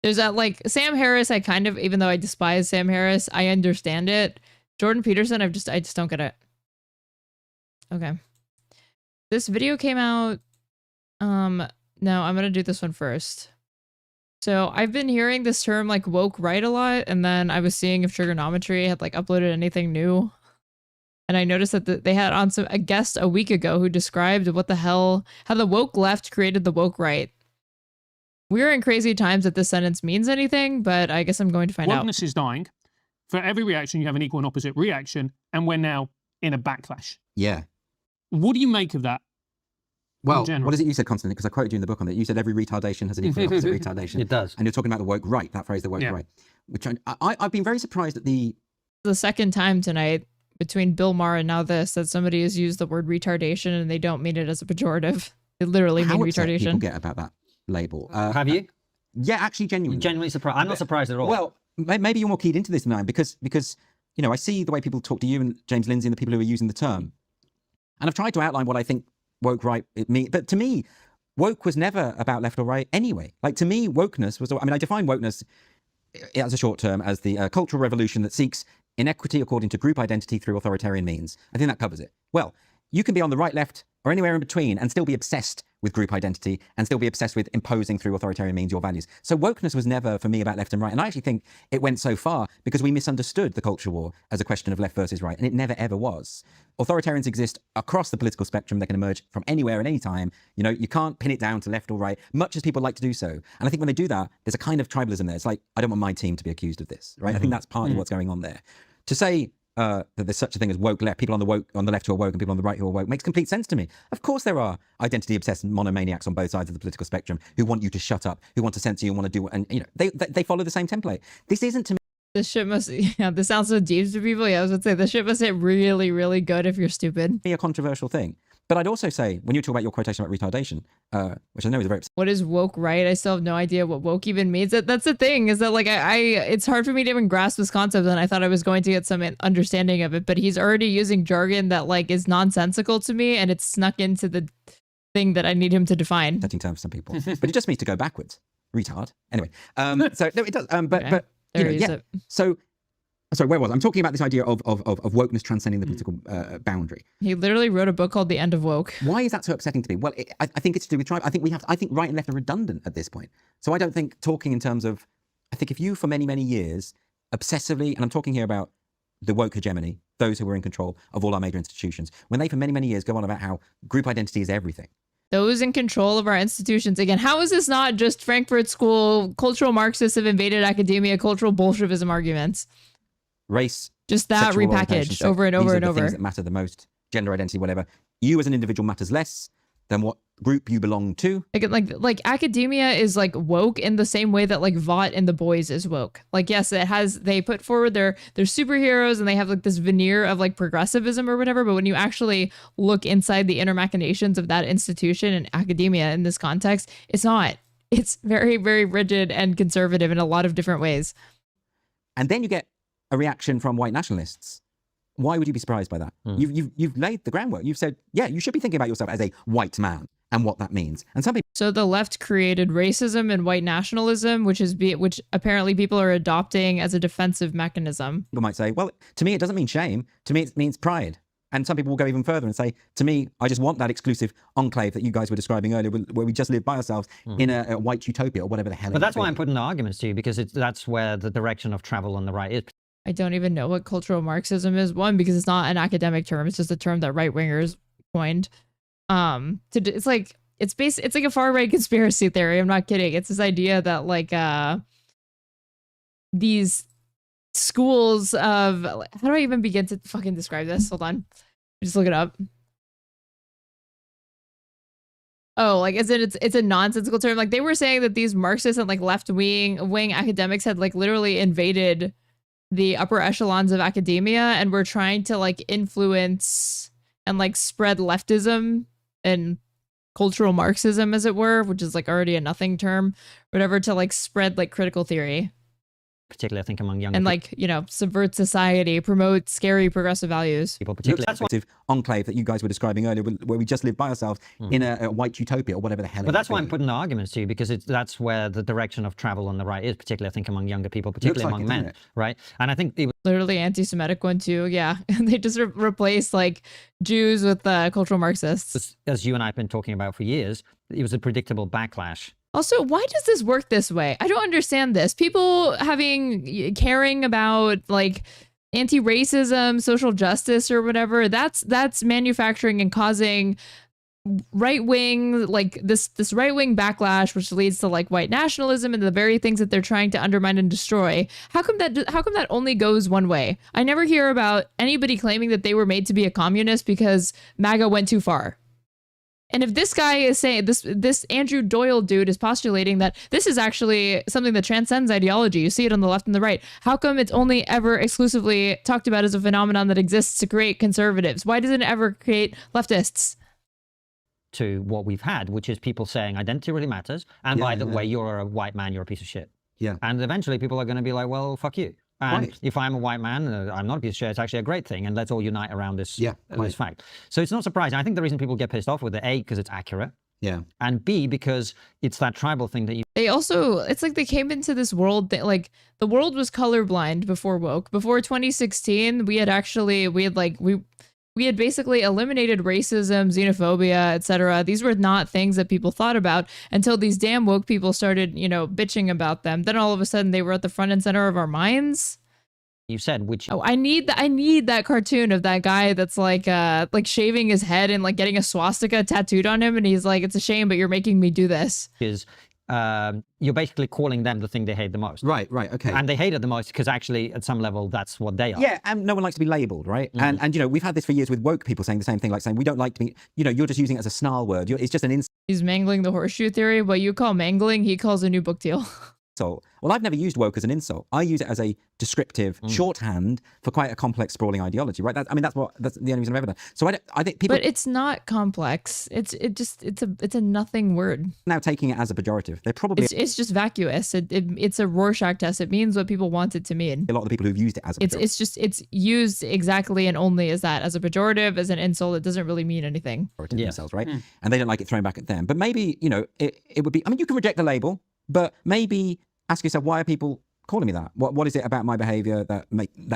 There's that like Sam Harris, I kind of, even though I despise Sam Harris, I understand it. Jordan Peterson, I just don't get it. Okay. This video came out. No, I'm gonna do this one first. So I've been hearing this term like woke right a lot, and then I was seeing if Trigonometry had like uploaded anything new. And I noticed that they had on a guest a week ago who described what the hell, how the woke left created the woke right. We're in crazy times that this sentence means anything, but I guess I'm going to find out. Wokeness is dying. For every reaction, you have an equal and opposite reaction, and we're now in a backlash. Yeah. What do you make of that? Well, what is it you said constantly? Because I quoted you in the book on it. You said every retardation has an equal and opposite retardation. It does. And you're talking about the woke right, that phrase, the woke right. Which I've been very surprised at the second time tonight between Bill Maher and now this, that somebody has used the word retardation and they don't mean it as a pejorative. They literally mean retardation. People get about that label. Have you? Yeah, actually, genuinely. You're genuinely surprised? I'm not surprised at all. Well, maybe you're more keyed into this than I am, because you know, I see the way people talk to you and James Lindsay and the people who are using the term, and I've tried to outline what I think woke right it means. But to me, woke was never about left or right anyway. Like, to me, wokeness was, I mean, I define wokeness as a short term as the cultural revolution that seeks inequity according to group identity through authoritarian means. I think that covers it. Well, you can be on the right, left, or anywhere in between and still be obsessed with group identity and still be obsessed with imposing through authoritarian means your values. So wokeness was never, for me, about left and right. And I actually think it went so far because we misunderstood the culture war as a question of left versus right, and it never, ever was. Authoritarians exist across the political spectrum. They can emerge from anywhere at any time. You know, you can't pin it down to left or right, much as people like to do so. And I think when they do that, there's a kind of tribalism there. It's like, I don't want my team to be accused of this, right? I think that's partly what's going on there. To say that there's such a thing as woke left, people on the left who are woke and people on the right who are woke, makes complete sense to me. Of course there are identity-obsessed monomaniacs on both sides of the political spectrum who want you to shut up, who want to censor you and want to do, and you know, they follow the same template. This isn't to me. This shit must, yeah, this sounds so deep to people. Yeah, I was going to say, this shit must hit really, really good if you're stupid. Be a controversial thing. But I'd also say, when you talk about your quotation about retardation, which I know is a very... What is woke right? I still have no idea what woke even means. That's the thing, is that like it's hard for me to even grasp this concept, and I thought I was going to get some understanding of it, but he's already using jargon that like is nonsensical to me, and it's snuck into the thing that I need him to define. Setting terms for some people. But it just means to go backwards. Retard. Anyway, so no, it does. But you know, yeah. So, sorry, where was I? I'm talking about this idea of wokeness transcending the political boundary. He literally wrote a book called The End of Woke. Why is that so upsetting to me? Well, I think it's to do with tribe. I think right and left are redundant at this point. So I don't think talking in terms of, I think if you for many, many years obsessively, and I'm talking here about the woke hegemony, those who were in control of all our major institutions, when they for many, many years go on about how group identity is everything. Those in control of our institutions. Again, how is this not just Frankfurt School, cultural Marxists have invaded academia, cultural Bolshevism arguments? Race, just that repackaged over and over and over. Things that matter the most, gender identity, whatever. You as an individual matters less than what group you belong to. Like academia is like woke in the same way that like Vought and The Boys is woke. Like, yes, they put forward their superheroes and they have like this veneer of like progressivism or whatever, but when you actually look inside the inner machinations of that institution and academia in this context, it's not. It's very, very rigid and conservative in a lot of different ways. And then you get a reaction from white nationalists. Why would you be surprised by that? You've laid the groundwork. You've said, yeah, you should be thinking about yourself as a white man and what that means. And some people. So the left created racism and white nationalism, which apparently people are adopting as a defensive mechanism. People might say, well, to me, it doesn't mean shame. To me, it means pride. And some people will go even further and say, to me, I just want that exclusive enclave that you guys were describing earlier, where we just live by ourselves in a white utopia or whatever the hell. But that's why I'm putting the arguments to you, because that's where the direction of travel on the right is. I don't even know what cultural Marxism is. One, because it's not an academic term. It's just a term that right-wingers coined. It's like a far-right conspiracy theory. I'm not kidding. It's this idea that like these schools of, how do I even begin to fucking describe this? Hold on. Just look it up. Oh, like as in it's a nonsensical term. Like they were saying that these Marxist and like left-wing academics had like literally invaded the upper echelons of academia and were trying to like influence and like spread leftism and cultural Marxism, as it were, which is like already a nothing term, whatever, to like spread like critical theory. Particularly, I think, among young and people. like, you know, subvert society, promote scary progressive values. People, particularly, that's what enclave that you guys were describing earlier, where we just live by ourselves in a white utopia or whatever the hell. But that's why I'm putting the arguments to you, because that's where the direction of travel on the right is, particularly, I think, among younger people, particularly among men, right? And I think it was literally anti-Semitic one too. Yeah, they just replaced like Jews with cultural Marxists. As you and I have been talking about for years, it was a predictable backlash. Also, why does this work this way? I don't understand this. People caring about like anti-racism, social justice or whatever, that's manufacturing and causing right-wing, like this right-wing backlash, which leads to like white nationalism and the very things that they're trying to undermine and destroy. How come that only goes one way? I never hear about anybody claiming that they were made to be a communist because MAGA went too far. And if this guy is saying, this Andrew Doyle dude is postulating that this is actually something that transcends ideology, you see it on the left and the right, how come it's only ever exclusively talked about as a phenomenon that exists to create conservatives? Why doesn't it ever create leftists? To what we've had, which is people saying identity really matters, and by the way, you're a white man, you're a piece of shit. Yeah. And eventually people are going to be like, well, fuck you. And right. if I'm a white man, I'm not a piece of shit, it's actually a great thing, and let's all unite around this, this fact. So it's not surprising. I think the reason people get pissed off with it, A, because it's accurate. Yeah. And B, because it's that tribal thing that you... They also, it's like they came into this world that like, the world was colorblind before woke. Before 2016, we had basically eliminated racism, xenophobia, etc. These were not things that people thought about until these damn woke people started, you know, bitching about them. Then all of a sudden they were at the front and center of our minds. You said which... Oh, I need that cartoon of that guy that's like shaving his head and like getting a swastika tattooed on him, and he's like, it's a shame, but you're making me do this. You're basically calling them the thing they hate the most. Right, okay. And they hate it the most because actually, at some level, that's what they are. Yeah, and no one likes to be labelled, right? And you know, we've had this for years with woke people saying the same thing, like saying, we don't like to be, you know, you're just using it as a snarl word. It's just an insult. He's mangling the horseshoe theory. What you call mangling, he calls a new book deal. Well, I've never used woke as an insult. I use it as a descriptive shorthand for quite a complex, sprawling ideology, right? That's the only reason I've ever done. So I think people. But it's not complex. It's a nothing word. Now taking it as a pejorative, they're probably. It's just vacuous. It's a Rorschach test. It means what people want it to mean. A lot of the people who've used it as a pejorative. It's used exactly and only as that, as a pejorative, as an insult. It doesn't really mean anything. Themselves, right? And they don't like it thrown back at them. But maybe, you know, it would be. I mean, you can reject the label, but maybe ask yourself, why are people calling me that? What is it about my behavior that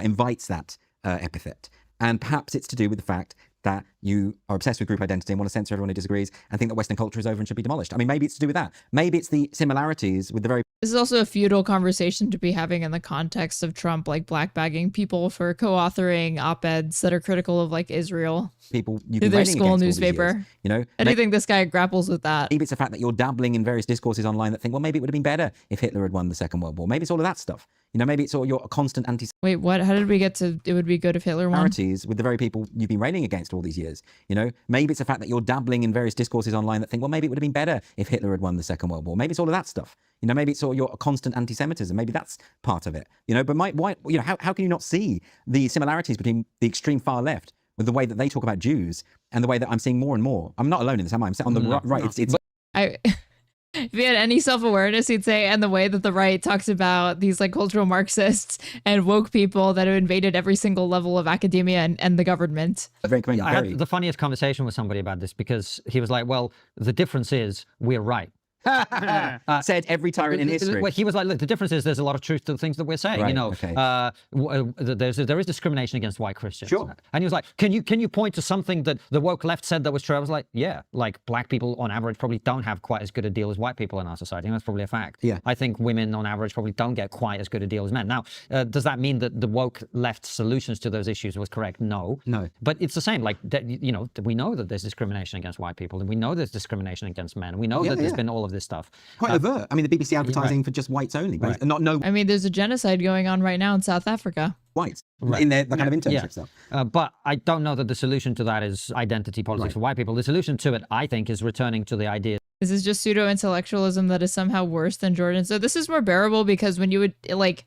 invites that epithet? And perhaps it's to do with the fact that you are obsessed with group identity and want to censor everyone who disagrees and think that Western culture is over and should be demolished. I mean, maybe it's to do with that. Maybe it's the similarities with the very... This is also a futile conversation to be having in the context of Trump, like blackbagging people for co-authoring op-eds that are critical of like Israel. People you through their school newspaper. You know? I do think this guy grapples with that. Maybe it's the fact that you're dabbling in various discourses online that think, well, maybe it would have been better if Hitler had won the Second World War. Maybe it's all of that stuff. You know, maybe it's all your constant Wait, what? How did we get to it would be good if Hitler won? With the very people you've been railing against all these years. ideas. You know, maybe it's the fact that you're dabbling in various discourses online that think, well, maybe it would have been better if Hitler had won the Second World War. Maybe it's all of that stuff. You know, maybe it's all your constant anti-Semitism. Maybe that's part of it. You know, but why, you know, how can you not see the similarities between the extreme far left with the way that they talk about Jews and the way that I'm seeing more and more? I'm not alone in this, am I? I'm on the right. It's if he had any self-awareness, he'd say, and the way that the right talks about these like cultural Marxists and woke people that have invaded every single level of academia and the government. I had the funniest conversation with somebody about this because he was like, well, the difference is we're right. Said every tyrant in history. Well, he was like, look, the difference is there's a lot of truth to the things that we're saying. Right, you know, okay. there is discrimination against white Christians. Sure. And he was like, can you point to something that the woke left said that was true? I was like, yeah, like black people on average probably don't have quite as good a deal as white people in our society. And that's probably a fact. Yeah. I think women on average probably don't get quite as good a deal as men. Now, does that mean that the woke left solutions to those issues was correct? No. No. But it's the same. Like, you know, we know that there's discrimination against white people, and we know there's discrimination against men. We know that there's been all of this stuff. Quite overt. I mean, the BBC advertising for just whites only. Right. I mean, there's a genocide going on right now in South Africa. Whites. In their kind of internship stuff. But I don't know that the solution to that is identity politics for white people. The solution to it, I think, is returning to the idea. This is just pseudo-intellectualism that is somehow worse than Jordan. So this is more bearable because when you would, like,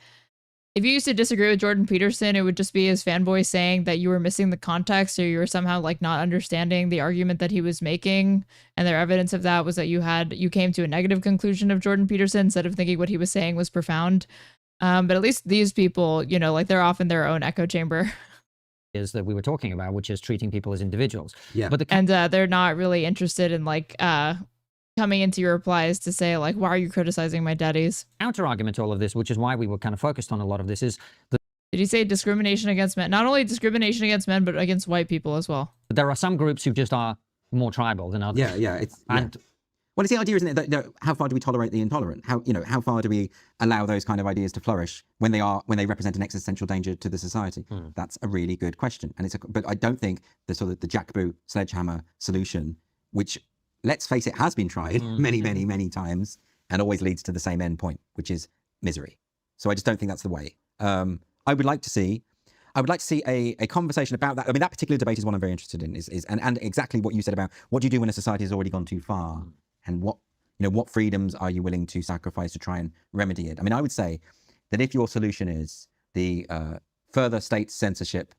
if you used to disagree with Jordan Peterson, it would just be his fanboy saying that you were missing the context or you were somehow like not understanding the argument that he was making. And their evidence of that was that you came to a negative conclusion of Jordan Peterson instead of thinking what he was saying was profound. But at least these people, you know, like they're off in their own echo chamber. Is that we were talking about, which is treating people as individuals. Yeah. But they're not really interested in like coming into your replies to say like, why are you criticizing my daddies? Counter argument to all of this, which is why we were kind of focused on a lot of this, is that did he say discrimination against men? Not only discrimination against men, but against white people as well. There are some groups who just are more tribal than others. Yeah. Well, it's the idea, isn't it, that how far do we tolerate the intolerant? How far do we allow those kind of ideas to flourish when they represent an existential danger to the society? That's a really good question, but I don't think the sort of the jackboot sledgehammer solution, which, let's face it, has been tried many times and always leads to the same end point, which is misery. So I just don't think that's the way. I would like to see a conversation about that. I mean, that particular debate is one I'm very interested in, and exactly what you said about what do you do when a society has already gone too far, and what freedoms are you willing to sacrifice to try and remedy it? I mean, I would say that if your solution is the further state censorship,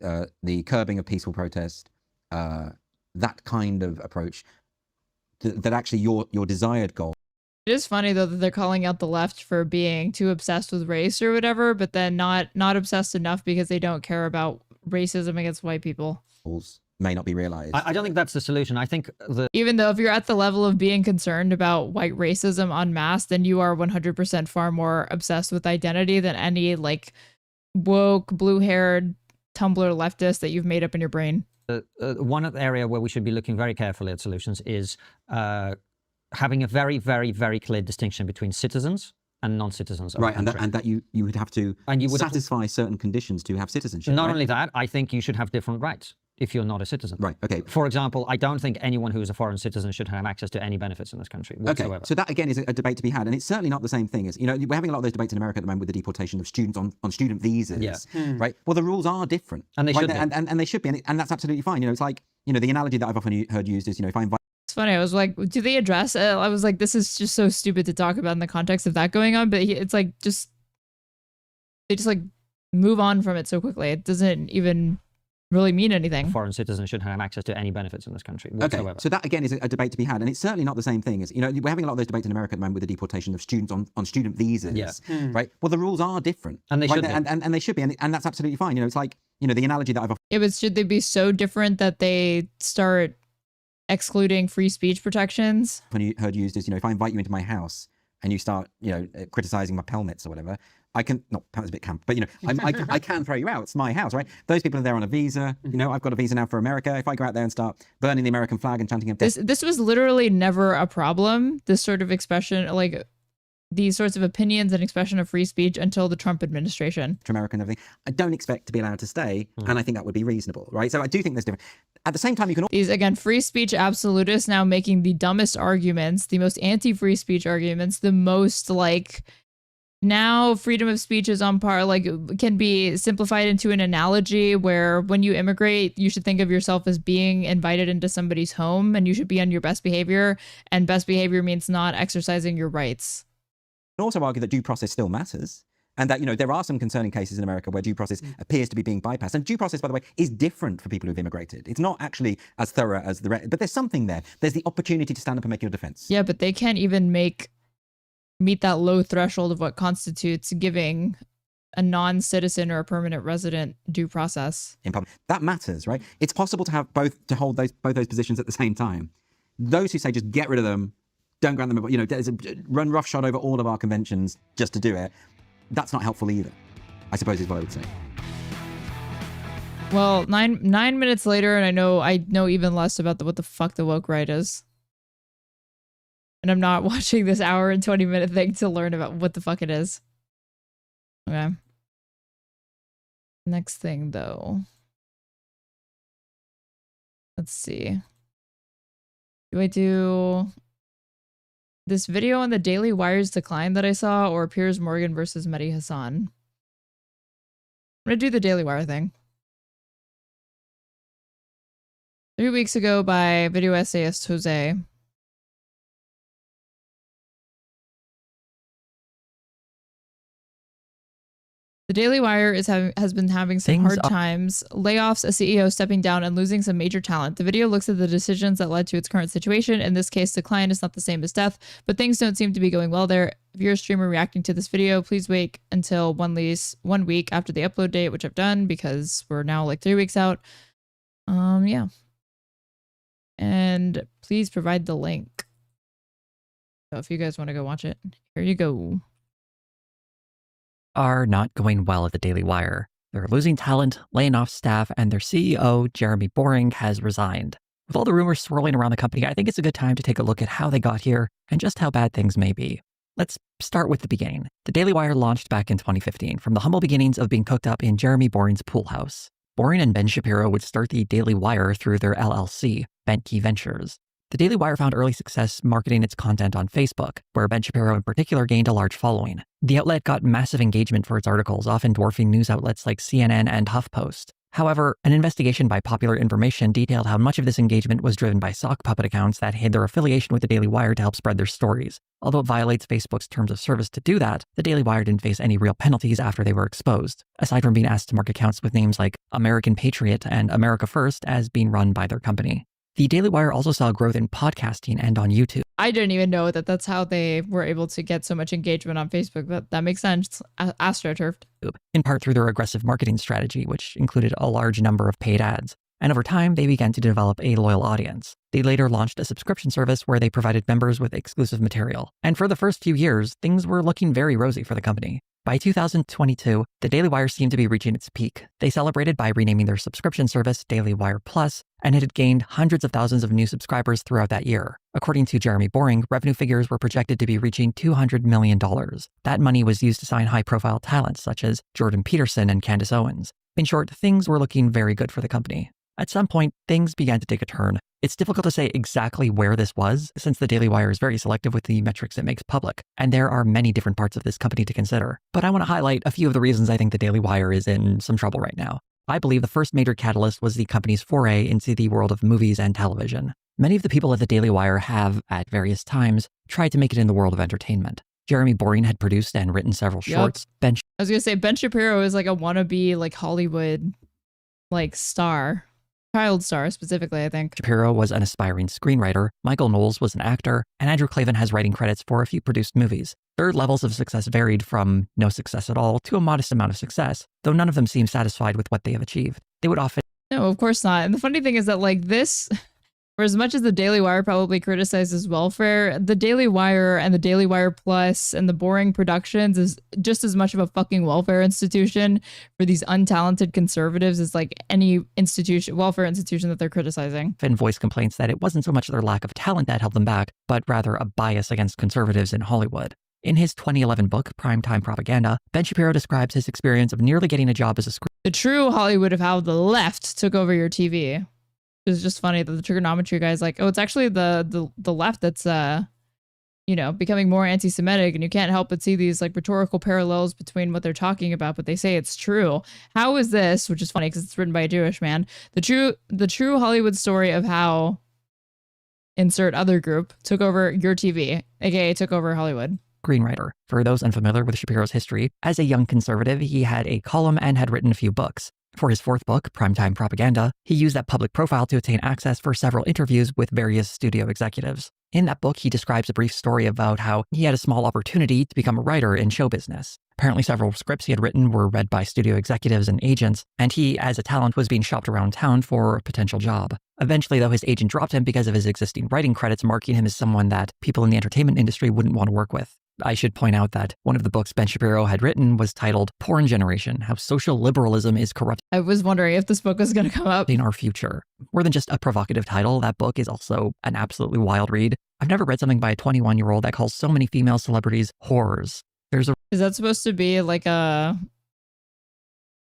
the curbing of peaceful protest, that kind of approach, that actually your desired goal. It is funny though that they're calling out the left for being too obsessed with race or whatever, but then not obsessed enough because they don't care about racism against white people. May not be realized. I don't think that's the solution. I think even though if you're at the level of being concerned about white racism en masse, then you are 100% far more obsessed with identity than any like woke, blue-haired Tumblr leftist that you've made up in your brain. One area where we should be looking very carefully at solutions is having a very, very, very clear distinction between citizens and non-citizens. Right, and that you would have to satisfy certain conditions to have citizenship. Not only that, I think you should have different rights if you're not a citizen. Right, okay. For example, I don't think anyone who is a foreign citizen should have access to any benefits in this country whatsoever. Okay, so that again is a debate to be had, and it's certainly not the same thing as, we're having a lot of those debates in America at the moment with the deportation of students on student visas, right? Well, the rules are different. And they should be. And they should be, and that's absolutely fine. It's like, the analogy that I've often heard used is, if I invite... It's funny, I was like, do they address it? I was like, this is just so stupid to talk about in the context of that going on, but it's like, they just like move on from it so quickly. It doesn't even really mean anything. Foreign citizens should have access to any benefits in this country whatsoever. Okay, so that again is a debate to be had, and it's certainly not the same thing as, we're having a lot of those debates in America at the moment with the deportation of students on student visas, right? Well, the rules are different. And they should be. And they should be, and that's absolutely fine. It's like, the analogy that I've often... Yeah, but should they be so different that they start excluding free speech protections? When you heard used is, if I invite you into my house and you start, criticizing my pelmets or whatever, I can, not pelmets a bit camp, but I can throw you out. It's my house, right? Those people are there on a visa. I've got a visa now for America. If I go out there and start burning the American flag and chanting... This was literally never a problem, this sort of expression, like these sorts of opinions and expression of free speech until the Trump administration. American and everything. I don't expect to be allowed to stay, and I think that would be reasonable, right? So I do think there's different. At the same time, you can... These, again, free speech absolutists now making the dumbest arguments, the most anti-free speech arguments, the most, like, now freedom of speech is on par, like can be simplified into an analogy where when you immigrate, you should think of yourself as being invited into somebody's home and you should be on your best behavior, and best behavior means not exercising your rights. I can also argue that due process still matters, and that, you know, there are some concerning cases in America where due process appears to be being bypassed. And due process, by the way, is different for people who've immigrated. It's not actually as thorough as the rest, but there's something there. There's the opportunity to stand up and make your defense. Yeah, but they can't even meet that low threshold of what constitutes giving a non-citizen or a permanent resident due process. In public. That matters, right? It's possible to have both those positions at the same time. Those who say just get rid of them, don't grant them, you know, run roughshod over all of our conventions just to do it. That's not helpful either, I suppose is what I would say. Well, nine minutes later, and I know even less about what the fuck the woke right is. And I'm not watching this hour and 20-minute thing to learn about what the fuck it is. Okay. Next thing, though. Let's see. Do I do this video on the Daily Wire's decline that I saw, or Piers Morgan versus Mehdi Hassan? I'm gonna do the Daily Wire thing. 3 weeks ago by video essayist Jose. The Daily Wire has been having some hard times. Layoffs, a CEO stepping down, and losing some major talent. The video looks at the decisions that led to its current situation. In this case, decline is not the same as death, but things don't seem to be going well there. If you're a streamer reacting to this video, please wait until 1 week after the upload date, which I've done because we're now like 3 weeks out. Yeah. And please provide the link. So if you guys want to go watch it, here you go. Are not going well at the Daily Wire. They're losing talent, laying off staff, and their CEO, Jeremy Boring, has resigned. With all the rumors swirling around the company, I think it's a good time to take a look at how they got here and just how bad things may be. Let's start with the beginning. The Daily Wire launched back in 2015 from the humble beginnings of being cooked up in Jeremy Boring's pool house. Boring and Ben Shapiro would start the Daily Wire through their LLC, Bentkey Ventures. The Daily Wire found early success marketing its content on Facebook, where Ben Shapiro in particular gained a large following. The outlet got massive engagement for its articles, often dwarfing news outlets like CNN and HuffPost. However, an investigation by Popular Information detailed how much of this engagement was driven by sock puppet accounts that hid their affiliation with the Daily Wire to help spread their stories. Although it violates Facebook's terms of service to do that, the Daily Wire didn't face any real penalties after they were exposed, aside from being asked to mark accounts with names like American Patriot and America First as being run by their company. The Daily Wire also saw growth in podcasting and on YouTube. I didn't even know that that's how they were able to get so much engagement on Facebook, but that makes sense. Astroturfed. In part through their aggressive marketing strategy, which included a large number of paid ads. And over time, they began to develop a loyal audience. They later launched a subscription service where they provided members with exclusive material. And for the first few years, things were looking very rosy for the company. By 2022, the Daily Wire seemed to be reaching its peak. They celebrated by renaming their subscription service Daily Wire Plus, and it had gained hundreds of thousands of new subscribers throughout that year. According to Jeremy Boring, revenue figures were projected to be reaching $200 million. That money was used to sign high-profile talents such as Jordan Peterson and Candace Owens. In short, things were looking very good for the company. At some point, things began to take a turn. It's difficult to say exactly where this was, since the Daily Wire is very selective with the metrics it makes public, and there are many different parts of this company to consider. But I want to highlight a few of the reasons I think the Daily Wire is in some trouble right now. I believe the first major catalyst was the company's foray into the world of movies and television. Many of the people at the Daily Wire have, at various times, tried to make it in the world of entertainment. Jeremy Boring had produced and written several shorts. I was going to say, Ben Shapiro is like a wannabe, like Hollywood, like star. Child star, specifically, I think. Shapiro was an aspiring screenwriter, Michael Knowles was an actor, and Andrew Klavan has writing credits for a few produced movies. Their levels of success varied from no success at all to a modest amount of success, though none of them seemed satisfied with what they have achieved. They would often... No, of course not. And the funny thing is that, like, this... For as much as the Daily Wire probably criticizes welfare, the Daily Wire and the Daily Wire Plus and the Boring Productions is just as much of a fucking welfare institution for these untalented conservatives as like any welfare institution that they're criticizing. And voice complaints that it wasn't so much their lack of talent that held them back, but rather a bias against conservatives in Hollywood. In his 2011 book, Primetime Propaganda, Ben Shapiro describes his experience of nearly getting a job as a The true Hollywood of how the left took over your TV. It's just funny that the trigonometry guy's like, oh, it's actually the left that's you know, becoming more anti-Semitic, and you can't help but see these like rhetorical parallels between what they're talking about, but they say it's true. How is this, which is funny because it's written by a Jewish man, the true Hollywood story of how insert other group took over your TV, aka took over Hollywood? Screenwriter. For those unfamiliar with Shapiro's history, as a young conservative, he had a column and had written a few books. For his fourth book, Primetime Propaganda, he used that public profile to obtain access for several interviews with various studio executives. In that book, he describes a brief story about how he had a small opportunity to become a writer in show business. Apparently, several scripts he had written were read by studio executives and agents, and he, as a talent, was being shopped around town for a potential job. Eventually, though, his agent dropped him because of his existing writing credits, marking him as someone that people in the entertainment industry wouldn't want to work with. I should point out that one of the books Ben Shapiro had written was titled Porn Generation, How Social Liberalism is Corrupting I was wondering if this book was going to come up. In Our Future. More than just a provocative title, that book is also an absolutely wild read. I've never read something by a 21-year-old that calls so many female celebrities whores. Is that supposed to be like a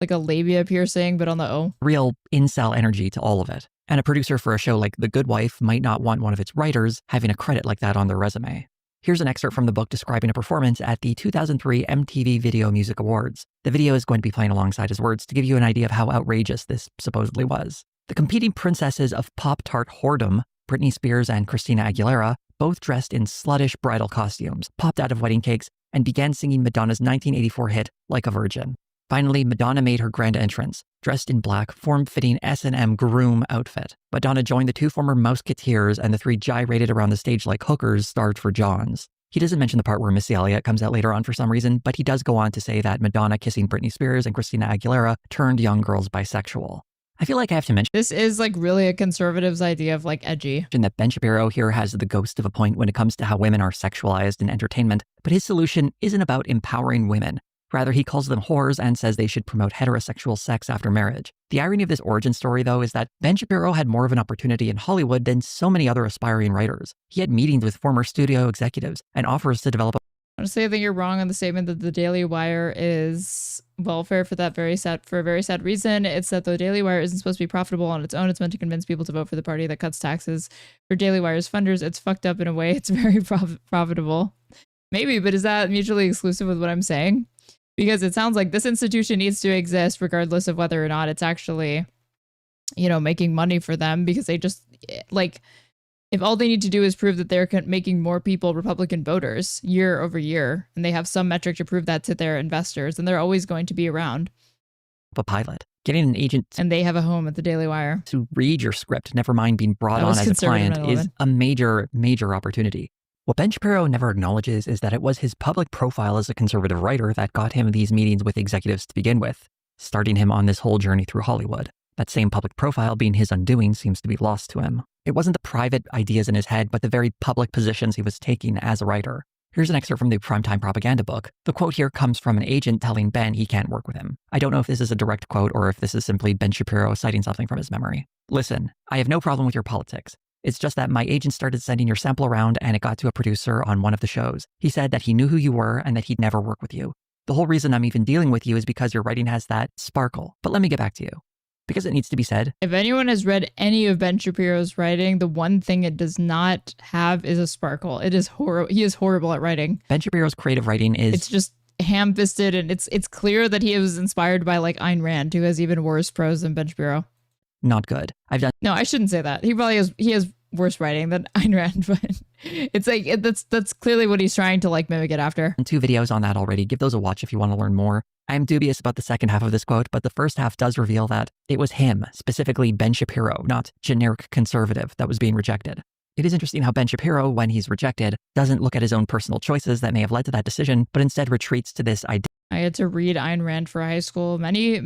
labia piercing, but on the O? Real incel energy to all of it. And a producer for a show like The Good Wife might not want one of its writers having a credit like that on their resume. Here's an excerpt from the book describing a performance at the 2003 MTV Video Music Awards. The video is going to be playing alongside his words to give you an idea of how outrageous this supposedly was. The competing princesses of Pop-Tart whoredom, Britney Spears and Christina Aguilera, both dressed in sluttish bridal costumes, popped out of wedding cakes, and began singing Madonna's 1984 hit, Like a Virgin. Finally, Madonna made her grand entrance, dressed in black, form-fitting S&M groom outfit. Madonna joined the two former Mouseketeers, and the three gyrated around the stage like hookers starved for Johns. He doesn't mention the part where Missy Elliott comes out later on for some reason, but he does go on to say that Madonna kissing Britney Spears and Christina Aguilera turned young girls bisexual. I feel like I have to mention this is like really a conservative's idea of like edgy. That Ben Shapiro here has the ghost of a point when it comes to how women are sexualized in entertainment, but his solution isn't about empowering women. Rather, he calls them whores and says they should promote heterosexual sex after marriage. The irony of this origin story, though, is that Ben Shapiro had more of an opportunity in Hollywood than so many other aspiring writers. He had meetings with former studio executives and offers to develop Honestly, I think you're wrong on the statement that the Daily Wire is welfare for a very sad reason. It's that the Daily Wire isn't supposed to be profitable on its own. It's meant to convince people to vote for the party that cuts taxes. For Daily Wire's funders, it's fucked up in a way. It's very profitable. Maybe, but is that mutually exclusive with what I'm saying? Because it sounds like this institution needs to exist regardless of whether or not it's actually, you know, making money for them, because they just, like, if all they need to do is prove that they're making more people Republican voters year over year, and they have some metric to prove that to their investors, then they're always going to be around. A pilot, getting an agent, and they have a home at the Daily Wire to read your script, never mind being brought on as a client, is a major, major opportunity. What Ben Shapiro never acknowledges is that it was his public profile as a conservative writer that got him these meetings with executives to begin with, starting him on this whole journey through Hollywood. That same public profile being his undoing seems to be lost to him. It wasn't the private ideas in his head, but the very public positions he was taking as a writer. Here's an excerpt from the Primetime Propaganda book. The quote here comes from an agent telling Ben he can't work with him. I don't know if this is a direct quote or if this is simply Ben Shapiro citing something from his memory. Listen, I have no problem with your politics. It's just that my agent started sending your sample around and it got to a producer on one of the shows. He said that he knew who you were and that he'd never work with you. The whole reason I'm even dealing with you is because your writing has that sparkle. But let me get back to you. Because it needs to be said. If anyone has read any of Ben Shapiro's writing, the one thing it does not have is a sparkle. It is horrible. He is horrible at writing. Ben Shapiro's creative writing is... It's just ham-fisted, and it's clear that he was inspired by like Ayn Rand, who has even worse prose than Ben Shapiro. Not good. No, I shouldn't say that. He has worse writing than Ayn Rand, but it's like that's clearly what he's trying to like mimic it after. 2 videos on that already. Give those a watch if you want to learn more. I'm dubious about the second half of this quote, but the first half does reveal that it was him, specifically Ben Shapiro, not generic conservative, that was being rejected. It is interesting how Ben Shapiro, when he's rejected, doesn't look at his own personal choices that may have led to that decision, but instead retreats to this idea. I had to read Ayn Rand for high school. Many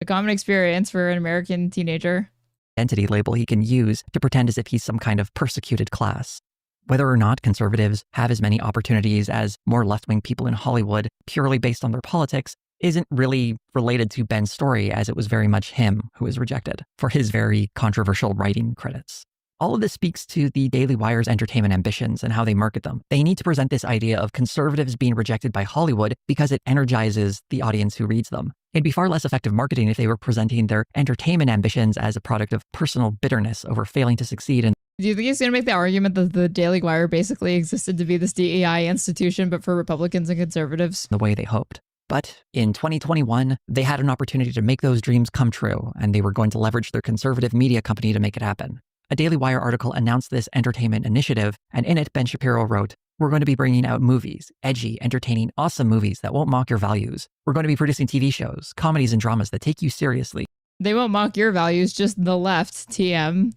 a common experience for an American teenager. Identity label he can use to pretend as if he's some kind of persecuted class. Whether or not conservatives have as many opportunities as more left-wing people in Hollywood purely based on their politics isn't really related to Ben's story, as it was very much him who was rejected for his very controversial writing credits. All of this speaks to the Daily Wire's entertainment ambitions and how they market them. They need to present this idea of conservatives being rejected by Hollywood because it energizes the audience who reads them. It'd be far less effective marketing if they were presenting their entertainment ambitions as a product of personal bitterness over failing to succeed in Do you think he's going to make the argument that the Daily Wire basically existed to be this DEI institution, but for Republicans and conservatives? The way they hoped. But in 2021, they had an opportunity to make those dreams come true, and they were going to leverage their conservative media company to make it happen. A Daily Wire article announced this entertainment initiative, and in it, Ben Shapiro wrote, "We're going to be bringing out movies, edgy, entertaining, awesome movies that won't mock your values. We're going to be producing TV shows, comedies, and dramas that take you seriously. They won't mock your values, just the left, TM.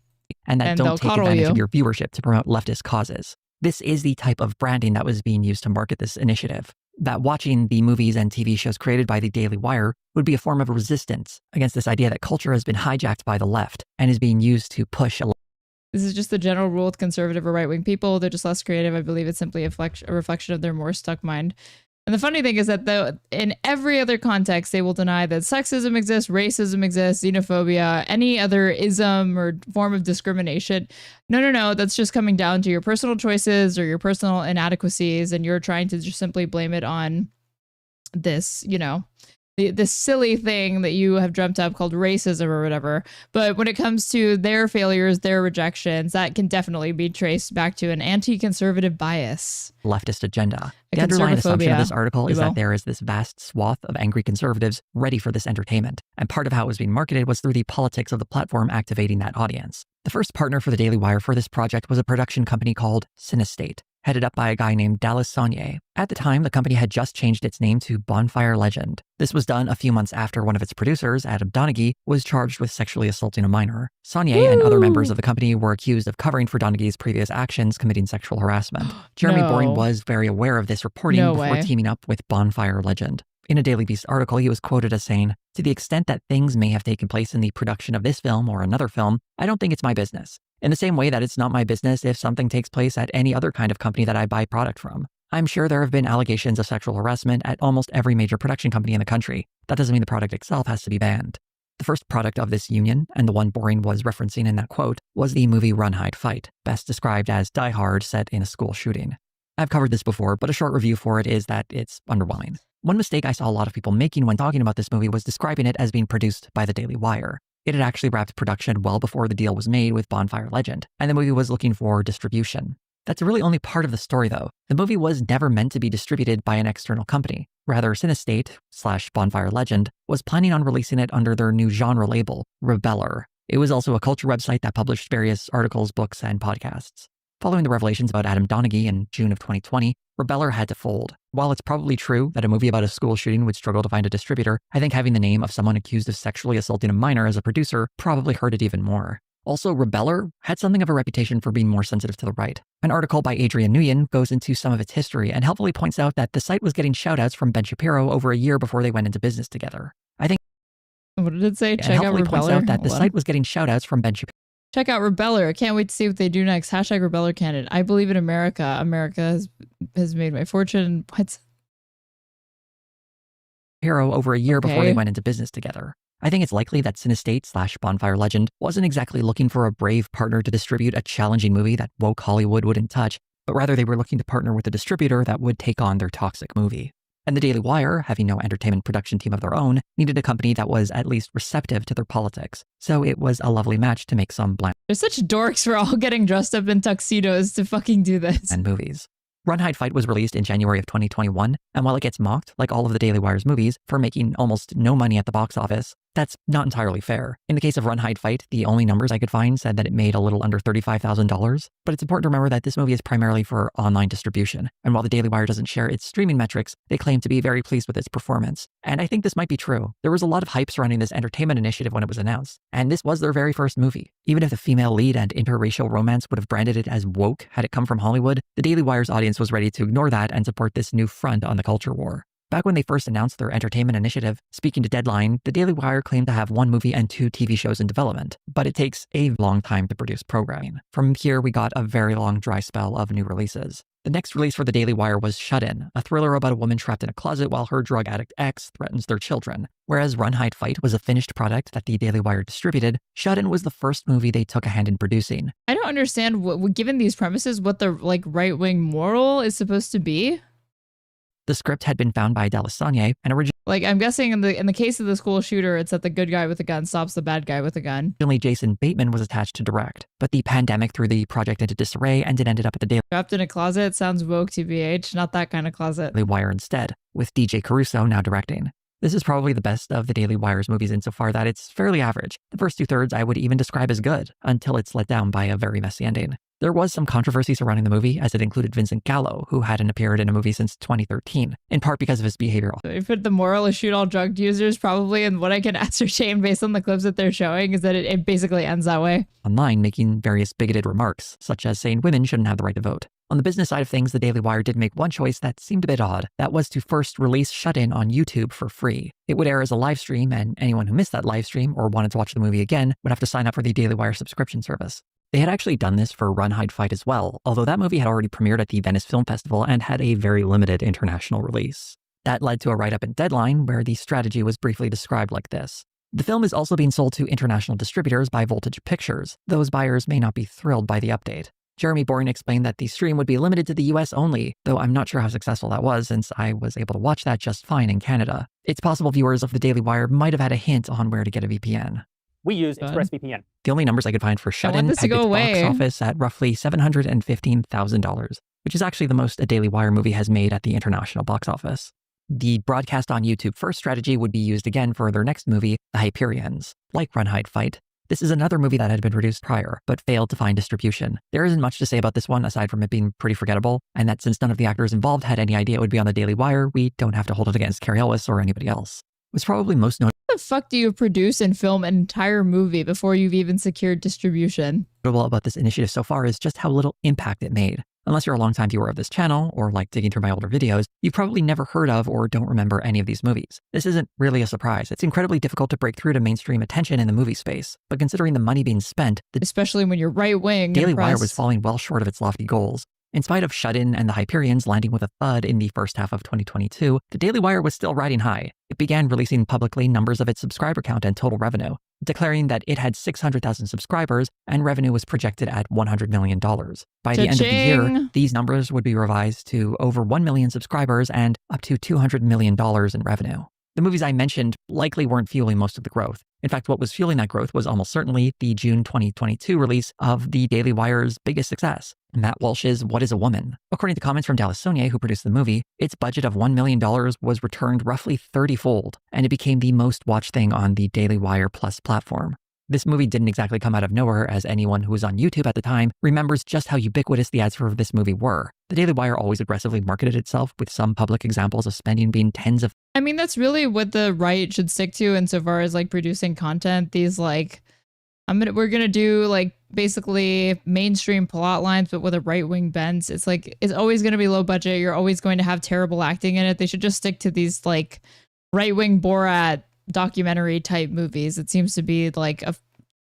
And that don't take advantage of your viewership to promote leftist causes." This is the type of branding that was being used to market this initiative. That watching the movies and TV shows created by the Daily Wire would be a form of resistance against this idea that culture has been hijacked by the left and is being used to push a... This is just the general rule with conservative or right-wing people. They're just less creative. I believe it's simply a reflection of their more stuck mind. And the funny thing is that though in every other context, they will deny that sexism exists, racism exists, xenophobia, any other ism or form of discrimination. No, that's just coming down to your personal choices or your personal inadequacies, and you're trying to just simply blame it on this, this silly thing that you have dreamt up called racism or whatever. But when it comes to their failures, their rejections, that can definitely be traced back to an anti-conservative bias. Leftist agenda. The underlying assumption of this article is that there is this vast swath of angry conservatives ready for this entertainment. And part of how it was being marketed was through the politics of the platform activating that audience. The first partner for the Daily Wire for this project was a production company called Cinestate, headed up by a guy named Dallas Saunier. At the time, the company had just changed its name to Bonfire Legend. This was done a few months after one of its producers, Adam Donaghy, was charged with sexually assaulting a minor. Saunier and other members of the company were accused of covering for Donaghy's previous actions committing sexual harassment. Jeremy Boring was very aware of this reporting before teaming up with Bonfire Legend. In a Daily Beast article, he was quoted as saying, "To the extent that things may have taken place in the production of this film or another film, I don't think it's my business. In the same way that it's not my business if something takes place at any other kind of company that I buy product from. I'm sure there have been allegations of sexual harassment at almost every major production company in the country. That doesn't mean the product itself has to be banned." The first product of this union, and the one Boring was referencing in that quote, was the movie Run, Hide, Fight, best described as Die Hard set in a school shooting. I've covered this before, but a short review for it is that it's underwhelming. One mistake I saw a lot of people making when talking about this movie was describing it as being produced by the Daily Wire. It had actually wrapped production well before the deal was made with Bonfire Legend, and the movie was looking for distribution. That's really only part of the story, though. The movie was never meant to be distributed by an external company. Rather, Cinestate/Bonfire Legend was planning on releasing it under their new genre label, Rebeller. It was also a culture website that published various articles, books, and podcasts. Following the revelations about Adam Donaghy in June of 2020, Rebeller had to fold. While it's probably true that a movie about a school shooting would struggle to find a distributor, I think having the name of someone accused of sexually assaulting a minor as a producer probably hurt it even more. Also, Rebeller had something of a reputation for being more sensitive to the right. An article by Adrian Nguyen goes into some of its history and helpfully points out that the site was getting shoutouts from Ben Shapiro over a year before they went into business together. I think... What did it say? Check out Rebeller. Points out that the site was getting shoutouts from Ben Shapiro. Check out Rebeller. I can't wait to see what they do next. Hashtag Rebeller candidate. I believe in America. America has made my fortune. What? Hero over a year before they went into business together. I think it's likely that Cinestate/Bonfire Legend wasn't exactly looking for a brave partner to distribute a challenging movie that woke Hollywood wouldn't touch, but rather they were looking to partner with a distributor that would take on their toxic movie. And the Daily Wire, having no entertainment production team of their own, needed a company that was at least receptive to their politics. So it was a lovely match to make some bland... They're such dorks for all getting dressed up in tuxedos to fucking do this. ...and movies. Run, Hide, Fight was released in January of 2021, and while it gets mocked, like all of the Daily Wire's movies, for making almost no money at the box office, that's not entirely fair. In the case of Run, Hide, Fight, the only numbers I could find said that it made a little under $35,000, but it's important to remember that this movie is primarily for online distribution, and while the Daily Wire doesn't share its streaming metrics, they claim to be very pleased with its performance. And I think this might be true. There was a lot of hype surrounding this entertainment initiative when it was announced, and this was their very first movie. Even if the female lead and interracial romance would have branded it as woke had it come from Hollywood, the Daily Wire's audience was ready to ignore that and support this new front on the culture war. Back when they first announced their entertainment initiative, speaking to Deadline, the Daily Wire claimed to have 1 movie and 2 TV shows in development, but it takes a long time to produce programming. From here, we got a very long dry spell of new releases. The next release for the Daily Wire was Shut In, a thriller about a woman trapped in a closet while her drug addict ex threatens their children. Whereas Run, Hide, Fight was a finished product that the Daily Wire distributed, Shut In was the first movie they took a hand in producing. I don't understand, given these premises, what the right-wing moral is supposed to be. The script had been found by Delassagne and originally Like, I'm guessing in the case of the school shooter, it's that the good guy with the gun stops the bad guy with a gun. Jason Bateman was attached to direct, but the pandemic threw the project into disarray and it ended up at the Daily Trapped in a closet sounds woke, TBH, not that kind of closet. Wire instead, with DJ Caruso now directing. This is probably the best of the Daily Wire's movies insofar that it's fairly average. The first 2/3 I would even describe as good, until it's let down by a very messy ending. There was some controversy surrounding the movie, as it included Vincent Gallo, who hadn't appeared in a movie since 2013, in part because of his behavior. If the moral is shoot all drug users, probably, and what I can ascertain based on the clips that they're showing is that it basically ends that way. Online, making various bigoted remarks, such as saying women shouldn't have the right to vote. On the business side of things, the Daily Wire did make one choice that seemed a bit odd. That was to first release Shut-In on YouTube for free. It would air as a live stream, and anyone who missed that live stream or wanted to watch the movie again would have to sign up for the Daily Wire subscription service. They had actually done this for Run, Hide, Fight as well, although that movie had already premiered at the Venice Film Festival and had a very limited international release. That led to a write-up in Deadline where the strategy was briefly described like this. The film is also being sold to international distributors by Voltage Pictures. Those buyers may not be thrilled by the update. Jeremy Boring explained that the stream would be limited to the US only, though I'm not sure how successful that was since I was able to watch that just fine in Canada. It's possible viewers of the Daily Wire might have had a hint on where to get a VPN. We use ExpressVPN. The only numbers I could find for Shut-In pegged its box office at roughly $715,000, which is actually the most a Daily Wire movie has made at the international box office. The broadcast on YouTube first strategy would be used again for their next movie, The Hyperions. Like Run, Hide, Fight, this is another movie that had been produced prior, but failed to find distribution. There isn't much to say about this one aside from it being pretty forgettable, and that since none of the actors involved had any idea it would be on the Daily Wire, we don't have to hold it against Cary Elwes or anybody else. It was probably most notable. How the fuck do you produce and film an entire movie before you've even secured distribution? About this initiative so far is just how little impact it made. Unless you're a longtime viewer of this channel, or like digging through my older videos, you've probably never heard of or don't remember any of these movies. This isn't really a surprise. It's incredibly difficult to break through to mainstream attention in the movie space. But considering the money being spent, especially when you're right-wing, Daily Wire was falling well short of its lofty goals. In spite of Shut-In and The Hyperions landing with a thud in the first half of 2022, the Daily Wire was still riding high. It began releasing publicly numbers of its subscriber count and total revenue, declaring that it had 600,000 subscribers and revenue was projected at $100 million. By the end of the year, these numbers would be revised to over 1 million subscribers and up to $200 million in revenue. The movies I mentioned likely weren't fueling most of the growth. In fact, what was fueling that growth was almost certainly the June 2022 release of the Daily Wire's biggest success, Matt Walsh's What is a Woman? According to comments from Delassagne, who produced the movie, its budget of $1 million was returned roughly 30-fold, and it became the most watched thing on the Daily Wire Plus platform. This movie didn't exactly come out of nowhere, as anyone who was on YouTube at the time remembers just how ubiquitous the ads for this movie were. The Daily Wire always aggressively marketed itself, with some public examples of spending being tens of... I mean, that's really what the right should stick to insofar as like producing content. These like, we're gonna do like basically mainstream plot lines, but with a right-wing bent. It's like, it's always gonna be low budget. You're always going to have terrible acting in it. They should just stick to these like right-wing Borat documentary type movies. It seems to be like a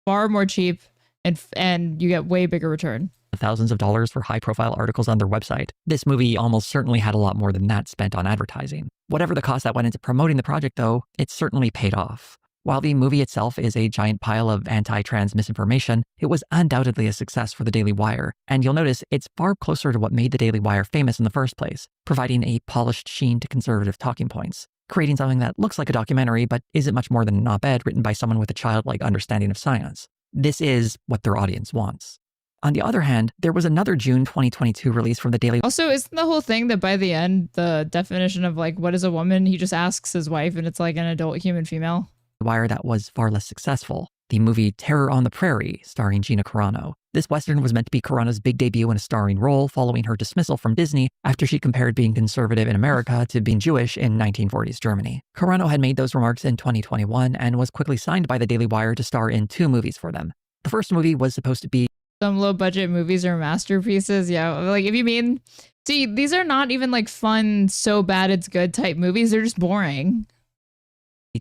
far more cheap and you get way bigger return. Thousands of dollars for high-profile articles on their website. This movie almost certainly had a lot more than that spent on advertising. Whatever the cost that went into promoting the project, though, it certainly paid off. While the movie itself is a giant pile of anti-trans misinformation, it was undoubtedly a success for the Daily Wire, and you'll notice it's far closer to what made the Daily Wire famous in the first place, providing a polished sheen to conservative talking points, creating something that looks like a documentary but isn't much more than an op-ed written by someone with a childlike understanding of science. This is what their audience wants. On the other hand, there was another June 2022 release from the Daily... Also, isn't the whole thing that by the end, the definition of like, what is a woman, he just asks his wife and it's like an adult human female? Wire that was far less successful. The movie Terror on the Prairie, starring Gina Carano. This Western was meant to be Carano's big debut in a starring role following her dismissal from Disney after she compared being conservative in America to being Jewish in 1940s Germany. Carano had made those remarks in 2021 and was quickly signed by the Daily Wire to star in 2 movies for them. The first movie was supposed to be... Some low budget movies are masterpieces. Yeah, like if you mean... See, these are not even like fun, so bad it's good type movies. They're just boring.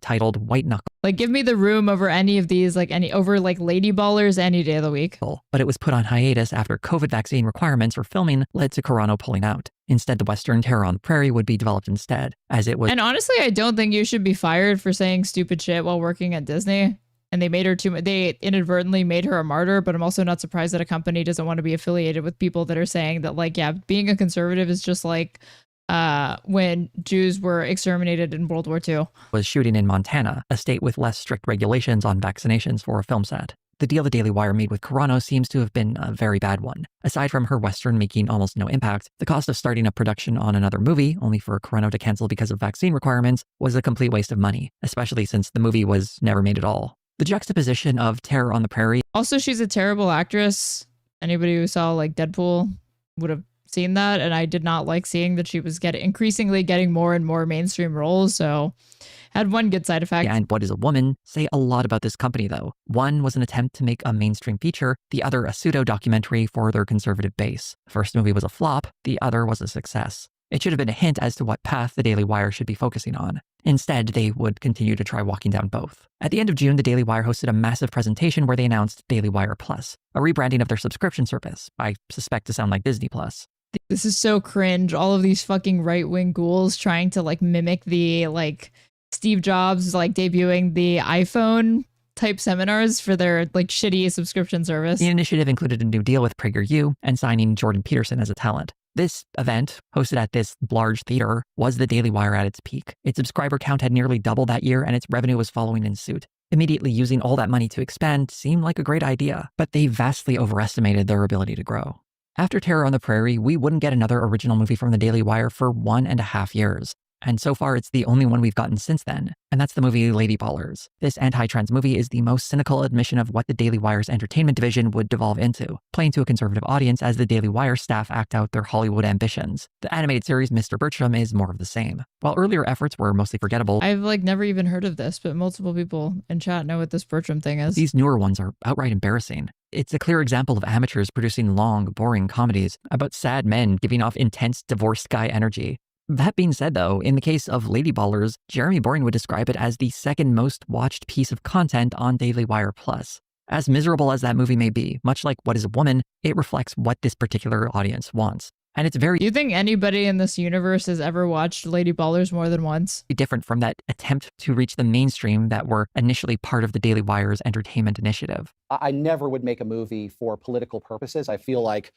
Titled White Knuckle. Like, give me The Room over any of these, like over like Lady Ballers any day of the week. But it was put on hiatus after COVID vaccine requirements for filming led to Carano pulling out. Instead, the Western Terror on the Prairie would be developed instead, as it was... And honestly, I don't think you should be fired for saying stupid shit while working at Disney. And they made her they inadvertently made her a martyr, but I'm also not surprised that a company doesn't want to be affiliated with people that are saying that like, yeah, being a conservative is just like when Jews were exterminated in World War II. Was shooting in Montana, a state with less strict regulations on vaccinations for a film set. The deal the Daily Wire made with Carano seems to have been a very bad one. Aside from her Western making almost no impact, the cost of starting a production on another movie, only for Carano to cancel because of vaccine requirements, was a complete waste of money, especially since the movie was never made at all. The juxtaposition of Terror on the Prairie. Also, she's a terrible actress. Anybody who saw like Deadpool would have seen that, and I did not like seeing that she was increasingly getting more and more mainstream roles, so had one good side effect. And What is a Woman say a lot about this company, though. One was an attempt to make a mainstream feature, the other a pseudo-documentary for their conservative base. The first movie was a flop, the other was a success. It should have been a hint as to what path the Daily Wire should be focusing on. Instead, they would continue to try walking down both. At the end of June, the Daily Wire hosted a massive presentation where they announced Daily Wire Plus, a rebranding of their subscription service, I suspect to sound like Disney Plus. This is so cringe. All of these fucking right-wing ghouls trying to like mimic the like Steve Jobs like debuting the iPhone type seminars for their like shitty subscription service. The initiative included a new deal with PragerU and signing Jordan Peterson as a talent. This event, hosted at this large theater, was the Daily Wire at its peak. Its subscriber count had nearly doubled that year, and its revenue was following in suit. Immediately using all that money to expand seemed like a great idea, but they vastly overestimated their ability to grow. After Terror on the Prairie, we wouldn't get another original movie from the Daily Wire for 1.5 years. And so far, it's the only one we've gotten since then, and that's the movie Lady Ballers. This anti-trans movie is the most cynical admission of what the Daily Wire's entertainment division would devolve into, playing to a conservative audience as the Daily Wire staff act out their Hollywood ambitions. The animated series Mr. Bertram is more of the same. While earlier efforts were mostly forgettable, I've like never even heard of this, but multiple people in chat know what this Bertram thing is. These newer ones are outright embarrassing. It's a clear example of amateurs producing long, boring comedies about sad men giving off intense divorced guy energy. That being said, though, in the case of Lady Ballers, Jeremy Boring would describe it as the second most watched piece of content on Daily Wire Plus. As miserable as that movie may be, much like What is a Woman, it reflects what this particular audience wants. And it's very... Do you think anybody in this universe has ever watched Lady Ballers more than once? Different from that attempt to reach the mainstream that were initially part of the Daily Wire's entertainment initiative. I never would make a movie for political purposes. I feel like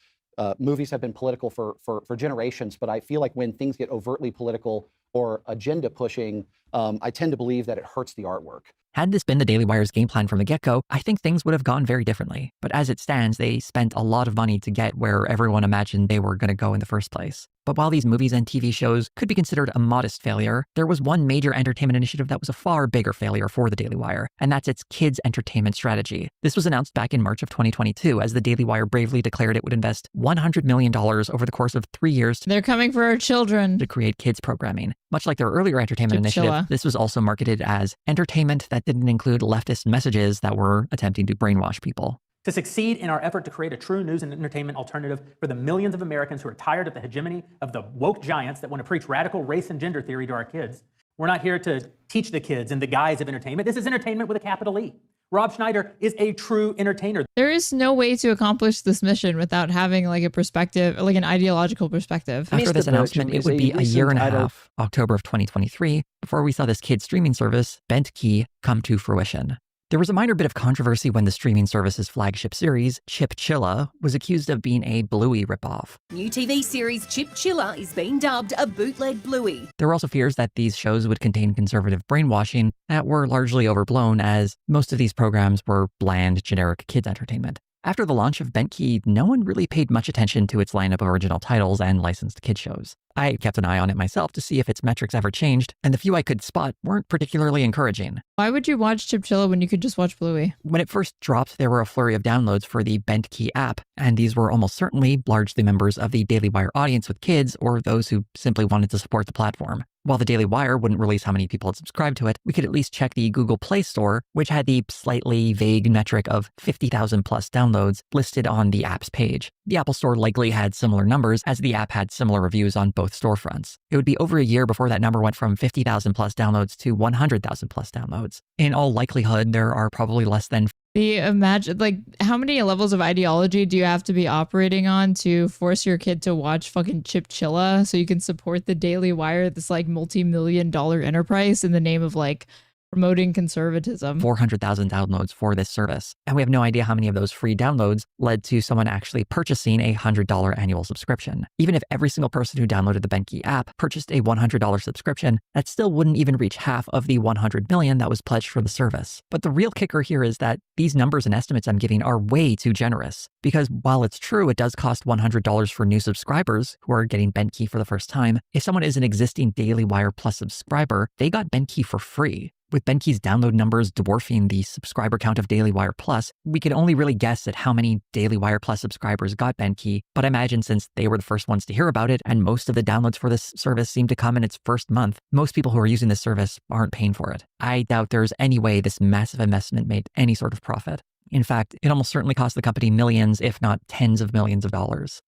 movies have been political for generations, but I feel like when things get overtly political or agenda pushing, I tend to believe that it hurts the artwork. Had this been the Daily Wire's game plan from the get-go, I think things would have gone very differently. But as it stands, they spent a lot of money to get where everyone imagined they were going to go in the first place. But while these movies and TV shows could be considered a modest failure, there was one major entertainment initiative that was a far bigger failure for the Daily Wire, and that's its kids' entertainment strategy. This was announced back in March of 2022 as the Daily Wire bravely declared it would invest $100 million over the course of 3 years. They're coming for our children. To create kids programming. Much like their earlier entertainment initiative, this was also marketed as entertainment that didn't include leftist messages that were attempting to brainwash people. To succeed in our effort to create a true news and entertainment alternative for the millions of Americans who are tired of the hegemony of the woke giants that want to preach radical race and gender theory to our kids, we're not here to teach the kids in the guise of entertainment. This is entertainment with a capital E. Rob Schneider is a true entertainer. There is no way to accomplish this mission without having like a perspective, like an ideological perspective. After this announcement, it would be a year and a half, October of 2023, before we saw this kid streaming service, Bent Key, come to fruition. There was a minor bit of controversy when the streaming service's flagship series, Chip Chilla, was accused of being a Bluey ripoff. New TV series Chip Chilla is being dubbed a bootleg Bluey. There were also fears that these shows would contain conservative brainwashing that were largely overblown, as most of these programs were bland, generic kids' entertainment. After the launch of Bent Key, no one really paid much attention to its lineup of original titles and licensed kid shows. I kept an eye on it myself to see if its metrics ever changed, and the few I could spot weren't particularly encouraging. Why would you watch Chip Chilla when you could just watch Bluey? When it first dropped, there were a flurry of downloads for the Bent Key app, and these were almost certainly largely members of the Daily Wire audience with kids or those who simply wanted to support the platform. While the Daily Wire wouldn't release how many people had subscribed to it, we could at least check the Google Play Store, which had the slightly vague metric of 50,000 plus downloads listed on the app's page. The Apple Store likely had similar numbers, as the app had similar reviews on both storefronts. It would be over a year before that number went from 50,000 plus downloads to 100,000 plus downloads. In all likelihood, there are probably less than how many levels of ideology do you have to be operating on to force your kid to watch fucking Chip Chilla so you can support the Daily Wire, this like multi-million-dollar enterprise in the name of like Promoting conservatism. 400,000 downloads for this service. And we have no idea how many of those free downloads led to someone actually purchasing a $100 annual subscription. Even if every single person who downloaded the BenQ app purchased a $100 subscription, that still wouldn't even reach half of the 100 million that was pledged for the service. But the real kicker here is that these numbers and estimates I'm giving are way too generous. Because while it's true it does cost $100 for new subscribers who are getting BenQ for the first time, if someone is an existing Daily Wire Plus subscriber, they got BenQ for free. With BenQ's download numbers dwarfing the subscriber count of Daily Wire Plus, we could only really guess at how many Daily Wire Plus subscribers got BenQ, but I imagine since they were the first ones to hear about it and most of the downloads for this service seem to come in its first month, most people who are using this service aren't paying for it. I doubt there's any way this massive investment made any sort of profit. In fact, it almost certainly cost the company millions, if not tens of millions of dollars.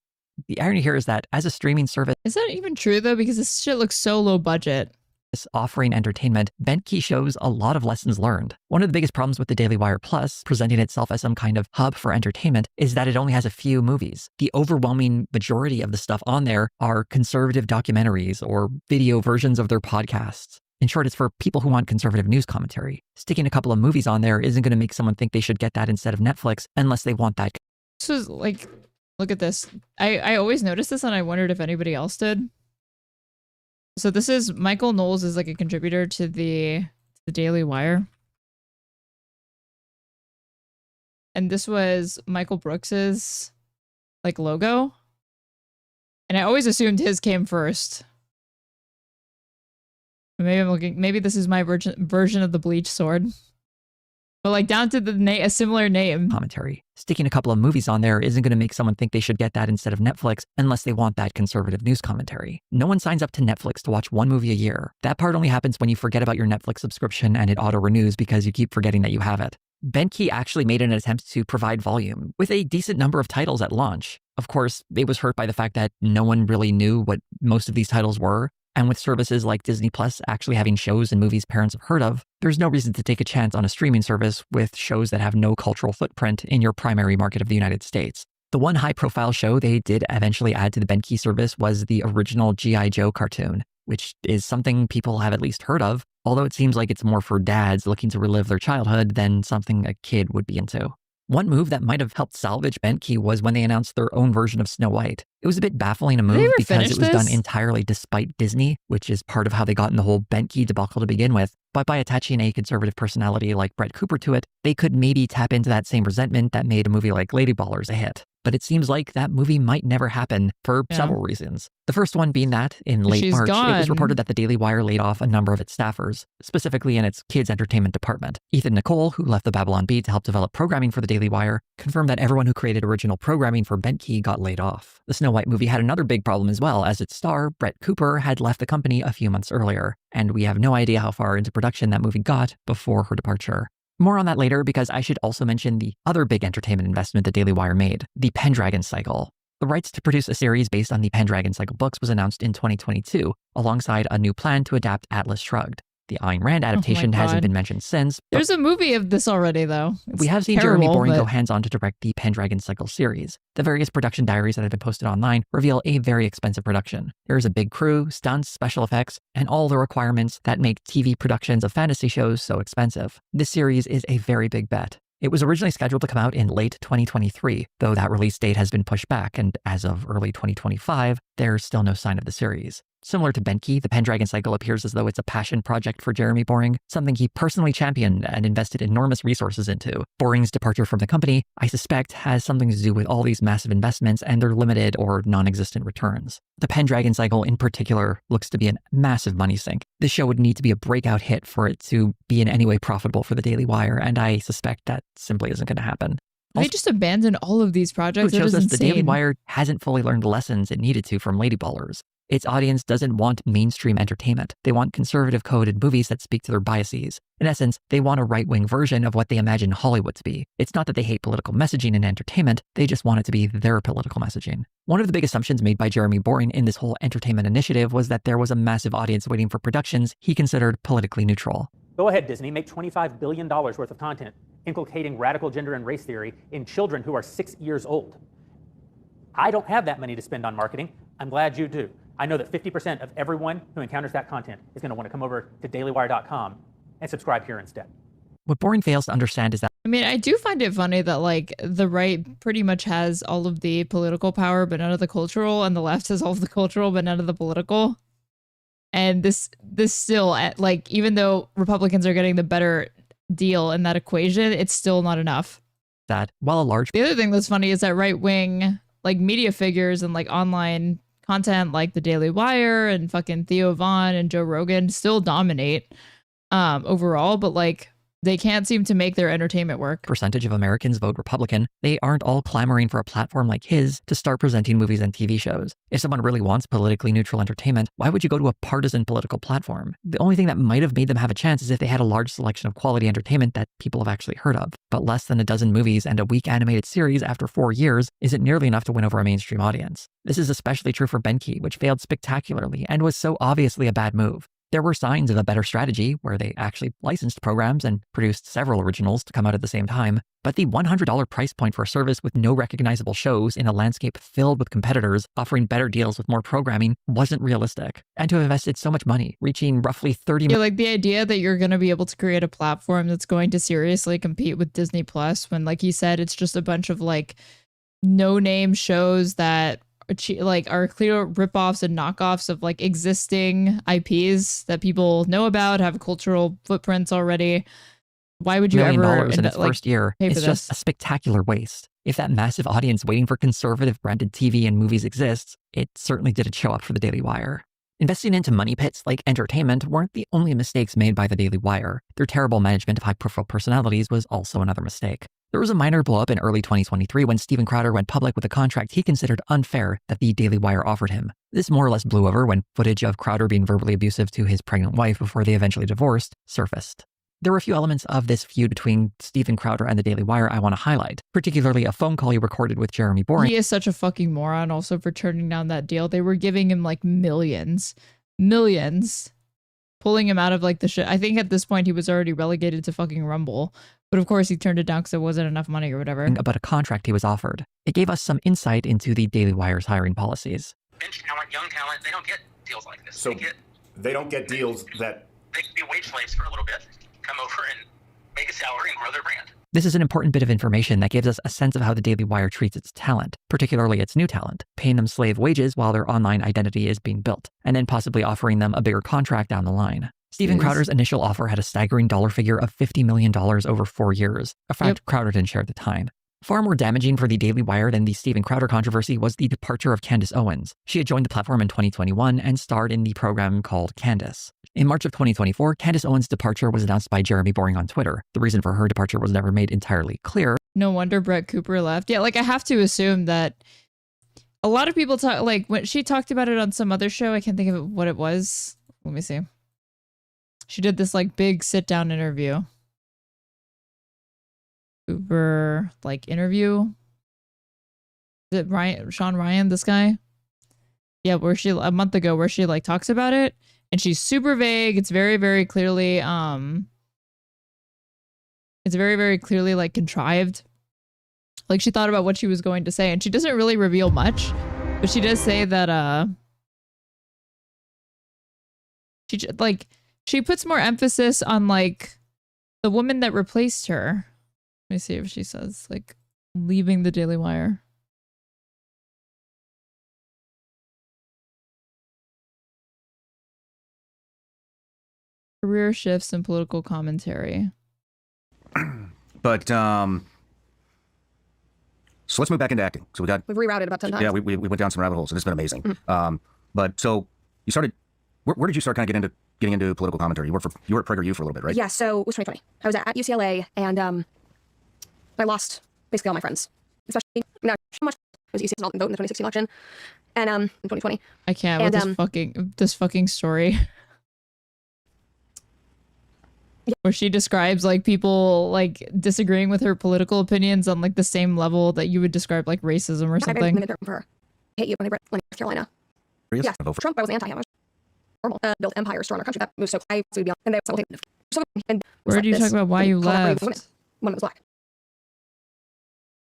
The irony here is that as a streaming service... Is that even true though? Because this shit looks so low budget. Offering entertainment, BenQ shows a lot of lessons learned. One of the biggest problems with the Daily Wire Plus, presenting itself as some kind of hub for entertainment, is that it only has a few movies. The overwhelming majority of the stuff on there are conservative documentaries or video versions of their podcasts. In short, it's for people who want conservative news commentary. Sticking a couple of movies on there isn't going to make someone think they should get that instead of Netflix unless they want that. This is like, look at this. I always noticed this and I wondered if anybody else did. So this is Michael Knowles is like a contributor to the Daily Wire. And this was Michael Brooks's like logo. And I always assumed his came first. Maybe I'm looking, maybe this is my version of the bleach sword. But like down to the a similar name. Commentary. Sticking a couple of movies on there isn't going to make someone think they should get that instead of Netflix unless they want that conservative news commentary. No one signs up to Netflix to watch one movie a year. That part only happens when you forget about your Netflix subscription and it auto-renews because you keep forgetting that you have it. BenQ actually made an attempt to provide volume with a decent number of titles at launch. Of course, it was hurt by the fact that no one really knew what most of these titles were. And with services like Disney Plus actually having shows and movies parents have heard of, there's no reason to take a chance on a streaming service with shows that have no cultural footprint in your primary market of the United States. The one high-profile show they did eventually add to the BenQ service was the original G.I. Joe cartoon, which is something people have at least heard of, although it seems like it's more for dads looking to relive their childhood than something a kid would be into. One move that might have helped salvage BenQ was when they announced their own version of Snow White. It was a bit baffling a move because it was done entirely despite Disney, which is part of how they got in the whole BenQ debacle to begin with. But by attaching a conservative personality like Brett Cooper to it, they could maybe tap into that same resentment that made a movie like Lady Ballers a hit. But it seems like that movie might never happen for several reasons. The first one being that, in late March, it was reported that the Daily Wire laid off a number of its staffers, specifically in its kids' entertainment department. Ethan Nicole, who left the Babylon Bee to help develop programming for the Daily Wire, confirmed that everyone who created original programming for BenQ got laid off. The Snow White movie had another big problem as well, as its star, Brett Cooper, had left the company a few months earlier, and we have no idea how far into production that movie got before her departure. More on that later, because I should also mention the other big entertainment investment the Daily Wire made, the Pendragon cycle. The rights to produce a series based on the Pendragon cycle books was announced in 2022, alongside a new plan to adapt Atlas Shrugged. The Ayn Rand adaptation hasn't been mentioned since. There's a movie of this already, though. We have seen Jeremy Boring go hands-on to direct the Pendragon Cycle series. The various production diaries that have been posted online reveal a very expensive production. There is a big crew, stunts, special effects, and all the requirements that make TV productions of fantasy shows so expensive. This series is a very big bet. It was originally scheduled to come out in late 2023, though that release date has been pushed back, and as of early 2025, there's still no sign of the series. Similar to BenQ, the Pendragon cycle appears as though it's a passion project for Jeremy Boring, something he personally championed and invested enormous resources into. Boring's departure from the company, I suspect, has something to do with all these massive investments and their limited or non-existent returns. The Pendragon cycle in particular looks to be a massive money sink. This show would need to be a breakout hit for it to be in any way profitable for the Daily Wire, and I suspect that simply isn't going to happen. They just abandoned all of these projects. It shows us insane. The Daily Wire hasn't fully learned the lessons it needed to from Lady Ballers. Its audience doesn't want mainstream entertainment. They want conservative coded movies that speak to their biases. In essence, they want a right-wing version of what they imagine Hollywood to be. It's not that they hate political messaging in entertainment, they just want it to be their political messaging. One of the big assumptions made by Jeremy Boring in this whole entertainment initiative was that there was a massive audience waiting for productions he considered politically neutral. Go ahead, Disney, make $25 billion worth of content inculcating radical gender and race theory in children who are 6 years old. I don't have that money to spend on marketing. I'm glad you do. I know that 50% of everyone who encounters that content is going to want to come over to dailywire.com and subscribe here instead. What Boring fails to understand is that I mean, I do find it funny that like the right pretty much has all of the political power, but none of the cultural, and the left has all of the cultural, but none of the political. And this still, like, even though Republicans are getting the better deal in that equation, it's still not enough. That while a large... The other thing that's funny is that right-wing, like, media figures and, like, online content like the Daily Wire and fucking Theo Von and Joe Rogan still dominate overall, but, like, they can't seem to make their entertainment work. Percentage of Americans vote Republican. They aren't all clamoring for a platform like his to start presenting movies and TV shows. If someone really wants politically neutral entertainment, why would you go to a partisan political platform? The only thing that might have made them have a chance is if they had a large selection of quality entertainment that people have actually heard of. But less than a dozen movies and a weak animated series after 4 years isn't nearly enough to win over a mainstream audience. This is especially true for Benki, which failed spectacularly and was so obviously a bad move. There were signs of a better strategy where they actually licensed programs and produced several originals to come out at the same time, but the $100 price point for a service with no recognizable shows in a landscape filled with competitors offering better deals with more programming wasn't realistic. And to have invested so much money, reaching roughly 30 Yeah, like the idea that you're going to be able to create a platform that's going to seriously compete with Disney Plus when, like you said, it's just a bunch of like no-name shows that like are clear ripoffs and knockoffs of like existing IPs that people know about, have cultural footprints already. Why would you $1 million ever in its like, first year? pay for It's just this? a spectacular waste. If that massive audience waiting for conservative branded TV and movies exists, it certainly didn't show up for the Daily Wire. Investing into money pits like entertainment weren't the only mistakes made by the Daily Wire. Their terrible management of high-profile personalities was also another mistake. There was a minor blow-up in early 2023 when Steven Crowder went public with a contract he considered unfair that the Daily Wire offered him. This more or less blew over when footage of Crowder being verbally abusive to his pregnant wife before they eventually divorced surfaced. There were a few elements of this feud between Steven Crowder and the Daily Wire I want to highlight, particularly a phone call he recorded with Jeremy Boring. He is such a fucking moron also for turning down that deal. They were giving him like millions, pulling him out of like the shit. I think at this point he was already relegated to fucking Rumble. But of course he turned it down because there wasn't enough money or whatever. About a contract he was offered. It gave us some insight into the Daily Wire's hiring policies. Bench talent, young talent, they don't get deals like this. So they don't get deals that... They can be wage slaves for a little bit, come over and make a salary and grow their brand. This is an important bit of information that gives us a sense of how the Daily Wire treats its talent, particularly its new talent, paying them slave wages while their online identity is being built, and then possibly offering them a bigger contract down the line. Steven Crowder's initial offer had a staggering dollar figure of $50 million over 4 years, a fact Crowder didn't share at the time. Far more damaging for the Daily Wire than the Steven Crowder controversy was the departure of Candace Owens. She had joined the platform in 2021 and starred in the program called Candace. In March of 2024, Candace Owens' departure was announced by Jeremy Boring on Twitter. The reason for her departure was never made entirely clear. No wonder Brett Cooper left. Yeah, like I have to assume that a lot of people talk, like when she talked about it on some other show, I can't think of what it was. Let me see. She did this like big sit down interview. Uber like interview. Is it Sean Ryan, this guy? Yeah, where she a month ago where she like talks about it and she's super vague. It's very, very clearly like contrived. Like she thought about what she was going to say and she doesn't really reveal much, but she does say that she puts more emphasis on like the woman that replaced her. Let me see if she says like leaving the Daily Wire. Career shifts and political commentary. But so let's move back into acting. So we've rerouted about 10 times. Yeah, we went down some rabbit holes and it's been amazing. But so you started. Where did you start kind of getting into political commentary? You were at PragerU for a little bit, right? Yeah, so it was 2020. I was at UCLA, and I lost basically all my friends. Especially, not much. It was UCLA vote in the 2016 election, and in 2020. I can't with this fucking story. Where she describes like people like disagreeing with her political opinions on like the same level that you would describe like racism or something. I hate you when I read North Carolina. Yeah, Trump. I was anti. I was normal. Built empires to run our country. That moves so I would be on. And they will take. Where do you talk about why you left? One that was black.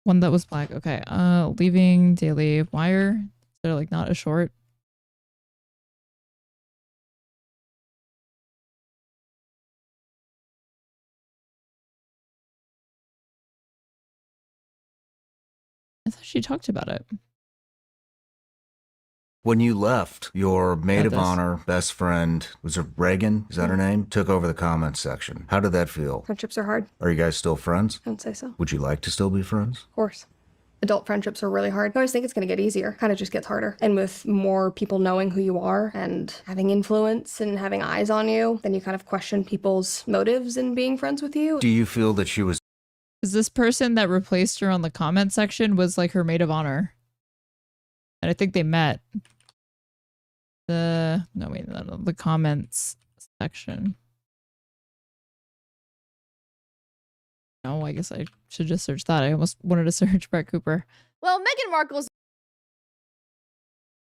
One that was black. Okay. Leaving Daily Wire. So like not a short. she talked about it. When you left, your maid of this. honor, best friend, was it Reagan? Is that her name? Took over the comments section. How did that feel? Friendships are hard. Are you guys still friends? I would say so. Of Would you like to still be friends? course. Adult friendships are really hard. I always think it's going to get easier. Kind of just gets harder. And with more people knowing who you are and having influence and having eyes on you, then you kind of question people's motives in being friends with you. Do you feel that she was... Because this person that replaced her on the comment section was like her maid of honor. And I think they met. The comments section. No, I guess I should just search that. I almost wanted to search Brett Cooper. Well, Meghan Markle's...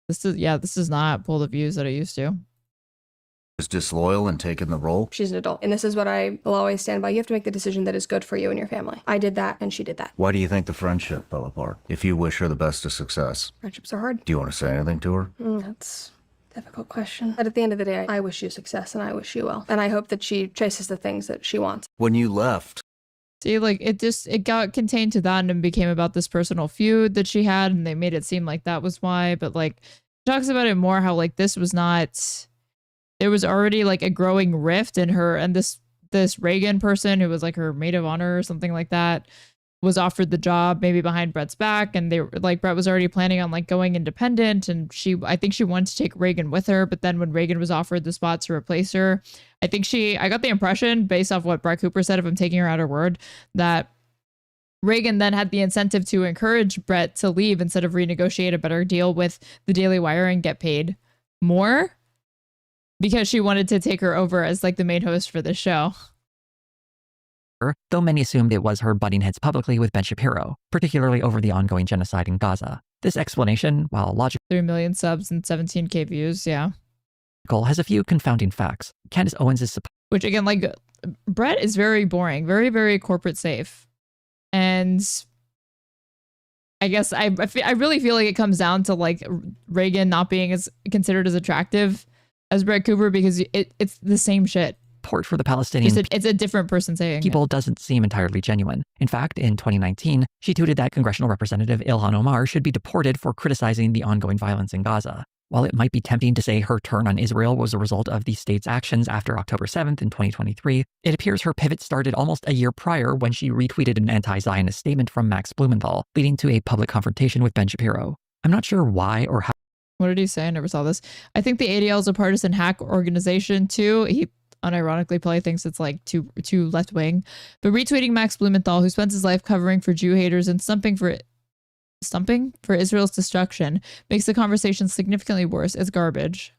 This does not pull the views that I used to. was disloyal and taken the role? She's an adult. And this is what I will always stand by. You have to make the decision that is good for you and your family. I did that and she did that. Why do you think the friendship fell apart? If you wish her the best of success. Friendships are hard. Do you want to say anything to her? That's a difficult question. But at the end of the day, I wish you success and I wish you well. And I hope that she chases the things that she wants. When you left. See, like, it got contained to that and it became about this personal feud that she had, and they made it seem like that was why. But, like, it talks about it more how, like, this was not... There was already, like, a growing rift in her, and this Reagan person who was, like, her maid of honor or something like that was offered the job maybe behind Brett's back, and they like Brett was already planning on like going independent, and I think she wanted to take Reagan with her, but then when Reagan was offered the spot to replace her, I got the impression based off what Brett Cooper said, if I'm taking her at her word, that Reagan then had the incentive to encourage Brett to leave instead of renegotiate a better deal with the Daily Wire and get paid more, because she wanted to take her over as like the main host for this show. Though many assumed it was her butting heads publicly with Ben Shapiro, particularly over the ongoing genocide in Gaza. This explanation, while logical, 3 million subs and 17K views, yeah, has a few confounding facts. Candace Owens is which again, like, Brett is very boring, very, very corporate safe. And I guess I really feel like it comes down to like Reagan not being as considered as attractive as Brett Cooper, because it's the same shit. Support for the Palestinian it's a different person saying people it. Doesn't seem entirely genuine. In fact, in 2019, she tweeted that Congressional Representative Ilhan Omar should be deported for criticizing the ongoing violence in Gaza. While it might be tempting to say her turn on Israel was a result of the state's actions after October 7th in 2023, it appears her pivot started almost a year prior when she retweeted an anti-Zionist statement from Max Blumenthal, leading to a public confrontation with Ben Shapiro. I'm not sure why or how. What did he say? I never saw this. I think the ADL is a partisan hack organization too. He unironically probably thinks it's like too left wing, but retweeting Max Blumenthal, who spends his life covering for Jew haters and stumping for Israel's destruction, makes the conversation significantly worse. It's garbage.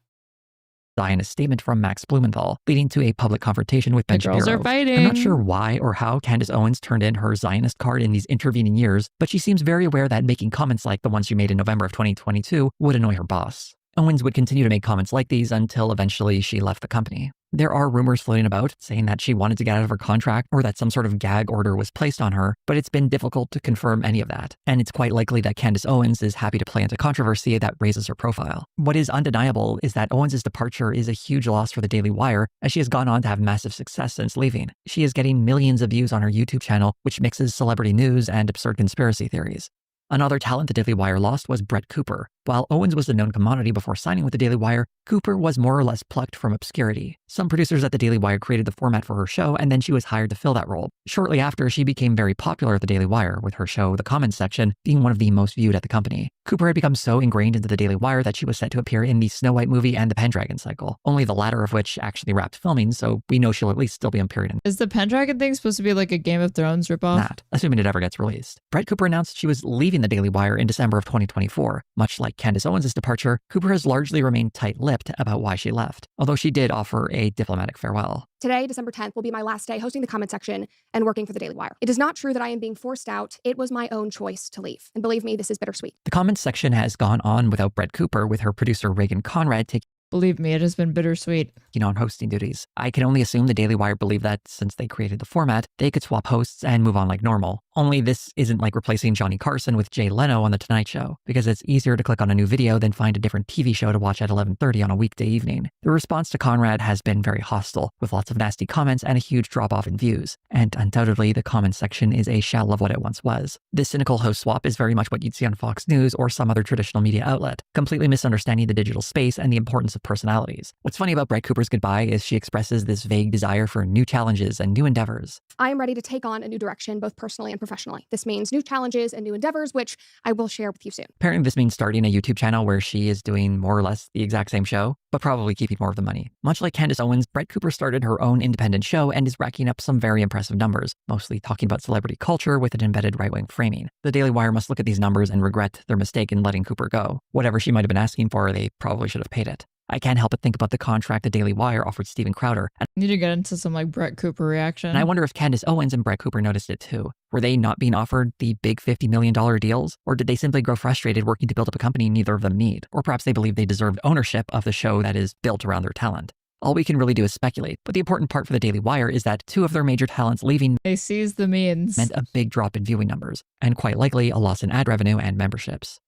Zionist statement from Max Blumenthal, leading to a public confrontation with Ben Shapiro. Girls are fighting. I'm not sure why or how Candace Owens turned in her Zionist card in these intervening years, but she seems very aware that making comments like the ones she made in November of 2022 would annoy her boss. Owens would continue to make comments like these until eventually she left the company. There are rumors floating about saying that she wanted to get out of her contract or that some sort of gag order was placed on her, but it's been difficult to confirm any of that. And it's quite likely that Candace Owens is happy to play into controversy that raises her profile. What is undeniable is that Owens' departure is a huge loss for the Daily Wire, as she has gone on to have massive success since leaving. She is getting millions of views on her YouTube channel, which mixes celebrity news and absurd conspiracy theories. Another talent the Daily Wire lost was Brett Cooper. While Owens was a known commodity before signing with the Daily Wire, Cooper was more or less plucked from obscurity. Some producers at the Daily Wire created the format for her show, and then she was hired to fill that role. Shortly after, she became very popular at the Daily Wire, with her show, The Comments Section, being one of the most viewed at the company. Cooper had become so ingrained into the Daily Wire that she was set to appear in the Snow White movie and the Pendragon cycle, only the latter of which actually wrapped filming, so we know she'll at least still be appearing in. Is the Pendragon thing supposed to be like a Game of Thrones ripoff? Not, assuming it ever gets released. Brett Cooper announced she was leaving the Daily Wire in December of 2024. Much like Candace Owens' departure, Cooper has largely remained tight-lipped about why she left, although she did offer a diplomatic farewell. Today, December 10th, will be my last day hosting the comment section and working for the Daily Wire. It is not true that I am being forced out. It was my own choice to leave. And believe me, this is bittersweet. The comments section has gone on without Brett Cooper, with her producer Reagan Conrad taking Believe me, it has been bittersweet. On hosting duties. I can only assume the Daily Wire believed that since they created the format, they could swap hosts and move on like normal. Only this isn't like replacing Johnny Carson with Jay Leno on The Tonight Show, because it's easier to click on a new video than find a different TV show to watch at 11:30 on a weekday evening. The response to Conrad has been very hostile, with lots of nasty comments and a huge drop-off in views. And undoubtedly, the comments section is a shell of what it once was. This cynical host swap is very much what you'd see on Fox News or some other traditional media outlet, completely misunderstanding the digital space and the importance of personalities. What's funny about Brett Cooper's goodbye is she expresses this vague desire for new challenges and new endeavors. I am ready to take on a new direction, both personally and professionally. This means new challenges and new endeavors, which I will share with you soon. Apparently this means starting a YouTube channel where she is doing more or less the exact same show, but probably keeping more of the money. Much like Candace Owens, Brett Cooper started her own independent show and is racking up some very impressive numbers, mostly talking about celebrity culture with an embedded right-wing framing. The Daily Wire must look at these numbers and regret their mistake in letting Cooper go. Whatever she might have been asking for, they probably should have paid it. I can't help but think about the contract the Daily Wire offered Steven Crowder. I need to get into some like Brett Cooper reaction. And I wonder if Candace Owens and Brett Cooper noticed it too. Were they not being offered the big $50 million deals? Or did they simply grow frustrated working to build up a company neither of them need? Or perhaps they believe they deserved ownership of the show that is built around their talent. All we can really do is speculate, but the important part for the Daily Wire is that two of their major talents leaving they seized the means meant a big drop in viewing numbers, and quite likely a loss in ad revenue and memberships.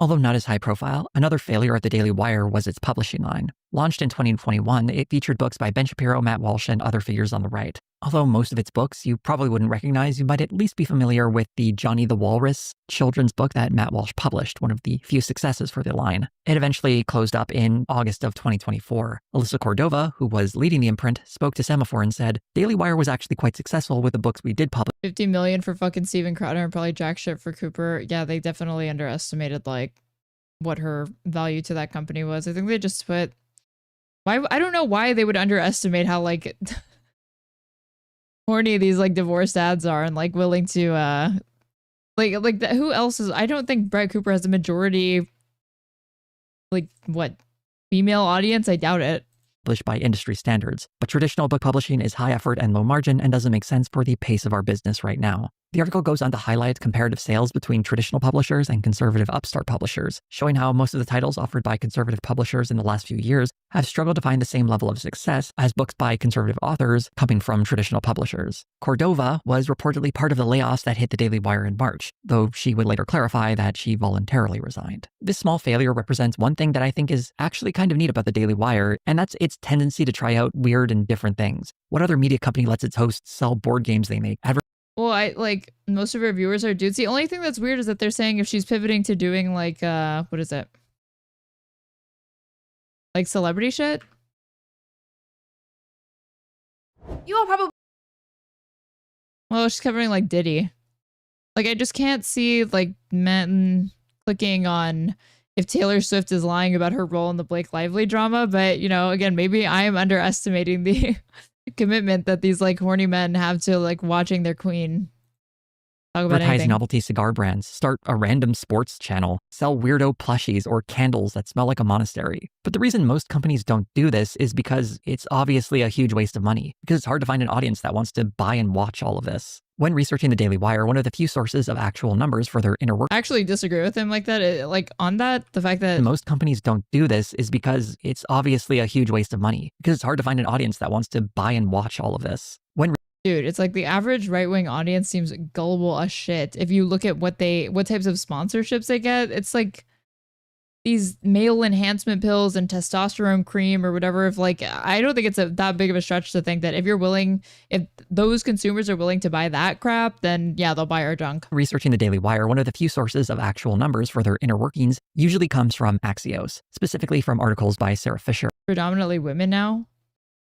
Although not as high profile, another failure at the Daily Wire was its publishing line. Launched in 2021, it featured books by Ben Shapiro, Matt Walsh, and other figures on the right. Although most of its books you probably wouldn't recognize, you might at least be familiar with the Johnny the Walrus children's book that Matt Walsh published, one of the few successes for the line. It eventually closed up in August of 2024. Alyssa Cordova, who was leading the imprint, spoke to Semaphore and said, Daily Wire was actually quite successful with the books we did publish. 50 million for fucking Steven Crowder and probably jack shit for Cooper. Yeah, they definitely underestimated like what her value to that company was. I think they just put I don't know why they would underestimate how like horny these like divorced ads are and like willing to who else is I don't think Brett Cooper has a majority like what female audience. I doubt it. Published by industry standards, but traditional book publishing is high effort and low margin and doesn't make sense for the pace of our business right now. The article goes on to highlight comparative sales between traditional publishers and conservative upstart publishers, showing how most of the titles offered by conservative publishers in the last few years have struggled to find the same level of success as books by conservative authors coming from traditional publishers. Cordova was reportedly part of the layoffs that hit the Daily Wire in March, though she would later clarify that she voluntarily resigned. This small failure represents one thing that I think is actually kind of neat about the Daily Wire, and that's its tendency to try out weird and different things. What other media company lets its hosts sell board games they make? Well, I like most of her viewers are dudes. The only thing that's weird is that they're saying if she's pivoting to doing like what is it? Like celebrity shit? You all probably Well, she's covering like Diddy. Like I just can't see like men clicking on if Taylor Swift is lying about her role in the Blake Lively drama, but you know, again, maybe I am underestimating the commitment that these like horny men have to like watching their queen talk about advertise anything. Novelty cigar brands, start a random sports channel, sell weirdo plushies or candles that smell like a monastery. But the reason most companies don't do this is because it's obviously a huge waste of money, because it's hard to find an audience that wants to buy and watch all of this. When researching the Daily Wire, one of the few sources of actual numbers for their inner work. I actually disagree with him like that. Like on that, the fact that most companies don't do this is because it's obviously a huge waste of money, because it's hard to find an audience that wants to buy and watch all of this. Dude, it's like the average right-wing audience seems gullible as shit. If you look at what types of sponsorships they get, it's like these male enhancement pills and testosterone cream or whatever. If like, I don't think it's that big of a stretch to think that if those consumers are willing to buy that crap, then yeah, they'll buy our junk. Researching the Daily Wire, one of the few sources of actual numbers for their inner workings usually comes from Axios, specifically from articles by Sarah Fisher. Predominantly women now.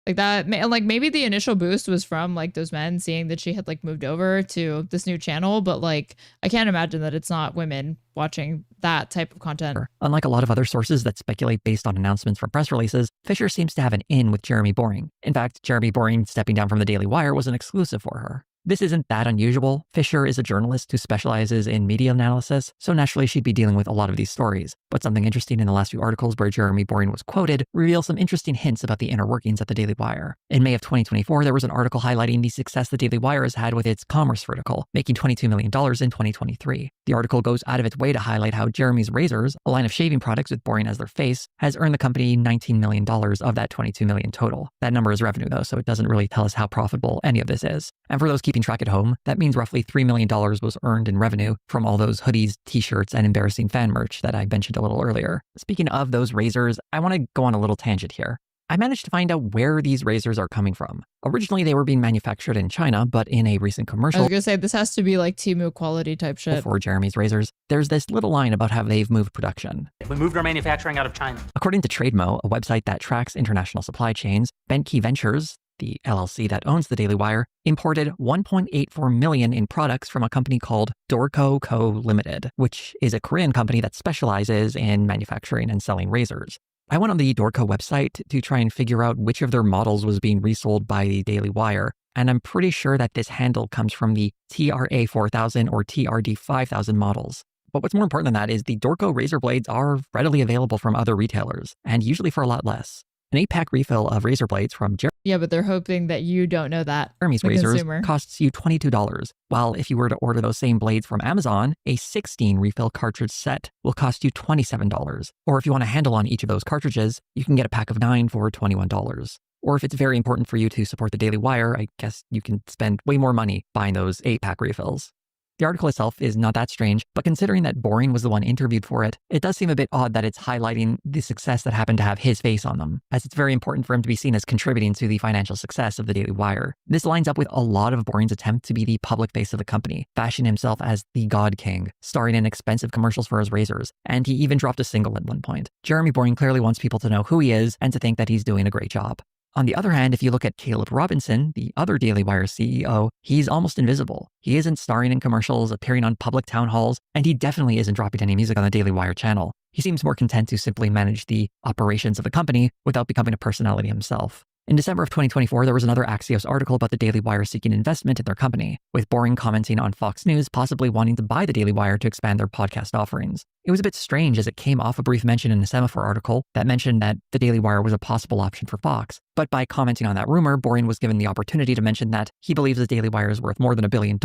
Like that, like maybe the initial boost was from like those men seeing that she had like moved over to this new channel, but like I can't imagine that it's not women watching that type of content. Unlike a lot of other sources that speculate based on announcements from press releases, Fisher seems to have an in with Jeremy Boring. In fact, Jeremy Boring stepping down from the Daily Wire was an exclusive for her. This isn't that unusual. Fisher is a journalist who specializes in media analysis, so naturally she'd be dealing with a lot of these stories. But something interesting in the last few articles where Jeremy Boring was quoted reveal some interesting hints about the inner workings at the Daily Wire. In May of 2024, there was an article highlighting the success the Daily Wire has had with its commerce vertical, making $22 million in 2023. The article goes out of its way to highlight how Jeremy's Razors, a line of shaving products with Boring as their face, has earned the company $19 million of that $22 million total. That number is revenue though, so it doesn't really tell us how profitable any of this is. And for those keeping keeping track at home, that means roughly $3 million was earned in revenue from all those hoodies, t-shirts, and embarrassing fan merch that I mentioned a little earlier. Speaking of those razors, I want to go on a little tangent here. I managed to find out where these razors are coming from. Originally, they were being manufactured in China, but in a recent commercial— I was going to say, this has to be like Temu quality type shit. For Jeremy's razors, there's this little line about how they've moved production. We moved our manufacturing out of China. According to TradeMo, a website that tracks international supply chains, Bentkey Ventures, the LLC that owns the Daily Wire, imported $1.84 million in products from a company called Dorco Co. Limited, which is a Korean company that specializes in manufacturing and selling razors. I went on the Dorco website to try and figure out which of their models was being resold by the Daily Wire, and I'm pretty sure that this handle comes from the TRA 4000 or TRD 5000 models. But what's more important than that is the Dorco razor blades are readily available from other retailers, and usually for a lot less. An 8-pack refill of razor blades from Yeah, but they're hoping that you don't know that. Jeremy's the razors consumer. costs you $22, while if you were to order those same blades from Amazon, a 16 refill cartridge set will cost you $27. Or if you want a handle on each of those cartridges, you can get a pack of 9 for $21. Or if it's very important for you to support the Daily Wire, I guess you can spend way more money buying those 8-pack refills. The article itself is not that strange, but considering that Boring was the one interviewed for it, it does seem a bit odd that it's highlighting the success that happened to have his face on them, as it's very important for him to be seen as contributing to the financial success of the Daily Wire. This lines up with a lot of Boring's attempt to be the public face of the company, fashioning himself as the God King, starring in expensive commercials for his razors, and he even dropped a single at one point. Jeremy Boring clearly wants people to know who he is and to think that he's doing a great job. On the other hand, if you look at Caleb Robinson, the other Daily Wire CEO, he's almost invisible. He isn't starring in commercials, appearing on public town halls, and he definitely isn't dropping any music on the Daily Wire channel. He seems more content to simply manage the operations of the company without becoming a personality himself. In December of 2024, there was another Axios article about the Daily Wire seeking investment in their company, with Boring commenting on Fox News possibly wanting to buy the Daily Wire to expand their podcast offerings. It was a bit strange as it came off a brief mention in a Semaphore article that mentioned that the Daily Wire was a possible option for Fox. But by commenting on that rumor, Boring was given the opportunity to mention that he believes the Daily Wire is worth more than $1 billion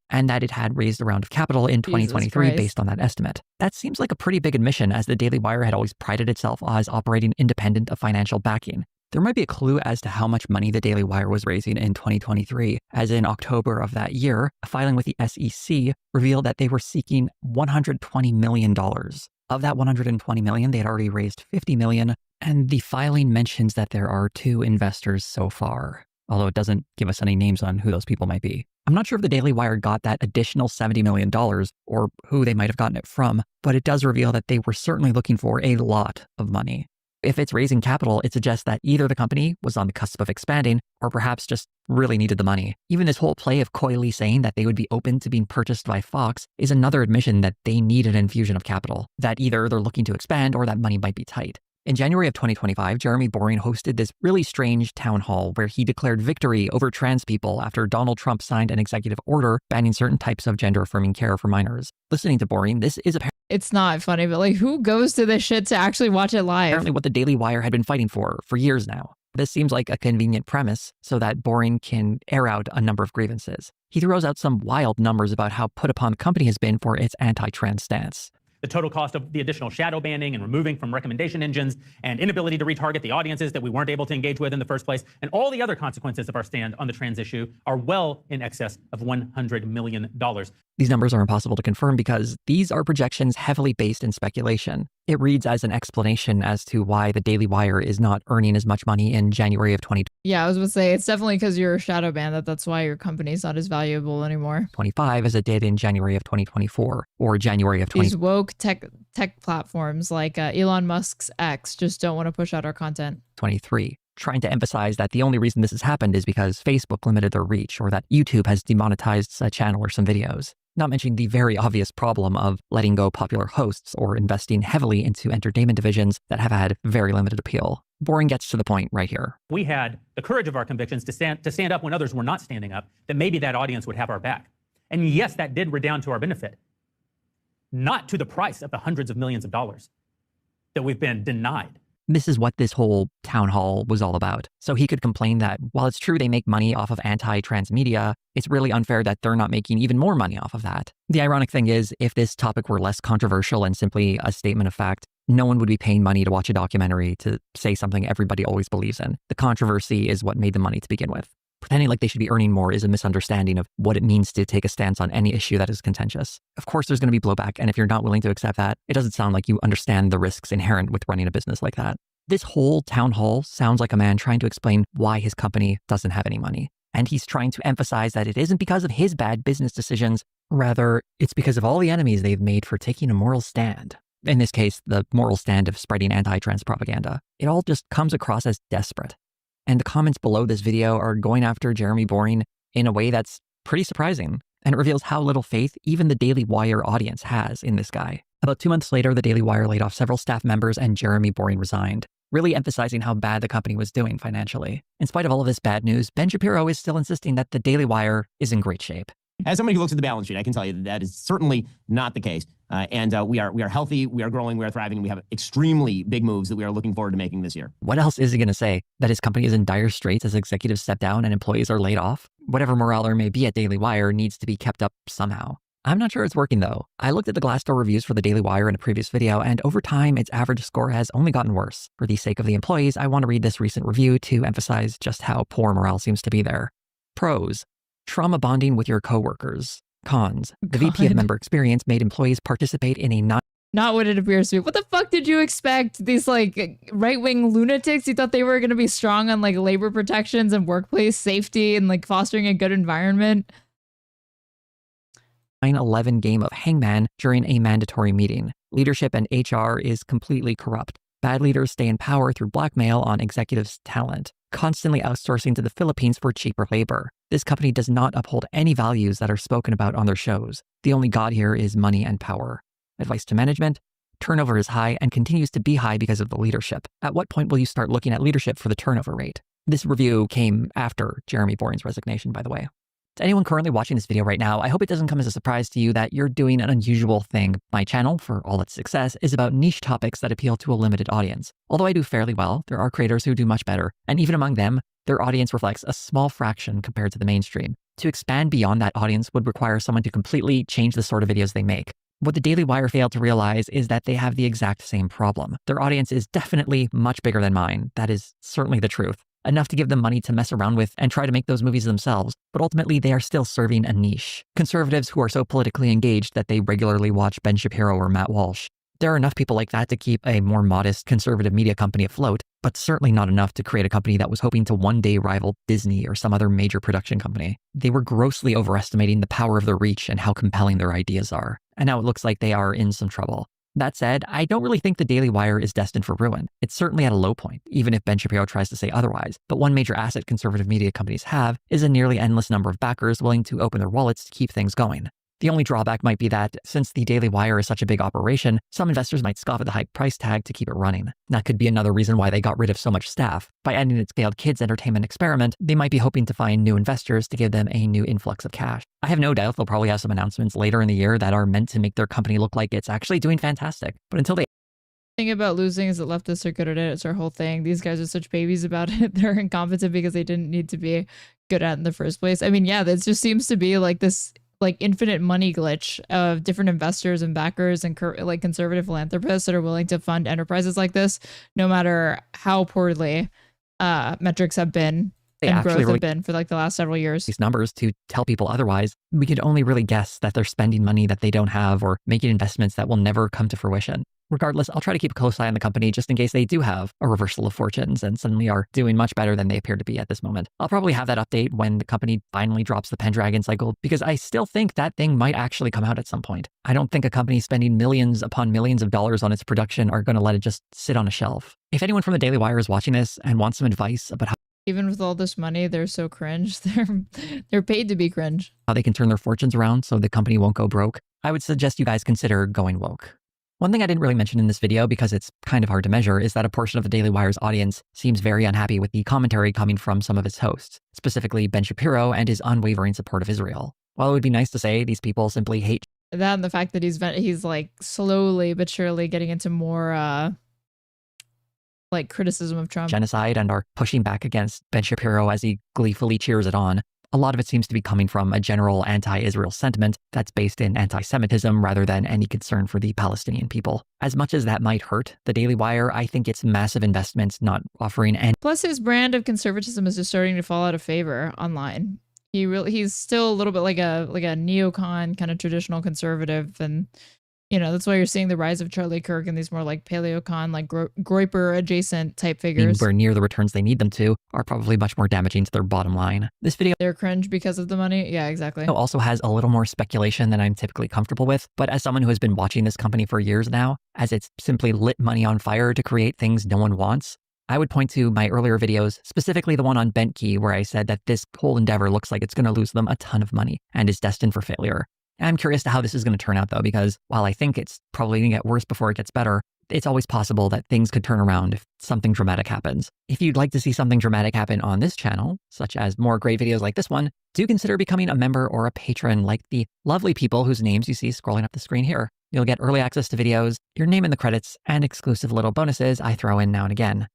and that it had raised a round of capital in 2023 based on that estimate. That seems like a pretty big admission, as the Daily Wire had always prided itself as operating independent of financial backing. There might be a clue as to how much money the Daily Wire was raising in 2023, as in October of that year, a filing with the SEC revealed that they were seeking $120 million. Of that $120 million, they had already raised $50 million, and the filing mentions that there are 2 investors so far, although it doesn't give us any names on who those people might be. I'm not sure if the Daily Wire got that additional $70 million or who they might have gotten it from, but it does reveal that they were certainly looking for a lot of money. If it's raising capital, it suggests that either the company was on the cusp of expanding or perhaps just really needed the money. Even this whole play of coyly saying that they would be open to being purchased by Fox is another admission that they need an infusion of capital, that either they're looking to expand or that money might be tight. In January of 2025, Jeremy Boring hosted this really strange town hall where he declared victory over trans people after Donald Trump signed an executive order banning certain types of gender-affirming care for minors. Listening to Boring, this is It's not funny, but like, who goes to this shit to actually watch it live? apparently what the Daily Wire had been fighting for years now. This seems like a convenient premise so that Boring can air out a number of grievances. He throws out some wild numbers about how put upon the company has been for its anti-trans stance. The total cost of the additional shadow banning and removing from recommendation engines and inability to retarget the audiences that we weren't able to engage with in the first place, and all the other consequences of our stand on the trans issue are well in excess of $100 million. These numbers are impossible to confirm because these are projections heavily based in speculation. It reads as an explanation as to why the Daily Wire is not earning as much money in January of 2025 Yeah, I was going to say, it's definitely because you're a shadow ban that's why your company's not as valuable anymore. as it did in January of 2024 or January of 20. These woke tech platforms like Elon Musk's X just don't want to push out our content. 23, trying to emphasize that the only reason this has happened is because Facebook limited their reach or that YouTube has demonetized a channel or some videos. Not mentioning the very obvious problem of letting go popular hosts or investing heavily into entertainment divisions that have had very limited appeal. Boring gets to the point right here. We had the courage of our convictions to stand up when others were not standing up, that maybe that audience would have our back. And yes, that did redound to our benefit, not to the price of the hundreds of millions of dollars that we've been denied. This is what this whole town hall was all about. So he could complain that while it's true they make money off of anti-trans media, it's really unfair that they're not making even more money off of that. The ironic thing is, if this topic were less controversial and simply a statement of fact, no one would be paying money to watch a documentary to say something everybody always believes in. The controversy is what made the money to begin with. Pretending like they should be earning more is a misunderstanding of what it means to take a stance on any issue that is contentious. Of course, there's going to be blowback, and if you're not willing to accept that, it doesn't sound like you understand the risks inherent with running a business like that. This whole town hall sounds like a man trying to explain why his company doesn't have any money. And he's trying to emphasize that it isn't because of his bad business decisions, rather, it's because of all the enemies they've made for taking a moral stand. In this case, the moral stand of spreading anti-trans propaganda. It all just comes across as desperate. And the comments below this video are going after Jeremy Boring in a way that's pretty surprising. And it reveals how little faith even the Daily Wire audience has in this guy. About 2 months later, the Daily Wire laid off several staff members and Jeremy Boring resigned, really emphasizing how bad the company was doing financially. In spite of all of this bad news, Ben Shapiro is still insisting that the Daily Wire is in great shape. As somebody who looks at the balance sheet, I can tell you that is certainly not the case. We are healthy, we are growing, we are thriving, and we have extremely big moves that we are looking forward to making this year. What else is he going to say? That his company is in dire straits as executives step down and employees are laid off? Whatever morale there may be at Daily Wire needs to be kept up somehow. I'm not sure it's working though. I looked at the Glassdoor reviews for the Daily Wire in a previous video, and over time, its average score has only gotten worse. For the sake of the employees, I want to read this recent review to emphasize just how poor morale seems to be there. Pros: trauma bonding with your coworkers. Cons: the VP of member experience made employees participate in a not what it appears to be. What the fuck did you expect? These like right-wing lunatics? You thought they were going to be strong on like labor protections and workplace safety and like fostering a good environment? 9/11 game of hangman during a mandatory meeting. Leadership and HR is completely corrupt. Bad leaders stay in power through blackmail on executives' talent, constantly outsourcing to the Philippines for cheaper labor. This company does not uphold any values that are spoken about on their shows. The only god here is money and power. Advice to management: turnover is high and continues to be high because of the leadership. At what point will you start looking at leadership for the turnover rate? This review came after Jeremy Boring's resignation, by the way. To anyone currently watching this video right now, I hope it doesn't come as a surprise to you that you're doing an unusual thing. My channel, for all its success, is about niche topics that appeal to a limited audience. Although I do fairly well, there are creators who do much better, and even among them, their audience reflects a small fraction compared to the mainstream. To expand beyond that audience would require someone to completely change the sort of videos they make. What the Daily Wire failed to realize is that they have the exact same problem. Their audience is definitely much bigger than mine. That is certainly the truth. Enough to give them money to mess around with and try to make those movies themselves, but ultimately they are still serving a niche. Conservatives who are so politically engaged that they regularly watch Ben Shapiro or Matt Walsh. There are enough people like that to keep a more modest conservative media company afloat, but certainly not enough to create a company that was hoping to one day rival Disney or some other major production company. They were grossly overestimating the power of their reach and how compelling their ideas are. And now it looks like they are in some trouble. That said, I don't really think the Daily Wire is destined for ruin. It's certainly at a low point, even if Ben Shapiro tries to say otherwise. But one major asset conservative media companies have is a nearly endless number of backers willing to open their wallets to keep things going. The only drawback might be that, since the Daily Wire is such a big operation, some investors might scoff at the high price tag to keep it running. That could be another reason why they got rid of so much staff. By ending its failed kids entertainment experiment, they might be hoping to find new investors to give them a new influx of cash. I have no doubt they'll probably have some announcements later in the year that are meant to make their company look like it's actually doing fantastic. But until they thing about losing is that leftists are good at it. It's our whole thing. These guys are such babies about it. They're incompetent because they didn't need to be good at it in the first place. I mean, yeah, this just seems to be like this like infinite money glitch of different investors and backers and like conservative philanthropists that are willing to fund enterprises like this, no matter how poorly metrics have been and growth have been for like the last several years. These numbers to tell people otherwise, we could only really guess that they're spending money that they don't have or making investments that will never come to fruition. Regardless, I'll try to keep a close eye on the company just in case they do have a reversal of fortunes and suddenly are doing much better than they appear to be at this moment. I'll probably have that update when the company finally drops the Pendragon cycle, because I still think that thing might actually come out at some point. I don't think a company spending millions upon millions of dollars on its production are going to let it just sit on a shelf. If anyone from the Daily Wire is watching this and wants some advice about how even with all this money, they're so cringe. They're paid to be cringe. How they can turn their fortunes around so the company won't go broke, I would suggest you guys consider going woke. One thing I didn't really mention in this video, because it's kind of hard to measure, is that a portion of the Daily Wire's audience seems very unhappy with the commentary coming from some of its hosts, specifically Ben Shapiro and his unwavering support of Israel. While it would be nice to say these people simply hate that, and the fact that he's like slowly but surely getting into more like criticism of Trump genocide and are pushing back against Ben Shapiro as he gleefully cheers it on. a lot of it seems to be coming from a general anti-Israel sentiment that's based in anti-Semitism rather than any concern for the Palestinian people. As much as that might hurt the Daily Wire, I think it's massive investments not offering any. Plus, his brand of conservatism is just starting to fall out of favor online. He's still a little bit like a neocon, kind of traditional conservative, and you know, that's why you're seeing the rise of Charlie Kirk and these more like paleocon, like Groyper adjacent type figures. Where near the returns they need them to are probably much more damaging to their bottom line. This video, they're cringe because of the money. Yeah, exactly. Also has a little more speculation than I'm typically comfortable with. But as someone who has been watching this company for years now, as it's simply lit money on fire to create things no one wants, I would point to my earlier videos, specifically the one on Bentkey, where I said that this whole endeavor looks like it's going to lose them a ton of money and is destined for failure. I'm curious to how this is going to turn out, though, because while I think it's probably going to get worse before it gets better, it's always possible that things could turn around if something dramatic happens. If you'd like to see something dramatic happen on this channel, such as more great videos like this one, do consider becoming a member or a patron like the lovely people whose names you see scrolling up the screen here. You'll get early access to videos, your name in the credits, and exclusive little bonuses I throw in now and again.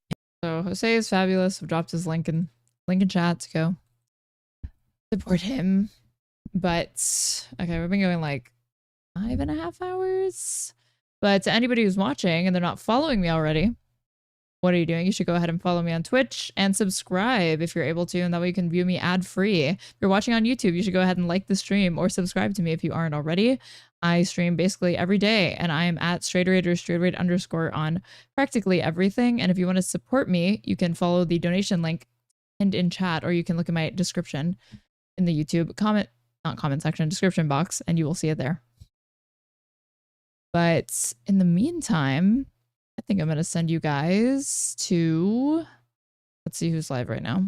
So Jose is fabulous. I've dropped his link in chat to go support him. But okay, we've been going like 5.5 hours. But to anybody who's watching and they're not following me already, what are you doing? You should go ahead and follow me on Twitch and subscribe if you're able to, and that way you can view me ad-free. If you're watching on YouTube, you should go ahead and like the stream or subscribe to me if you aren't already. I stream basically every day, and I am at straighterate or straighterate_ on practically everything. And if you want to support me, you can follow the donation link pinned in chat, or you can look at my description in the YouTube comment section, description box, and you will see it there. But in the meantime, I think I'm going to send you guys to, let's see who's live right now.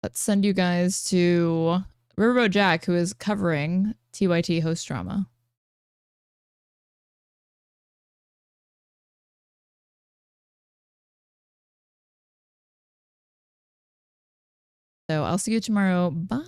Let's send you guys to Riverboat Jack, who is covering TYT host drama. So I'll see you tomorrow. Bye.